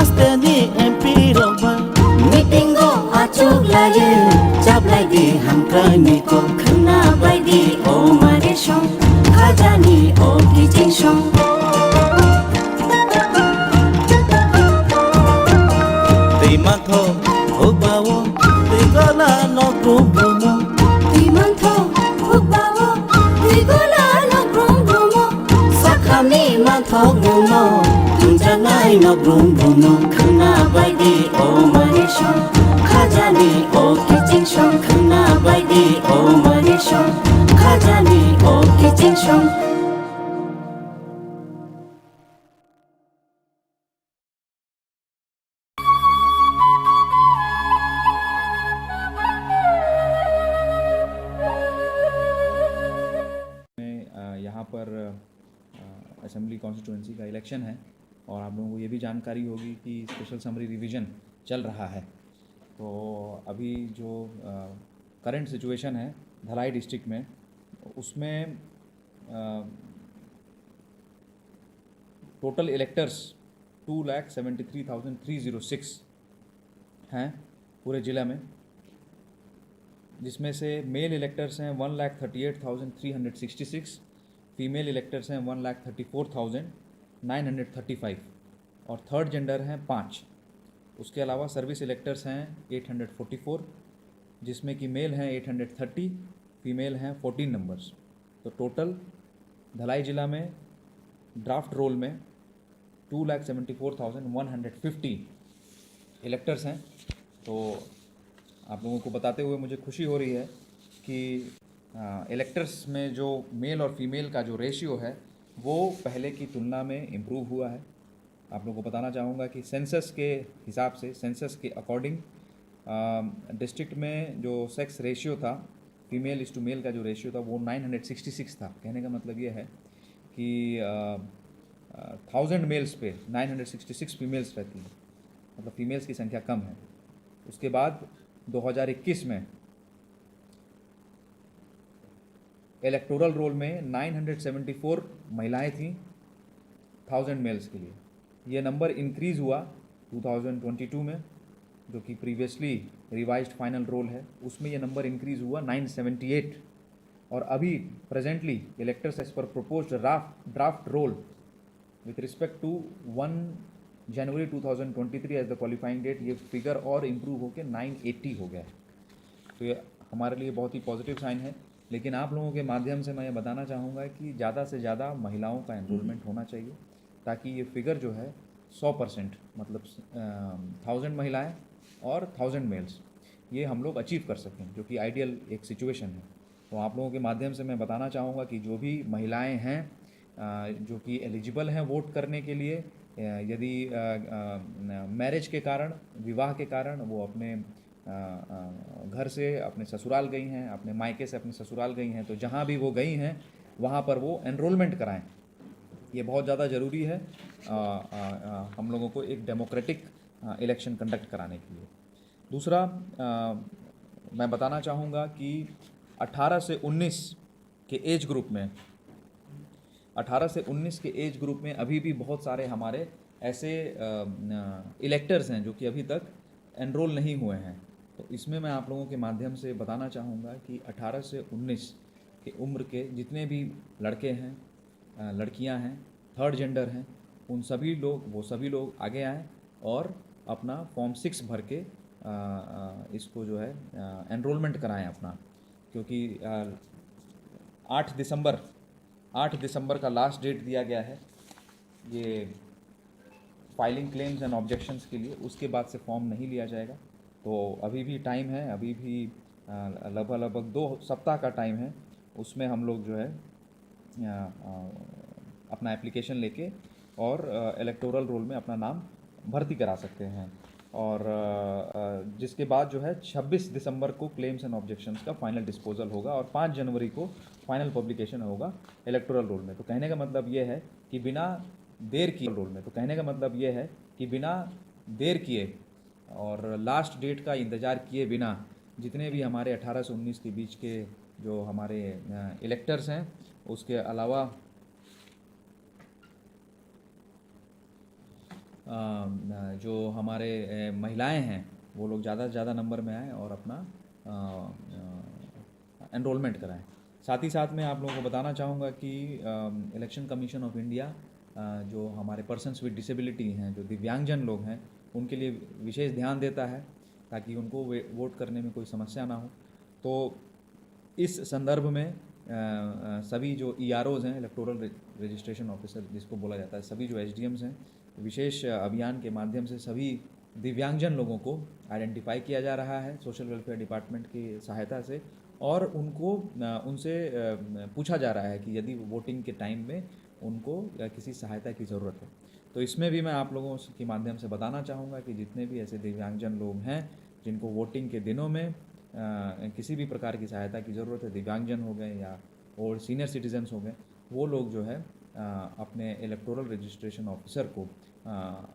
hasteni MP robai Meeting go achuk lage chap lagi hamkai ni ko khna bai di o mare shong khajani o kijing shong Tei matho hobawo tei gala no grumo Dimantho hukbawo digola no brum brumo sakhami mantho gumo tunjangai no brum brumo khna bai di o mare shong khajani o kijing shong khna bai di o mare shong khajani o kijing shong यहाँ पर assembly constituency का election है और आप लोगों को ये भी जानकारी होगी कि स्पेशल समरी रिवीजन चल रहा है। तो अभी जो करंट सिचुएशन है धलाई डिस्ट्रिक्ट में, उसमें टोटल इलेक्टर्स 2,73,306 हैं पूरे ज़िला में, जिसमें से मेल इलेक्टर्स हैं 1,38,366, फीमेल इलेक्टर्स हैं 1,34,935 और थर्ड जेंडर हैं 5। उसके अलावा सर्विस इलेक्टर्स हैं 844, जिसमें कि मेल हैं 830, फीमेल हैं 14 नंबर्स। तो टोटल धलाई ज़िला में ड्राफ्ट रोल में 2,74,150 इलेक्टर्स हैं। तो आप लोगों को बताते हुए मुझे खुशी हो रही है कि इलेक्टर्स में जो मेल और फीमेल का जो रेशियो है वो पहले की तुलना में इम्प्रूव हुआ है। आप लोगों को बताना चाहूँगा कि सेंसस के हिसाब से, सेंसस के अकॉर्डिंग डिस्ट्रिक्ट में जो सेक्स रेशियो था, फीमेल इस टू मेल का जो रेशियो था वो 966 था। कहने का मतलब ये है कि 1000 मेल्स पे 966 फीमेल्स रहती हैं, मतलब फीमेल्स की संख्या कम है। उसके बाद 2021 में इलेक्टोरल रोल में 974 महिलाएं थीं 1000 मेल्स के लिए। ये नंबर इंक्रीज़ हुआ 2022 में, जो कि प्रीवियसली रिवाइज्ड फाइनल रोल है, उसमें ये नंबर इंक्रीज़ हुआ 978। और अभी presently electors as per proposed draft roll with respect to 1 January 2023 as the qualifying date, ये फिगर और इम्प्रूव होकर 980 हो गया है। तो ये हमारे लिए बहुत ही पॉजिटिव साइन है। लेकिन आप लोगों के माध्यम से मैं ये बताना चाहूँगा कि ज़्यादा से ज़्यादा महिलाओं का एनरोलमेंट होना चाहिए, ताकि ये फिगर जो है 100%, मतलब 1000 महिलाएं और 1000 मेल्स, ये हम लोग अचीव कर सकें, जो कि आइडियल एक सिचुएशन है। तो आप लोगों के माध्यम से मैं बताना चाहूँगा कि जो भी महिलाएं हैं जो कि एलिजिबल हैं वोट करने के लिए, यदि मैरिज के कारण, विवाह के कारण वो अपने घर से अपने ससुराल गई हैं, अपने मायके से अपने ससुराल गई हैं, तो जहाँ भी वो गई हैं वहाँ पर वो एनरोलमेंट कराएं। ये बहुत ज़्यादा ज़रूरी है हम लोगों को एक डेमोक्रेटिक इलेक्शन कंडक्ट कराने के लिए। दूसरा मैं बताना चाहूँगा कि 18 से 19 के एज ग्रुप में, 18 से 19 के एज ग्रुप में अभी भी बहुत सारे हमारे ऐसे इलेक्टर्स हैं जो कि अभी तक एनरोल नहीं हुए हैं। तो इसमें मैं आप लोगों के माध्यम से बताना चाहूँगा कि 18 से 19 के उम्र के जितने भी लड़के हैं, लड़कियां हैं, थर्ड जेंडर हैं, उन सभी लोग आगे आएँ और अपना फॉर्म 6 भर के इसको जो है एनरोलमेंट कराएं अपना, क्योंकि 8 दिसंबर का लास्ट डेट दिया गया है ये फाइलिंग क्लेम्स एंड ऑब्जेक्शंस के लिए। उसके बाद से फॉर्म नहीं लिया जाएगा। तो अभी भी टाइम है, अभी भी लगभग 2 सप्ताह का टाइम है। उसमें हम लोग जो है अपना एप्लीकेशन लेके और इलेक्टोरल रोल में अपना नाम भर्ती करा सकते हैं। और जिसके बाद जो है 26 दिसंबर को क्लेम्स एंड ऑब्जेक्शंस का फाइनल डिस्पोजल होगा और 5 जनवरी को फाइनल पब्लिकेशन होगा इलेक्टोरल रोल में। तो कहने का मतलब ये है कि बिना देर किए और लास्ट डेट का इंतज़ार किए बिना जितने भी हमारे 18 से 19 के बीच के जो हमारे इलेक्टर्स हैं, उसके अलावा जो हमारे महिलाएं हैं वो लोग ज़्यादा से ज़्यादा नंबर में आएँ और अपना एनरोलमेंट कराएं। साथ ही साथ मैं आप लोगों को बताना चाहूँगा कि इलेक्शन कमीशन ऑफ इंडिया जो हमारे पर्सन्स विद डिसेबिलिटी हैं, जो दिव्यांगजन लोग हैं, उनके लिए विशेष ध्यान देता है ताकि उनको वोट करने में कोई समस्या ना हो। तो इस संदर्भ में सभी जो EROs हैं, इलेक्टोरल रजिस्ट्रेशन ऑफिसर जिसको बोला जाता है, सभी जो SDMs हैं, विशेष अभियान के माध्यम से सभी दिव्यांगजन लोगों को आइडेंटिफाई किया जा रहा है सोशल वेलफेयर डिपार्टमेंट की सहायता से, और उनको उनसे पूछा जा रहा है कि यदि वोटिंग के टाइम में उनको किसी सहायता की ज़रूरत है। तो इसमें भी मैं आप लोगों के माध्यम से बताना चाहूँगा कि जितने भी ऐसे दिव्यांगजन लोग हैं जिनको वोटिंग के दिनों में किसी भी प्रकार की सहायता की ज़रूरत है, दिव्यांगजन हो गए या और सीनियर सिटीजन्स हो गए, वो लोग जो है अपने इलेक्टोरल रजिस्ट्रेशन ऑफिसर को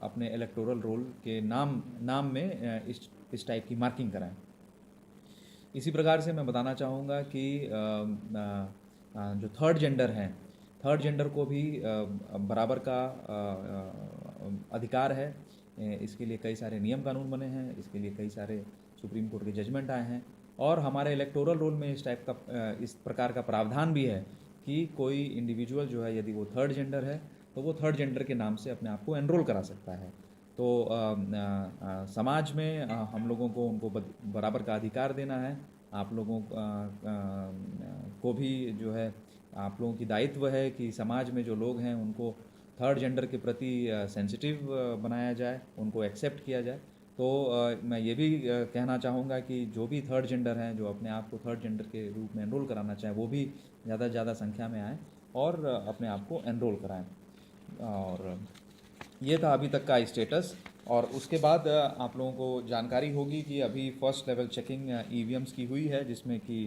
अपने इलेक्टोरल रोल के नाम में इस टाइप की मार्किंग कराएं। इसी प्रकार से मैं बताना चाहूँगा कि जो थर्ड जेंडर हैं, थर्ड जेंडर को भी बराबर का अधिकार है। इसके लिए कई सारे नियम कानून बने हैं, इसके लिए कई सारे सुप्रीम कोर्ट के जजमेंट आए हैं, और हमारे इलेक्टोरल रोल में इस प्रकार का प्रावधान भी है कि कोई इंडिविजुअल जो है यदि वो थर्ड जेंडर है तो वो थर्ड जेंडर के नाम से अपने आप को एनरोल करा सकता है। तो समाज में हम लोगों को उनको बराबर का अधिकार देना है। आप लोगों को भी जो है आप लोगों की दायित्व है कि समाज में जो लोग हैं उनको थर्ड जेंडर के प्रति सेंसिटिव बनाया जाए, उनको एक्सेप्ट किया जाए। तो मैं ये भी कहना चाहूँगा कि जो भी थर्ड जेंडर हैं, जो अपने आप को थर्ड जेंडर के रूप में एनरोल कराना चाहें, वो भी ज़्यादा से ज़्यादा संख्या में आएँ और अपने आप को एनरोल कराएं। और ये था अभी तक का स्टेटस। और उसके बाद आप लोगों को जानकारी होगी कि अभी फर्स्ट लेवल चेकिंग EVMs की हुई है, जिसमें कि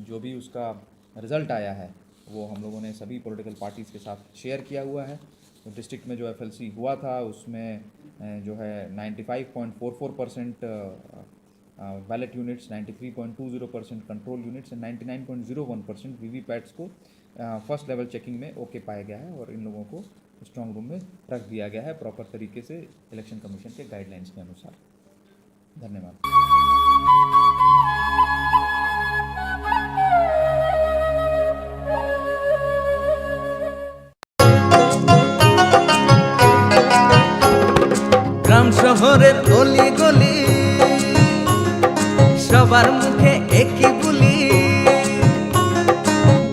जो भी उसका रिज़ल्ट आया है वो हम लोगों ने सभी पॉलिटिकल पार्टीज़ के साथ शेयर किया हुआ है। तो डिस्ट्रिक्ट में जो FLC हुआ था उसमें जो है 95.44% ballot units, 93.20% control units and 99.01% VVPATs को फर्स्ट लेवल चेकिंग में ओके पाया गया है, और इन लोगों को स्ट्रॉन्ग रूम में रख दिया गया है प्रॉपर तरीके से इलेक्शन कमीशन के गाइडलाइंस के अनुसार। धन्यवाद। গ্রাম শহরের অলি গলি সবার মুখে একই বুলি,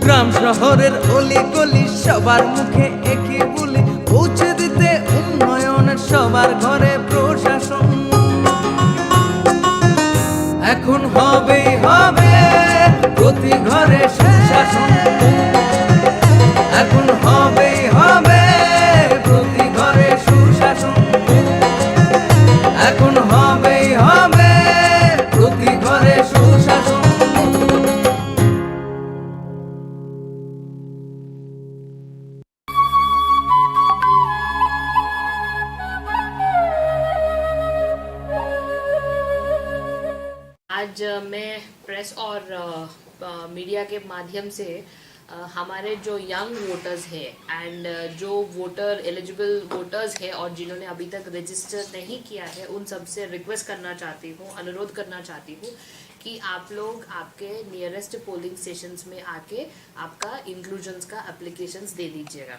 গ্রাম শহরের অলি গলি সবার মুখে একই বুলি, পৌঁছে দিতে উন্নয়নের সবার ঘরে প্রশাসন। এখন হবেই হবে প্রতি ঘরে সুশাসন, এখন হবেই হবে প্রতি ঘরে সুশাসন, এখন হবেই হবে প্রতি ঘরে সুশাসন। आज मैं प्रेस और मीडिया के माध्यम से हमारे जो यंग वोटर्स हैं एंड जो वोटर एलिजिबल वोटर्स हैं और जिन्होंने अभी तक रजिस्टर नहीं किया है, उन सब से रिक्वेस्ट करना चाहती हूँ, अनुरोध करना चाहती हूँ कि आप लोग आपके नियरेस्ट पोलिंग स्टेशंस में आके आपका इंक्लूजन्स का एप्लीकेशंस दे दीजिएगा।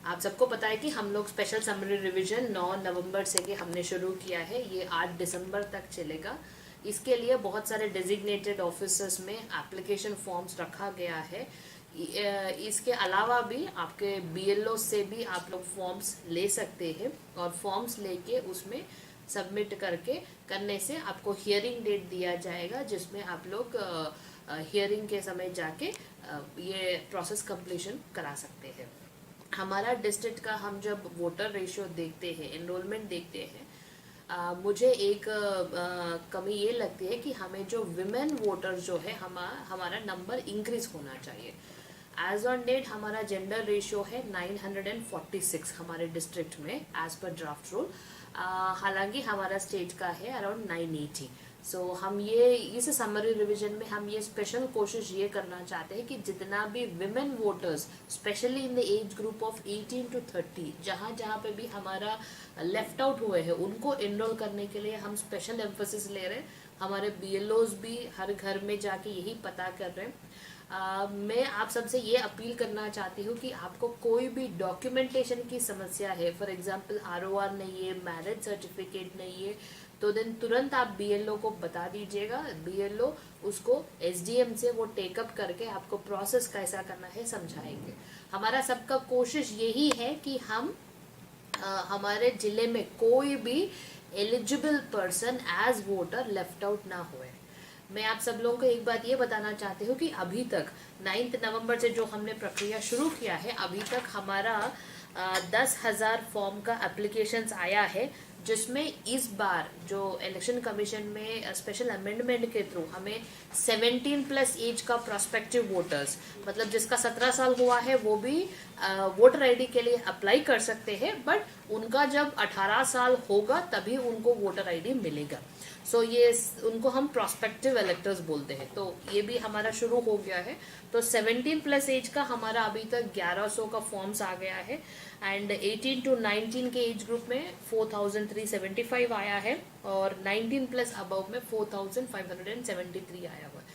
आप सबको पता है कि हम लोग स्पेशल समरी रिवीजन 9 नवंबर से के हमने शुरू किया है, ये 8 दिसंबर तक चलेगा। इसके लिए बहुत सारे डेजिग्नेटेड ऑफिसर्स में एप्लीकेशन फॉर्म्स रखा गया है। इसके अलावा भी आपके BLO से भी आप लोग फॉर्म्स ले सकते हैं, और फॉर्म्स लेके उसमें सबमिट करने से आपको हियरिंग डेट दिया जाएगा, जिसमें आप लोग हियरिंग के समय जाके ये प्रोसेस कंप्लीशन करा सकते हैं। हमारा डिस्ट्रिक्ट का हम जब वोटर रेशियो देखते हैं, एनरोलमेंट देखते हैं, मुझे एक कमी ये लगती है कि हमें जो विमेन वोटर्स जो है हमारा नंबर इंक्रीज होना चाहिए। एज ऑन डेट हमारा जेंडर रेशियो है 946 हमारे डिस्ट्रिक्ट में एज पर ड्राफ्ट रूल। हालांकि हमारा स्टेट का है अराउंड 980। सो हम ये इस समरी रिवीजन में हम ये स्पेशल कोशिश ये करना चाहते हैं कि जितना भी women voters specially in the age group of 18 to 30 जहाँ जहाँ पे भी हमारा लेफ्ट आउट हुए हैं उनको एनरोल करने के लिए हम स्पेशल एम्फोसिस ले रहे हैं। हमारे BLOs भी हर घर में जाके यही पता कर रहे हैं। मैं आप सबसे ये अपील करना चाहती हूँ कि आपको कोई भी डॉक्यूमेंटेशन की समस्या है, फॉर एग्जांपल ROR नहीं है, मैरिज सर्टिफिकेट नहीं है, तो देन तुरंत आप BLO को बता दीजिएगा। BLO उसको SDM से वो टेकअप करके आपको प्रोसेस कैसा करना है समझाएंगे। हमारा सबका कोशिश यही है कि हम हमारे जिले में कोई भी eligible person as voter left out ना हुए। मैं आप सब लोगों को एक बात ये बताना चाहती हूँ कि अभी तक 9 नवंबर से जो हमने प्रक्रिया शुरू किया है, अभी तक हमारा 10,000 फॉर्म का एप्लीकेशंस आया है, जिसमें इस बार जो इलेक्शन कमीशन में स्पेशल अमेंडमेंट के थ्रू हमें 17+ एज का प्रोस्पेक्टिव वोटर्स, मतलब जिसका 17 साल हुआ है वो भी वोटर आईडी के लिए अप्लाई कर सकते हैं, बट उनका जब 18 साल होगा तभी उनको वोटर आईडी मिलेगा। सो ये उनको हम प्रोस्पेक्टिव इलेक्टर्स बोलते हैं। तो ये भी हमारा शुरू हो गया है। तो 17+ एज का हमारा अभी तक 1100 का फॉर्म्स आ गया है एंड 18 to 19 के एज ग्रुप में 4,375 आया है और 19+ अबव में 4,573 आया हुआ है।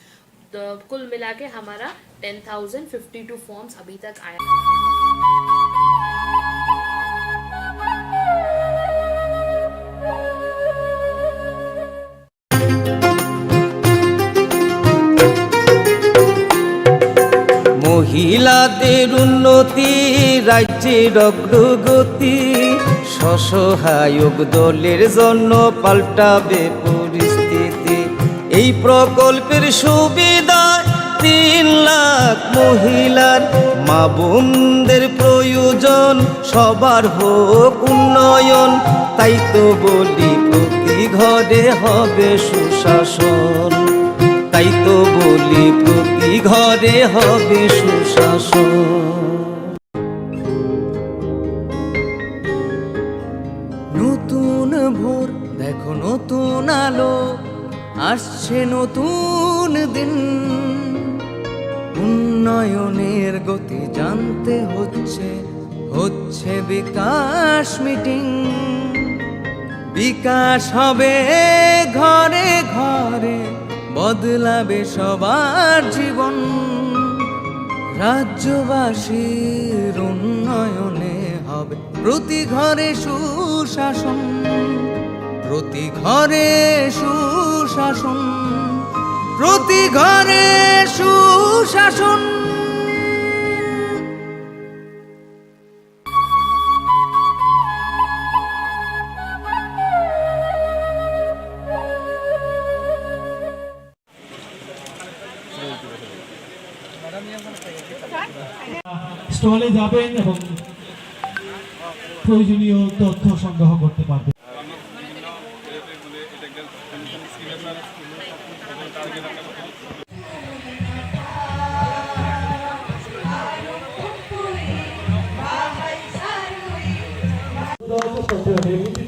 तो कुल मिला के हमारा 10,052 फॉर्म्स अभी तक आया। মহিলাদের উন্নতি রাজ্যের অগ্রগতি স্বসহায়ক দলের জন্য পাল্টাবে পরিস্থিতি। এই প্রকল্পের সুবিধা 3 লাখ মহিলার মা বোনদের প্রয়োজন সবার হোক উন্নয়ন। তাই তো বলি প্রতি ঘরে হবে সুশাসন, তাই তো বলি প্রতি ঘরে হবে সুশাসন। নতুন ভোর দেখো নতুন আলো, আসছে নতুন দিন। উন্নয়নের গতি জানতে হচ্ছে, হচ্ছে বিকাশ মিটিং। বিকাশ হবে ঘরে ঘরে, বদলাবে সবার জীবন। রাজ্যবাসীর উন্নয়নে হবে প্রতি ঘরে সুশাসন, প্রতি ঘরে সুশাসন, প্রতি ঘরে সুশাসন। স্টলে যাবেন এবং প্রয়োজনীয় তথ্য সংগ্রহ করতে পারবেন।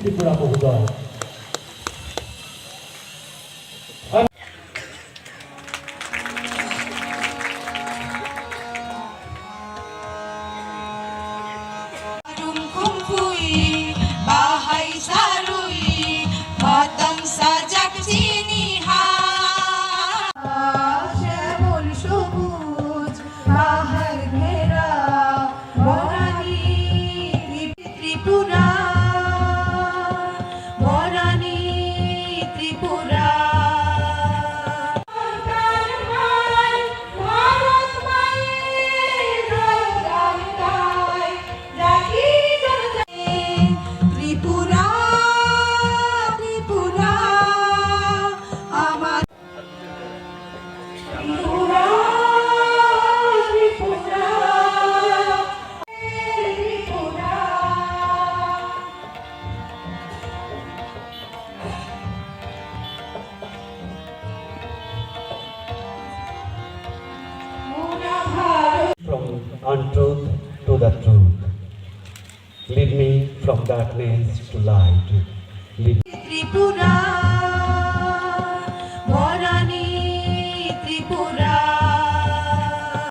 Tripura বহুদল untruth to the truth. Lead me from darkness to light. Lead